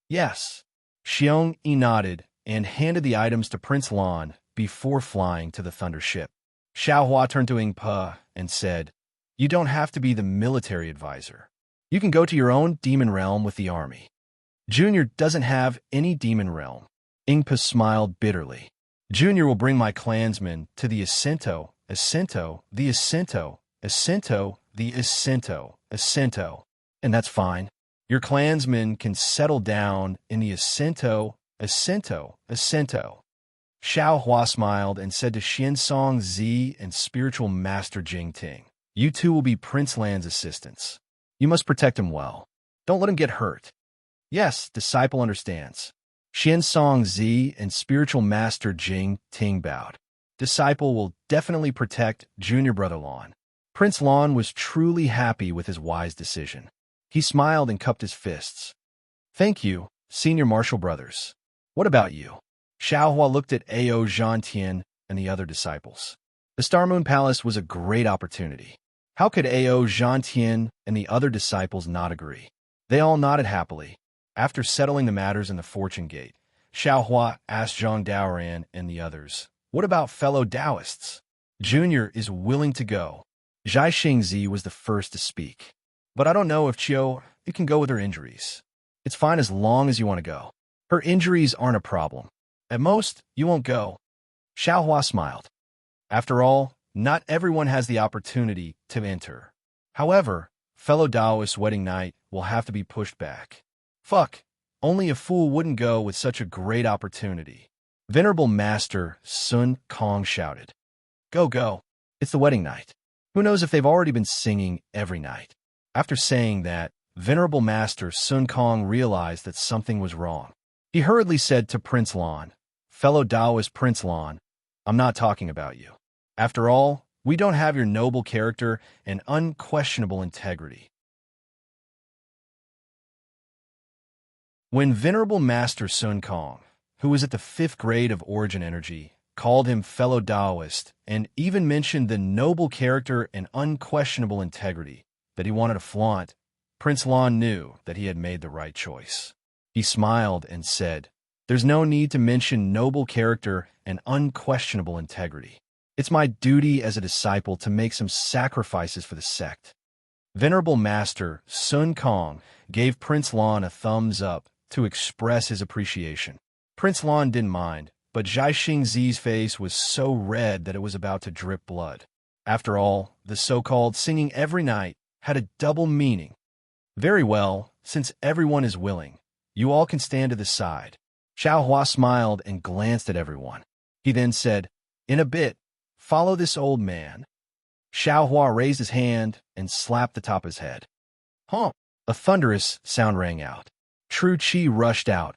Yes. Xiong Yi nodded and handed the items to Prince Lan before flying to the Thunder Ship. Xiao Hua turned to Ing Pe and said, You don't have to be the military advisor. You can go to your own demon realm with the army. Junior doesn't have any demon realm. Ing Pe smiled bitterly. Junior will bring my clansmen to the ascento, the ascento, and that's fine. Your clansmen can settle down in the ascento. Xiao Hua smiled and said to Xiansong Zi and spiritual master Jing Ting, You two will be Prince Lan's assistants. You must protect him well. Don't let him get hurt. Yes, disciple understands. Xiansong Zi and spiritual master Jing Ting bowed. Disciple will definitely protect junior brother Lan. Prince Lan was truly happy with his wise decision. He smiled and cupped his fists. Thank you, senior martial brothers. What about you? Xiao Hua looked at Ao Zhantian and the other disciples. The Star Moon Palace was a great opportunity. How could Ao Zhantian and the other disciples not agree? They all nodded happily. After settling the matters in the Fortune Gate, Xiao Hua asked Zhang Daoran and the others, What about fellow Taoists? Junior is willing to go. Zhai Xingzi was the first to speak. But I don't know if Chiu can go with her injuries. It's fine as long as you want to go. Her injuries aren't a problem. At most, you won't go. Xiao Hua smiled. After all, not everyone has the opportunity to enter. However, fellow Taoist wedding night will have to be pushed back. Fuck, only a fool wouldn't go with such a great opportunity. Venerable Master Sun Kong shouted. Go. It's the wedding night. Who knows if they've already been singing every night. After saying that, Venerable Master Sun Kong realized that something was wrong. He hurriedly said to Prince Lan, Fellow Taoist Prince Lan, I'm not talking about you. After all, we don't have your noble character and unquestionable integrity. When Venerable Master Sun Kong, who was at the 5th grade of Origin Energy, called him fellow Taoist, and even mentioned the noble character and unquestionable integrity that he wanted to flaunt, Prince Lon knew that he had made the right choice. He smiled and said, "There's no need to mention noble character and unquestionable integrity. It's my duty as a disciple to make some sacrifices for the sect." Venerable Master Sun Kong gave Prince Lon a thumbs up to express his appreciation. Prince Lon didn't mind, but Zhai Xingzi's face was so red that it was about to drip blood. After all, the so-called singing every night had a double meaning. "Very well, since everyone is willing, you all can stand to the side." Xiao Hua smiled and glanced at everyone. He then said, "In a bit, follow this old man." Xiao Hua raised his hand and slapped the top of his head. "Huh!" A thunderous sound rang out. True Qi rushed out,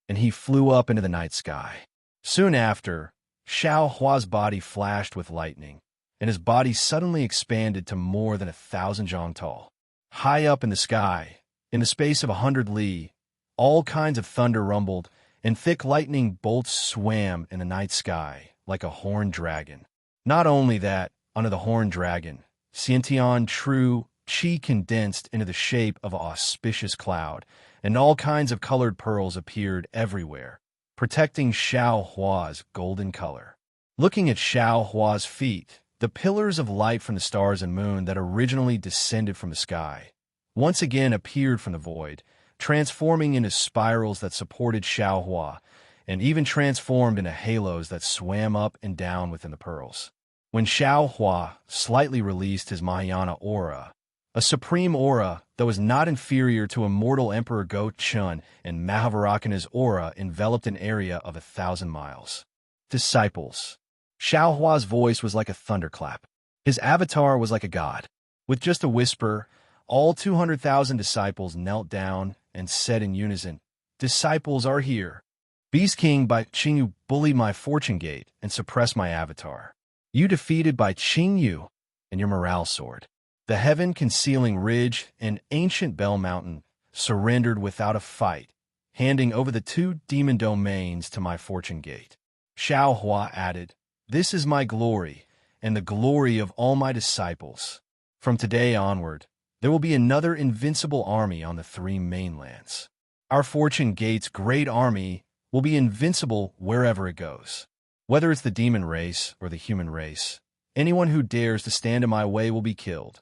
and he flew up into the night sky. Soon after, Xiao Hua's body flashed with lightning, and his body suddenly expanded to more than 1,000 zhang tall. High up in the sky, in the space of 100 li, all kinds of thunder rumbled, and thick lightning bolts swam in the night sky like a horned dragon. Not only that, under the horned dragon, Xiantian True Qi condensed into the shape of an auspicious cloud, and all kinds of colored pearls appeared everywhere, protecting Xiao Hua's golden color. Looking at Xiao Hua's feet, the pillars of light from the stars and moon that originally descended from the sky once again appeared from the void, transforming into spirals that supported Xiao Hua, and even transformed into halos that swam up and down within the pearls. When Xiao Hua slightly released his Mahayana aura, a supreme aura that was not inferior to immortal Emperor Go Chun and Mahavarakkana's aura enveloped an area of 1,000 miles. Disciples. Xiao Hua's voice was like a thunderclap. His avatar was like a god. With just a whisper, all 200,000 disciples knelt down and said in unison, "Disciples are here. Beast King by Qingyu bullied my fortune gate and suppressed my avatar. You defeated by Qingyu and your morale sword. The heaven-concealing ridge and ancient Bell Mountain surrendered without a fight, handing over the 2 demon domains to my fortune gate." Xiao Hua added, "This is my glory and the glory of all my disciples. From today onward, there will be another invincible army on the 3 mainlands. Our fortune gate's great army will be invincible wherever it goes. Whether it's the demon race or the human race, anyone who dares to stand in my way will be killed.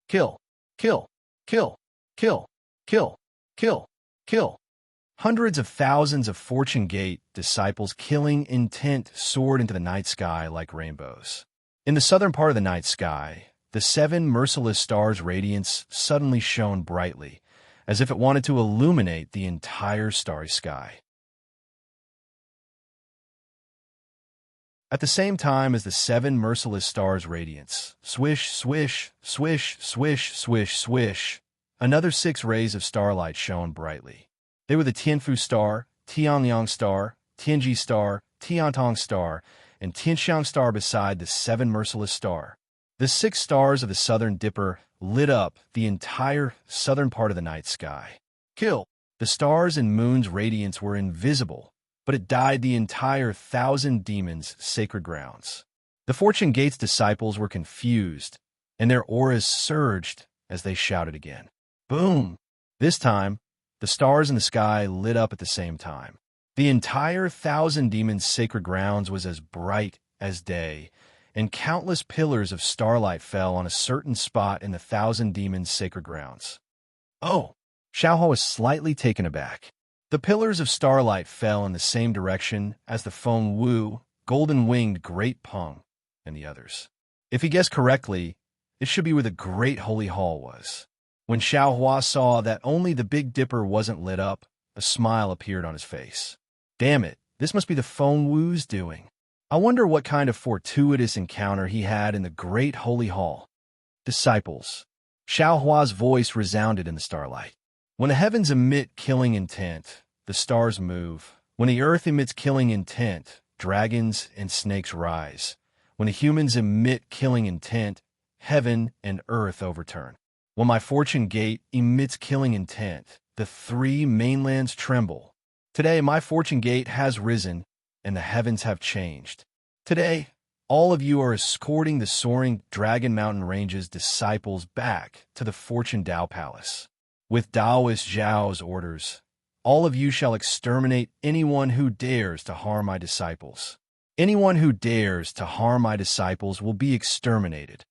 Kill, kill, kill, kill, kill, kill, kill." Hundreds of thousands of Fortune Gate disciples killing intent soared into the night sky like rainbows. In the southern part of the night sky, the 7 merciless stars' radiance suddenly shone brightly, as if it wanted to illuminate the entire starry sky. At the same time as the 7 merciless stars' radiance, swish, swish, swish, swish, swish, swish, another 6 rays of starlight shone brightly. They were the Tianfu star, Tianyang star, Tianji star, Tiantong star, and Tianxiang star beside the 7 merciless star. The 6 stars of the Southern Dipper lit up the entire southern part of the night sky. Kill! The stars and moon's radiance were invisible, but it dyed the entire 1,000 demons' sacred grounds. The Fortune Gate's disciples were confused, and their auras surged as they shouted again. Boom! This time, the stars in the sky lit up at the same time. The entire 1,000 demons' sacred grounds was as bright as day, and countless pillars of starlight fell on a certain spot in the 1,000 demons' sacred grounds. Oh! Xiaohua was slightly taken aback. The pillars of starlight fell in the same direction as the Feng Wu, golden-winged Great Peng, and the others. If he guessed correctly, it should be where the Great Holy Hall was. When Xiaohua saw that only the Big Dipper wasn't lit up, a smile appeared on his face. Damn it, this must be the Feng Wu's doing. I wonder what kind of fortuitous encounter he had in the Great Holy Hall. Disciples. Xiaohua's voice resounded in the starlight. When the heavens emit killing intent, the stars move. When the earth emits killing intent, dragons and snakes rise. When the humans emit killing intent, heaven and earth overturn. When my Fortune Gate emits killing intent, the 3 mainlands tremble. Today my Fortune Gate has risen, and the heavens have changed. Today, all of you are escorting the soaring Dragon Mountain Range's disciples back to the Fortune Dao Palace. With Taoist Zhao's orders, all of you shall exterminate anyone who dares to harm my disciples. Anyone who dares to harm my disciples will be exterminated.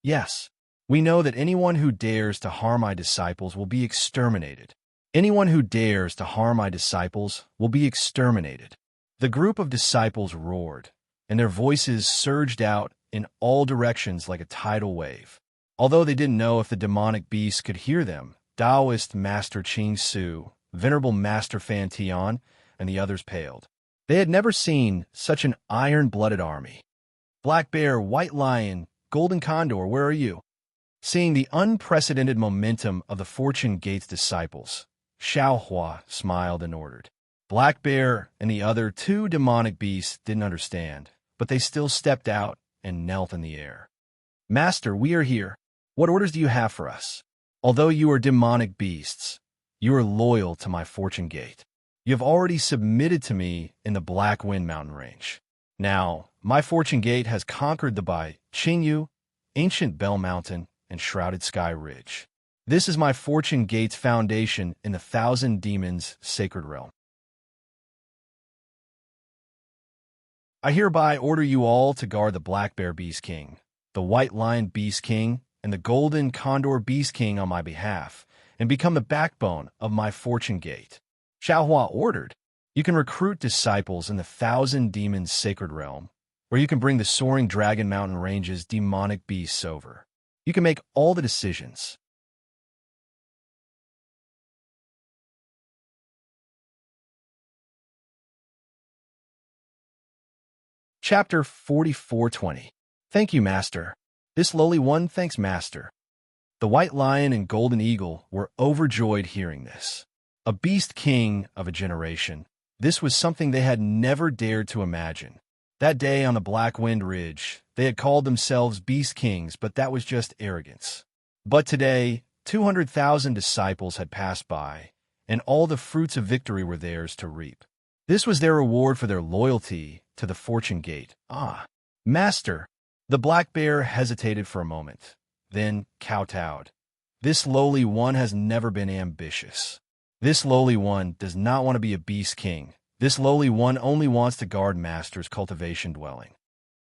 Yes, we know that anyone who dares to harm my disciples will be exterminated. Anyone who dares to harm my disciples will be exterminated. The group of disciples roared, and their voices surged out in all directions like a tidal wave. Although they didn't know if the demonic beasts could hear them, Taoist Master Qing Su, Venerable Master Fan Tian, and the others paled. They had never seen such an iron-blooded army. Black Bear, White Lion, Golden Condor, where are you? Seeing the unprecedented momentum of the Fortune Gate's disciples, Xiao Hua smiled and ordered. Black Bear and the other two demonic beasts didn't understand, but they still stepped out and knelt in the air. Master, we are here. What orders do you have for us? Although you are demonic beasts, you are loyal to my Fortune Gate. You have already submitted to me in the Black Wind Mountain Range. Now, my Fortune Gate has conquered the Bai, Qingyu, Ancient Bell Mountain, and Shrouded Sky Ridge. This is my Fortune Gate's foundation in the Thousand Demons' sacred realm. I hereby order you all to guard the Black Bear Beast King, the White Lion Beast King, and the Golden Condor Beast King on my behalf, and become the backbone of my Fortune Gate. Xiaohua ordered. You can recruit disciples in the Thousand Demons' sacred realm, where you can bring the soaring Dragon Mountain Range's demonic beasts over. You can make all the decisions. Chapter 44:20. Thank you, Master. This lowly one thanks Master. The White Lion and Golden Eagle were overjoyed hearing this. A beast king of a generation. This was something they had never dared to imagine. That day on the Black Wind Ridge, they had called themselves Beast Kings, but that was just arrogance. But today, 200,000 disciples had passed by, and all the fruits of victory were theirs to reap. This was their reward for their loyalty to the Fortune Gate. Ah, Master! The Black Bear hesitated for a moment, then kowtowed. This lowly one has never been ambitious. This lowly one does not want to be a beast king. This lowly one only wants to guard Master's cultivation dwelling.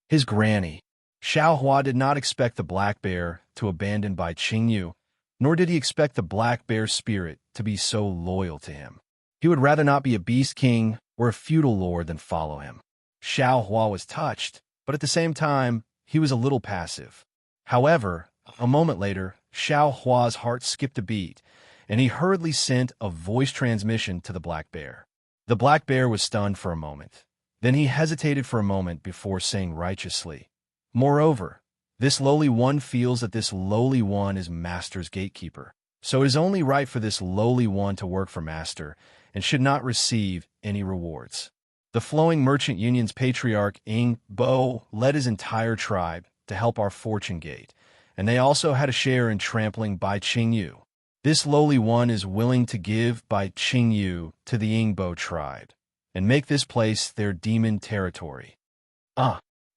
His granny. Xiao Hua did not expect the Black Bear to abandon Bai Qingyu, nor did he expect the Black Bear's spirit to be so loyal to him. He would rather not be a beast king or a feudal lord than follow him. Xiao Hua was touched, but at the same time, he was a little passive. However, a moment later, Xiao Hua's heart skipped a beat, and he hurriedly sent a voice transmission to the Black Bear. The Black Bear was stunned for a moment. Then he hesitated for a moment before saying righteously, Moreover, this lowly one feels that this lowly one is Master's gatekeeper. So it is only right for this lowly one to work for Master and should not receive any rewards. The Flowing Merchant Union's patriarch Ing Bo led his entire tribe to help our Fortune Gate, and they also had a share in trampling Bai Qingyu. This lowly one is willing to give Bai Qingyu to the Yingbo tribe and make this place their demon territory.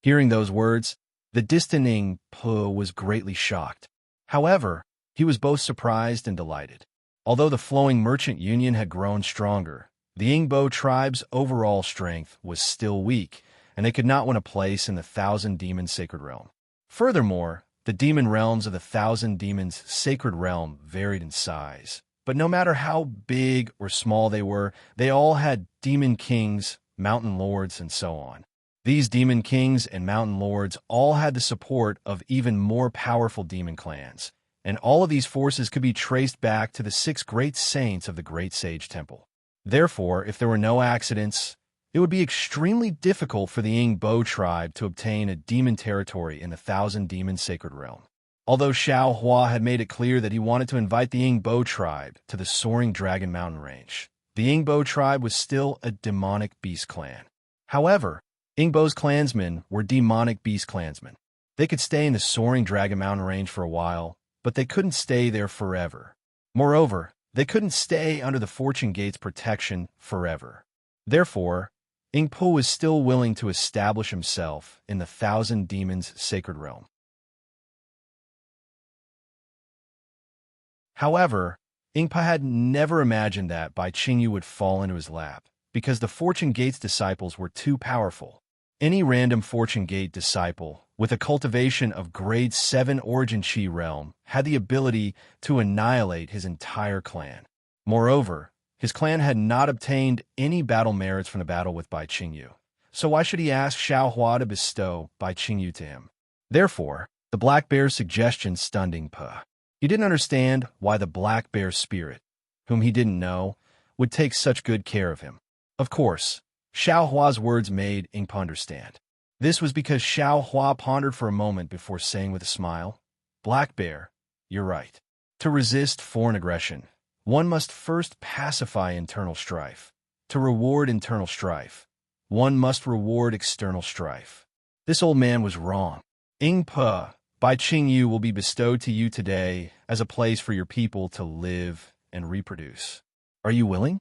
Hearing those words, the distant Ing Po was greatly shocked. However, he was both surprised and delighted. Although the Flowing Merchant Union had grown stronger, the Yingbo tribe's overall strength was still weak, and they could not win a place in the Thousand Demons' sacred realm. Furthermore, the demon realms of the Thousand Demons' sacred realm varied in size. But no matter how big or small they were, they all had demon kings, mountain lords, and so on. These demon kings and mountain lords all had the support of even more powerful demon clans, and all of these forces could be traced back to the 6 great saints of the Great Sage Temple. Therefore, if there were no accidents, it would be extremely difficult for the Yingbo tribe to obtain a demon territory in the Thousand Demons' sacred realm. Although Xiao Hua had made it clear that he wanted to invite the Yingbo tribe to the soaring Dragon Mountain Range, the Yingbo tribe was still a demonic beast clan. However, Yingbo's clansmen were demonic beast clansmen. They could stay in the soaring Dragon Mountain Range for a while, but they couldn't stay there forever. Moreover, they couldn't stay under the Fortune Gate's protection forever. Therefore, Ingpo was still willing to establish himself in the Thousand Demons' sacred realm. However, Ingpa had never imagined that Bai Qingyu would fall into his lap, because the Fortune Gate's disciples were too powerful. Any random Fortune Gate disciple, with a cultivation of grade 7 origin Qi realm, had the ability to annihilate his entire clan. Moreover, his clan had not obtained any battle merits from the battle with Bai Qingyu, so why should he ask Xiao Hua to bestow Bai Qingyu to him? Therefore, the Black Bear's suggestion stunned Ingpa. He didn't understand why the Black Bear's spirit, whom he didn't know, would take such good care of him. Of course, Xiao Hua's words made Ingpa understand. This was because Xiao Hua pondered for a moment before saying with a smile, "Black Bear, you're right. To resist foreign aggression, one must first pacify internal strife. To reward internal strife, one must reward external strife." This old man was wrong. Ingpa, Bai Qingyu will be bestowed to you today as a place for your people to live and reproduce. Are you willing?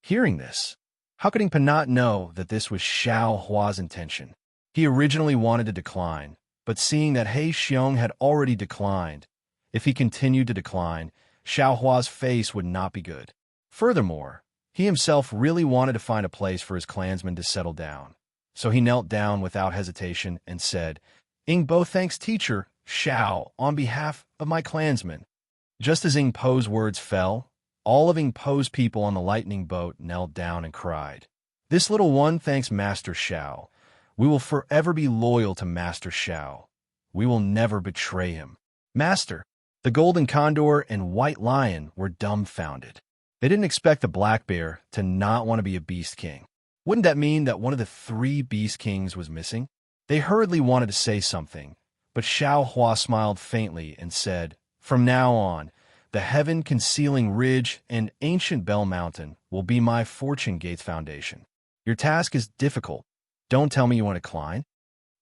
Hearing this, how could Ingpa not know that this was Xiao Hua's intention? He originally wanted to decline, but seeing that He Xiong had already declined, if he continued to decline, Xiao Hua's face would not be good. Furthermore, he himself really wanted to find a place for his clansmen to settle down, so he knelt down without hesitation and said, "Ingpo thanks teacher Xiao on behalf of my clansmen." Just as Ingpo's words fell, all of Ingpo's people on the lightning boat knelt down and cried, "This little one thanks Master Xiao. We will forever be loyal to Master Xiao. We will never betray him." Master, the Golden Condor and White Lion were dumbfounded. They didn't expect the Black Bear to not want to be a Beast King. Wouldn't that mean that one of the 3 Beast Kings was missing? They hurriedly wanted to say something, but Xiao Hua smiled faintly and said, "From now on, the heaven-concealing ridge and ancient Bell Mountain will be my Fortune Gate's foundation. Your task is difficult. Don't tell me you want to climb."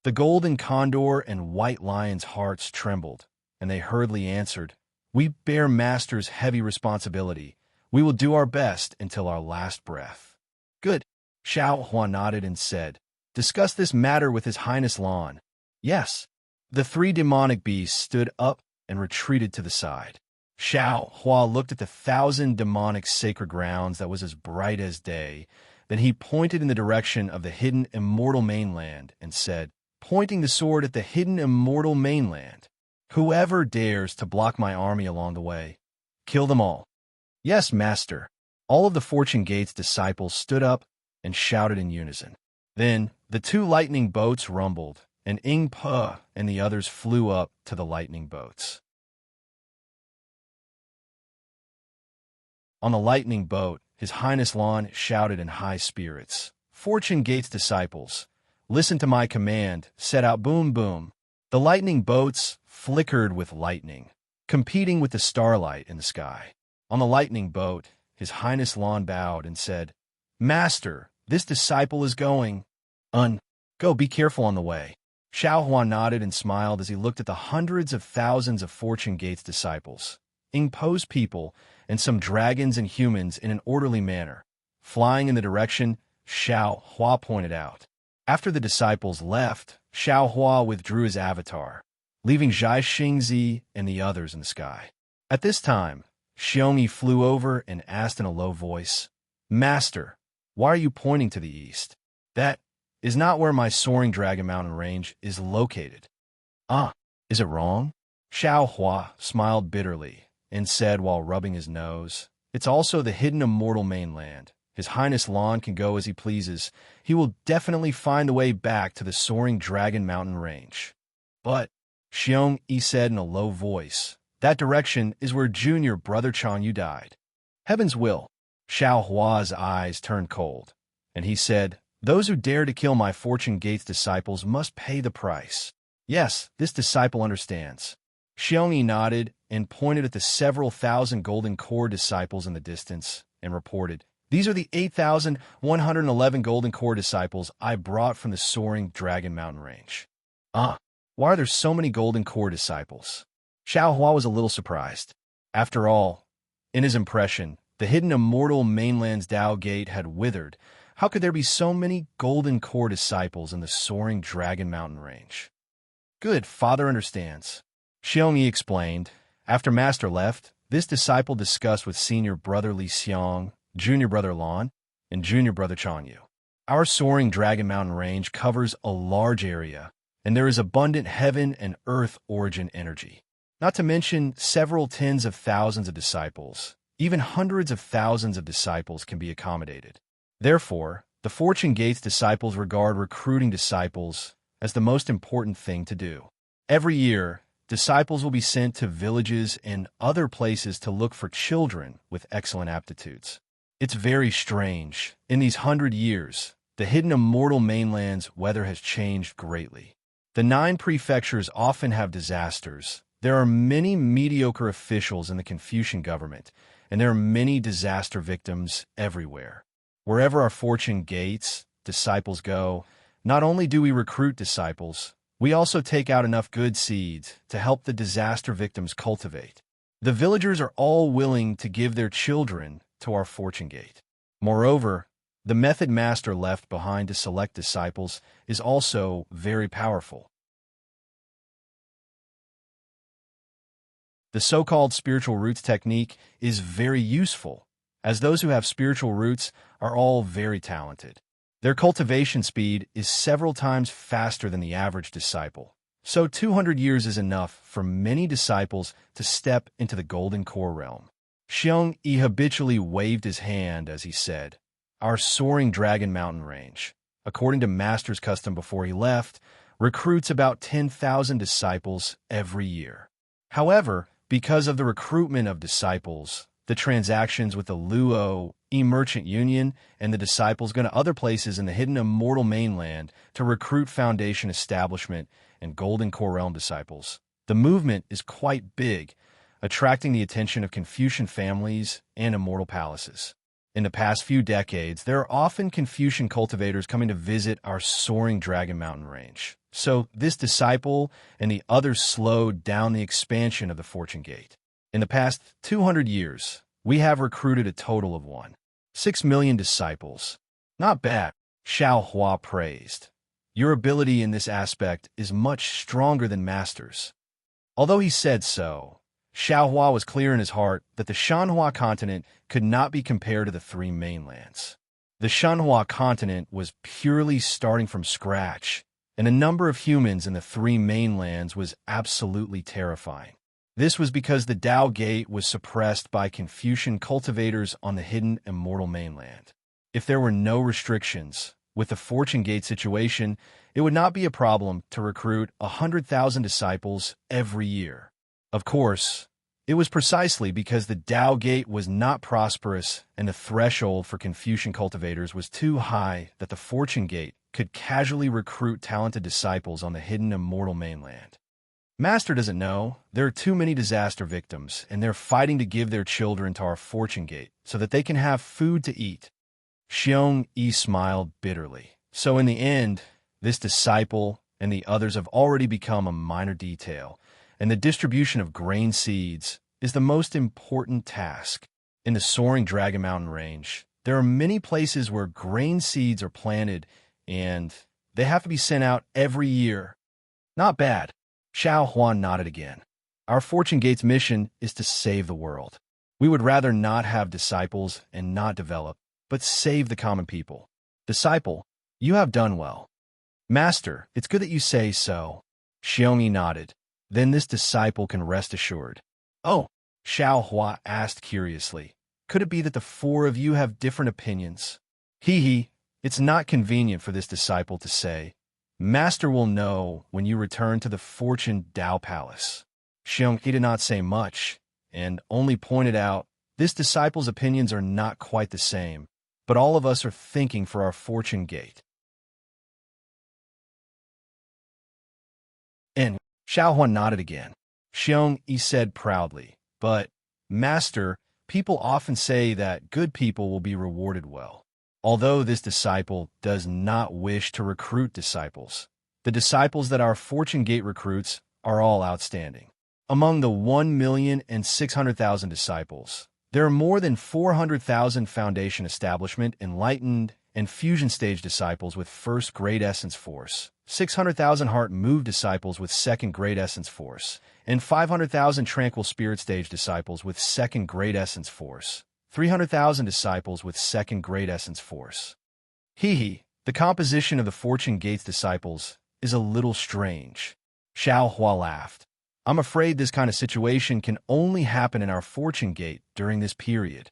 The Golden Condor and White Lion's hearts trembled, and they hurriedly answered, "We bear Master's heavy responsibility. We will do our best until our last breath." "Good." Xiao Hua nodded and said, "Discuss this matter with His Highness Lan." "Yes." The 3 demonic beasts stood up and retreated to the side. Xiao Hua looked at the 1,000 demonic sacred grounds that was as bright as day. Then he pointed in the direction of the hidden immortal mainland and said, pointing the sword at the hidden immortal mainland, "Whoever dares to block my army along the way, kill them all." "Yes, Master." All of the Fortune Gate's disciples stood up and shouted in unison. Then the 2 lightning boats rumbled, and Ingpa and the others flew up to the lightning boats. On the lightning boat, His Highness Lan shouted in high spirits, "Fortune Gate's disciples, listen to my command, set out boom boom." The lightning boats flickered with lightning, competing with the starlight in the sky. On the lightning boat, His Highness Lan bowed and said, "Master, this disciple is going. Go, be careful on the way." Xiao Hua nodded and smiled as he looked at the hundreds of thousands of Fortune Gate's disciples, Ingpo's people, and some dragons and humans in an orderly manner, flying in the direction Xiao Hua pointed out. After the disciples left, Xiao Hua withdrew his avatar, leaving Zhai Xingzi and the others in the sky. At this time, Xiongyi flew over and asked in a low voice, "Master, why are you pointing to the east? That is not where my soaring Dragon Mountain range is located." "Ah, is it wrong?" Xiao Hua smiled bitterly and said while rubbing his nose, "It's also the hidden immortal mainland. His Highness Lan can go as he pleases. He will definitely find the way back to the soaring Dragon Mountain range." "But," Xiong Yi said in a low voice, "that direction is where Junior Brother Chang Yu died." "Heaven's will." Xiao Hua's eyes turned cold, and he said, "Those who dare to kill my Fortune Gate's disciples must pay the price." "Yes, this disciple understands." Xiongyi nodded and pointed at the several thousand Golden Core disciples in the distance and reported, "These are the 8,111 Golden Core disciples I brought from the soaring Dragon Mountain range." "Ah, why are there so many Golden Core disciples?" Xiao Hua was a little surprised. After all, in his impression, the hidden immortal mainland's Tao Gate had withered, How could there be so many golden core disciples in the soaring Dragon Mountain range? Good, Father understands. Xiongyi explained. After Master left, this disciple discussed with senior brother Li Xiong, junior brother Lan, and junior brother Changyu. Our soaring Dragon Mountain range covers a large area, and there is abundant heaven and earth origin energy. Not to mention several tens of thousands of disciples. Even hundreds of thousands of disciples can be accommodated. Therefore, the Fortune Gates disciples regard recruiting disciples as the most important thing to do. Every year, disciples will be sent to villages and other places to look for children with excellent aptitudes. It's very strange. In these 100 years, the hidden immortal mainland's weather has changed greatly. The 9 prefectures often have disasters. There are many mediocre officials in the Confucian government, and there are many disaster victims everywhere. Wherever our Fortune Gates disciples go, not only do we recruit disciples, we also take out enough good seeds to help the disaster victims cultivate. The villagers are all willing to give their children to our Fortune Gate. Moreover, the method Master left behind to select disciples is also very powerful. The so-called spiritual roots technique is very useful, as those who have spiritual roots are all very talented. Their cultivation speed is several times faster than the average disciple. So 200 years is enough for many disciples to step into the golden core realm. Xiongyi habitually waved his hand as he said, "Our soaring Dragon Mountain range, according to Master's custom before he left, recruits about 10,000 disciples every year. However, because of the recruitment of disciples, the transactions with the Luo merchant union, and the disciples going to other places in the hidden immortal mainland to recruit foundation establishment and golden core realm disciples, the movement is quite big, attracting the attention of Confucian families and immortal palaces. In the past few decades, there are often Confucian cultivators coming to visit our soaring Dragon Mountain range. So this disciple and the others slowed down the expansion of the Fortune Gate. In the past 200 years, we have recruited a total of 6 million disciples. Not bad, Xiao Hua praised. Your ability in this aspect is much stronger than Master's. Although he said so, Xiao Hua was clear in his heart that the Shanhua continent could not be compared to the 3 mainlands. The Shanhua continent was purely starting from scratch, and the number of humans in the 3 mainlands was absolutely terrifying. This was because the Dao Gate was suppressed by Confucian cultivators on the hidden immortal mainland. If there were no restrictions, with the Fortune Gate situation, it would not be a problem to recruit 100,000 disciples every year. Of course, it was precisely because the Dao Gate was not prosperous and the threshold for Confucian cultivators was too high that the Fortune Gate could casually recruit talented disciples on the hidden immortal mainland. Master doesn't know. There are too many disaster victims, and they're fighting to give their children to our Fortune Gate so that they can have food to eat. Xiongyi smiled bitterly. So in the end, this disciple and the others have already become a minor detail, and the distribution of grain seeds is the most important task. In the soaring Dragon Mountain range, there are many places where grain seeds are planted, and they have to be sent out every year. Not bad. Xiao Huan nodded again. Our Fortune Gate's mission is to save the world. We would rather not have disciples and not develop, but save the common people. Disciple, you have done well. Master, it's good that you say so. Xiongyi nodded. Then this disciple can rest assured. Oh, Xiao Hua asked curiously. Could it be that the 4 of you have different opinions? Hee, it's not convenient for this disciple to say. Master will know when you return to the Fortune Dao Palace. Xiongyi did not say much, and only pointed out, this disciple's opinions are not quite the same, but all of us are thinking for our Fortune Gate. And Xiao Huan nodded again. Xiongyi said proudly, but, Master, people often say that good people will be rewarded well. Although this disciple does not wish to recruit disciples, the disciples that our Fortune Gate recruits are all outstanding. Among the 1,600,000 disciples, there are more than 400,000 foundation establishment enlightened and fusion stage disciples with first grade essence force, 600,000 heart move disciples with second grade essence force, and 500,000 tranquil spirit stage disciples with second grade essence force, 300,000 disciples with second grade essence force. The composition of the Fortune Gates disciples is a little strange. Xiao Hua laughed. I'm afraid this kind of situation can only happen in our Fortune Gate during this period.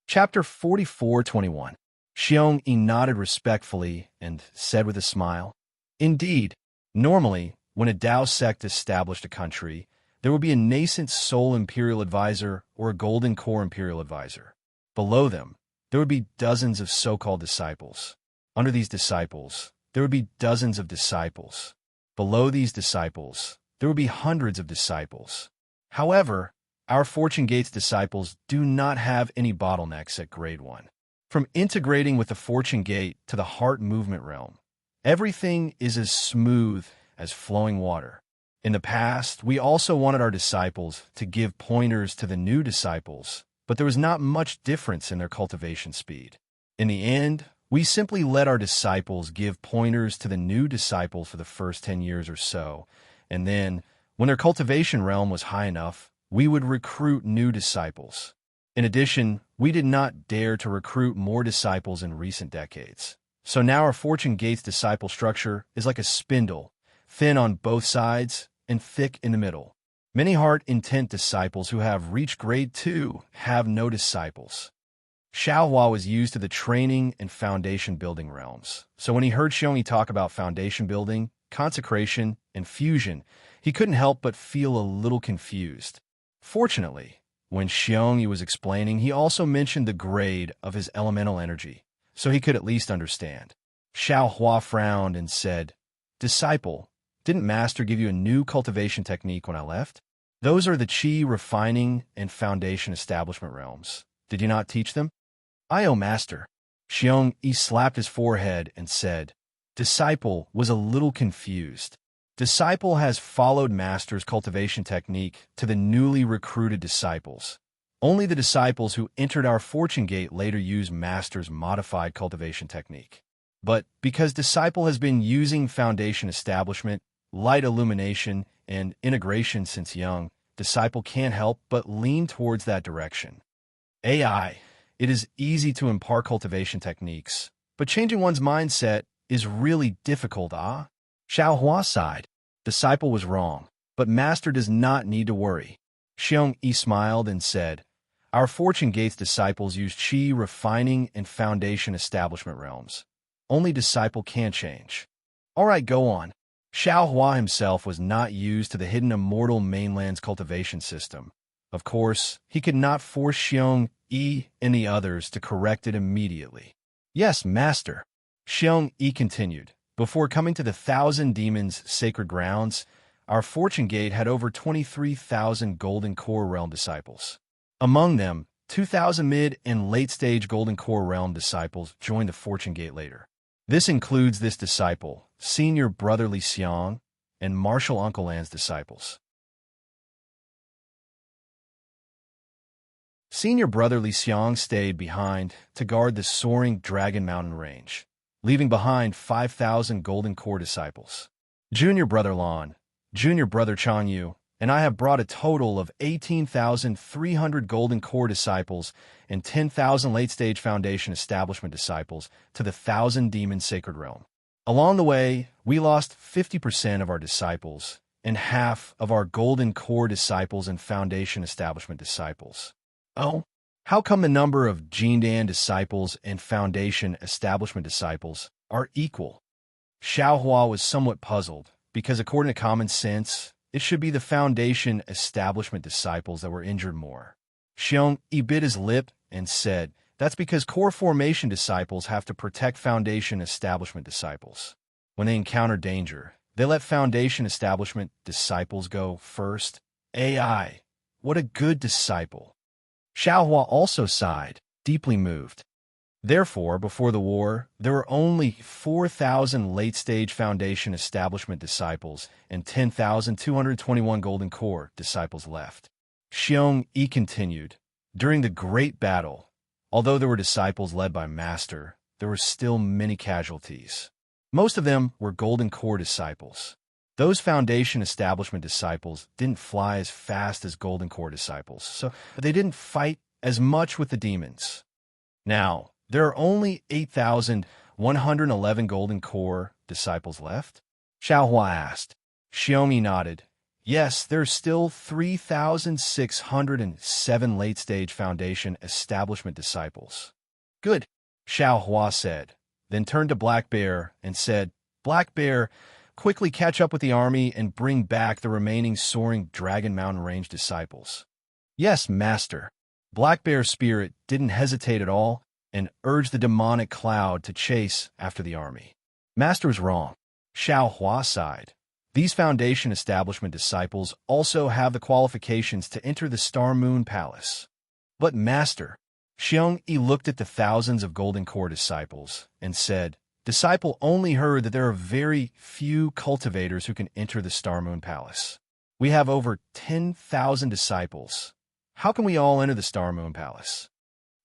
Chapter 44:21. Xiong Yi nodded respectfully and said with a smile, Indeed, normally, when a Dao sect established a country, there would be a nascent soul imperial advisor or a golden core imperial advisor. Below them, there would be dozens of so-called disciples. Under these disciples, there would be dozens of disciples. Below these disciples, there would be hundreds of disciples. However, our Fortune Gates disciples do not have any bottlenecks at grade 1. From integrating with the Fortune Gate to the heart movement realm, everything is as smooth as flowing water. In the past, we also wanted our disciples to give pointers to the new disciples, but there was not much difference in their cultivation speed. In the end, we simply let our disciples give pointers to the new disciples for the first 10 years or so, and then, when their cultivation realm was high enough, we would recruit new disciples. In addition, we did not dare to recruit more disciples in recent decades. So now our Fortune Gates disciple structure is like a spindle, thin on both sides and thick in the middle. Many heart intent disciples who have reached grade 2 have no disciples. Xiaohua was used to the training and foundation building realms. So when he heard Xiongyi talk about foundation building, consecration, and fusion, he couldn't help but feel a little confused. Fortunately, when Xiongyi was explaining, he also mentioned the grade of his elemental energy, so he could at least understand. Xiaohua frowned and said, Disciple, didn't Master give you a new cultivation technique when I left? Those are the Qi refining and foundation establishment realms. Did you not teach them? I, Master. Xiongyi slapped his forehead and said, Disciple was a little confused. Disciple has followed Master's cultivation technique to the newly recruited disciples. Only the disciples who entered our Fortune Gate later use Master's modified cultivation technique. But because Disciple has been using foundation establishment, light illumination, and integration since young, Disciple can't help but lean towards that direction. It is easy to impart cultivation techniques, but changing one's mindset is really difficult, Xiaohua sighed. Disciple was wrong, but Master does not need to worry. Xiongyi smiled and said, Our Fortune Gates disciples use Qi refining and foundation establishment realms. Only Disciple can change. All right, go on. Xiaohua himself was not used to the hidden immortal mainland's cultivation system. Of course, he could not force Xiongyi and the others to correct it immediately. Yes, Master. Xiongyi continued. Before coming to the 1,000 Demons' sacred grounds, our Fortune Gate had over 23,000 Golden Core Realm disciples. Among them, 2,000 mid and late-stage Golden Core Realm disciples joined the Fortune Gate later. This includes this disciple, Senior Brother Li Xiang, and Martial Uncle Lan's disciples. Senior Brother Li Xiang stayed behind to guard the soaring Dragon Mountain range, leaving behind 5,000 Golden Core disciples. Junior Brother Lan, Junior Brother Chanyu, and I have brought a total of 18,300 Golden Core disciples and 10,000 late-stage Foundation Establishment disciples to the 1,000 Demon Sacred Realm. Along the way, we lost 50% of our disciples and half of our Golden Core disciples and Foundation Establishment disciples. Oh, how come the number of Jindan disciples and Foundation Establishment disciples are equal? Xiaohua was somewhat puzzled, because according to common sense, it should be the Foundation Establishment disciples that were injured more. Xiongyi bit his lip and said, That's because Core Formation disciples have to protect Foundation Establishment disciples. When they encounter danger, they let Foundation Establishment disciples go first. What a good disciple. Xiaohua also sighed, deeply moved. Therefore, before the war, there were only 4,000 late-stage Foundation establishment disciples and 10,221 Golden Core disciples left. Xiong Yi continued, during the Great Battle, although there were disciples led by Master, there were still many casualties. Most of them were Golden Core disciples. Those Foundation establishment disciples didn't fly as fast as Golden Core disciples, so they didn't fight as much with the demons. Now, there are only 8,111 Golden Core disciples left? Xiaohua asked. Xiaomi nodded. Yes, there are still 3,607 late-stage Foundation establishment disciples. Good, Xiaohua said, then turned to Black Bear and said, Black Bear, quickly catch up with the army and bring back the remaining soaring Dragon Mountain Range disciples. Yes, Master. Black Bear's spirit didn't hesitate at all and urged the demonic cloud to chase after the army. Master was wrong. Xiaohua sighed. These Foundation establishment disciples also have the qualifications to enter the Star Moon Palace. But Master, Xiong Yi looked at the thousands of Golden Core disciples and said, Disciple only heard that there are very few cultivators who can enter the Star Moon Palace. We have over 10,000 disciples. How can we all enter the Star Moon Palace?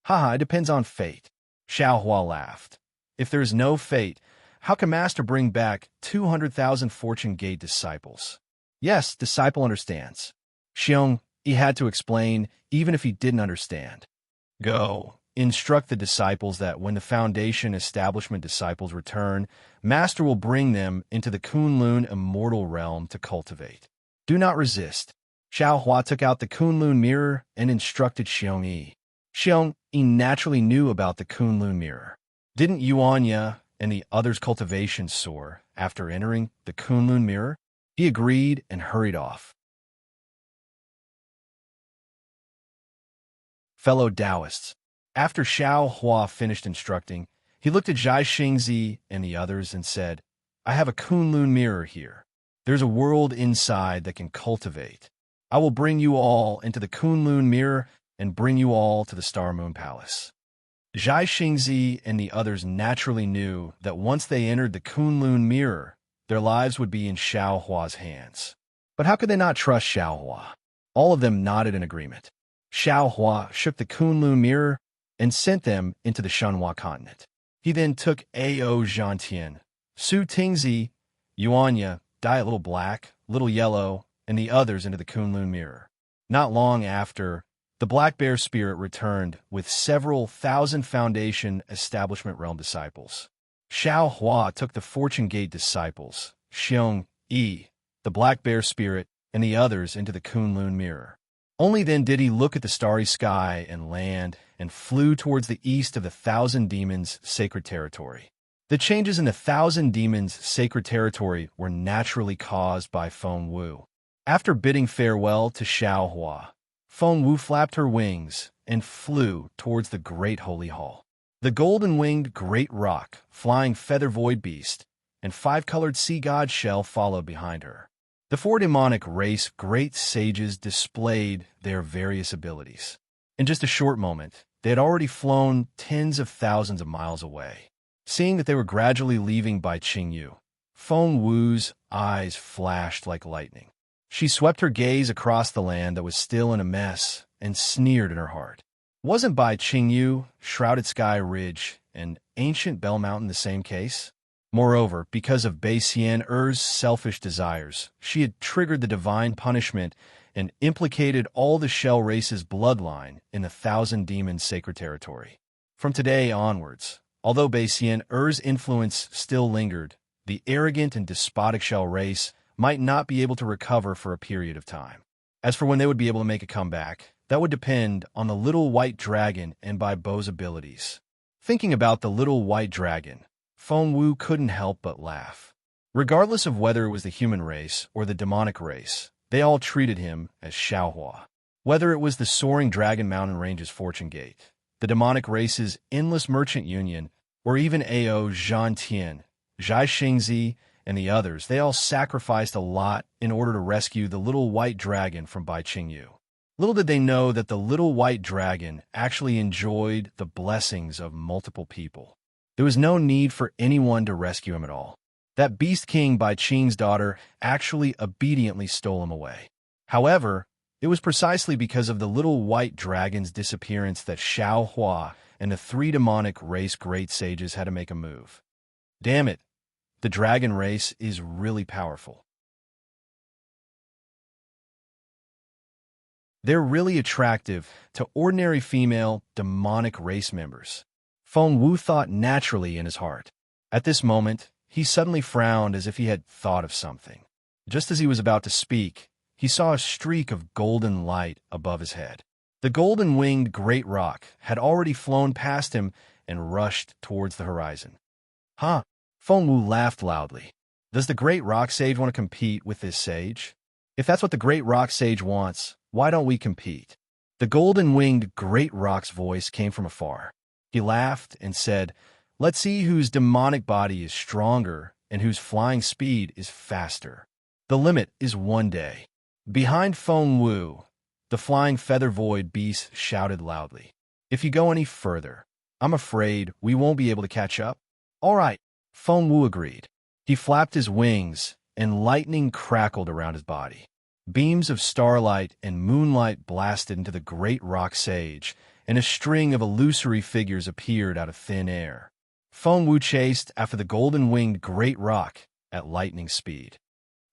Haha, it depends on fate. Xiaohua laughed. If there is no fate, how can Master bring back 200,000 Fortune Gate disciples? Yes, disciple understands. Xiong Yi had to explain, even if he didn't understand. Go, instruct the disciples that when the Foundation establishment disciples return, Master will bring them into the Kunlun immortal realm to cultivate. Do not resist. Xiaohua took out the Kunlun mirror and instructed Xiong Yi. Xiong Yi naturally knew about the Kunlun mirror. Didn't Yuanya and the others' cultivation soar after entering the Kunlun mirror? He agreed and hurried off. Fellow Taoists. After Xiaohua finished instructing, he looked at Zhai Xingzi and the others and said, I have a Kunlun mirror here. There's a world inside that can cultivate. I will bring you all into the Kunlun mirror and bring you all to the Star Moon Palace. Zhai Xingzi and the others naturally knew that once they entered the Kunlun mirror, their lives would be in Xiaohua's hands. But how could they not trust Xiaohua? All of them nodded in agreement. Xiaohua shook the Kunlun mirror and sent them into the Shenhua continent. He then took Ao Zhantian, Su Tingzi, Yuanya, Dai a Little Black, Little Yellow, and the others into the Kunlun mirror. Not long after, the Black Bear spirit returned with several thousand Foundation establishment realm disciples. Xiaohua took the Fortune Gate disciples, Xiong Yi, the Black Bear spirit, and the others into the Kunlun mirror. Only then did he look at the starry sky and land and flew towards the east of the Thousand Demons' sacred territory. The changes in the Thousand Demons' sacred territory were naturally caused by Feng Wu. After bidding farewell to Xiaohua, Feng Wu flapped her wings and flew towards the Great Holy Hall. The golden-winged Great Rock, flying feather void beast, and five-colored sea god shell followed behind her. The four demonic race great sages displayed their various abilities. In just a short moment, they had already flown tens of thousands of miles away. Seeing that they were gradually leaving Bai Qingyu, Feng Wu's eyes flashed like lightning. She swept her gaze across the land that was still in a mess and sneered in her heart. Wasn't Bai Qingyu, Shrouded Sky Ridge, and Ancient Bell Mountain the same case? Moreover, because of Bai Xian-Er's selfish desires, she had triggered the divine punishment and implicated all the Shell race's bloodline in the Thousand Demons' sacred territory. From today onwards, although Bai Xian-Er's influence still lingered, the arrogant and despotic Shell race might not be able to recover for a period of time. As for when they would be able to make a comeback, that would depend on the little white dragon and Bai Bo's abilities. Thinking about the little white dragon, Feng Wu couldn't help but laugh. Regardless of whether it was the human race or the demonic race, they all treated him as Xiaohua. Whether it was the soaring Dragon Mountain Range's Fortune Gate, the demonic race's endless merchant union, or even Ao Zhantian, Zhai Xingzi, and the others, they all sacrificed a lot in order to rescue the little white dragon from Bai Qingyu. Little did they know that the little white dragon actually enjoyed the blessings of multiple people. There was no need for anyone to rescue him at all. That beast king by Qing's daughter actually obediently stole him away. However, it was precisely because of the little white dragon's disappearance that Xiao Hua and the three demonic race great sages had to make a move. Damn it, the dragon race is really powerful. They're really attractive to ordinary female demonic race members. Feng Wu thought naturally in his heart. At this moment, he suddenly frowned as if he had thought of something. Just as he was about to speak, he saw a streak of golden light above his head. The golden-winged great roc had already flown past him and rushed towards the horizon. Huh? Feng Wu laughed loudly. Does the great roc sage want to compete with this sage? If that's what the great roc sage wants, why don't we compete? The golden-winged great roc's voice came from afar. He laughed and said, "Let's see whose demonic body is stronger and whose flying speed is faster. The limit is 1 day." Behind Feng Wu, the flying feather void beast shouted loudly, "If you go any further, I'm afraid we won't be able to catch up." "All right," Feng Wu agreed. He flapped his wings, and lightning crackled around his body. Beams of starlight and moonlight blasted into the great roc sage, and a string of illusory figures appeared out of thin air. Feng Wu chased after the golden-winged great roc at lightning speed.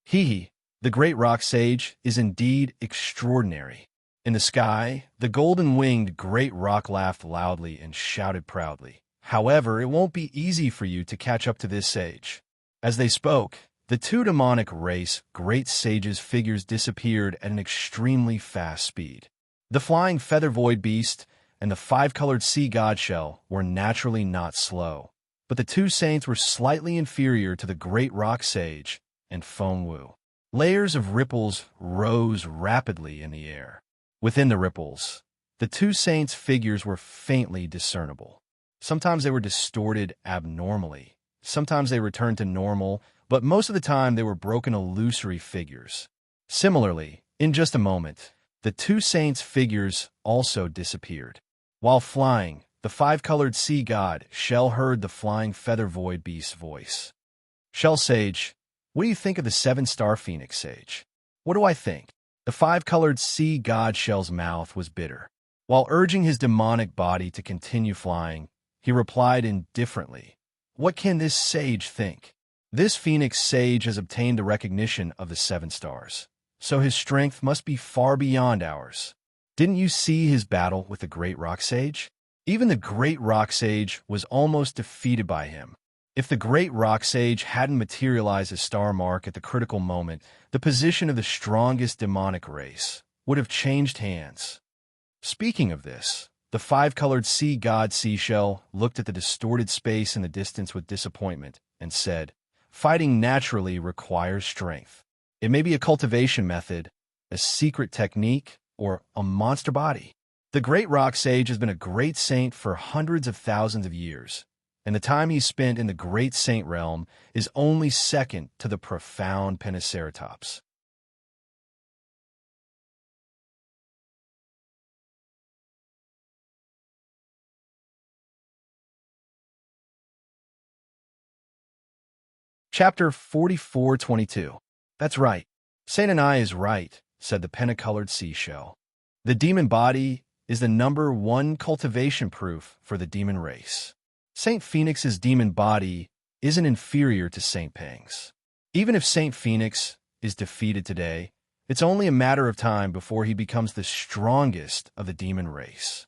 Hee, the great roc sage is indeed extraordinary. In the sky, the golden-winged great roc laughed loudly and shouted proudly, "However, it won't be easy for you to catch up to this sage." As they spoke, the two demonic race great sages' figures disappeared at an extremely fast speed. The flying feather void beast and the five-colored sea god shell were naturally not slow, but the two saints were slightly inferior to the great roc sage and Feng Wu. Layers of ripples rose rapidly in the air. Within the ripples, the two saints' figures were faintly discernible. Sometimes they were distorted abnormally, sometimes they returned to normal, but most of the time they were broken illusory figures. Similarly, in just a moment, the two saints' figures also disappeared. While flying, the five-colored sea god Shell heard the flying feather void beast's voice. "Shell Sage, what do you think of the seven-star Phoenix Sage?" "What do I think?" The five-colored sea god Shell's mouth was bitter. While urging his demonic body to continue flying, he replied indifferently, "What can this sage think? This Phoenix Sage has obtained the recognition of the 7 stars, so his strength must be far beyond ours. Didn't you see his battle with the Great Roc Sage? Even the Great Roc Sage was almost defeated by him. If the Great Roc Sage hadn't materialized his star mark at the critical moment, the position of the strongest demonic race would have changed hands." Speaking of this, the five-colored sea god Seashell looked at the distorted space in the distance with disappointment and said, "Fighting naturally requires strength. It may be a cultivation method, a secret technique, or a monster body. The Great Roc Sage has been a great saint for hundreds of thousands of years, and the time he spent in the Great Saint realm is only second to the profound Pentaceratops." Chapter 44:22. "That's right. Saint Anai is right," said the pentacolored seashell. "The demon body is the #1 cultivation proof for the demon race. Saint Phoenix's demon body isn't inferior to Saint Pang's. Even if Saint Phoenix is defeated today, it's only a matter of time before he becomes the strongest of the demon race."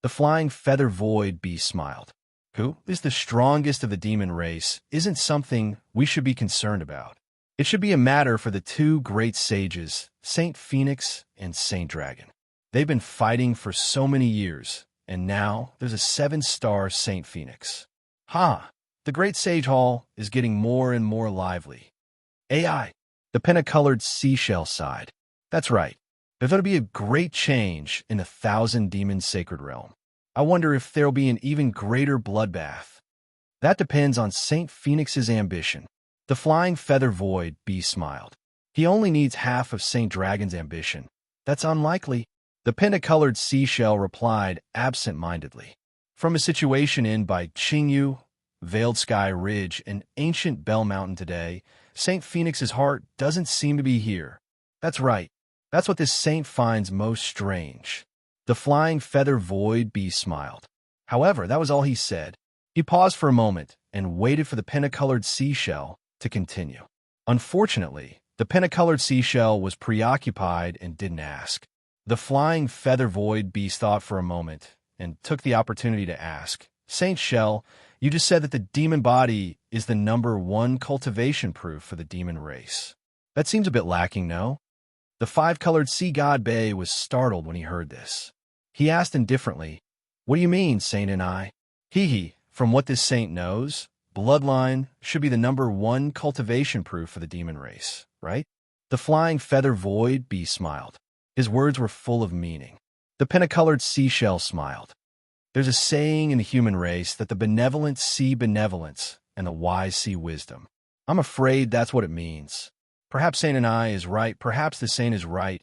The flying feather void beast smiled. "Who is the strongest of the demon race isn't something we should be concerned about. It should be a matter for the two great sages, Saint Phoenix and Saint Dragon. They've been fighting for so many years, and now there's a 7-star Saint Phoenix. Ha! The great sage hall is getting more and more lively." "AI," the pentacolored seashell sighed. "That's right. There's going to be a great change in the 1,000-demon sacred realm. I wonder if there'll be an even greater bloodbath." "That depends on Saint Phoenix's ambition." The flying feather void beast smiled. "He only needs half of Saint Dragon's ambition. That's unlikely." The pentacolored seashell replied absent-mindedly. From a situation in by Qingyu, Veiled Sky Ridge, and ancient Bell Mountain today, St. Phoenix's heart doesn't seem to be here. That's right. That's what this saint finds most strange. The flying feather void beast smiled. However, that was all he said. He paused for a moment and waited for the pentacolored seashell to continue. Unfortunately, the pentacolored seashell was preoccupied and didn't ask. The flying feather void beast thought for a moment and took the opportunity to ask, Saint Shell, you just said that the demon body is the #1 cultivation proof for the demon race. That seems a bit lacking, no? The five-colored sea god Bay was startled when he heard this. He asked indifferently, What do you mean, Saint and I? Hee, from what this saint knows, bloodline should be the #1 cultivation proof for the demon race, right? The flying feather void beast smiled. His words were full of meaning. The pentacolored seashell smiled. There's a saying in the human race that the benevolent see benevolence and the wise see wisdom. I'm afraid that's what it means. Perhaps Saint and I is right, perhaps the saint is right,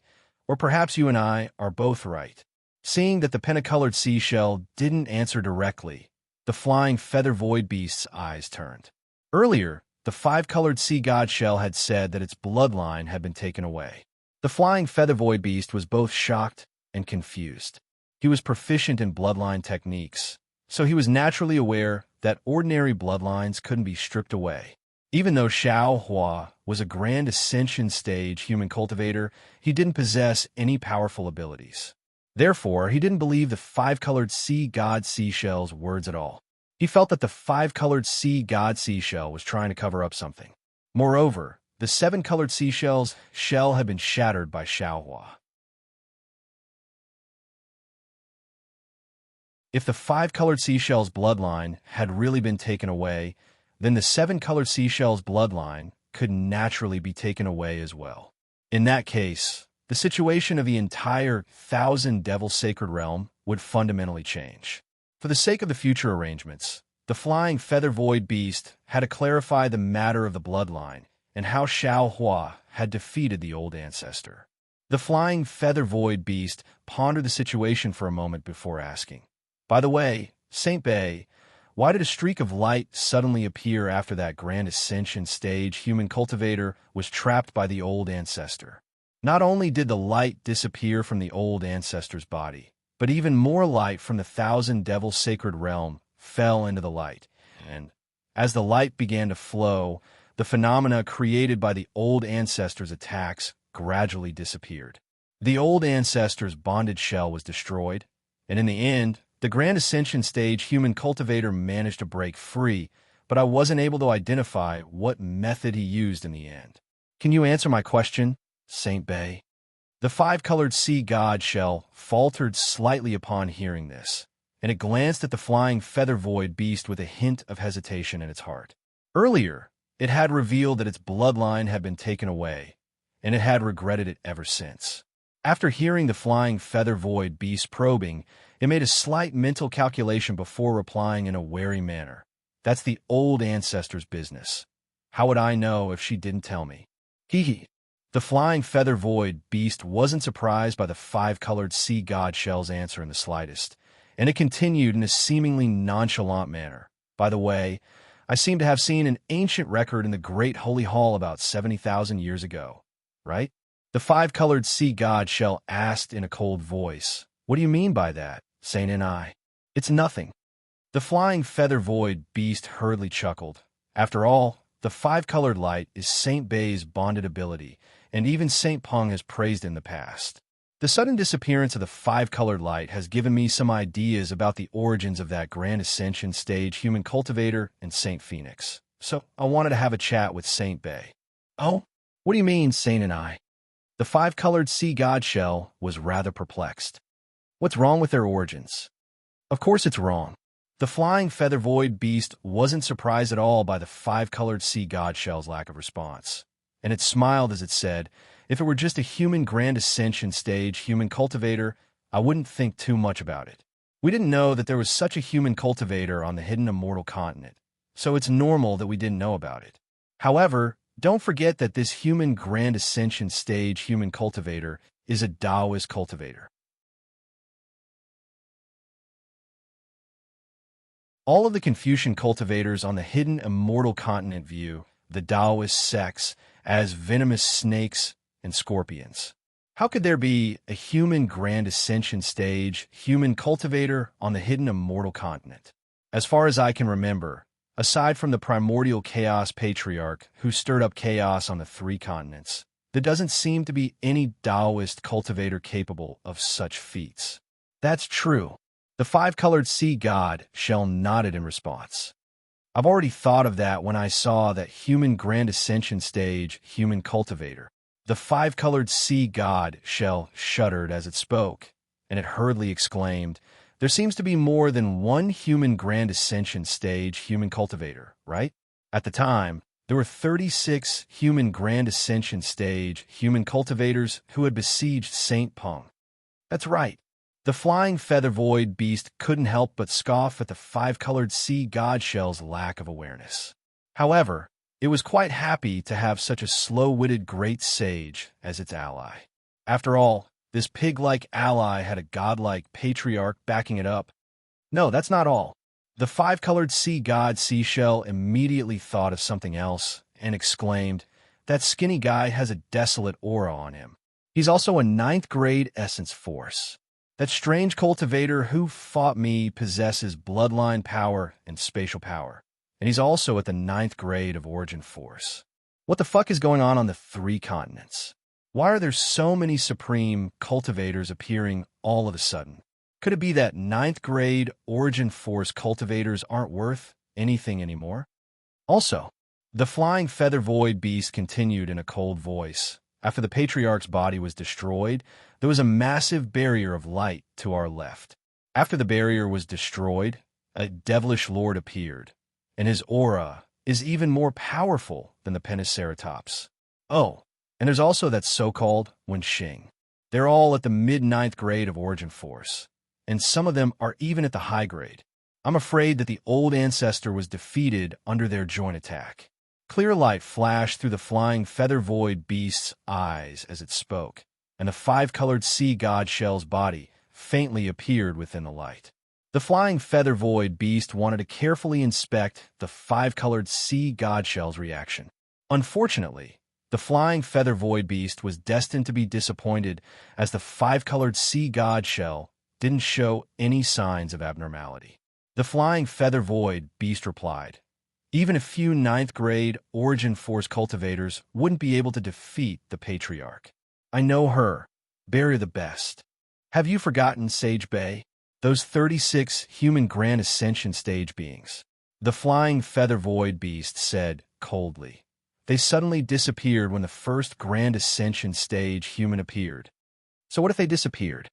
or perhaps you and I are both right. Seeing that the pentacolored seashell didn't answer directly, the flying feather void beast's eyes turned. Earlier, the five-colored sea god shell had said that its bloodline had been taken away. The flying feather void beast was both shocked and confused. He was proficient in bloodline techniques, so he was naturally aware that ordinary bloodlines couldn't be stripped away. Even though Xiao Hua was a grand ascension stage human cultivator, he didn't possess any powerful abilities. Therefore, he didn't believe the five-colored sea god seashell's words at all. He felt that the five-colored sea god seashell was trying to cover up something. Moreover, the seven-colored seashell's shell had been shattered by Xiao Hua. If the five-colored seashell's bloodline had really been taken away, then the seven-colored seashell's bloodline could naturally be taken away as well. In that case, the situation of the entire Thousand Devil Sacred Realm would fundamentally change. For the sake of the future arrangements, the flying feather void beast had to clarify the matter of the bloodline and how Xiao Hua had defeated the old ancestor. The flying feather void beast pondered the situation for a moment before asking, By the way, Saint Bay, why did a streak of light suddenly appear after that grand ascension stage human cultivator was trapped by the old ancestor? Not only did the light disappear from the old ancestor's body, but even more light from the Thousand Devil Sacred Realm fell into the light, and as the light began to flow, the phenomena created by the old ancestor's attacks gradually disappeared. The old ancestor's bonded shell was destroyed, and in the end, the Grand Ascension stage human cultivator managed to break free, but I wasn't able to identify what method he used in the end. Can you answer my question, Saint Bay? The five-colored sea god shell faltered slightly upon hearing this, and it glanced at the flying feather void beast with a hint of hesitation in its heart. Earlier, it had revealed that its bloodline had been taken away, and it had regretted it ever since. After hearing the flying feather void beast probing, it made a slight mental calculation before replying in a wary manner. That's the old ancestor's business. How would I know if she didn't tell me? Hee. The flying feather void beast wasn't surprised by the five-colored sea god shell's answer in the slightest, and it continued in a seemingly nonchalant manner. By the way, I seem to have seen an ancient record in the Great Holy Hall about 70,000 years ago, right? The five-colored sea god shell asked in a cold voice, What do you mean by that, Saint and I? It's nothing. The flying feather void beast hurriedly chuckled. After all, the five-colored light is Saint Bay's bonded ability, and even Saint Peng has praised it in the past. The sudden disappearance of the five-colored light has given me some ideas about the origins of that Grand Ascension stage human cultivator and Saint Phoenix. So I wanted to have a chat with Saint Bay. Oh? What do you mean, Saint and I? The five-colored sea god shell was rather perplexed. What's wrong with their origins? Of course it's wrong. The flying feather void beast wasn't surprised at all by the five-colored sea god shell's lack of response, and it smiled as it said, If it were just a human Grand Ascension stage human cultivator, I wouldn't think too much about it. We didn't know that there was such a human cultivator on the hidden immortal continent, so it's normal that we didn't know about it. However, don't forget that this human Grand Ascension stage human cultivator is a Taoist cultivator. All of the Confucian cultivators on the hidden immortal continent view the Taoist sects as venomous snakes and scorpions. How could there be a human grand ascension stage, human cultivator on the hidden immortal continent? As far as I can remember, aside from the primordial chaos patriarch who stirred up chaos on the three continents, there doesn't seem to be any Taoist cultivator capable of such feats. That's true. The five-colored sea god Shell nodded in response. I've already thought of that when I saw that human grand ascension stage, human cultivator. The five-colored sea god Shell shuddered as it spoke, and it hurriedly exclaimed, there seems to be more than one human grand ascension stage, human cultivator, right? At the time, there were 36 human grand ascension stage, human cultivators who had besieged St. Peng. That's right. The flying feather void beast couldn't help but scoff at the five-colored sea god Shell's lack of awareness. However, it was quite happy to have such a slow-witted great sage as its ally. After all, this pig-like ally had a godlike patriarch backing it up. No, that's not all. The five-colored sea god Seashell immediately thought of something else and exclaimed, that skinny guy has a desolate aura on him. He's also a ninth-grade essence force. That strange cultivator who fought me possesses bloodline power and spatial power, and he's also at the ninth grade of origin force. What the fuck is going on the three continents? Why are there so many supreme cultivators appearing all of a sudden? Could it be that ninth grade origin force cultivators aren't worth anything anymore? Also, the flying feather void beast continued in a cold voice. After the patriarch's body was destroyed, there was a massive barrier of light to our left. After the barrier was destroyed, a devilish lord appeared, and his aura is even more powerful than the Pentaceratops. Oh, and there's also that so-called Wenxing. They're all at the mid-ninth grade of origin force, and some of them are even at the high grade. I'm afraid that the old ancestor was defeated under their joint attack. Clear light flashed through the flying feather void beast's eyes as it spoke, and the five-colored sea god Shell's body faintly appeared within the light. The flying feather void beast wanted to carefully inspect the five-colored sea god Shell's reaction. Unfortunately, the flying feather void beast was destined to be disappointed as the five-colored sea god Shell didn't show any signs of abnormality. The flying feather void beast replied, even a few ninth-grade origin force cultivators wouldn't be able to defeat the patriarch. I know her. Barrier the best. Have you forgotten Sage Bay? Those 36 human grand ascension stage beings. The flying feather void beast said coldly. They suddenly disappeared when the first grand ascension stage human appeared. So what if they disappeared?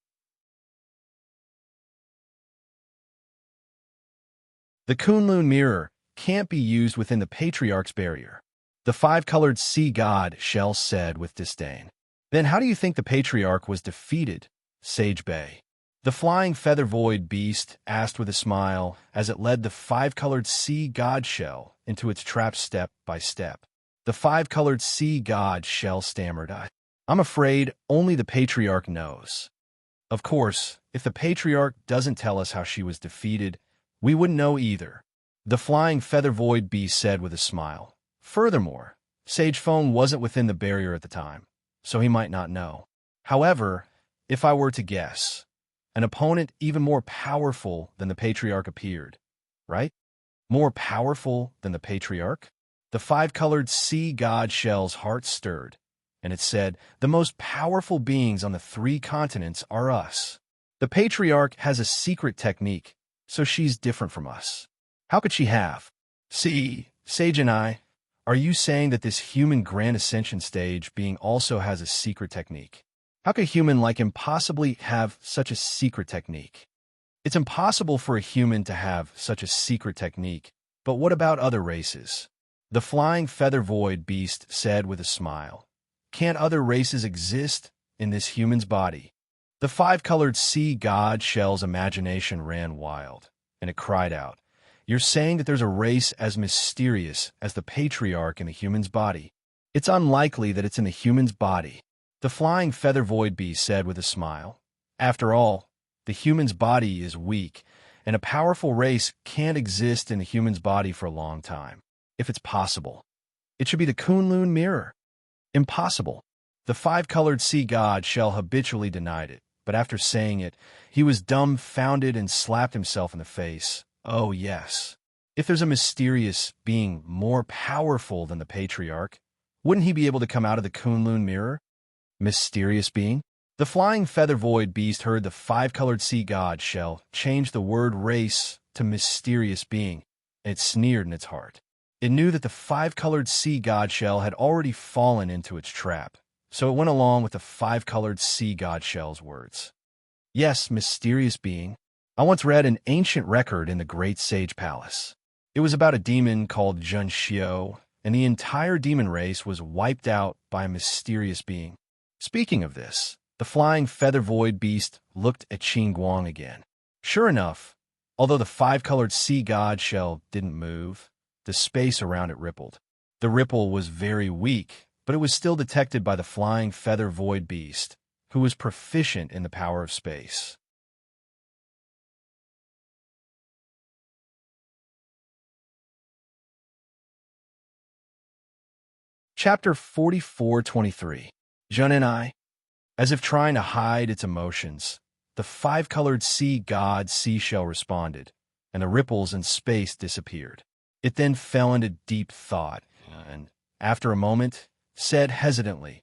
The Kunlun mirror can't be used within the patriarch's barrier. The five-colored sea god Shell said with disdain. Then how do you think the patriarch was defeated, Sage Bay? The flying feather void beast asked with a smile as it led the five-colored sea god Shell into its trap step by step. The five-colored sea god Shell stammered, I'm afraid only the patriarch knows. Of course, if the patriarch doesn't tell us how she was defeated, we wouldn't know either. The flying feather void beast said with a smile. Furthermore, Sage Phone wasn't within the barrier at the time, so he might not know. However, if I were to guess, an opponent even more powerful than the patriarch appeared, right? More powerful than the patriarch? The five-colored sea god Shell's heart stirred, and it said, the most powerful beings on the three continents are us. The patriarch has a secret technique, so she's different from us. How could she have? See, Sage and I, are you saying that this human grand ascension stage being also has a secret technique? How could a human like him possibly have such a secret technique? It's impossible for a human to have such a secret technique, but what about other races? The flying feather void beast said with a smile. Can't other races exist in this human's body? The five-colored sea god Shell's imagination ran wild, and it cried out. You're saying that there's a race as mysterious as the patriarch in the human's body. It's unlikely that it's in the human's body. The flying feather void beast said with a smile. After all, the human's body is weak, and a powerful race can't exist in a human's body for a long time. If it's possible, it should be the Kunlun mirror. Impossible. The five-colored sea god Shell habitually denied it, but after saying it, he was dumbfounded and slapped himself in the face. Oh, yes. If there's a mysterious being more powerful than the patriarch, wouldn't he be able to come out of the Kunlun mirror? Mysterious being? The flying feather void beast heard the five-colored sea god Shell change the word race to mysterious being, and it sneered in its heart. It knew that the five-colored sea god Shell had already fallen into its trap, so it went along with the five-colored sea god Shell's words. Yes, mysterious being. I once read an ancient record in the Great Sage Palace. It was about a demon called Junshio, and the entire demon race was wiped out by a mysterious being. Speaking of this, the flying feather void beast looked at Qin Guang again. Sure enough, although the five-colored sea god Shell didn't move, the space around it rippled. The ripple was very weak, but it was still detected by the flying feather void beast, who was proficient in the power of space. Chapter 44-23. Jun and I. As if trying to hide its emotions, the five-colored sea god seashell responded, and the ripples in space disappeared. It then fell into deep thought, and, after a moment, said hesitantly,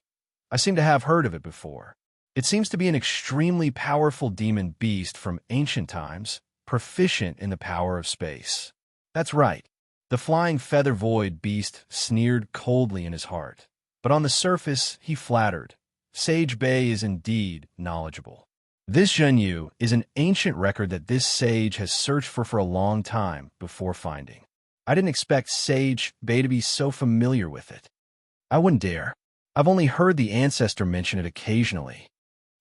I seem to have heard of it before. It seems to be an extremely powerful demon beast from ancient times, proficient in the power of space. That's right. The flying feather void beast sneered coldly in his heart, but on the surface he flattered. Sage Bay is indeed knowledgeable. This Zhenyu is an ancient record that this sage has searched for a long time before finding. I didn't expect Sage Bay to be so familiar with it. I wouldn't dare. I've only heard the ancestor mention it occasionally.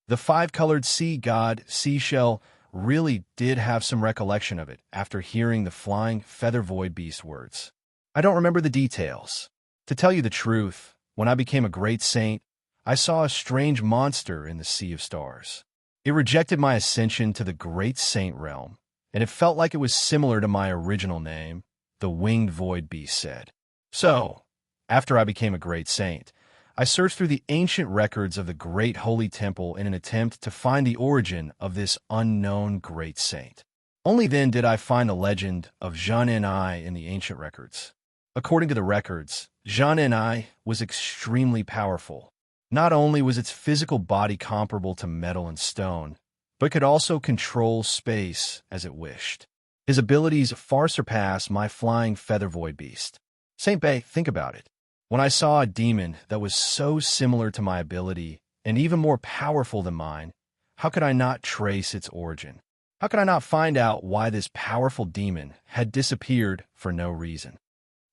The five-colored sea god Seashell really did have some recollection of it after hearing the flying feather void beast words. I don't remember the details. To tell you the truth, when I became a great saint, I saw a strange monster in the sea of stars. It rejected my ascension to the great saint realm, and it felt like it was similar to my original name, the winged void beast said. So, after I became a great saint, I searched through the ancient records of the great holy temple in an attempt to find the origin of this unknown great saint. Only then did I find the legend of Zhan En in the ancient records. According to the records, Zhan En was extremely powerful. Not only was its physical body comparable to metal and stone, but could also control space as it wished. His abilities far surpass my flying feather void beast. Saint Bay, think about it. When I saw a demon that was so similar to my ability and even more powerful than mine, how could I not trace its origin? How could I not find out why this powerful demon had disappeared for no reason?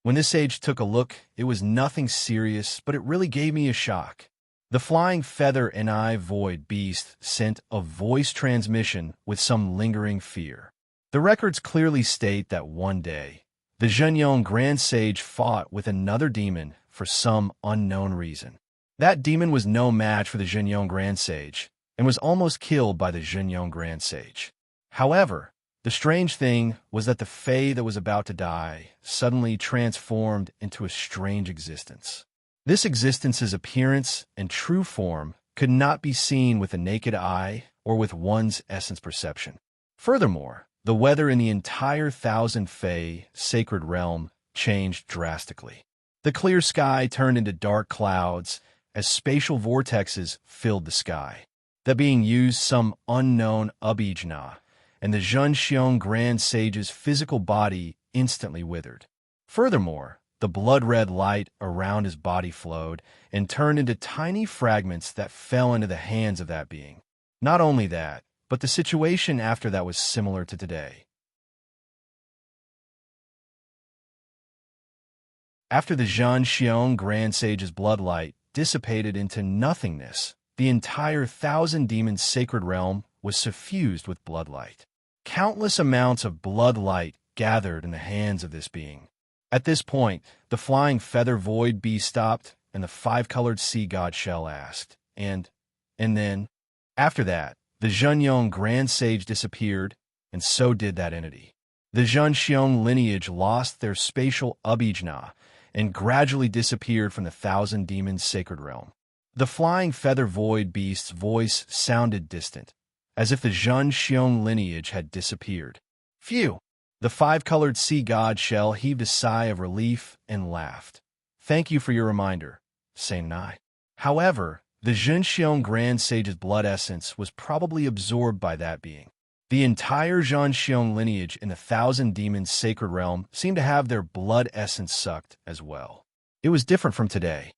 When this sage took a look, it was nothing serious, but it really gave me a shock. The flying feather void beast sent a voice transmission with some lingering fear. The records clearly state that one day, the Zhenyong Grand Sage fought with another demon for some unknown reason. That demon was no match for the Zhenyong Grand Sage and was almost killed by the Zhenyong Grand Sage. However, the strange thing was that the Fae that was about to die suddenly transformed into a strange existence. This existence's appearance and true form could not be seen with the naked eye or with one's essence perception. Furthermore, the weather in the entire Thousand Fae sacred realm changed drastically. The clear sky turned into dark clouds as spatial vortexes filled the sky. That being used some unknown Abijna, and the Zhenxiong Grand Sage's physical body instantly withered. Furthermore, the blood-red light around his body flowed and turned into tiny fragments that fell into the hands of that being. Not only that, but the situation after that was similar to today. After the Zhenxiong Grand Sage's bloodlight dissipated into nothingness, the entire Thousand Demons sacred realm was suffused with bloodlight. Countless amounts of bloodlight gathered in the hands of this being. At this point, the flying feather void beast stopped, and the five-colored sea god Shell asked, and then, after that, the Zhenyong Grand Sage disappeared, and so did that entity. The Zhenxiong lineage lost their spatial abijna and gradually disappeared from the Thousand Demons' sacred realm. The flying feather void beast's voice sounded distant, as if the Zhenxiong lineage had disappeared. Phew! The five-colored sea god shell heaved a sigh of relief and laughed. Thank you for your reminder, Saint Nai. However, the Zhenxiong Grand Sage's blood essence was probably absorbed by that being. The entire Zhenxiong lineage in the Thousand Demons' sacred realm seemed to have their blood essence sucked as well. It was different from today.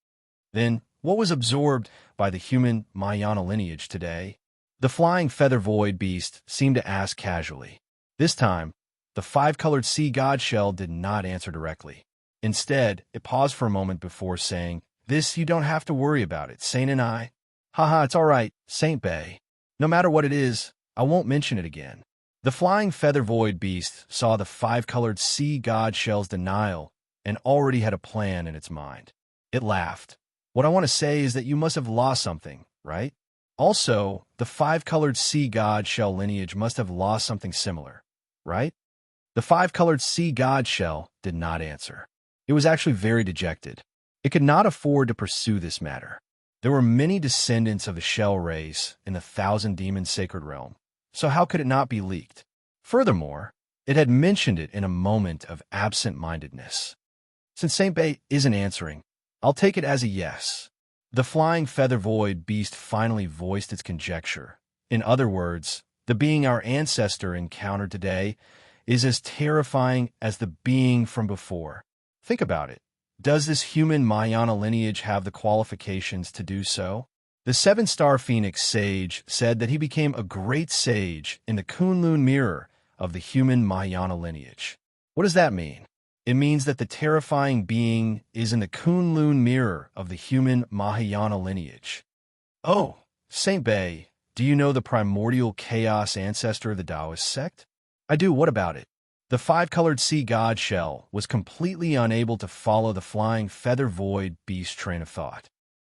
Then, what was absorbed by the human Mahayana lineage today? The flying feather void beast seemed to ask casually. This time, the five-colored sea god shell did not answer directly. Instead, it paused for a moment before saying, "This you don't have to worry about it, Saint and I." Haha, it's all right, Saint Bay. No matter what it is, I won't mention it again. The flying feather void beast saw the five-colored sea god shell's denial and already had a plan in its mind. It laughed. What I want to say is that you must have lost something, right? Also, the five-colored sea god shell lineage must have lost something similar, right? The five-colored sea god shell did not answer. It was actually very dejected. It could not afford to pursue this matter. There were many descendants of the shell race in the Thousand Demons' sacred realm, so how could it not be leaked? Furthermore, it had mentioned it in a moment of absent-mindedness. Since Saint Bay isn't answering, I'll take it as a yes. The flying feather void beast finally voiced its conjecture. In other words, the being our ancestor encountered today is as terrifying as the being from before. Think about it. Does this human Mahayana lineage have the qualifications to do so? The seven-star Phoenix sage said that he became a great sage in the Kunlun mirror of the human Mahayana lineage. What does that mean? It means that the terrifying being is in the Kunlun mirror of the human Mahayana lineage. Oh, Saint Bay, do you know the primordial chaos ancestor of the Taoist sect? I do, what about it? The five-colored sea god shell was completely unable to follow the flying feather void beast train of thought.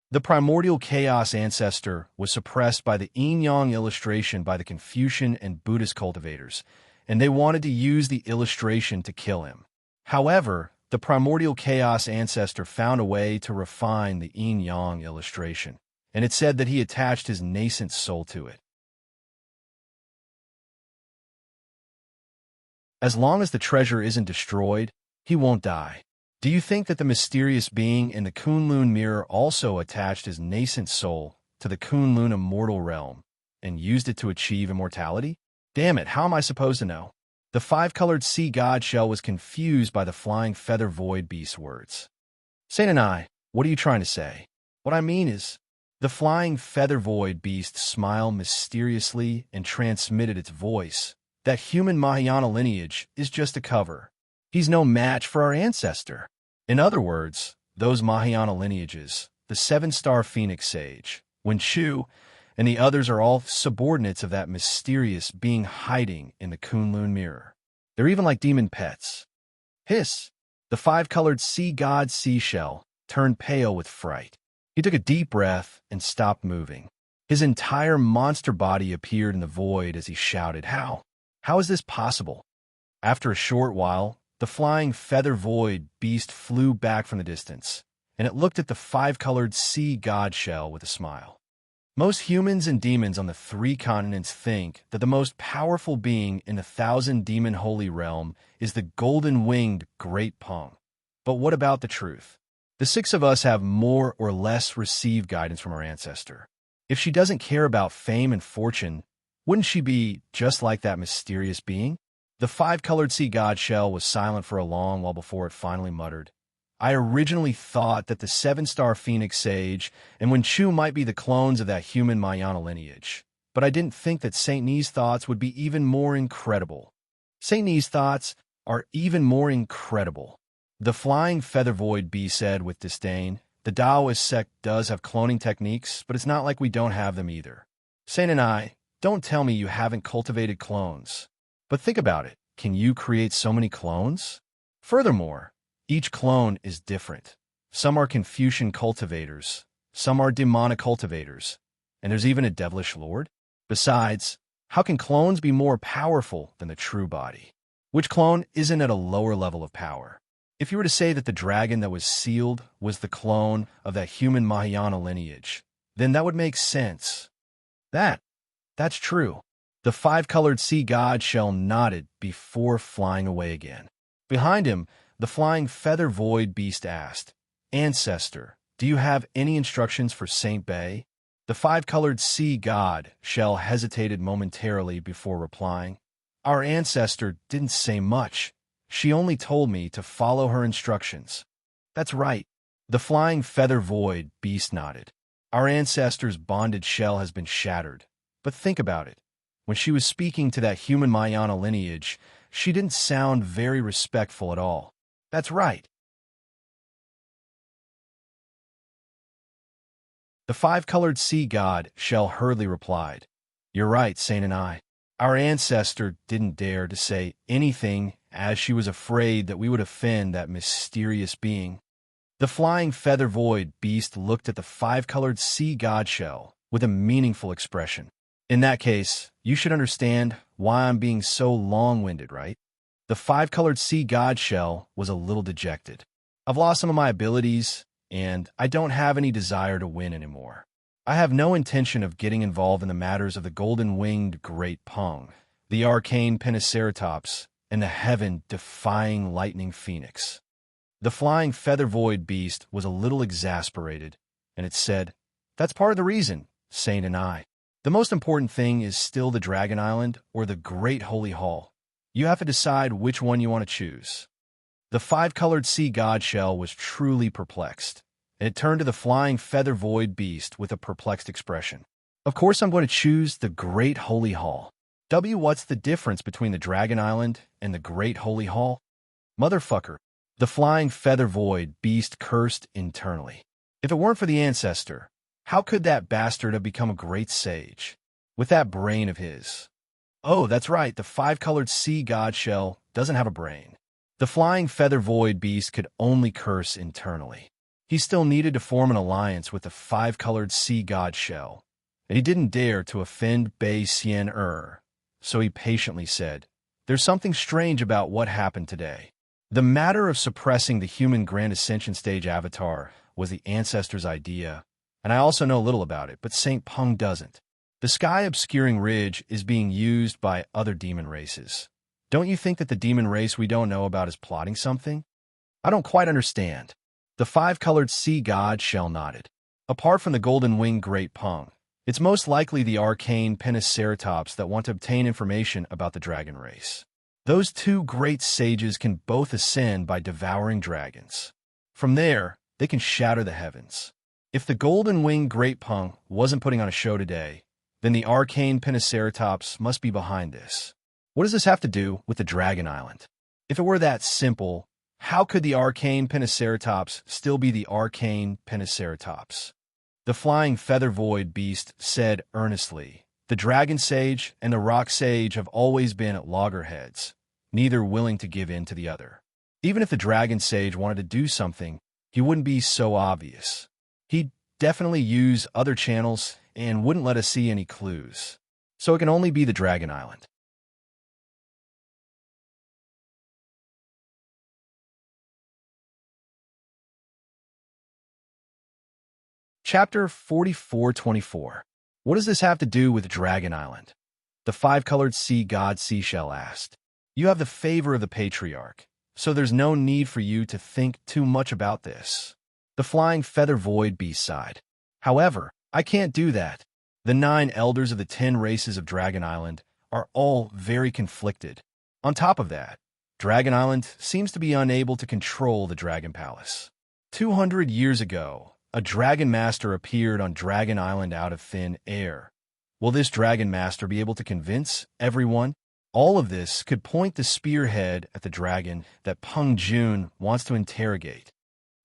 The primordial chaos ancestor was suppressed by the yin-yang illustration by the Confucian and Buddhist cultivators, and they wanted to use the illustration to kill him. However, the primordial chaos ancestor found a way to refine the yin-yang illustration, and it said that he attached his nascent soul to it. As long as the treasure isn't destroyed, he won't die. Do you think that the mysterious being in the Kunlun mirror also attached his nascent soul to the Kunlun immortal realm and used it to achieve immortality? Damn it, how am I supposed to know? The five-colored sea god shell was confused by the flying feather void beast's words. Saint and I, what are you trying to say? What I mean is, the flying feather void beast smiled mysteriously and transmitted its voice. That human Mahayana lineage is just a cover. He's no match for our ancestor. In other words, those Mahayana lineages, the seven-star Phoenix Sage, Wen Chu, and the others are all subordinates of that mysterious being hiding in the Kunlun mirror. They're even like demon pets. Hiss! The five-colored sea god seashell turned pale with fright. He took a deep breath and stopped moving. His entire monster body appeared in the void as he shouted, "How? How is this possible?" After a short while, the flying feather void beast flew back from the distance, and it looked at the five-colored sea god shell with a smile. Most humans and demons on the three continents think that the most powerful being in the thousand-demon holy realm is the golden-winged Great Peng. But what about the truth? The six of us have more or less received guidance from our ancestor. If she doesn't care about fame and fortune, wouldn't she be just like that mysterious being? The five-colored sea god shell was silent for a long while before it finally muttered, "I originally thought that the seven-star Phoenix Sage and Wen Chu might be the clones of that human Mahayana lineage, but I didn't think that Saint Ni's thoughts would be even more incredible. Saint Ni's thoughts are even more incredible." The flying feather void bee said with disdain, "The Taoist sect does have cloning techniques, but it's not like we don't have them either. Saint and I, don't tell me you haven't cultivated clones. But think about it, can you create so many clones? Furthermore, each clone is different. Some are Confucian cultivators, some are demonic cultivators, and there's even a devilish lord. Besides, How can clones be more powerful than the true body? Which clone isn't at a lower level of power? If you were to say that the dragon that was sealed was the clone of that human Mahayana lineage, then that would make sense. That's true. The five-colored sea god shell nodded before flying away again. Behind him, the flying feather void beast asked, "Ancestor, do you have any instructions for Saint Bay?" The five-colored sea god shell hesitated momentarily before replying. "Our ancestor didn't say much. She only told me to follow her instructions." "That's right." The flying feather void beast nodded. "Our ancestor's bonded shell has been shattered. But think about it. When she was speaking to that human Mayana lineage, she didn't sound very respectful at all." "That's right." The five-colored sea god shell hurriedly replied. "You're right, Saint and I. Our ancestor didn't dare to say anything as she was afraid that we would offend that mysterious being." The flying feather void beast looked at the five-colored sea god shell with a meaningful expression. "In that case, you should understand why I'm being so long-winded, right?" The five-colored sea god shell was a little dejected. "I've lost some of my abilities, and I don't have any desire to win anymore. I have no intention of getting involved in the matters of the golden-winged great Pung, the arcane Peniceratops, and the heaven-defying lightning phoenix." The flying feather void beast was a little exasperated, and it said, "That's part of the reason, Saint and I. The most important thing is still the Dragon Island or the Great Holy Hall. You have to decide which one you want to choose." The five-colored sea god shell was truly perplexed, and it turned to the flying feather void beast with a perplexed expression. "Of course I'm going to choose the Great Holy Hall. What's the difference between the Dragon Island and the Great Holy Hall?" "Motherfucker." The flying feather void beast cursed internally. If it weren't for the ancestor, how could that bastard have become a great sage? With that brain of his. Oh, that's right, the five-colored sea god shell doesn't have a brain. The flying feather void beast could only curse internally. He still needed to form an alliance with the five-colored sea god shell, and he didn't dare to offend Bei Xian so he patiently said, "There's something strange about what happened today. The matter of suppressing the human Grand Ascension stage avatar was the ancestor's idea, and I also know little about it, but Saint Pung doesn't. The sky-obscuring ridge is being used by other demon races. Don't you think that the demon race we don't know about is plotting something?" "I don't quite understand." The five-colored sea god shell nodded. "Apart from the golden-winged great Pung, it's most likely the arcane Peniceratops that want to obtain information about the dragon race. Those two great sages can both ascend by devouring dragons. From there, they can shatter the heavens. If the golden-winged great Pung wasn't putting on a show today, then the arcane Peniceratops must be behind this. What does this have to do with the Dragon Island? If it were that simple, how could the arcane Peniceratops still be the arcane Peniceratops?" The flying feather void beast said earnestly, "The dragon sage and the rock sage have always been at loggerheads, neither willing to give in to the other. Even if the dragon sage wanted to do something, he wouldn't be so obvious. He'd definitely use other channels and wouldn't let us see any clues. So it can only be the Dragon Island." Chapter 4424. What does this have to do with Dragon Island? The five-colored sea god Seashell asked. "You have the favor of the Patriarch, so there's no need for you to think too much about this." The flying feather void beast sighed. "However, I can't do that. The 9 elders of the 10 races of Dragon Island are all very conflicted. On top of that, Dragon Island seems to be unable to control the Dragon Palace. 200 years ago, a Dragon Master appeared on Dragon Island out of thin air. Will this Dragon Master be able to convince everyone? All of this could point the spearhead at the dragon that Peng Jun wants to interrogate.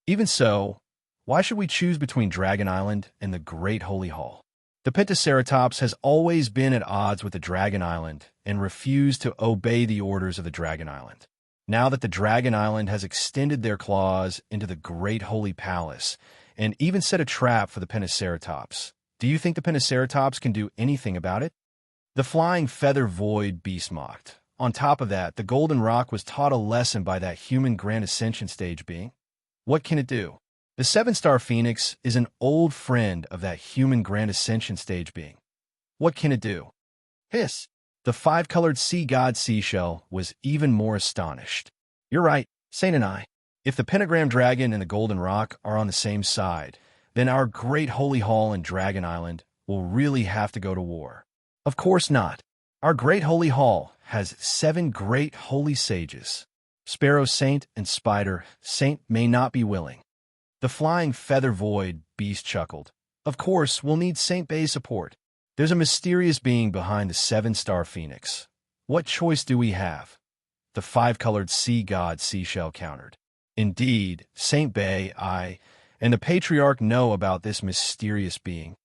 Even so, why should we choose between Dragon Island and the Great Holy Hall? The Pentaceratops has always been at odds with the Dragon Island and refused to obey the orders of the Dragon Island. Now that the Dragon Island has extended their claws into the Great Holy Palace and even set a trap for the Pentaceratops, do you think the Pentaceratops can do anything about it?" The flying feather void beast mocked. On top of that, the golden rock was taught a lesson by that human grand ascension stage being. What can it do? The seven-star phoenix is an old friend of that human grand ascension stage being. What can it do? Hiss. The five-colored sea god seashell was even more astonished. You're right, Saint and I. If the pentagram dragon and the golden rock are on the same side, then our great holy hall in Dragon Island will really have to go to war. Of course not. Our great holy hall has 7 great holy sages. Sparrow Saint and Spider Saint may not be willing. The flying feather void beast chuckled. Of course, we'll need Saint Bay's support. There's a mysterious being behind the 7-star phoenix. What choice do we have? The 5-colored sea god seashell countered. Indeed, Saint Bay, I, and the patriarch know about this mysterious being.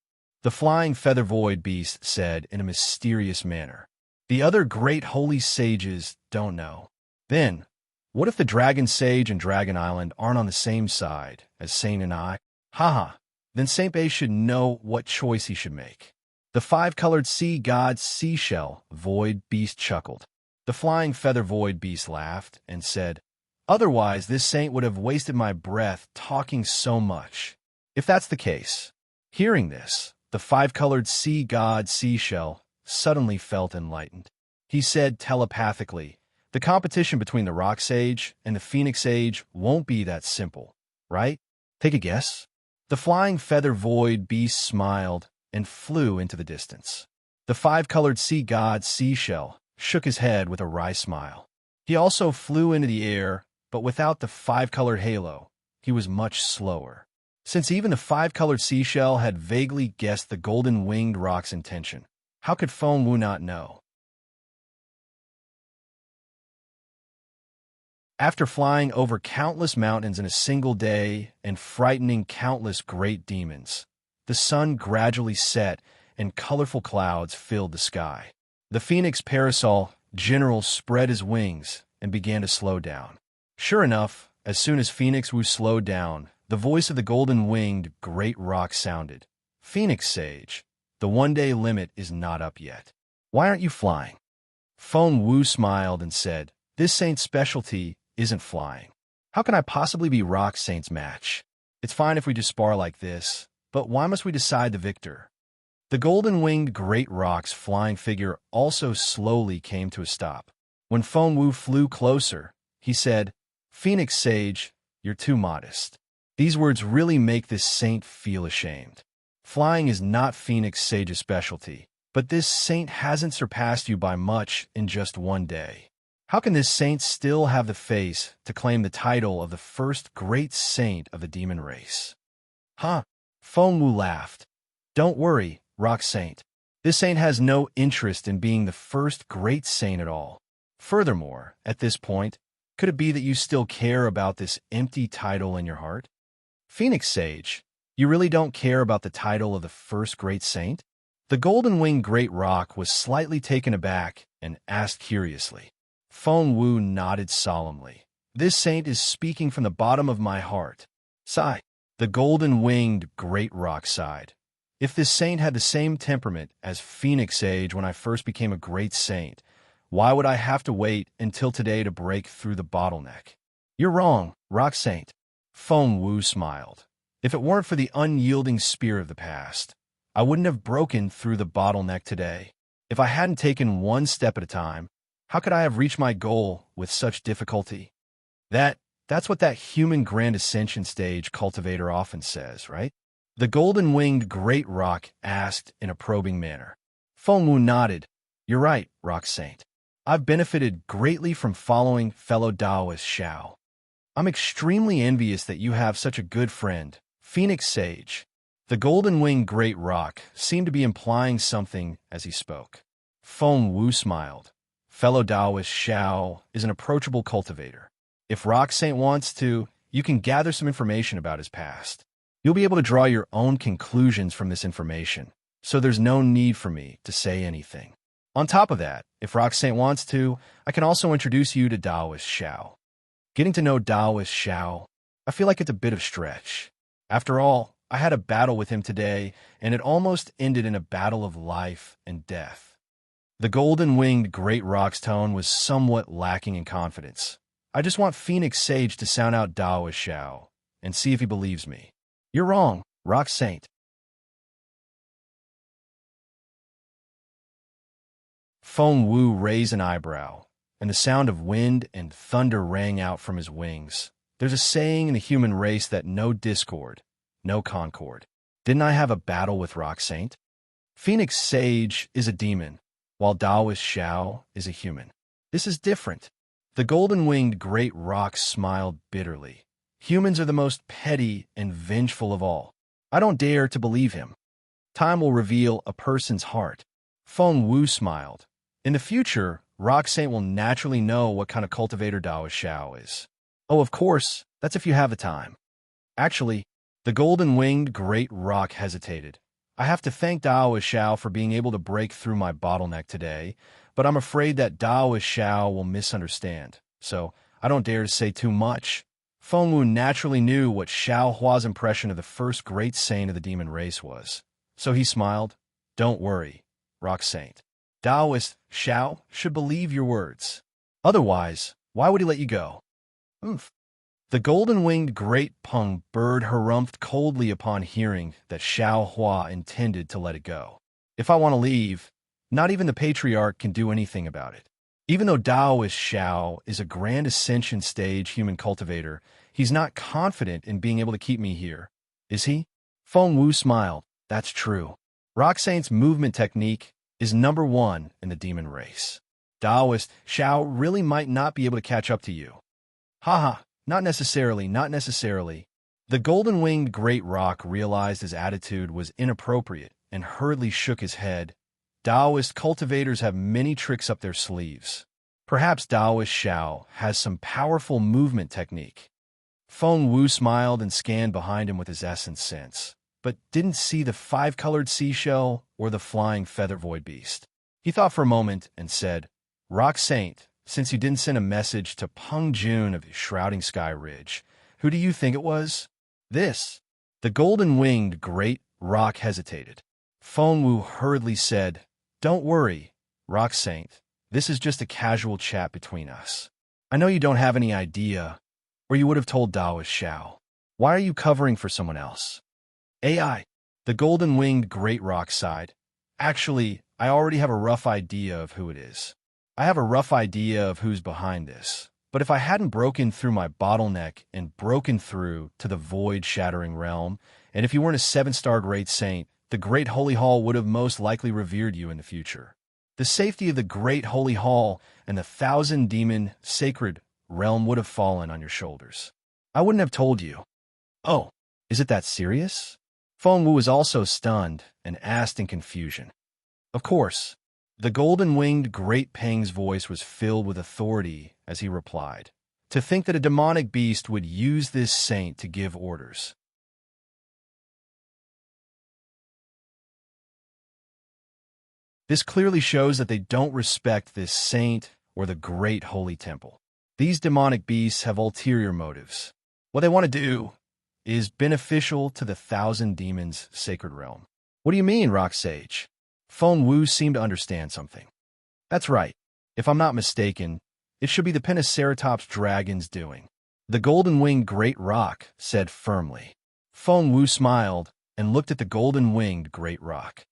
The flying feather void beast said in a mysterious manner. The other great holy sages don't know. Then, what if the dragon sage and Dragon Island aren't on the same side as Saint and I? Haha, then Saint Bay should know what choice he should make. The 5-colored sea god seashell void beast chuckled. The flying feather void beast laughed and said, otherwise this saint would have wasted my breath talking so much. If that's the case. Hearing this, the 5-colored sea god seashell suddenly felt enlightened. He said telepathically, the competition between the rock sage and the phoenix sage won't be that simple, right? Take a guess. The flying feather void beast smiled and flew into the distance. The 5-colored sea god seashell shook his head with a wry smile. He also flew into the air, but without the 5-colored halo, he was much slower. Since even the 5-colored seashell had vaguely guessed the golden-winged rock's intention, how could Feng Wu not know? After flying over countless mountains in a single day and frightening countless great demons, the sun gradually set and colorful clouds filled the sky. The Phoenix Parasol General spread his wings and began to slow down. Sure enough, as soon as Phoenix Wu slowed down, the voice of the golden-winged great rock sounded. Phoenix Sage, the one-day limit is not up yet. Why aren't you flying? Feng Wu smiled and said, this saint's specialty isn't flying. How can I possibly be Rock Saint's match? It's fine if we just spar like this, but why must we decide the victor? The golden-winged great rock's flying figure also slowly came to a stop. When Feng Wu flew closer, he said, Phoenix Sage, you're too modest. These words really make this saint feel ashamed. Flying is not Phoenix Sage's specialty, but this saint hasn't surpassed you by much in just one day. How can this saint still have the face to claim the title of the first great saint of the demon race? Huh? Feng Wu laughed. Don't worry, Rock Saint. This saint has no interest in being the first great saint at all. Furthermore, at this point, could it be that you still care about this empty title in your heart? Phoenix Sage, you really don't care about the title of the first great saint? The golden-winged great rock was slightly taken aback and asked curiously. Feng Wu nodded solemnly. This saint is speaking from the bottom of my heart. Sigh. The golden-winged great rock sighed. If this saint had the same temperament as Phoenix Sage when I first became a great saint, why would I have to wait until today to break through the bottleneck? You're wrong, Rock Saint. Feng Wu smiled. If it weren't for the unyielding spear of the past, I wouldn't have broken through the bottleneck today. If I hadn't taken one step at a time, how could I have reached my goal with such difficulty? That's what that human grand ascension stage cultivator often says, right? The golden-winged great rock asked in a probing manner. Feng Wu nodded. You're right, Rock Saint. I've benefited greatly from following fellow Taoist Xiao. I'm extremely envious that you have such a good friend, Phoenix Sage. The golden-winged great rock seemed to be implying something as he spoke. Feng Wu smiled. Fellow Taoist Xiao is an approachable cultivator. If Rock Saint wants to, you can gather some information about his past. You'll be able to draw your own conclusions from this information, so there's no need for me to say anything. On top of that, if Rock Saint wants to, I can also introduce you to Taoist Xiao. Getting to know Taoist Xiao, I feel like it's a bit of stretch. After all, I had a battle with him today, and it almost ended in a battle of life and death. The golden-winged great rock's tone was somewhat lacking in confidence. I just want Phoenix Sage to sound out Taoist Xiao and see if he believes me. You're wrong, Rock Saint. Feng Wu raised an eyebrow, and the sound of wind and thunder rang out from his wings. There's a saying in the human race that no discord, no concord. Didn't I have a battle with Rock Saint? Phoenix Sage is a demon, while Taoist Xiao is a human. This is different. The golden-winged great rock smiled bitterly. Humans are the most petty and vengeful of all. I don't dare to believe him. Time will reveal a person's heart. Feng Wu smiled. In the future, Rock Saint will naturally know what kind of cultivator Taoist Xiao is. Oh, of course, that's if you have the time. Actually, the golden-winged great rock hesitated. I have to thank Taoist Xiao for being able to break through my bottleneck today, but I'm afraid that Taoist Xiao will misunderstand, so I don't dare to say too much. Feng Wu naturally knew what Xiao Hua's impression of the first great saint of the demon race was, so he smiled. Don't worry, Rock Saint. Taoist Xiao should believe your words. Otherwise, why would he let you go? Oomph. The golden-winged great pung bird harumphed coldly upon hearing that Xiao Hua intended to let it go. If I want to leave, not even the patriarch can do anything about it. Even though Taoist Xiao is a grand ascension stage human cultivator, he's not confident in being able to keep me here. Is he? Feng Wu smiled. That's true. Rock Saint's movement technique is #1 in the demon race. Taoist Xiao really might not be able to catch up to you. Haha, not necessarily, not necessarily. The golden-winged great rock realized his attitude was inappropriate and hurriedly shook his head. Taoist cultivators have many tricks up their sleeves. Perhaps Taoist Xiao has some powerful movement technique. Feng Wu smiled and scanned behind him with his essence sense, but didn't see the 5-colored seashell or the flying feather void beast. He thought for a moment and said, Rock Saint, since you didn't send a message to Peng Jun of Shrouding Sky Ridge, who do you think it was? This. The golden-winged great rock hesitated. Feng Wu hurriedly said, Don't worry, Rock Saint. This is just a casual chat between us. I know you don't have any idea, or you would have told Taoist Xiao. Why are you covering for someone else? AI. The golden-winged great rock sighed. Actually, I already have a rough idea of who it is. I have a rough idea of who's behind this, but if I hadn't broken through my bottleneck and broken through to the void-shattering realm, and if you weren't a 7-star great saint, the Great Holy Hall would have most likely revered you in the future. The safety of the Great Holy Hall and the 1,000-demon sacred realm would have fallen on your shoulders. I wouldn't have told you. Oh, is it that serious? Feng Wu was also stunned and asked in confusion. Of course. The golden-winged great Peng's voice was filled with authority as he replied. To think that a demonic beast would use this saint to give orders. This clearly shows that they don't respect this saint or the great holy temple. These demonic beasts have ulterior motives. What they want to do is beneficial to the 1,000 demons' sacred realm. What do you mean, Rock Sage? Feng Wu seemed to understand something. That's right. If I'm not mistaken, it should be the Pentaceratops dragon's doing. The golden-winged great rock said firmly. Feng Wu smiled and looked at the golden-winged great rock.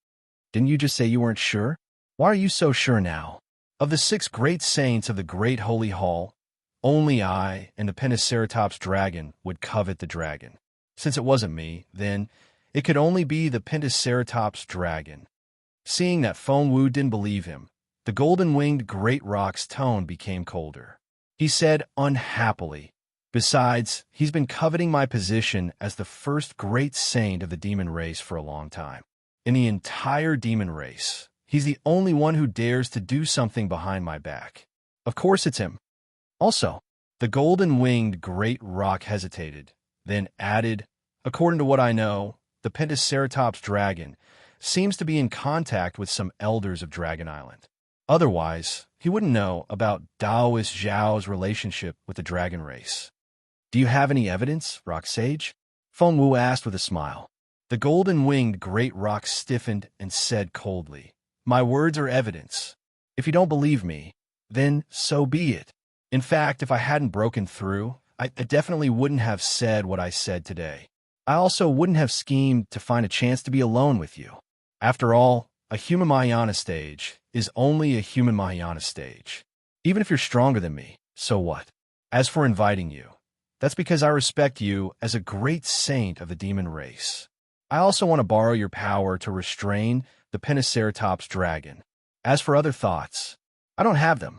Didn't you just say you weren't sure? Why are you so sure now? Of the 6 great saints of the Great Holy Hall, only I and the Pentaceratops dragon would covet the dragon. Since it wasn't me, then it could only be the Pentaceratops dragon. Seeing that Feng Wu didn't believe him, the golden-winged great rock's tone became colder. He said unhappily, Besides, he's been coveting my position as the first great saint of the demon race for a long time. In the entire demon race, he's the only one who dares to do something behind my back. Of course it's him. Also, the golden-winged great rock hesitated, then added, According to what I know, the Pentaceratops dragon seems to be in contact with some elders of Dragon Island. Otherwise, he wouldn't know about Taoist Zhao's relationship with the dragon race. Do you have any evidence, Rock Sage? Feng Wu asked with a smile. The golden-winged great rock stiffened and said coldly, My words are evidence. If you don't believe me, then so be it. In fact, if I hadn't broken through, I definitely wouldn't have said what I said today. I also wouldn't have schemed to find a chance to be alone with you. After all, a human Mahayana stage is only a human Mahayana stage. Even if you're stronger than me, so what? As for inviting you, that's because I respect you as a great saint of the demon race. I also want to borrow your power to restrain the Pentaceratops dragon. As for other thoughts, I don't have them.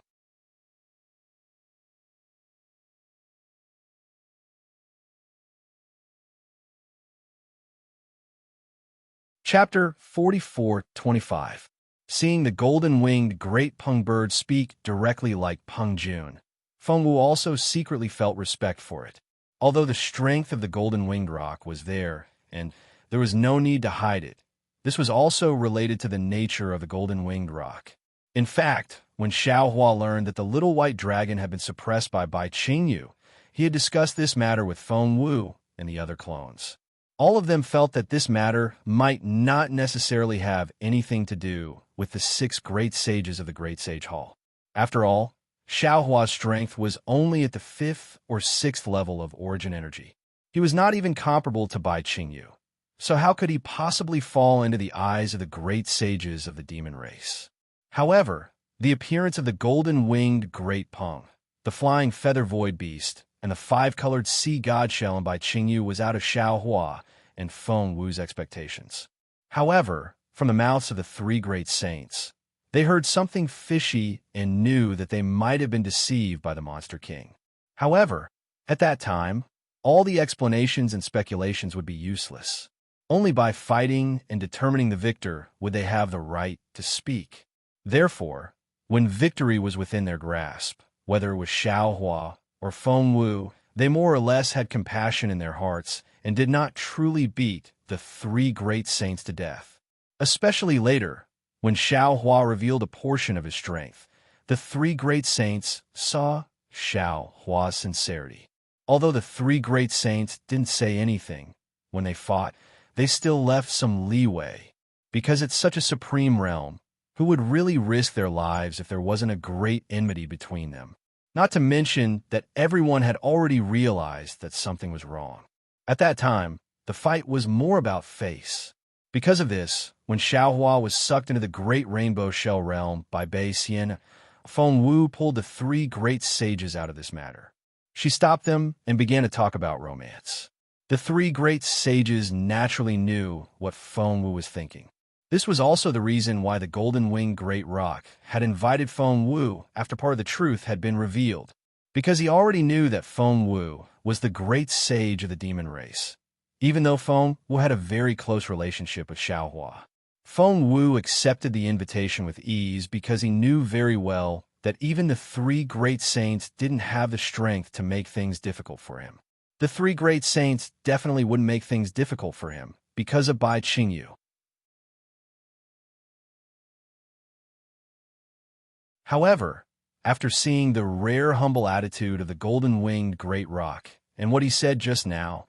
Chapter 44:25. Seeing the golden-winged great Peng bird speak directly like Peng Jun, Feng Wu also secretly felt respect for it. Although the strength of the golden-winged rock was there, and there was no need to hide it, this was also related to the nature of the golden-winged rock. In fact, when Xiao Hua learned that the little white dragon had been suppressed by Bai Qingyu, he had discussed this matter with Feng Wu and the other clones. All of them felt that this matter might not necessarily have anything to do with the 6 great sages of the Great Sage Hall. After all, Xiao Hua's strength was only at the 5th or 6th level of origin energy. He was not even comparable to Bai Qingyu. So how could he possibly fall into the eyes of the great sages of the demon race? However, the appearance of the golden-winged Great Peng, the flying feather void beast, and the 5-colored sea god shell in Bai Qingyu was out of Xiao Hua and Feng Wu's expectations. However, from the mouths of the 3 great saints, they heard something fishy and knew that they might have been deceived by the Monster King. However, at that time, all the explanations and speculations would be useless. Only by fighting and determining the victor would they have the right to speak. Therefore, when victory was within their grasp, whether it was Xiao Hua or Feng Wu, they more or less had compassion in their hearts and did not truly beat the 3 great saints to death. Especially later, when Xiao Hua revealed a portion of his strength, the 3 great saints saw Xiao Hua's sincerity. Although the 3 great saints didn't say anything when they fought, they still left some leeway. Because it's such a supreme realm, who would really risk their lives if there wasn't a great enmity between them? Not to mention that everyone had already realized that something was wrong. At that time, the fight was more about face. Because of this, when Xiao Hua was sucked into the great rainbow shell realm by Bai Xian, Feng Wu pulled the 3 great sages out of this matter. She stopped them and began to talk about romance. The 3 great sages naturally knew what Feng Wu was thinking. This was also the reason why the golden-winged great rock had invited Feng Wu after part of the truth had been revealed, because he already knew that Feng Wu was the great sage of the demon race, even though Feng Wu had a very close relationship with Xiao Hua. Feng Wu accepted the invitation with ease because he knew very well that even the 3 great saints didn't have the strength to make things difficult for him. The 3 great saints definitely wouldn't make things difficult for him because of Bai Qingyu. However, after seeing the rare humble attitude of the golden-winged great rock and what he said just now,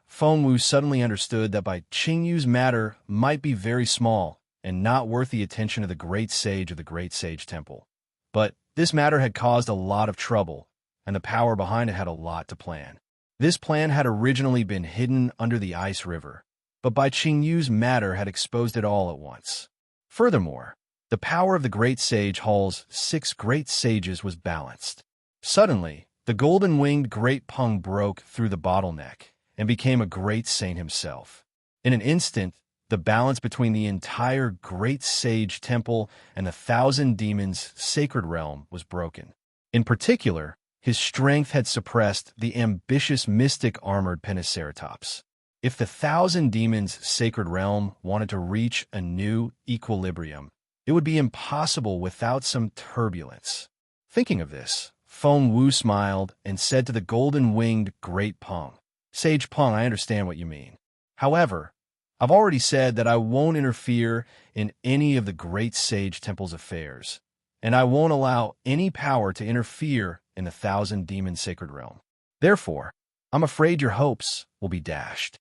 Feng Wu suddenly understood that Bai Qingyu's matter might be very small and not worth the attention of the great sage of the Great Sage Temple. But this matter had caused a lot of trouble, and the power behind it had a lot to plan. This plan had originally been hidden under the ice river, but Bai Qingyu's matter had exposed it all at once. Furthermore, the power of the Great Sage Hall's 6 great sages was balanced. Suddenly, the golden-winged Great Peng broke through the bottleneck and became a great saint himself. In an instant, the balance between the entire Great Sage Temple and the 1,000 Demons' sacred realm was broken. In particular, his strength had suppressed the ambitious mystic armored Pentaceratops. If the 1,000 Demons' sacred realm wanted to reach a new equilibrium, it would be impossible without some turbulence. Thinking of this, Feng Wu smiled and said to the golden-winged Great Peng, "Sage Peng, I understand what you mean. However, I've already said that I won't interfere in any of the Great Sage Temple's affairs, and I won't allow any power to interfere in the 1,000 Demon sacred realm. Therefore, I'm afraid your hopes will be dashed."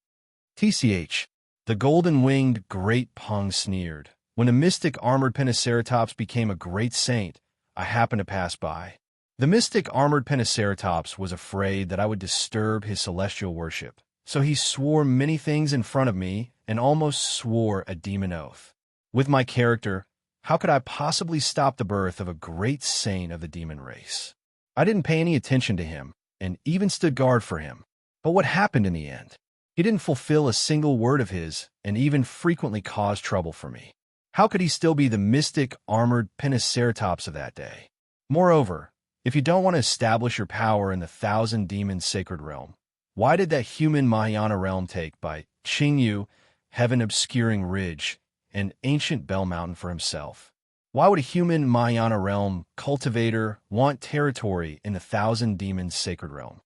TCH, the golden-winged Great Peng sneered, When a mystic armored Pentaceratops became a great saint, I happened to pass by. The mystic armored Pentaceratops was afraid that I would disturb his celestial worship, so he swore many things in front of me and almost swore a demon oath. With my character, how could I possibly stop the birth of a great saint of the demon race? I didn't pay any attention to him, and even stood guard for him. But what happened in the end? He didn't fulfill a single word of his, and even frequently caused trouble for me. How could he still be the mystic, armored Pentaceratops of that day? Moreover, if you don't want to establish your power in the thousand demons sacred realm, why did that human Mahayana realm take by Qingyu, heaven-obscuring ridge, and ancient Bell Mountain for himself? Why would a human Mahayana realm cultivator want territory in the thousand demons sacred realm?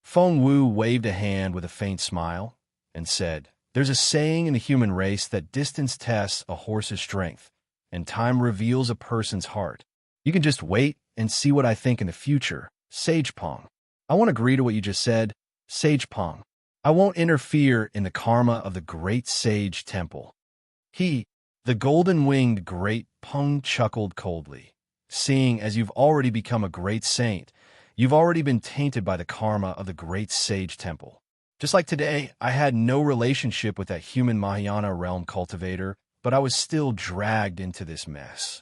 Feng Wu waved a hand with a faint smile and said, "There's a saying in the human race that distance tests a horse's strength, and time reveals a person's heart. You can just wait and see what I think in the future, Sage Pong." I won't agree to what you just said, Sage Pong. I won't interfere in the karma of the great sage temple. He, the golden-winged great Pong, chuckled coldly. Seeing as you've already become a great saint, you've already been tainted by the karma of the great sage temple. Just like today, I had no relationship with that human Mahayana realm cultivator, but I was still dragged into this mess.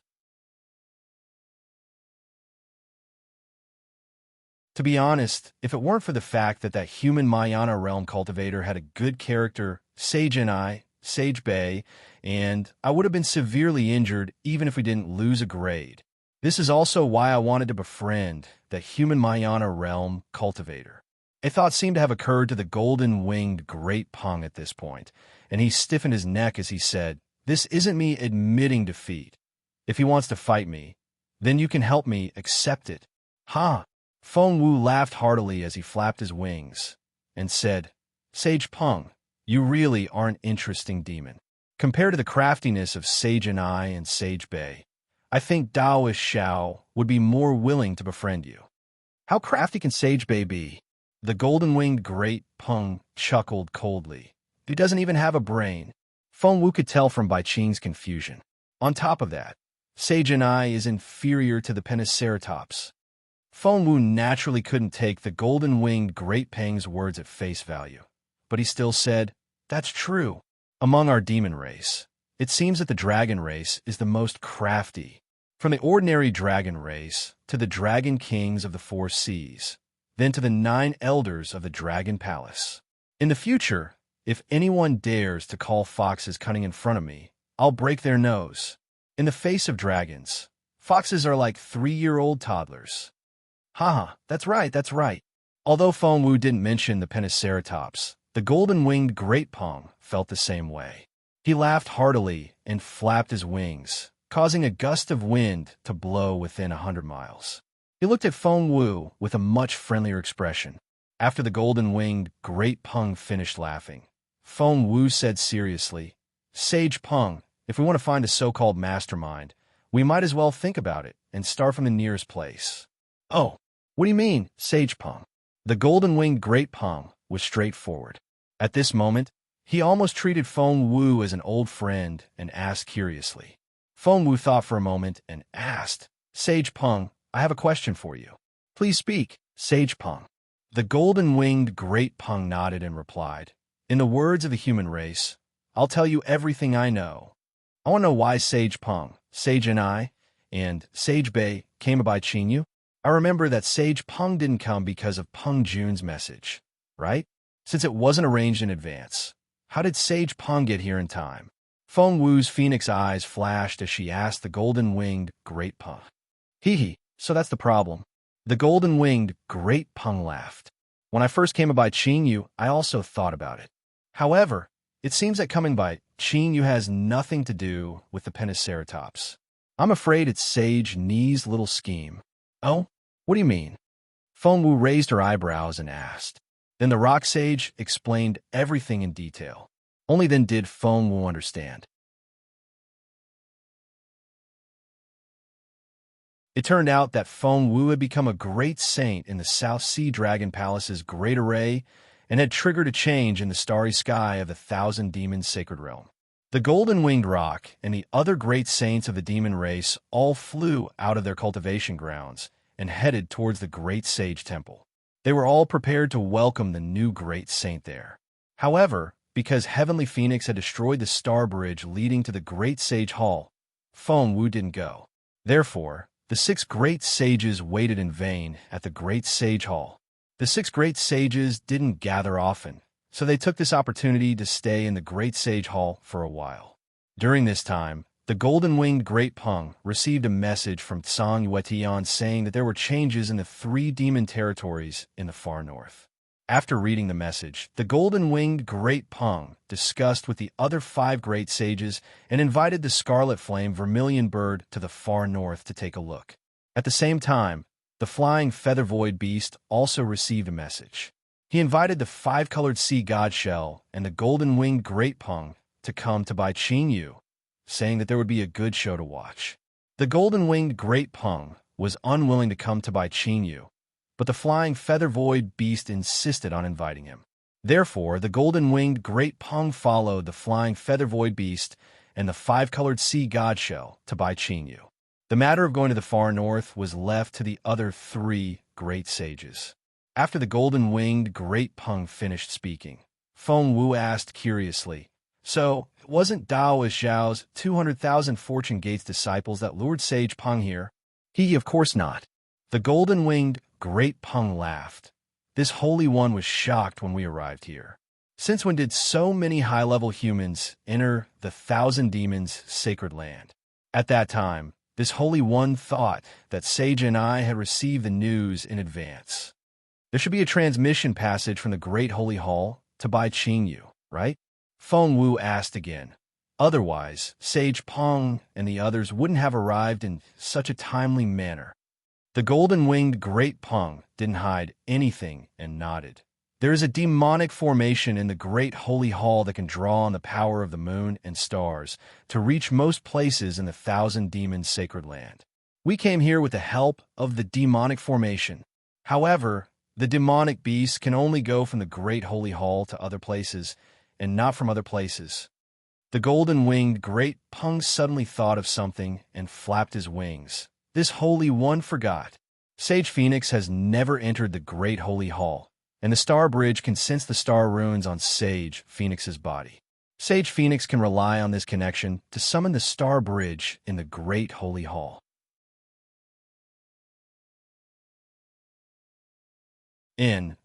To be honest, if it weren't for the fact that that human Mahayana realm cultivator had a good character, Sage and I, Sage Bay, and I would have been severely injured even if we didn't lose a grade. This is also why I wanted to befriend that human Mahayana realm cultivator. A thought seemed to have occurred to the golden-winged great Pong at this point, and he stiffened his neck as he said, "This isn't me admitting defeat. If he wants to fight me, then you can help me accept it." Ha! Feng Wu laughed heartily as he flapped his wings and said, "Sage Pong, you really are an interesting demon. Compared to the craftiness of Sage and I and Sage Bay, I think Taoist Xiao would be more willing to befriend you." "How crafty can Sage Bay be?" The golden-winged great Peng chuckled coldly. "He doesn't even have a brain." Feng Wu could tell from Bai Qing's confusion. On top of that, Sage and I is inferior to the Pentaceratops. Feng Wu naturally couldn't take the golden-winged great Peng's words at face value, but he still said, "That's true. Among our demon race, it seems that the dragon race is the most crafty. From the ordinary dragon race to the dragon kings of the four seas, then to the 9 elders of the Dragon Palace. In the future, if anyone dares to call foxes cunning in front of me, I'll break their nose. In the face of dragons, foxes are like 3-year-old toddlers." Haha, that's right, that's right. Although Feng Wu didn't mention the Pentaceratops, the golden-winged great Pong felt the same way. He laughed heartily and flapped his wings, causing a gust of wind to blow within 100 miles. He looked at Feng Wu with a much friendlier expression. After the golden-winged great Peng finished laughing, Feng Wu said seriously, "Sage Peng, if we want to find a so-called mastermind, we might as well think about it and start from the nearest place." "Oh, what do you mean, Sage Peng?" The golden-winged great Peng was straightforward. At this moment, he almost treated Feng Wu as an old friend and asked curiously. Feng Wu thought for a moment and asked, "Sage Peng, I have a question for you." "Please speak, Sage Peng." The golden-winged great Peng nodded and replied, "In the words of the human race, I'll tell you everything I know. I want to know why Sage Peng, Sage and I, and Sage Bay came by Qingyu. I remember that Sage Peng didn't come because of Peng Jun's message, right? Since it wasn't arranged in advance, how did Sage Peng get here in time?" Feng Wu's phoenix eyes flashed as she asked the golden-winged great Peng. "Hee, so that's the problem." The golden-winged great Peng laughed. "When I first came by Qingyu, I also thought about it. However, it seems that coming by Qingyu has nothing to do with the Pentaceratops. I'm afraid it's Sage Ni's little scheme." "Oh, what do you mean?" Feng Wu raised her eyebrows and asked. Then the rock sage explained everything in detail. Only then did Feng Wu understand. It turned out that Feng Wu had become a great saint in the South Sea Dragon Palace's great array and had triggered a change in the starry sky of the Thousand Demons Sacred Realm. The golden-winged roc and the other great saints of the demon race all flew out of their cultivation grounds and headed towards the great sage temple. They were all prepared to welcome the new great saint there. However, because Heavenly Phoenix had destroyed the star bridge leading to the great sage hall, Feng Wu didn't go. Therefore, the 6 great sages waited in vain at the great sage hall. The 6 great sages didn't gather often, so they took this opportunity to stay in the great sage hall for a while. During this time, the golden-winged great Peng received a message from Tsang Yuetian saying that there were changes in the 3 demon territories in the far north. After reading the message, the golden-winged great Peng discussed with the other 5 great sages and invited the scarlet flame vermilion bird to the far north to take a look. At the same time, the flying feather void beast also received a message. He invited the 5-colored sea god shell and the golden-winged great Peng to come to Bai Qing Yu, saying that there would be a good show to watch. The golden-winged great Peng was unwilling to come to Bai Qing Yu, but the flying feather void beast insisted on inviting him. Therefore, the golden-winged great Peng followed the flying feather void beast and the 5-colored sea god shell to Bai Qing Yu. The matter of going to the far north was left to the other 3 great sages. After the golden-winged great Peng finished speaking, Feng Wu asked curiously, "So, it wasn't Daoist Zhao's 200,000 Fortune Gates disciples that lured Sage Peng here?" "He, of course not." The golden-winged great Peng laughed. "This Holy One was shocked when we arrived here. Since when did so many high-level humans enter the 1,000 demons' sacred land? At that time, this Holy One thought that Sage and I had received the news in advance. There should be a transmission passage from the Great Holy Hall to Bai Qing Yu, right?" Feng Wu asked again. "Otherwise, Sage Peng and the others wouldn't have arrived in such a timely manner." The golden-winged great Peng didn't hide anything and nodded. "There is a demonic formation in the Great Holy Hall that can draw on the power of the moon and stars to reach most places in the 1,000 demons' sacred land. We came here with the help of the demonic formation. However, the demonic beast can only go from the Great Holy Hall to other places, and not from other places." The golden-winged great Peng suddenly thought of something and flapped his wings. "This Holy One forgot. Sage Phoenix has never entered the Great Holy Hall, and the Star Bridge can sense the star runes on Sage Phoenix's body. Sage Phoenix can rely on this connection to summon the Star Bridge in the Great Holy Hall."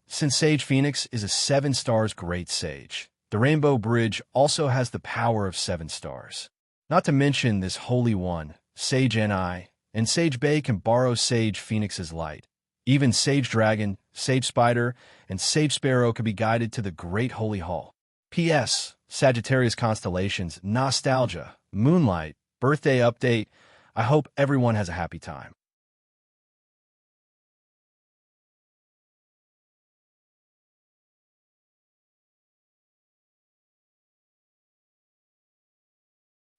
Since Sage Phoenix is a 7 stars great sage, the Rainbow Bridge also has the power of 7 stars. Not to mention this Holy One, Sage Ni, and Sage Bay can borrow Sage Phoenix's light. Even Sage Dragon, Sage Spider, and Sage Sparrow could be guided to the Great Holy Hall. P.S. Sagittarius Constellations, Nostalgia, Moonlight, Birthday Update. I hope everyone has a happy time.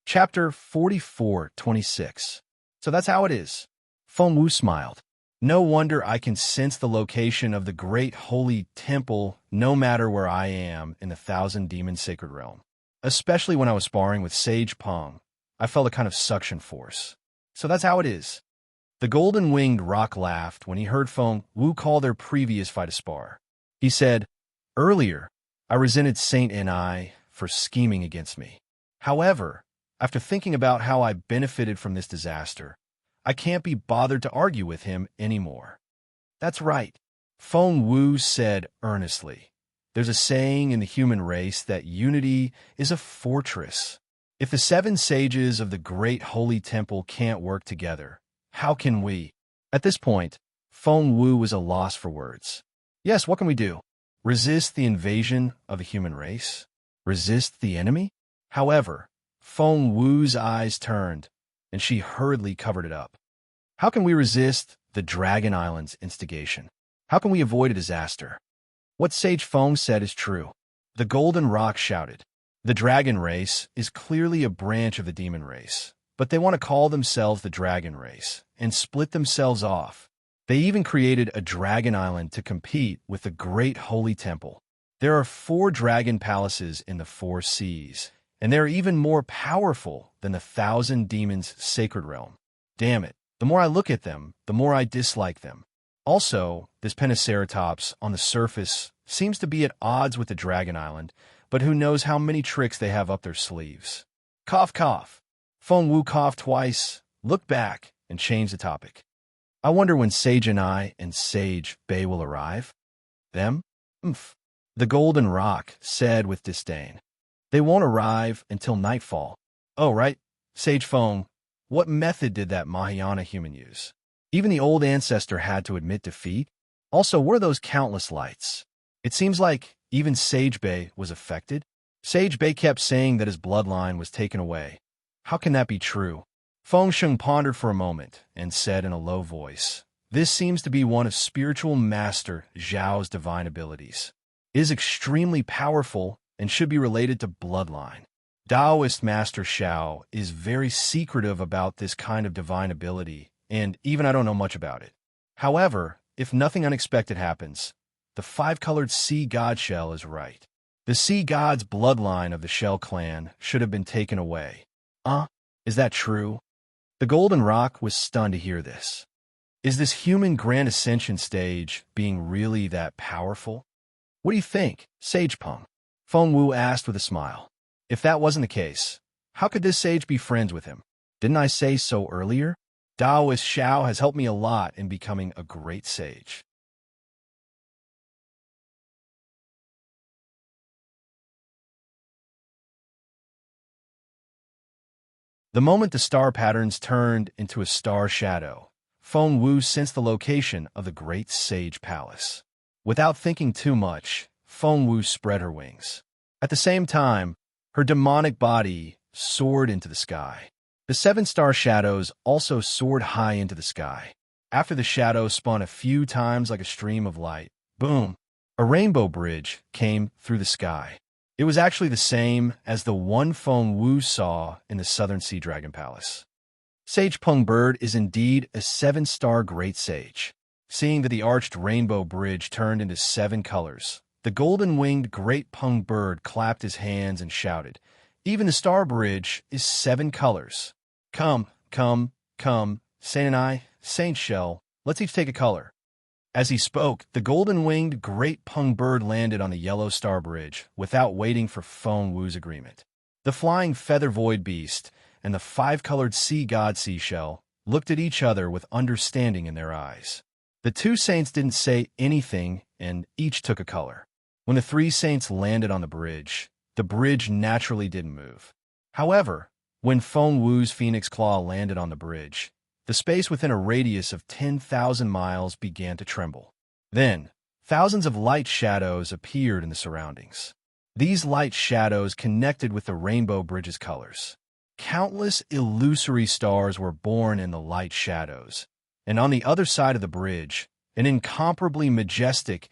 Chapter 44:26. So that's how it is. Feng Wu smiled. "No wonder I can sense the location of the great holy temple no matter where I am in the 1,000 demon sacred realm. Especially when I was sparring with Sage Peng, I felt a kind of suction force. So that's how it is." The golden-winged roc laughed when he heard Feng Wu call their previous fight a spar. He said, "Earlier, I resented Saint Ni for scheming against me. However, after thinking about how I benefited from this disaster, I can't be bothered to argue with him anymore." "That's right," Feng Wu said earnestly. "There's a saying in the human race that unity is a fortress. If the 7 sages of the Great Holy Temple can't work together, how can we?" At this point, Feng Wu was a loss for words. "Yes, what can we do? Resist the invasion of the human race? Resist the enemy?" However, Feng Wu's eyes turned, and she hurriedly covered it up. "How can we resist the Dragon Island's instigation? How can we avoid a disaster?" What Sage Feng said is true. The Golden Roc shouted. The dragon race is clearly a branch of the demon race, but they want to call themselves the dragon race and split themselves off. They even created a dragon island to compete with the Great Holy Temple. There are 4 dragon palaces in the 4 seas, and they're even more powerful than the 1,000 demons' sacred realm. Damn it, the more I look at them, the more I dislike them. Also, this Pentaceratops on the surface seems to be at odds with the Dragon Island, but who knows how many tricks they have up their sleeves. Cough, cough. Feng Wu coughed twice, looked back, and changed the topic. I wonder when Sage and I and Sage Bay will arrive? Them? Umph. The Golden Rock said with disdain. They won't arrive until nightfall. Oh, right. Sage Feng, what method did that Mahayana human use? Even the old ancestor had to admit defeat. Also, where are those countless lights? It seems like even Sage Bay was affected. Sage Bay kept saying that his bloodline was taken away. How can that be true? Feng Sheng pondered for a moment and said in a low voice, "This seems to be one of spiritual master Zhao's divine abilities. It is extremely powerful and should be related to bloodline. Taoist Master Xiao is very secretive about this kind of divine ability, and even I don't know much about it. However, if nothing unexpected happens, the five-colored sea god shell is right. The sea god's bloodline of the Shell clan should have been taken away." Is that true? The Golden Rock was stunned to hear this. Is this human grand ascension stage being really that powerful? What do you think, Sage Peng? Feng Wu asked with a smile. If that wasn't the case, how could this sage be friends with him? Didn't I say so earlier? Taoist Xiao has helped me a lot in becoming a great sage. The moment the star patterns turned into a star shadow, Feng Wu sensed the location of the great sage palace. Without thinking too much, Feng Wu spread her wings. At the same time, her demonic body soared into the sky. The seven-star shadows also soared high into the sky. After the shadow spun a few times like a stream of light, boom, a rainbow bridge came through the sky. It was actually the same as the one Feng Wu saw in the Southern Sea Dragon Palace. Sage Peng Bird is indeed a seven-star great sage. Seeing that the arched rainbow bridge turned into 7 colors, the golden-winged great Peng Bird clapped his hands and shouted, "Even the star bridge is 7 colors. Come, come, come, Saint and I, Saint Shell, let's each take a color." As he spoke, the golden-winged great Peng Bird landed on the yellow star bridge without waiting for Feng Wu's agreement. The flying feather void beast and the 5-colored sea god seashell looked at each other with understanding in their eyes. The 2 saints didn't say anything and each took a color. When the 3 saints landed on the bridge naturally didn't move. However, when Feng Wu's phoenix claw landed on the bridge, the space within a radius of 10,000 miles began to tremble. Then, thousands of light shadows appeared in the surroundings. These light shadows connected with the rainbow bridge's colors. Countless illusory stars were born in the light shadows, and on the other side of the bridge, an incomparably majestic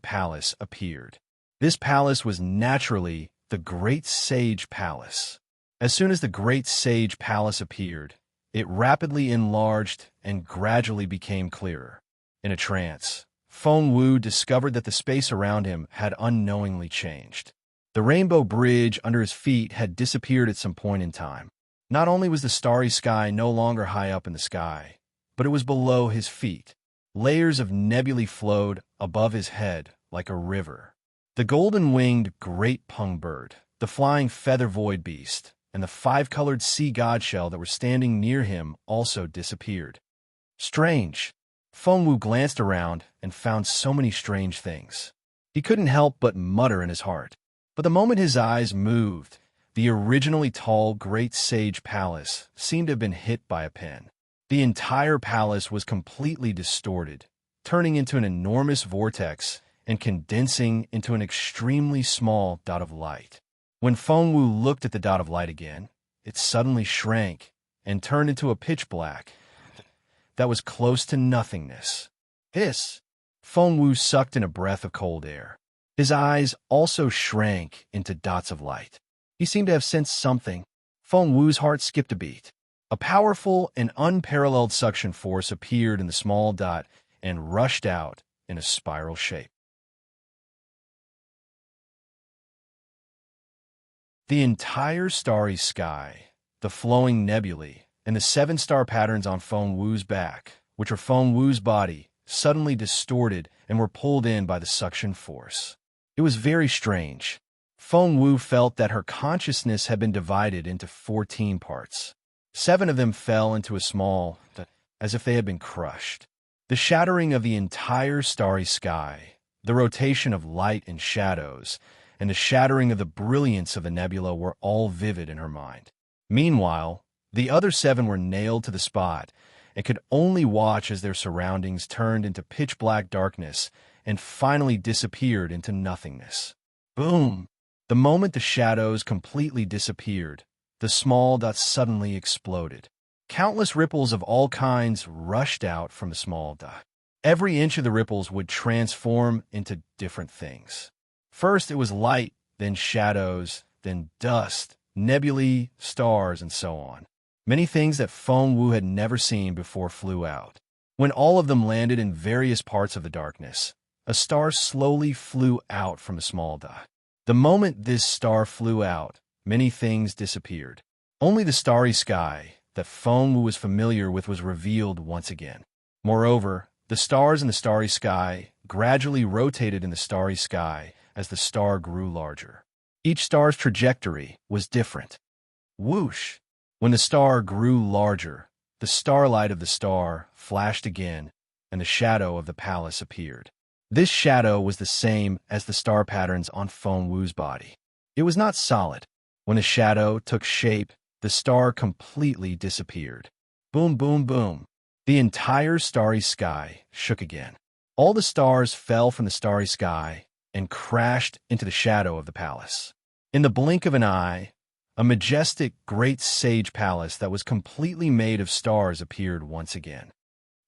palace appeared. This palace was naturally the Great Sage Palace. As soon as the Great Sage Palace appeared, it rapidly enlarged and gradually became clearer. In a trance, Feng Wu discovered that the space around him had unknowingly changed. The rainbow bridge under his feet had disappeared at some point in time. Not only was the starry sky no longer high up in the sky, but it was below his feet. Layers of nebulae flowed above his head like a river. The golden-winged great Peng Bird, the flying feather void beast, and the 5-colored sea god shell that were standing near him also disappeared. Strange. Feng Wu glanced around and found so many strange things. He couldn't help but mutter in his heart. But the moment his eyes moved, the originally tall Great Sage Palace seemed to have been hit by a pen. The entire palace was completely distorted, turning into an enormous vortex and condensing into an extremely small dot of light. When Feng Wu looked at the dot of light again, it suddenly shrank and turned into a pitch black that was close to nothingness. Feng Wu sucked in a breath of cold air. His eyes also shrank into dots of light. He seemed to have sensed something. Feng Wu's heart skipped a beat. A powerful and unparalleled suction force appeared in the small dot and rushed out in a spiral shape. The entire starry sky, the flowing nebulae, and the 7-star patterns on Feng Wu's back, which are Feng Wu's body, suddenly distorted and were pulled in by the suction force. It was very strange. Feng Wu felt that her consciousness had been divided into 14 parts. 7 of them fell into a small, as if they had been crushed. The shattering of the entire starry sky, the rotation of light and shadows, and the shattering of the brilliance of the nebula were all vivid in her mind. Meanwhile, the other 7 were nailed to the spot and could only watch as their surroundings turned into pitch-black darkness and finally disappeared into nothingness. Boom! The moment the shadows completely disappeared, the small dots suddenly exploded. Countless ripples of all kinds rushed out from the small dot. Every inch of the ripples would transform into different things. First it was light, then shadows, then dust, nebulae, stars, and so on. Many things that Feng Wu had never seen before flew out. When all of them landed in various parts of the darkness, a star slowly flew out from the small dot. The moment this star flew out, many things disappeared. Only the starry sky that Feng Wu was familiar with was revealed once again. Moreover, the stars in the starry sky gradually rotated in the starry sky as the star grew larger. Each star's trajectory was different. Whoosh! When the star grew larger, the starlight of the star flashed again, and the shadow of the palace appeared. This shadow was the same as the star patterns on Feng Wu's body. It was not solid. When the shadow took shape, the star completely disappeared. Boom, boom, boom. The entire starry sky shook again. All the stars fell from the starry sky and crashed into the shadow of the palace. In the blink of an eye, a majestic, great sage palace that was completely made of stars appeared once again.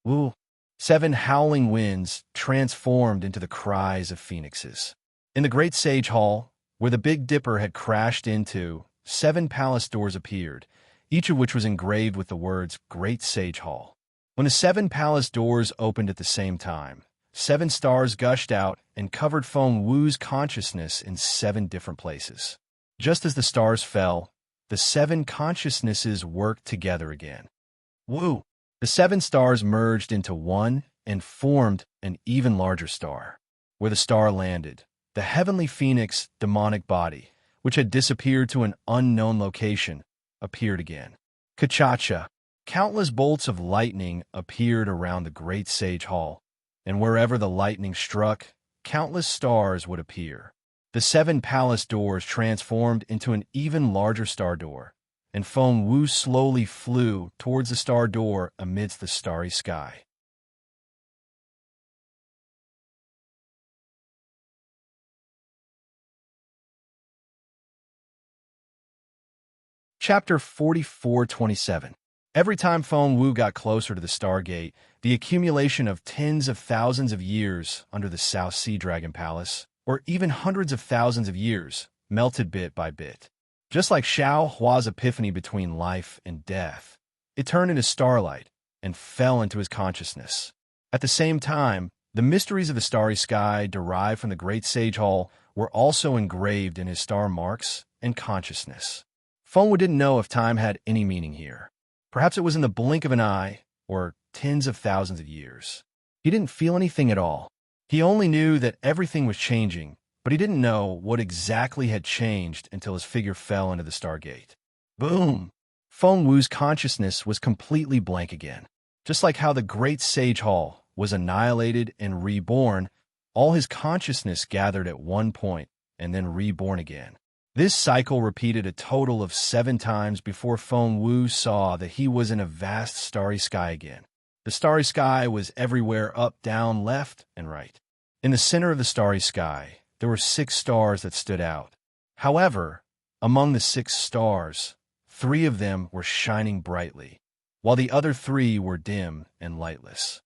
Woo! 7 howling winds transformed into the cries of phoenixes. In the great sage hall, where the Big Dipper had crashed into, 7 palace doors appeared, each of which was engraved with the words Great Sage Hall. When the 7 palace doors opened at the same time, 7 stars gushed out and covered Feng Wu's consciousness in 7 different places. Just as the stars fell, the 7 consciousnesses worked together again. Woo! The 7 stars merged into one and formed an even larger star. Where the star landed, the heavenly phoenix demonic body, which had disappeared to an unknown location, appeared again. Ka-cha-cha! Countless bolts of lightning appeared around the great sage hall, and wherever the lightning struck, countless stars would appear. The 7 palace doors transformed into an even larger star door, and Feng Wu slowly flew towards the star door amidst the starry sky. Chapter 44:27. Every time Feng Wu got closer to the Stargate, the accumulation of tens of thousands of years under the South Sea Dragon Palace, or even hundreds of thousands of years, melted bit by bit. Just like Xiao Hua's epiphany between life and death, it turned into starlight and fell into his consciousness. At the same time, the mysteries of the starry sky derived from the Great Sage Hall were also engraved in his star marks and consciousness. Feng Wu didn't know if time had any meaning here. Perhaps it was in the blink of an eye, or tens of thousands of years. He didn't feel anything at all. He only knew that everything was changing, but he didn't know what exactly had changed until his figure fell into the Stargate. Boom! Feng Wu's consciousness was completely blank again. Just like how the Great Sage Hall was annihilated and reborn, all his consciousness gathered at one point and then reborn again. This cycle repeated a total of 7 times before Feng Wu saw that he was in a vast starry sky again. The starry sky was everywhere up, down, left, and right. In the center of the starry sky, there were 6 stars that stood out. However, among the 6 stars, 3 of them were shining brightly, while the other 3 were dim and lightless.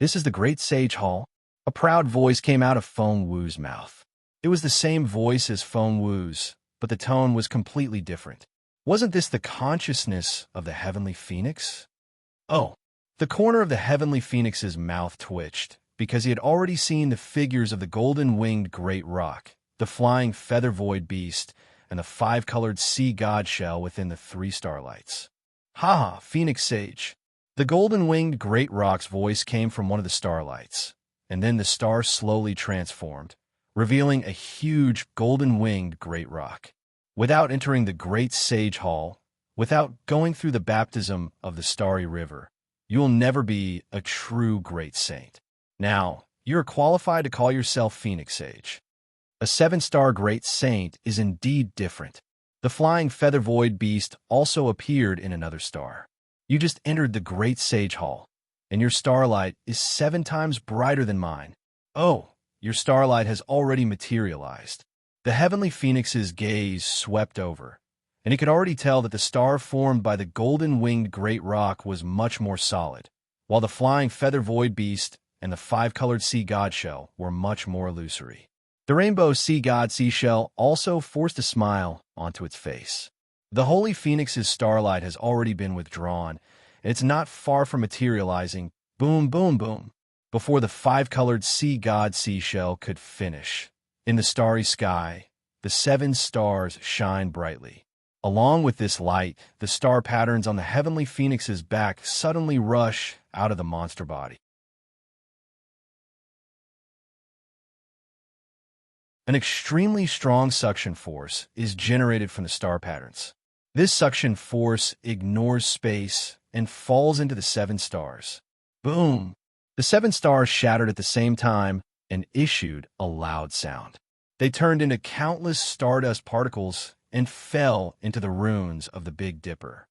"This is the Great Sage Hall." A proud voice came out of Feng Wu's mouth. It was the same voice as Feng Wu's, but the tone was completely different. Wasn't this the consciousness of the heavenly phoenix? Oh! The corner of the heavenly phoenix's mouth twitched, because he had already seen the figures of the golden-winged great roc, the flying feather-void beast, and the five-colored sea god shell within the three starlights. "Ha ha, Phoenix Sage." The golden-winged great rock's voice came from one of the starlights, and then the star slowly transformed, revealing a huge golden-winged great rock. Without entering the great sage hall, without going through the baptism of the starry river, you will never be a true great saint. Now, you are qualified to call yourself Phoenix Sage. A seven-star great saint is indeed different. The flying feather void beast also appeared in another star. You just entered the great sage hall, and your starlight is 7 times brighter than mine. Oh, your starlight has already materialized. The heavenly phoenix's gaze swept over, and he could already tell that the star formed by the golden-winged great rock was much more solid, while the flying feather void beast and the five-colored sea god shell were much more illusory. The rainbow sea god seashell also forced a smile onto its face. The holy phoenix's starlight has already been withdrawn, and it's not far from materializing, boom, boom, boom, before the five-colored sea god seashell could finish. In the starry sky, the 7 stars shine brightly. Along with this light, the star patterns on the heavenly phoenix's back suddenly rush out of the monster body. An extremely strong suction force is generated from the star patterns. This suction force ignores space and falls into the 7 stars. Boom! The 7 stars shattered at the same time and issued a loud sound. They turned into countless stardust particles and fell into the ruins of the Big Dipper.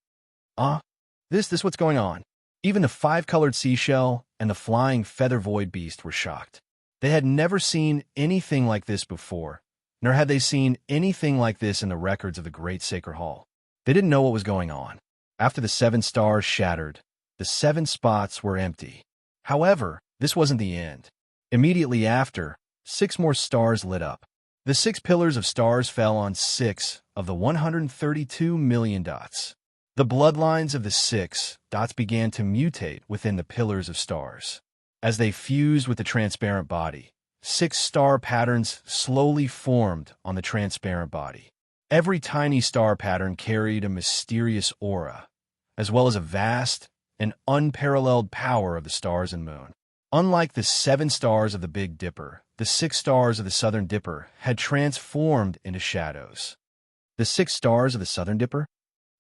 This what's going on? Even the five-colored seashell and the flying feather void beast were shocked. They had never seen anything like this before, nor had they seen anything like this in the records of the Great Sacred Hall. They didn't know what was going on. After the 7 stars shattered, the 7 spots were empty. However, this wasn't the end. Immediately after, 6 more stars lit up. The 6 pillars of stars fell on 6 of the 132 million dots. The bloodlines of the 6 dots began to mutate within the pillars of stars. As they fused with the transparent body, 6 star patterns slowly formed on the transparent body. Every tiny star pattern carried a mysterious aura, as well as a vast and unparalleled power of the stars and moon. Unlike the 7 stars of the Big Dipper, the 6 stars of the Southern Dipper had transformed into shadows. The 6 stars of the Southern Dipper?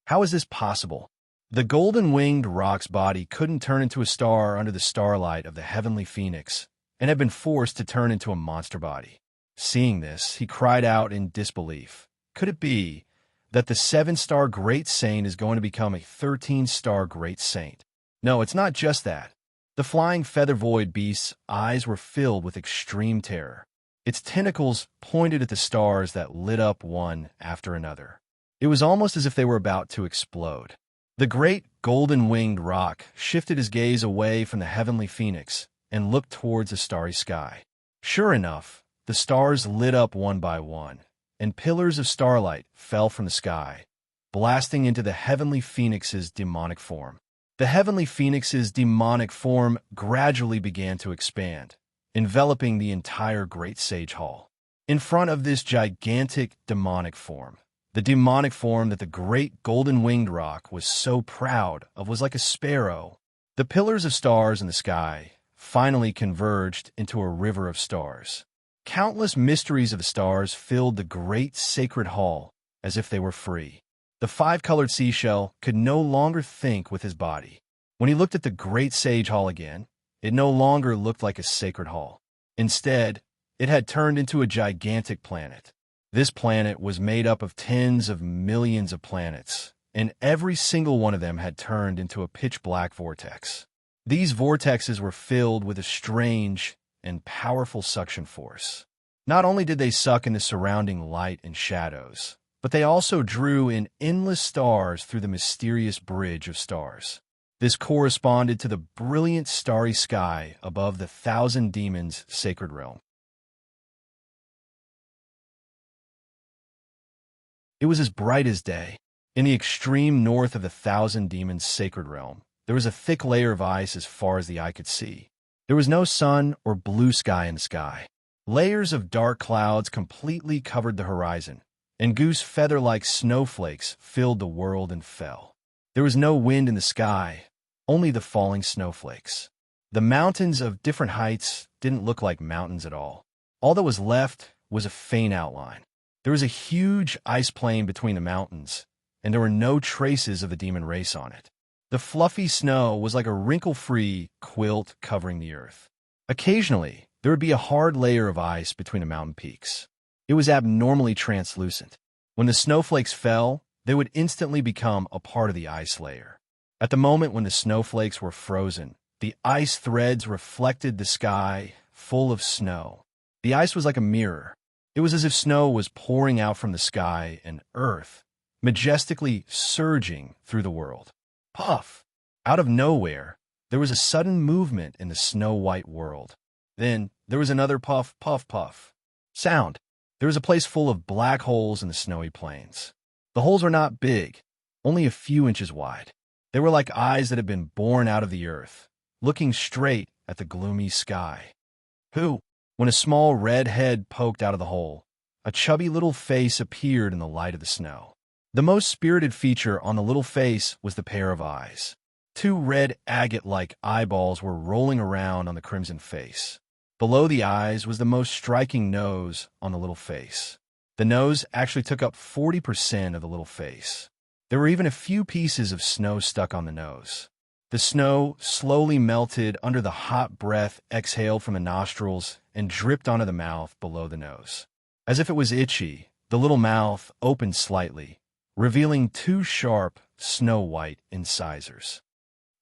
How is this possible? The golden-winged rock's body couldn't turn into a star under the starlight of the heavenly phoenix and had been forced to turn into a monster body. Seeing this, he cried out in disbelief. Could it be that the 7-star great saint is going to become a 13-star great saint? No, it's not just that. The flying feather void beast's eyes were filled with extreme terror. Its tentacles pointed at the stars that lit up one after another. It was almost as if they were about to explode. The great golden-winged rock shifted his gaze away from the heavenly phoenix and looked towards the starry sky. Sure enough, the stars lit up one by one, and pillars of starlight fell from the sky, blasting into the heavenly phoenix's demonic form. The heavenly phoenix's demonic form gradually began to expand, enveloping the entire Great Sage Hall. In front of this gigantic demonic form, the demonic form that the great golden-winged rock was so proud of was like a sparrow. The pillars of stars in the sky finally converged into a river of stars. Countless mysteries of the stars filled the great sacred hall as if they were free. The 5-colored seashell could no longer think with his body. When he looked at the great sage hall again, it no longer looked like a sacred hall. Instead, it had turned into a gigantic planet. This planet was made up of tens of millions of planets, and every single one of them had turned into a pitch-black vortex. These vortexes were filled with a strange and powerful suction force. Not only did they suck in the surrounding light and shadows, but they also drew in endless stars through the mysterious bridge of stars. This corresponded to the brilliant starry sky above the 1,000 Demons' sacred realm. It was as bright as day. In the extreme north of the 1,000 Demons' sacred realm, there was a thick layer of ice as far as the eye could see. There was no sun or blue sky in the sky. Layers of dark clouds completely covered the horizon, and goose feather-like snowflakes filled the world and fell. There was no wind in the sky, only the falling snowflakes. The mountains of different heights didn't look like mountains at all. All that was left was a faint outline. There was a huge ice plain between the mountains, and there were no traces of the demon race on it. The fluffy snow was like a wrinkle-free quilt covering the earth. Occasionally, there would be a hard layer of ice between the mountain peaks. It was abnormally translucent. When the snowflakes fell, they would instantly become a part of the ice layer. At the moment when the snowflakes were frozen, the ice threads reflected the sky full of snow. The ice was like a mirror. It was as if snow was pouring out from the sky and earth, majestically surging through the world. Puff! Out of nowhere, there was a sudden movement in the snow-white world. Then there was another puff, puff, puff. Sound. There was a place full of black holes in the snowy plains. The holes were not big, only a few inches wide. They were like eyes that had been born out of the earth, looking straight at the gloomy sky. Who? When a small red head poked out of the hole, a chubby little face appeared in the light of the snow. The most spirited feature on the little face was the pair of eyes. Two red agate-like eyeballs were rolling around on the crimson face. Below the eyes was the most striking nose on the little face. The nose actually took up 40% of the little face. There were even a few pieces of snow stuck on the nose. The snow slowly melted under the hot breath exhaled from the nostrils and dripped onto the mouth below the nose. As if it was itchy, the little mouth opened slightly, revealing two sharp, snow-white incisors.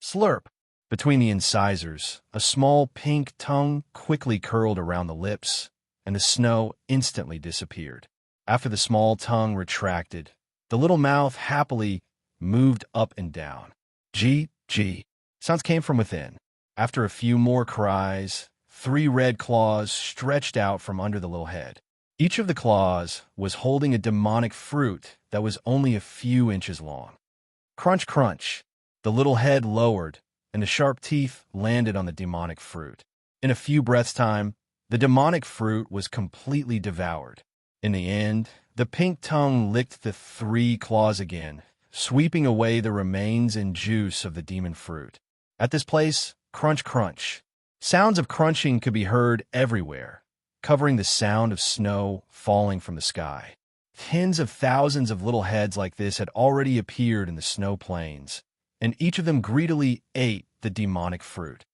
Slurp! Between the incisors, a small pink tongue quickly curled around the lips, and the snow instantly disappeared. After the small tongue retracted, the little mouth happily moved up and down. Gee, gee. Sounds came from within. After a few more cries, 3 red claws stretched out from under the little head. Each of the claws was holding a demonic fruit that was only a few inches long. Crunch, crunch. The little head lowered, and the sharp teeth landed on the demonic fruit. In a few breaths' time, the demonic fruit was completely devoured. In the end, the pink tongue licked the 3 claws again, sweeping away the remains and juice of the demon fruit. At this place, crunch, crunch. Sounds of crunching could be heard everywhere, covering the sound of snow falling from the sky. Tens of thousands of little heads like this had already appeared in the snow plains, and each of them greedily ate the demonic fruit.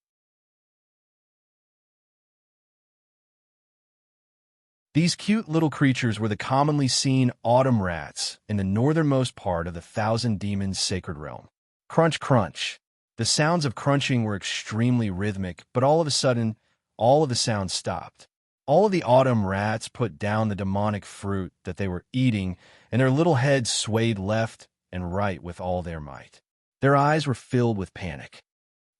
These cute little creatures were the commonly seen autumn rats in the northernmost part of the Thousand Demons sacred realm. Crunch, crunch. The sounds of crunching were extremely rhythmic, but all of a sudden, all of the sounds stopped. All of the autumn rats put down the demonic fruit that they were eating, and their little heads swayed left and right with all their might. Their eyes were filled with panic.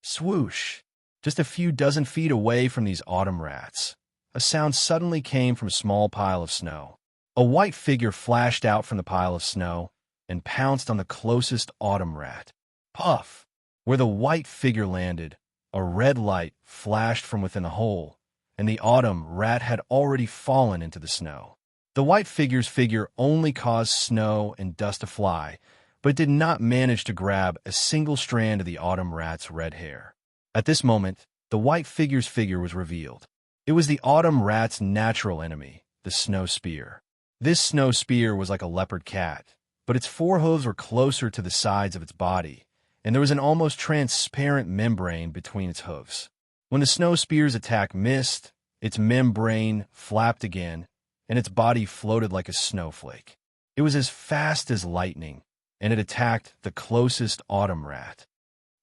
Swoosh! Just a few dozen feet away from these autumn rats, a sound suddenly came from a small pile of snow. A white figure flashed out from the pile of snow and pounced on the closest autumn rat. Puff! Where the white figure landed, a red light flashed from within the hole, and the autumn rat had already fallen into the snow. The white figure's figure only caused snow and dust to fly, but it did not manage to grab a single strand of the autumn rat's red hair. At this moment, the white figure's figure was revealed. It was the autumn rat's natural enemy, the snow spear. This snow spear was like a leopard cat, but its 4 hooves were closer to the sides of its body, and there was an almost transparent membrane between its hooves. When the snow spear's attack missed, its membrane flapped again, and its body floated like a snowflake. It was as fast as lightning, and it attacked the closest autumn rat.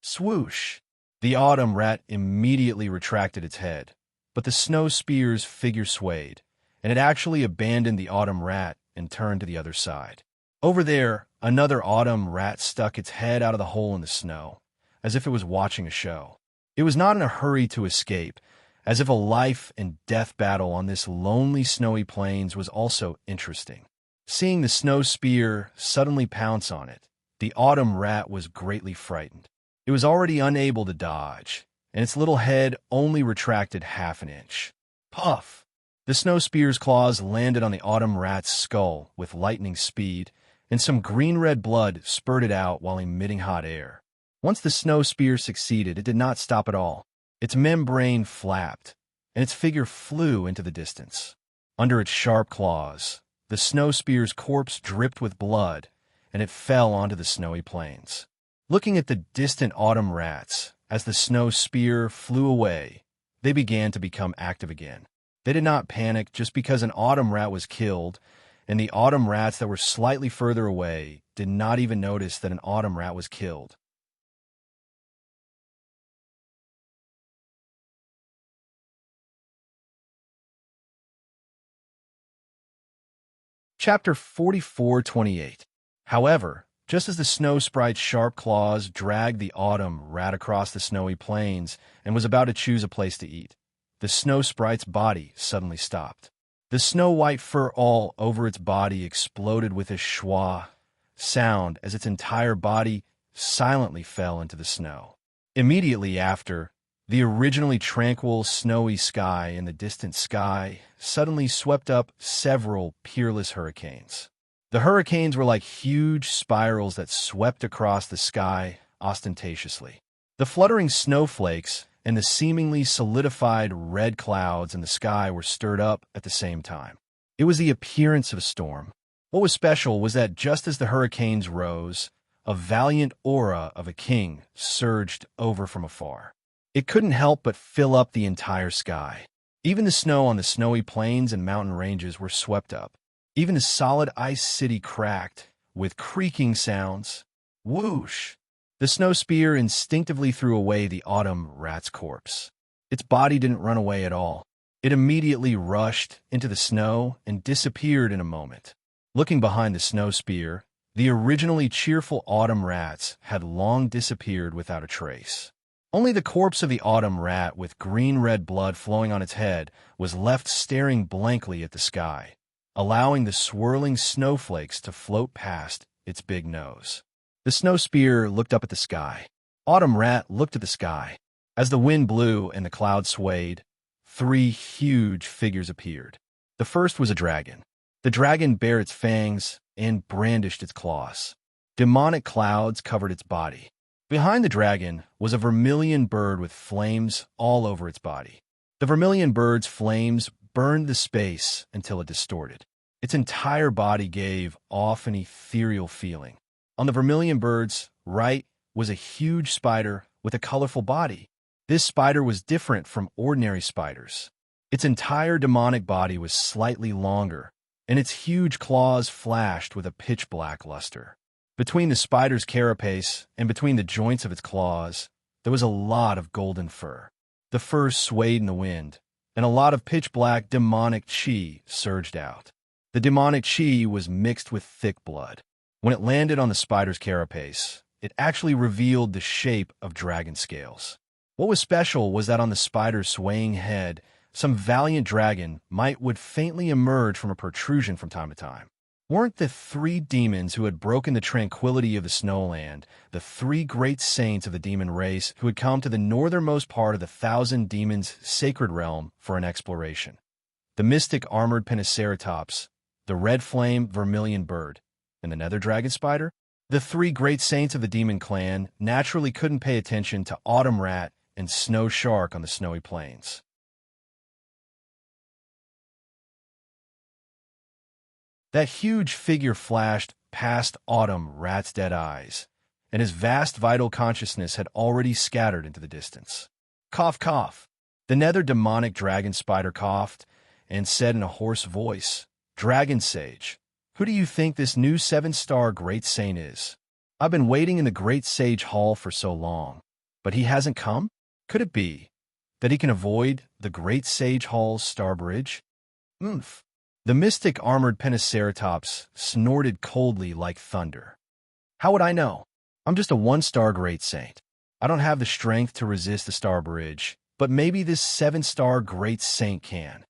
Swoosh! The autumn rat immediately retracted its head, but the snow spear's figure swayed, and it actually abandoned the autumn rat and turned to the other side. Over there, another autumn rat stuck its head out of the hole in the snow, as if it was watching a show. It was not in a hurry to escape, as if a life and death battle on this lonely snowy plains was also interesting. Seeing the snow spear suddenly pounce on it, the autumn rat was greatly frightened. It was already unable to dodge, and its little head only retracted half an inch. Puff! The snow spear's claws landed on the autumn rat's skull with lightning speed, and some green-red blood spurted out while emitting hot air. Once the snow spear succeeded, it did not stop at all. Its membrane flapped, and its figure flew into the distance. Under its sharp claws, the snow spear's corpse dripped with blood, and it fell onto the snowy plains. Looking at the distant autumn rats, as the snow spear flew away, they began to become active again. They did not panic just because an autumn rat was killed, and the autumn rats that were slightly further away did not even notice that an autumn rat was killed. Chapter 44:28. However, just as the snow sprite's sharp claws dragged the autumn rat across the snowy plains and was about to choose a place to eat, the snow sprite's body suddenly stopped. The snow-white fur all over its body exploded with a schwa sound as its entire body silently fell into the snow. Immediately after, the originally tranquil, snowy sky in the distant sky suddenly swept up several peerless hurricanes. The hurricanes were like huge spirals that swept across the sky ostentatiously. The fluttering snowflakes and the seemingly solidified red clouds in the sky were stirred up at the same time. It was the appearance of a storm. What was special was that just as the hurricanes rose, a valiant aura of a king surged over from afar. It couldn't help but fill up the entire sky. Even the snow on the snowy plains and mountain ranges were swept up. Even the solid ice city cracked, with creaking sounds. Whoosh! The snow spear instinctively threw away the autumn rat's corpse. Its body didn't run away at all. It immediately rushed into the snow and disappeared in a moment. Looking behind the snow spear, the originally cheerful autumn rats had long disappeared without a trace. Only the corpse of the autumn rat with green-red blood flowing on its head was left staring blankly at the sky, allowing the swirling snowflakes to float past its big nose. The snow spear looked up at the sky. Autumn rat looked at the sky. As the wind blew and the clouds swayed, three huge figures appeared. The first was a dragon. The dragon bare its fangs and brandished its claws. Demonic clouds covered its body. Behind the dragon was a vermilion bird with flames all over its body. The vermilion bird's flames burned the space until it distorted. Its entire body gave off an ethereal feeling. On the vermilion bird's right was a huge spider with a colorful body. This spider was different from ordinary spiders. Its entire demonic body was slightly longer, and its huge claws flashed with a pitch-black luster. Between the spider's carapace and between the joints of its claws, there was a lot of golden fur. The fur swayed in the wind, and a lot of pitch-black demonic chi surged out. The demonic chi was mixed with thick blood. When it landed on the spider's carapace, it actually revealed the shape of dragon scales. What was special was that on the spider's swaying head, some valiant dragon would faintly emerge from a protrusion from time to time. Weren't the three demons who had broken the tranquility of the snowland the three great saints of the demon race who had come to the northernmost part of the 1,000 demons' sacred realm for an exploration? The mystic armored Pentaceratops, the red flame vermilion bird, and the nether dragon spider? The three great saints of the demon clan naturally couldn't pay attention to autumn rat and snow shark on the snowy plains. That huge figure flashed past autumn rat's dead eyes, and his vast vital consciousness had already scattered into the distance. Cough, cough. The nether demonic dragon spider coughed and said in a hoarse voice, "Dragon Sage, who do you think this new 7-star great saint is? I've been waiting in the great sage hall for so long, but he hasn't come? Could it be that he can avoid the great sage hall's star bridge?" Oomph. The mystic armored Pentaceratops snorted coldly like thunder. "How would I know? I'm just a 1-star great saint. I don't have the strength to resist the star bridge, but maybe this 7-star great saint can."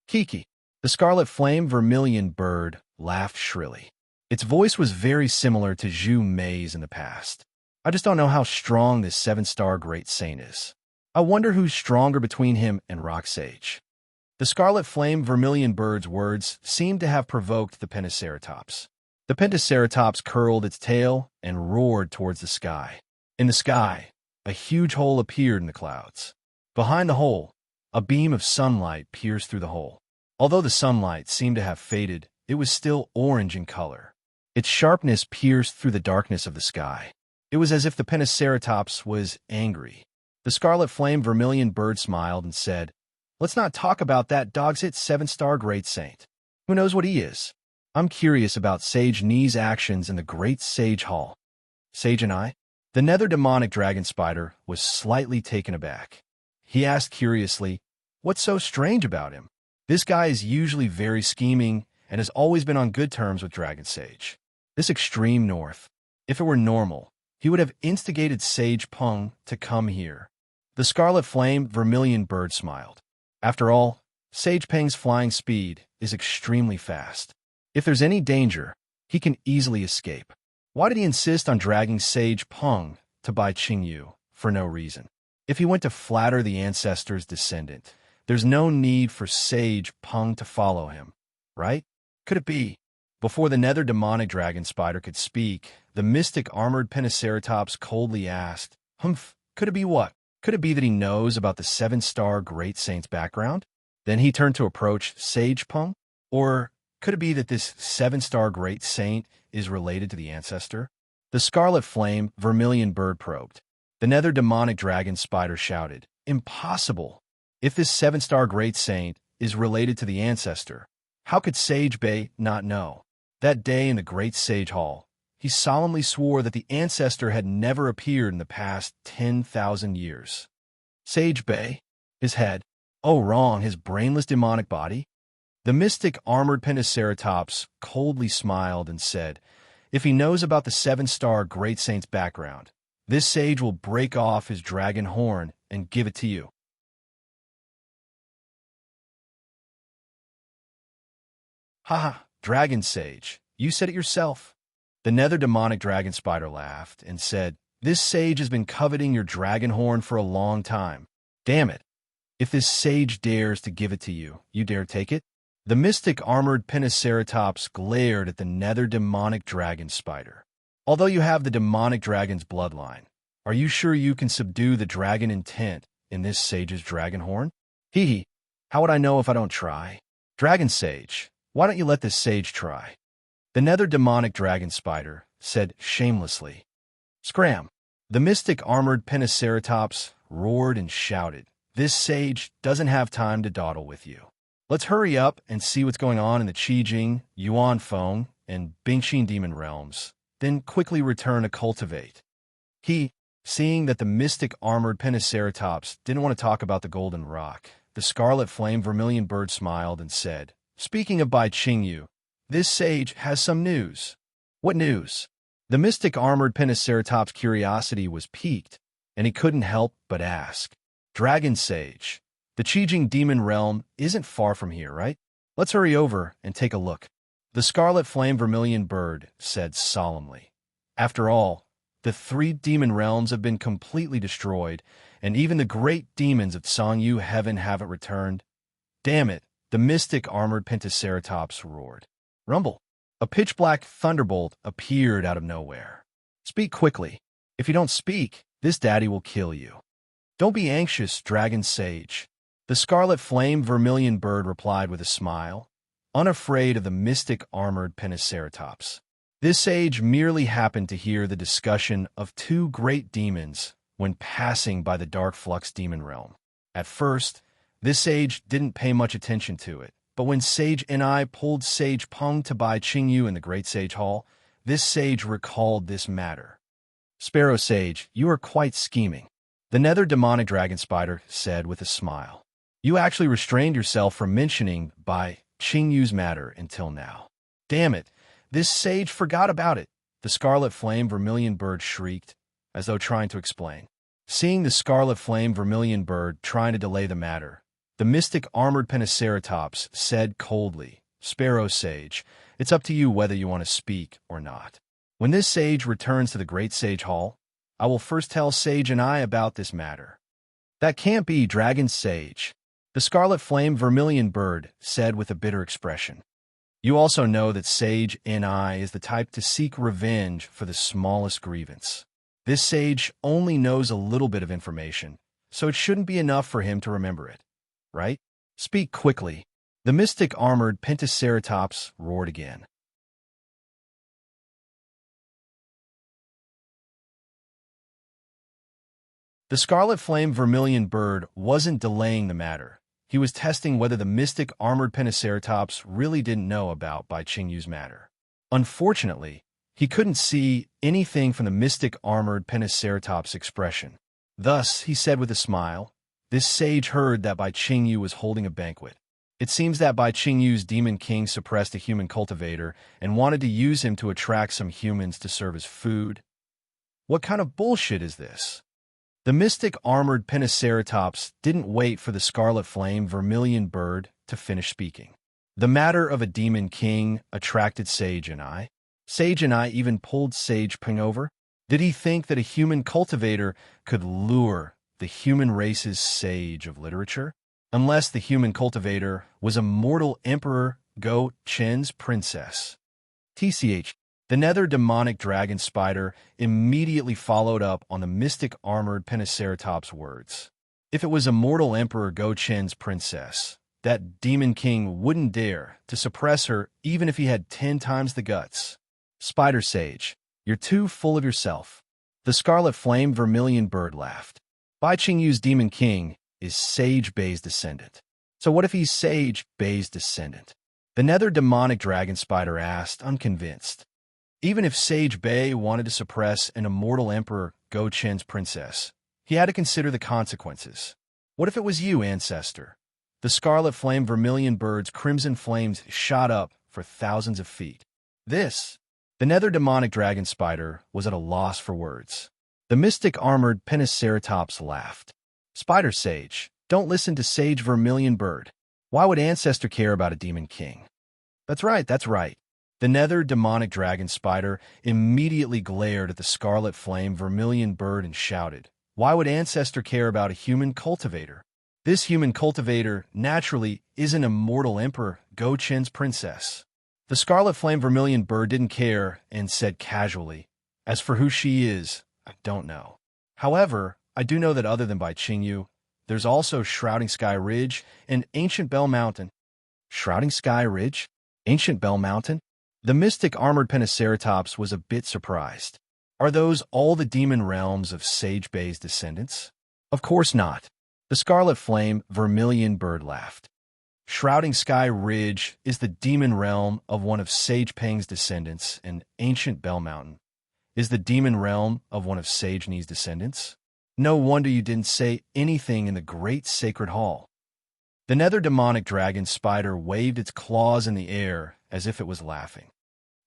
Kiki. The scarlet flame vermilion bird laughed shrilly. Its voice was very similar to Zhu Mei's in the past. "I just don't know how strong this 7-star great saint is. I wonder who's stronger between him and Rock Sage." The scarlet flame vermilion bird's words seemed to have provoked the Pentaceratops. The Pentaceratops curled its tail and roared towards the sky. In the sky, a huge hole appeared in the clouds. Behind the hole, a beam of sunlight pierced through the hole. Although the sunlight seemed to have faded, it was still orange in color. Its sharpness pierced through the darkness of the sky. It was as if the Pentaceratops was angry. The scarlet flame vermilion bird smiled and said, "Let's not talk about that dog's-it seven-star great saint. Who knows what he is? I'm curious about Sage Nee's actions in the Great Sage Hall." Sage and I? The nether demonic dragon spider was slightly taken aback. He asked curiously, "What's so strange about him? This guy is usually very scheming and has always been on good terms with Dragon Sage. This extreme north. If it were normal, he would have instigated Sage Pung to come here." The scarlet flame vermilion bird smiled. After all, Sage Peng's flying speed is extremely fast. If there's any danger, he can easily escape. Why did he insist on dragging Sage Peng to Bai Qingyu for no reason? If he went to flatter the ancestor's descendant, there's no need for Sage Peng to follow him, right? Could it be? Before the nether demonic dragon spider could speak, the mystic armored Pentaceratops coldly asked, "Humph, could it be what? Could it be that he knows about the seven-star great saint's background?" Then he turned to approach Sage Peng. Or could it be that this seven-star great saint is related to the ancestor? The scarlet flame vermilion bird probed. The nether demonic dragon spider shouted, "Impossible! If this seven-star great saint is related to the ancestor, how could Sage Bei not know?" That day in the Great Sage Hall, he solemnly swore that the ancestor had never appeared in the past 10,000 years. Sage Bei? His head? Oh, wrong, his brainless demonic body? The mystic armored Pentaceratops coldly smiled and said, "If he knows about the seven-star great saint's background, this sage will break off his dragon horn and give it to you." "Haha, dragon sage, you said it yourself." The nether demonic dragon spider laughed and said, "This sage has been coveting your dragon horn for a long time. Damn it. If this sage dares to give it to you, you dare take it?" The mystic armored Pentaceratops glared at the nether demonic dragon spider. "Although you have the demonic dragon's bloodline, are you sure you can subdue the dragon intent in this sage's dragon horn?" "Hee hee, how would I know if I don't try? Dragon sage, why don't you let this sage try?" The nether demonic dragon spider said shamelessly. "Scram!" The mystic armored Pentaceratops roared and shouted, "This sage doesn't have time to dawdle with you. Let's hurry up and see what's going on in the Qijing, Yuan Feng, and Bingxin demon realms, then quickly return to cultivate." He, seeing that the mystic armored Pentaceratops didn't want to talk about the golden rock, the scarlet flame vermilion bird smiled and said, "Speaking of Bai Qingyu, this sage has some news." "What news?" The mystic armored Pentaceratops' curiosity was piqued, and he couldn't help but ask. "Dragon sage, the Qijing demon realm isn't far from here, right? Let's hurry over and take a look." The scarlet flame vermilion bird said solemnly. After all, the three demon realms have been completely destroyed, and even the great demons of Songyu heaven haven't returned. "Damn it," the mystic armored Pentaceratops roared. Rumble. A pitch-black thunderbolt appeared out of nowhere. "Speak quickly. If you don't speak, this daddy will kill you." "Don't be anxious, dragon sage." The scarlet flame vermilion bird replied with a smile, unafraid of the mystic armored Pentaceratops. This sage merely happened to hear the discussion of two great demons when passing by the Dark Flux demon realm. At first, this sage didn't pay much attention to it, but when Sage Ni pulled Sage Peng to Bai Qingyu in the Great Sage Hall, this sage recalled this matter. "Sparrow Sage, you are quite scheming," the nether demonic dragon spider said with a smile. "You actually restrained yourself from mentioning Bai Qingyu's matter until now." "Damn it, this sage forgot about it," the scarlet flame vermilion bird shrieked, as though trying to explain. Seeing the scarlet flame vermilion bird trying to delay the matter, the mystic armored Pentaceratops said coldly, "Sparrow Sage, it's up to you whether you want to speak or not. When this sage returns to the Great Sage Hall, I will first tell Sage and I about this matter." "That can't be, Dragon Sage." The scarlet flame vermilion bird said with a bitter expression. You also know that Sage Ni is the type to seek revenge for the smallest grievance. This sage only knows a little bit of information, so it shouldn't be enough for him to remember it, right? Speak quickly. The mystic armored Pentaceratops roared again. The scarlet flame vermilion bird wasn't delaying the matter. He was testing whether the mystic armored Pentaceratops really didn't know about Bai Qingyu's matter. Unfortunately, he couldn't see anything from the mystic armored Pentaceratops' expression. Thus, he said with a smile, this sage heard that Bai Qingyu was holding a banquet. It seems that Bai Qingyu's demon king suppressed a human cultivator and wanted to use him to attract some humans to serve as food. What kind of bullshit is this? The mystic armored Pentaceratops didn't wait for the scarlet flame vermilion bird to finish speaking. The matter of a demon king attracted Sage Ni. Sage Ni even pulled Sage Ping over. Did he think that a human cultivator could lure the human race's sage of literature? Unless the human cultivator was a mortal emperor Go Chen's princess. TCH. The nether demonic dragon spider immediately followed up on the mystic armored Pentaceratops' words. If it was a mortal emperor Go Chen's princess, that demon king wouldn't dare to suppress her even if he had 10 times the guts. Spider Sage, you're too full of yourself. The scarlet flame vermilion bird laughed. Bai Qingyu's demon king is Sage Bei's descendant. So what if he's Sage Bei's descendant? The nether demonic dragon spider asked, unconvinced. Even if Sage Bei wanted to suppress an immortal emperor Go Chen's princess, he had to consider the consequences. What if it was you, ancestor? The scarlet flame vermilion bird's crimson flames shot up for thousands of feet. The nether demonic dragon spider was at a loss for words. The mystic armored Pentaceratops laughed. Spider Sage, don't listen to Sage Vermilion Bird. Why would ancestor care about a demon king? That's right. The nether demonic dragon spider immediately glared at the scarlet flame vermilion bird and shouted, why would ancestor care about a human cultivator? This human cultivator naturally is an immortal emperor Go Chen's princess. The scarlet flame vermilion bird didn't care and said casually, as for who she is, I don't know. However, I do know that other than Bai Qingyu, there's also Shrouding Sky Ridge and Ancient Bell Mountain. Shrouding Sky Ridge? Ancient Bell Mountain? The mystic armored Pentaceratops was a bit surprised. Are those all the demon realms of Sage Bei's descendants? Of course not. The scarlet flame vermilion bird laughed. Shrouding Sky Ridge is the demon realm of one of Sage Peng's descendants, and Ancient Bell Mountain is the demon realm of one of Sage Ni's descendants. No wonder you didn't say anything in the great sacred hall. The nether demonic dragon spider waved its claws in the air as if it was laughing.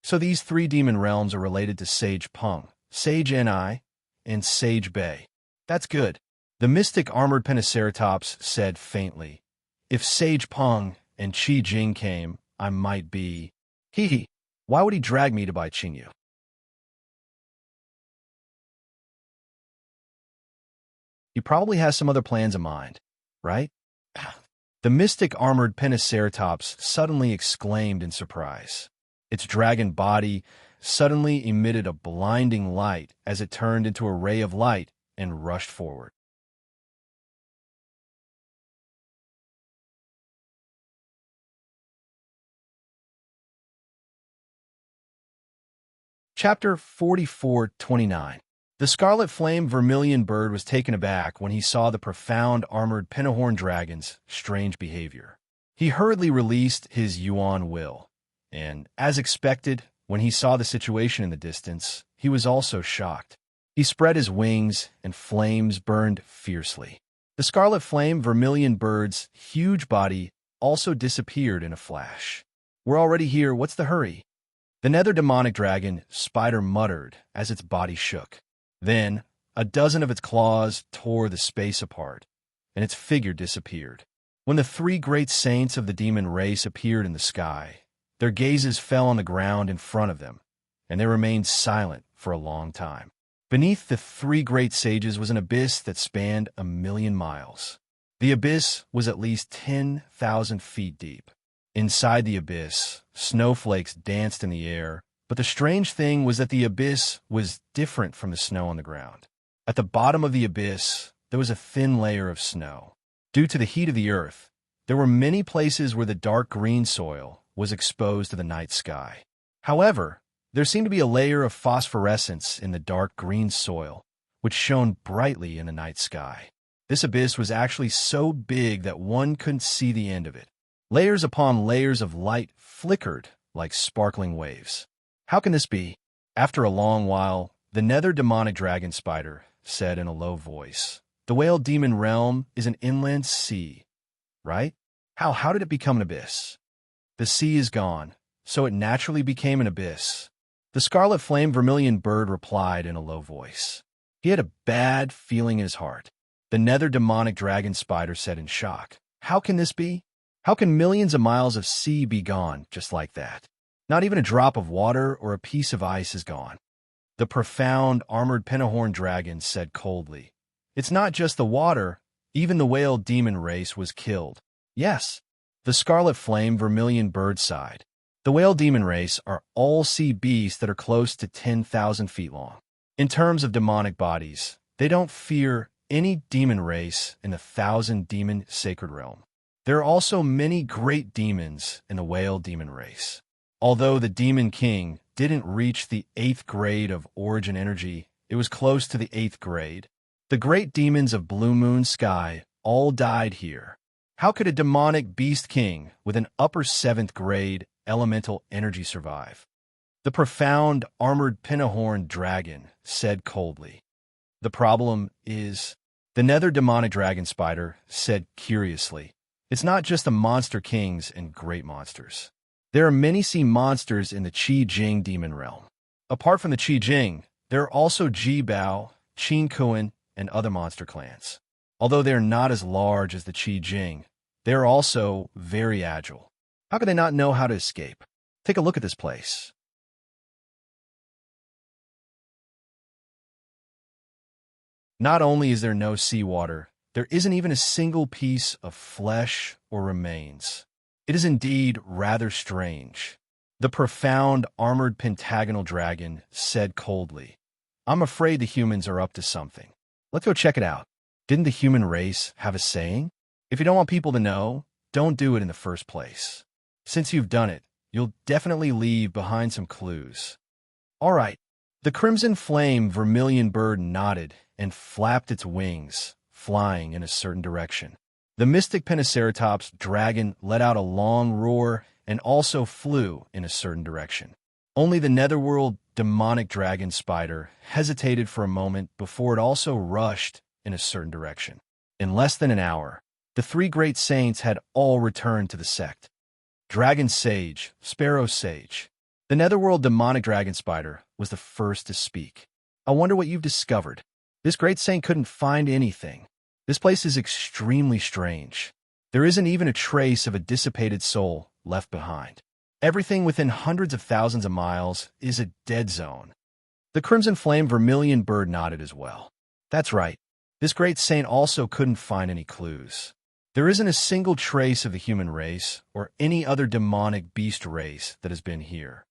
So these 3 demon realms are related to Sage Peng, Sage Ni, and Sage Bei. That's good. The mystic armored Pentaceratops said faintly, if Sage Peng and Qi Jing came, I might be. Hee. Why would he drag me to Bai Qingyu? He probably has some other plans in mind, right? The mystic armored Pentaceratops suddenly exclaimed in surprise. Its dragon body suddenly emitted a blinding light as it turned into a ray of light and rushed forward. Chapter 44-29. The scarlet flame vermilion bird was taken aback when he saw the profound armored pentahorn dragon's strange behavior. He hurriedly released his Yuan will, and, as expected, when he saw the situation in the distance, he was also shocked. He spread his wings, and flames burned fiercely. The scarlet flame vermilion bird's huge body also disappeared in a flash. We're already here, what's the hurry? The nether demonic dragon spider muttered as its body shook. Then, a dozen of its claws tore the space apart, and its figure disappeared. When the 3 great saints of the demon race appeared in the sky, their gazes fell on the ground in front of them, and they remained silent for a long time. Beneath the 3 great sages was an abyss that spanned 1,000,000 miles. The abyss was at least 10,000 feet deep. Inside the abyss, snowflakes danced in the air, but the strange thing was that the abyss was different from the snow on the ground. At the bottom of the abyss, there was a thin layer of snow. Due to the heat of the earth, there were many places where the dark green soil was exposed to the night sky. However, there seemed to be a layer of phosphorescence in the dark green soil, which shone brightly in the night sky. This abyss was actually so big that one couldn't see the end of it. Layers upon layers of light flickered like sparkling waves. How can this be? After a long while, the nether demonic dragon spider said in a low voice, "The whale demon realm is an inland sea, right? How did it become an abyss? The sea is gone, so it naturally became an abyss." The scarlet flame vermilion bird replied in a low voice. He had a bad feeling in his heart. The nether demonic dragon spider said in shock, "How can this be? How can millions of miles of sea be gone just like that? Not even a drop of water or a piece of ice is gone." The profound armored pentahorn dragon said coldly, "It's not just the water, even the whale demon race was killed." Yes, the scarlet flame vermilion bird sighed. The whale demon race are all sea beasts that are close to 10,000 feet long. In terms of demonic bodies, they don't fear any demon race in the 1,000-demon sacred realm. There are also many great demons in the whale demon race. Although the demon king didn't reach the 8th grade of origin energy, it was close to the 8th grade. The great demons of Blue Moon Sky all died here. How could a demonic beast king with an upper 7th grade elemental energy survive? The profound armored pentahorn dragon said coldly. The problem is, the nether demonic dragon spider said curiously, "It's not just the monster kings and great monsters. There are many sea monsters in the Qi Jing demon realm. Apart from the Qi Jing, there are also Ji Bao, Qin Kuan, and other monster clans. Although they are not as large as the Qi Jing, they are also very agile. How could they not know how to escape? Take a look at this place." Not only is there no seawater, there isn't even a single piece of flesh or remains. It is indeed rather strange. The profound armored pentagonal dragon said coldly, "I'm afraid the humans are up to something. Let's go check it out." Didn't the human race have a saying? If you don't want people to know, don't do it in the first place. Since you've done it, you'll definitely leave behind some clues. All right. The crimson flame vermilion bird nodded and flapped its wings, flying in a certain direction. The mystic Pentaceratops dragon let out a long roar and also flew in a certain direction. Only the netherworld demonic dragon spider hesitated for a moment before it also rushed in a certain direction. In less than an hour, the 3 great saints had all returned to the sect. Dragon Sage, Sparrow Sage. The netherworld demonic dragon spider was the first to speak. "I wonder what you've discovered. This great saint couldn't find anything. This place is extremely strange. There isn't even a trace of a dissipated soul left behind. Everything within hundreds of thousands of miles is a dead zone." The crimson flame vermilion bird nodded as well. "That's right. This great saint also couldn't find any clues. There isn't a single trace of the human race or any other demonic beast race that has been here."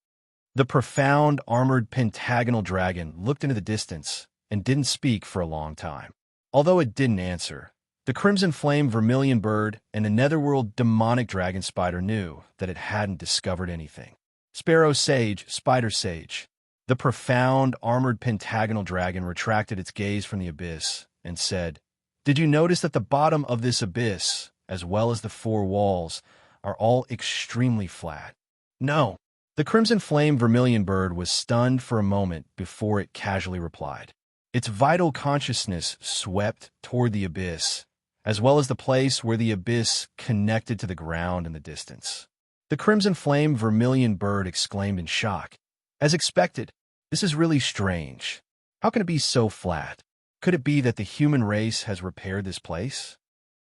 The profound armored pentagonal dragon looked into the distance and didn't speak for a long time. Although it didn't answer, the crimson flame vermilion bird and the netherworld demonic dragon spider knew that it hadn't discovered anything. Sparrow Sage, Spider Sage. The profound armored pentagonal dragon retracted its gaze from the abyss and said, "Did you notice that the bottom of this abyss, as well as the 4 walls, are all extremely flat?" "No." The crimson flame vermilion bird was stunned for a moment before it casually replied. Its vital consciousness swept toward the abyss, as well as the place where the abyss connected to the ground in the distance. The crimson flame vermilion bird exclaimed in shock. "As expected, this is really strange. How can it be so flat? Could it be that the human race has repaired this place?"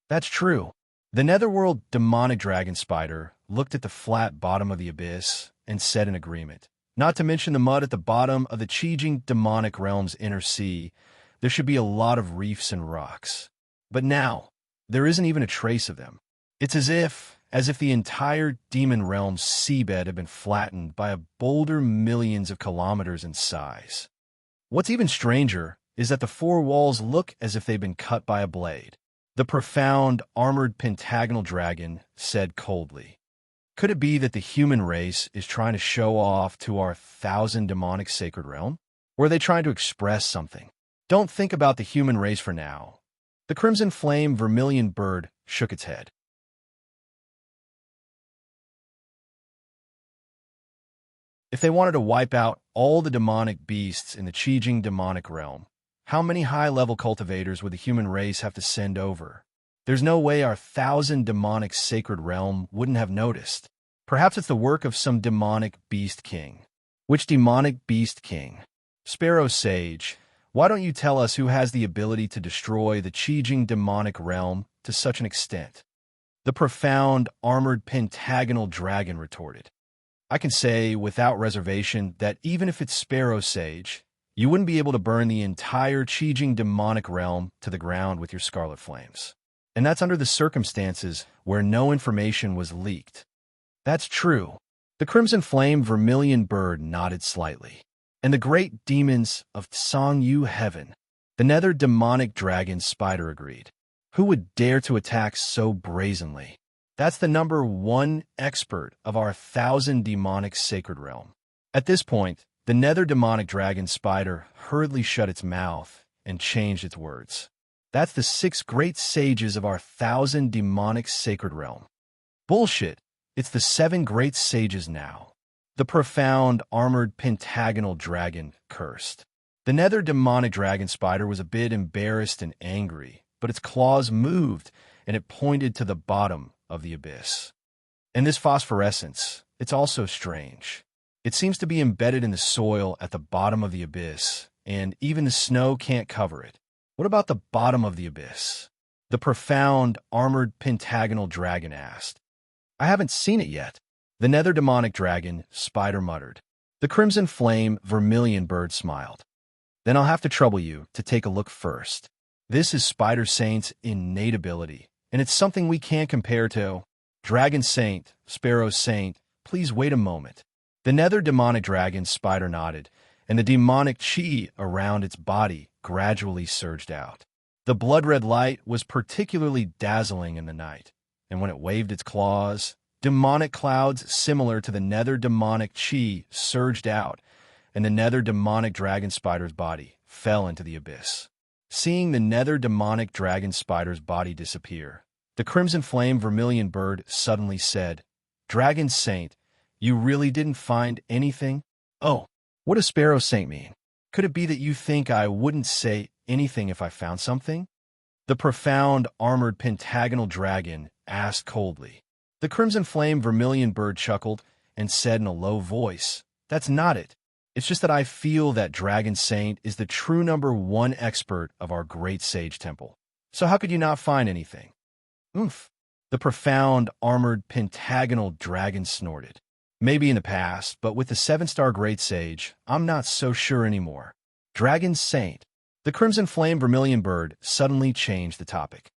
"That's true." The netherworld demonic dragon spider looked at the flat bottom of the abyss and said in agreement. Not to mention the mud at the bottom of the Qijing demonic realm's inner sea, there should be a lot of reefs and rocks. But now, There isn't even a trace of them. It's as if the entire demon realm's seabed had been flattened by a boulder millions of kilometers in size. What's even stranger is that the four walls look as if they've been cut by a blade. The profound, armored pentagonal dragon said coldly. Could it be that the human race is trying to show off to our thousand demonic sacred realm? Or are they trying to express something? Don't think about the human race for now. The crimson flame vermilion bird shook its head. If they wanted to wipe out all the demonic beasts in the Qijing demonic realm, how many high-level cultivators would the human race have to send over? There's no way our thousand demonic sacred realm wouldn't have noticed. Perhaps it's the work of some demonic beast king. Which demonic beast king? Sparrow Sage, why don't you tell us who has the ability to destroy the Qijing demonic realm to such an extent? The profound, armored pentagonal dragon retorted. I can say without reservation that even if it's Sparrow Sage, you wouldn't be able to burn the entire Qijing demonic realm to the ground with your scarlet flames. And that's under the circumstances where no information was leaked. That's true. The crimson flame vermilion bird nodded slightly. And the great demons of Songyu heaven, the nether demonic dragon spider agreed. Who would dare to attack so brazenly? That's the number one expert of our thousand demonic sacred realm. At this point, the nether demonic dragon spider hurriedly shut its mouth and changed its words. That's the 6 great sages of our thousand demonic sacred realm. Bullshit. It's the 7 great sages now. The profound, armored pentagonal dragon cursed. The nether demonic dragon spider was a bit embarrassed and angry, but its claws moved, and it pointed to the bottom of the abyss. And this phosphorescence, it's also strange. It seems to be embedded in the soil at the bottom of the abyss, and even the snow can't cover it. What about the bottom of the abyss? The profound, armored pentagonal dragon asked. I haven't seen it yet. The nether demonic dragon spider muttered. The crimson flame vermilion bird smiled. Then I'll have to trouble you to take a look first. This is Spider Saint's innate ability, and it's something we can't compare to. Dragon Saint, Sparrow Saint, please wait a moment. The nether demonic dragon spider nodded, and the demonic chi around its body gradually surged out. The blood-red light was particularly dazzling in the night, and when it waved its claws, demonic clouds similar to the nether demonic chi surged out, and the nether demonic dragon spider's body fell into the abyss. Seeing the nether demonic dragon spider's body disappear, the crimson flame vermilion bird suddenly said, Dragon Saint, you really didn't find anything? Oh, what does Sparrow Saint mean? Could it be that you think I wouldn't say anything if I found something? The profound, armored pentagonal dragon asked coldly. The crimson flame vermilion bird chuckled and said in a low voice, That's not it. It's just that I feel that Dragon Saint is the true number one expert of our great sage temple. So how could you not find anything? Oomph. The profound, armored pentagonal dragon snorted. Maybe in the past, but with the 7-star great sage, I'm not so sure anymore. Dragon Saint. The crimson flame vermilion bird suddenly changed the topic.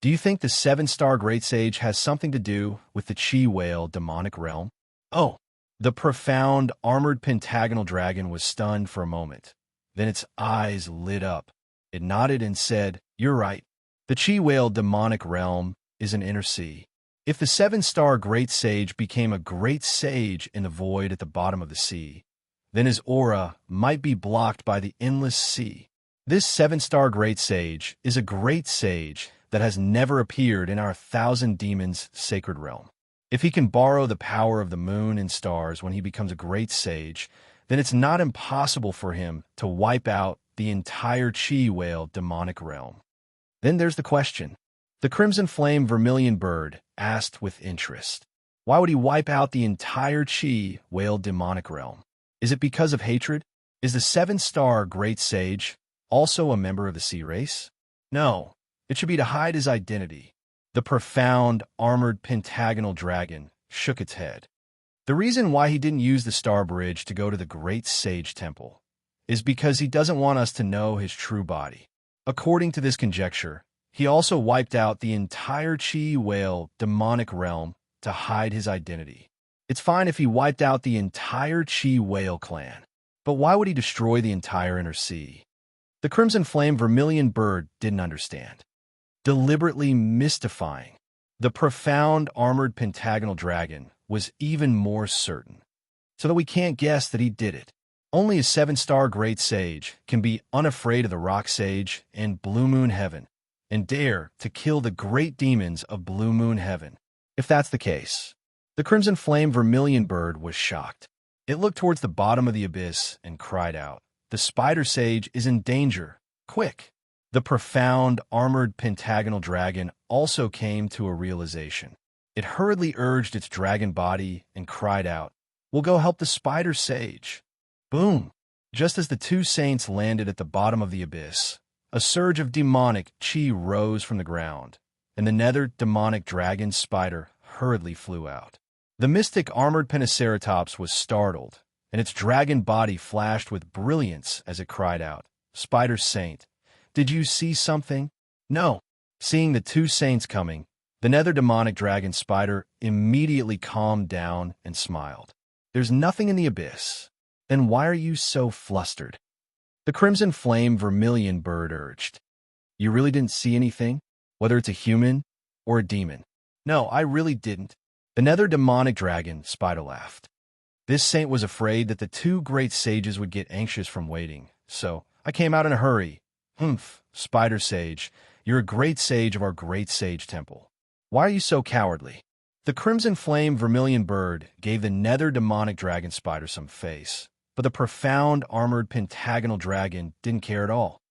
Do you think the 7-star great sage has something to do with the Chi whale demonic realm? Oh, the profound, armored pentagonal dragon was stunned for a moment. Then its eyes lit up. It nodded and said, You're right. The Chi whale demonic realm is an inner sea. If the 7-star great sage became a great sage in the void at the bottom of the sea, then his aura might be blocked by the endless sea. This 7-star great sage is a great sage that has never appeared in our thousand demons sacred realm. If he can borrow the power of the moon and stars when he becomes a great sage, then it's not impossible for him to wipe out the entire Chi whale demonic realm. Then there's the question. The crimson flame vermilion bird asked with interest. Why would he wipe out the entire Chi whale demonic realm? Is it because of hatred? Is the 7-star great sage also a member of the sea race? No. It should be to hide his identity. The profound, armored pentagonal dragon shook its head. The reason why he didn't use the Star Bridge to go to the Great Sage Temple is because he doesn't want us to know his true body. According to this conjecture, he also wiped out the entire Chi whale demonic realm to hide his identity. It's fine if he wiped out the entire Chi whale clan, but why would he destroy the entire inner sea? The Crimson Flame Vermilion Bird didn't understand. Deliberately mystifying, the profound armored pentagonal dragon was even more certain, so that we can't guess that he did it. Only a 7-star great sage can be unafraid of the rock sage and Blue Moon Heaven and dare to kill the great demons of Blue Moon Heaven. If that's the case, the Crimson Flame Vermilion Bird was shocked. It looked towards the bottom of the abyss and cried out, "The spider sage is in danger. Quick!" The profound, armored pentagonal dragon also came to a realization. It hurriedly urged its dragon body and cried out, "We'll go help the spider sage." Boom! Just as the two saints landed at the bottom of the abyss, a surge of demonic chi rose from the ground, and the nether demonic dragon spider hurriedly flew out. The mystic armored Pentaceratops was startled, and its dragon body flashed with brilliance as it cried out, "Spider Saint, did you see something?" No. Seeing the two saints coming, the nether demonic dragon spider immediately calmed down and smiled. "There's nothing in the abyss. Then why are you so flustered?" The Crimson Flame Vermilion Bird urged. "You really didn't see anything? Whether it's a human or a demon?" "No, I really didn't." The nether demonic dragon spider laughed. "This saint was afraid that the two great sages would get anxious from waiting, so I came out in a hurry. Humph, spider sage, you're a great sage of our great sage temple. Why are you so cowardly?" The Crimson Flame Vermilion Bird gave the nether demonic dragon spider some face, but the profound armored pentagonal dragon didn't care at all.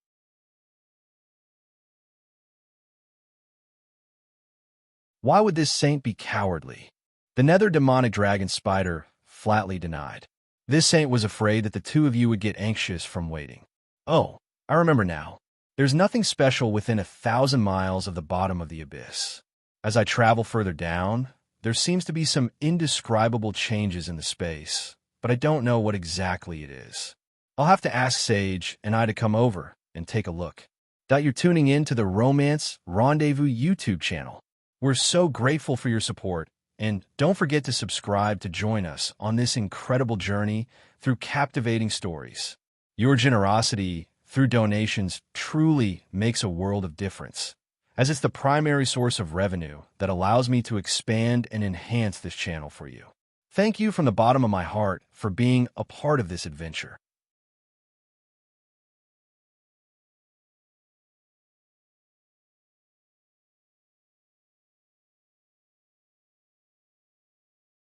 Why would this saint be cowardly? The nether demonic dragon spider flatly denied. This saint was afraid that the two of you would get anxious from waiting. "Oh, I remember now. There's nothing special within 1,000 miles of the bottom of the abyss. As I travel further down, there seems to be some indescribable changes in the space, but I don't know what exactly it is. I'll have to ask Sage and I to come over and take a look." You're tuning in to the Romance Rendezvous YouTube channel. We're so grateful for your support, and don't forget to subscribe to join us on this incredible journey through captivating stories. Your generosity through donations truly makes a world of difference, as it's the primary source of revenue that allows me to expand and enhance this channel for you. Thank you from the bottom of my heart for being a part of this adventure.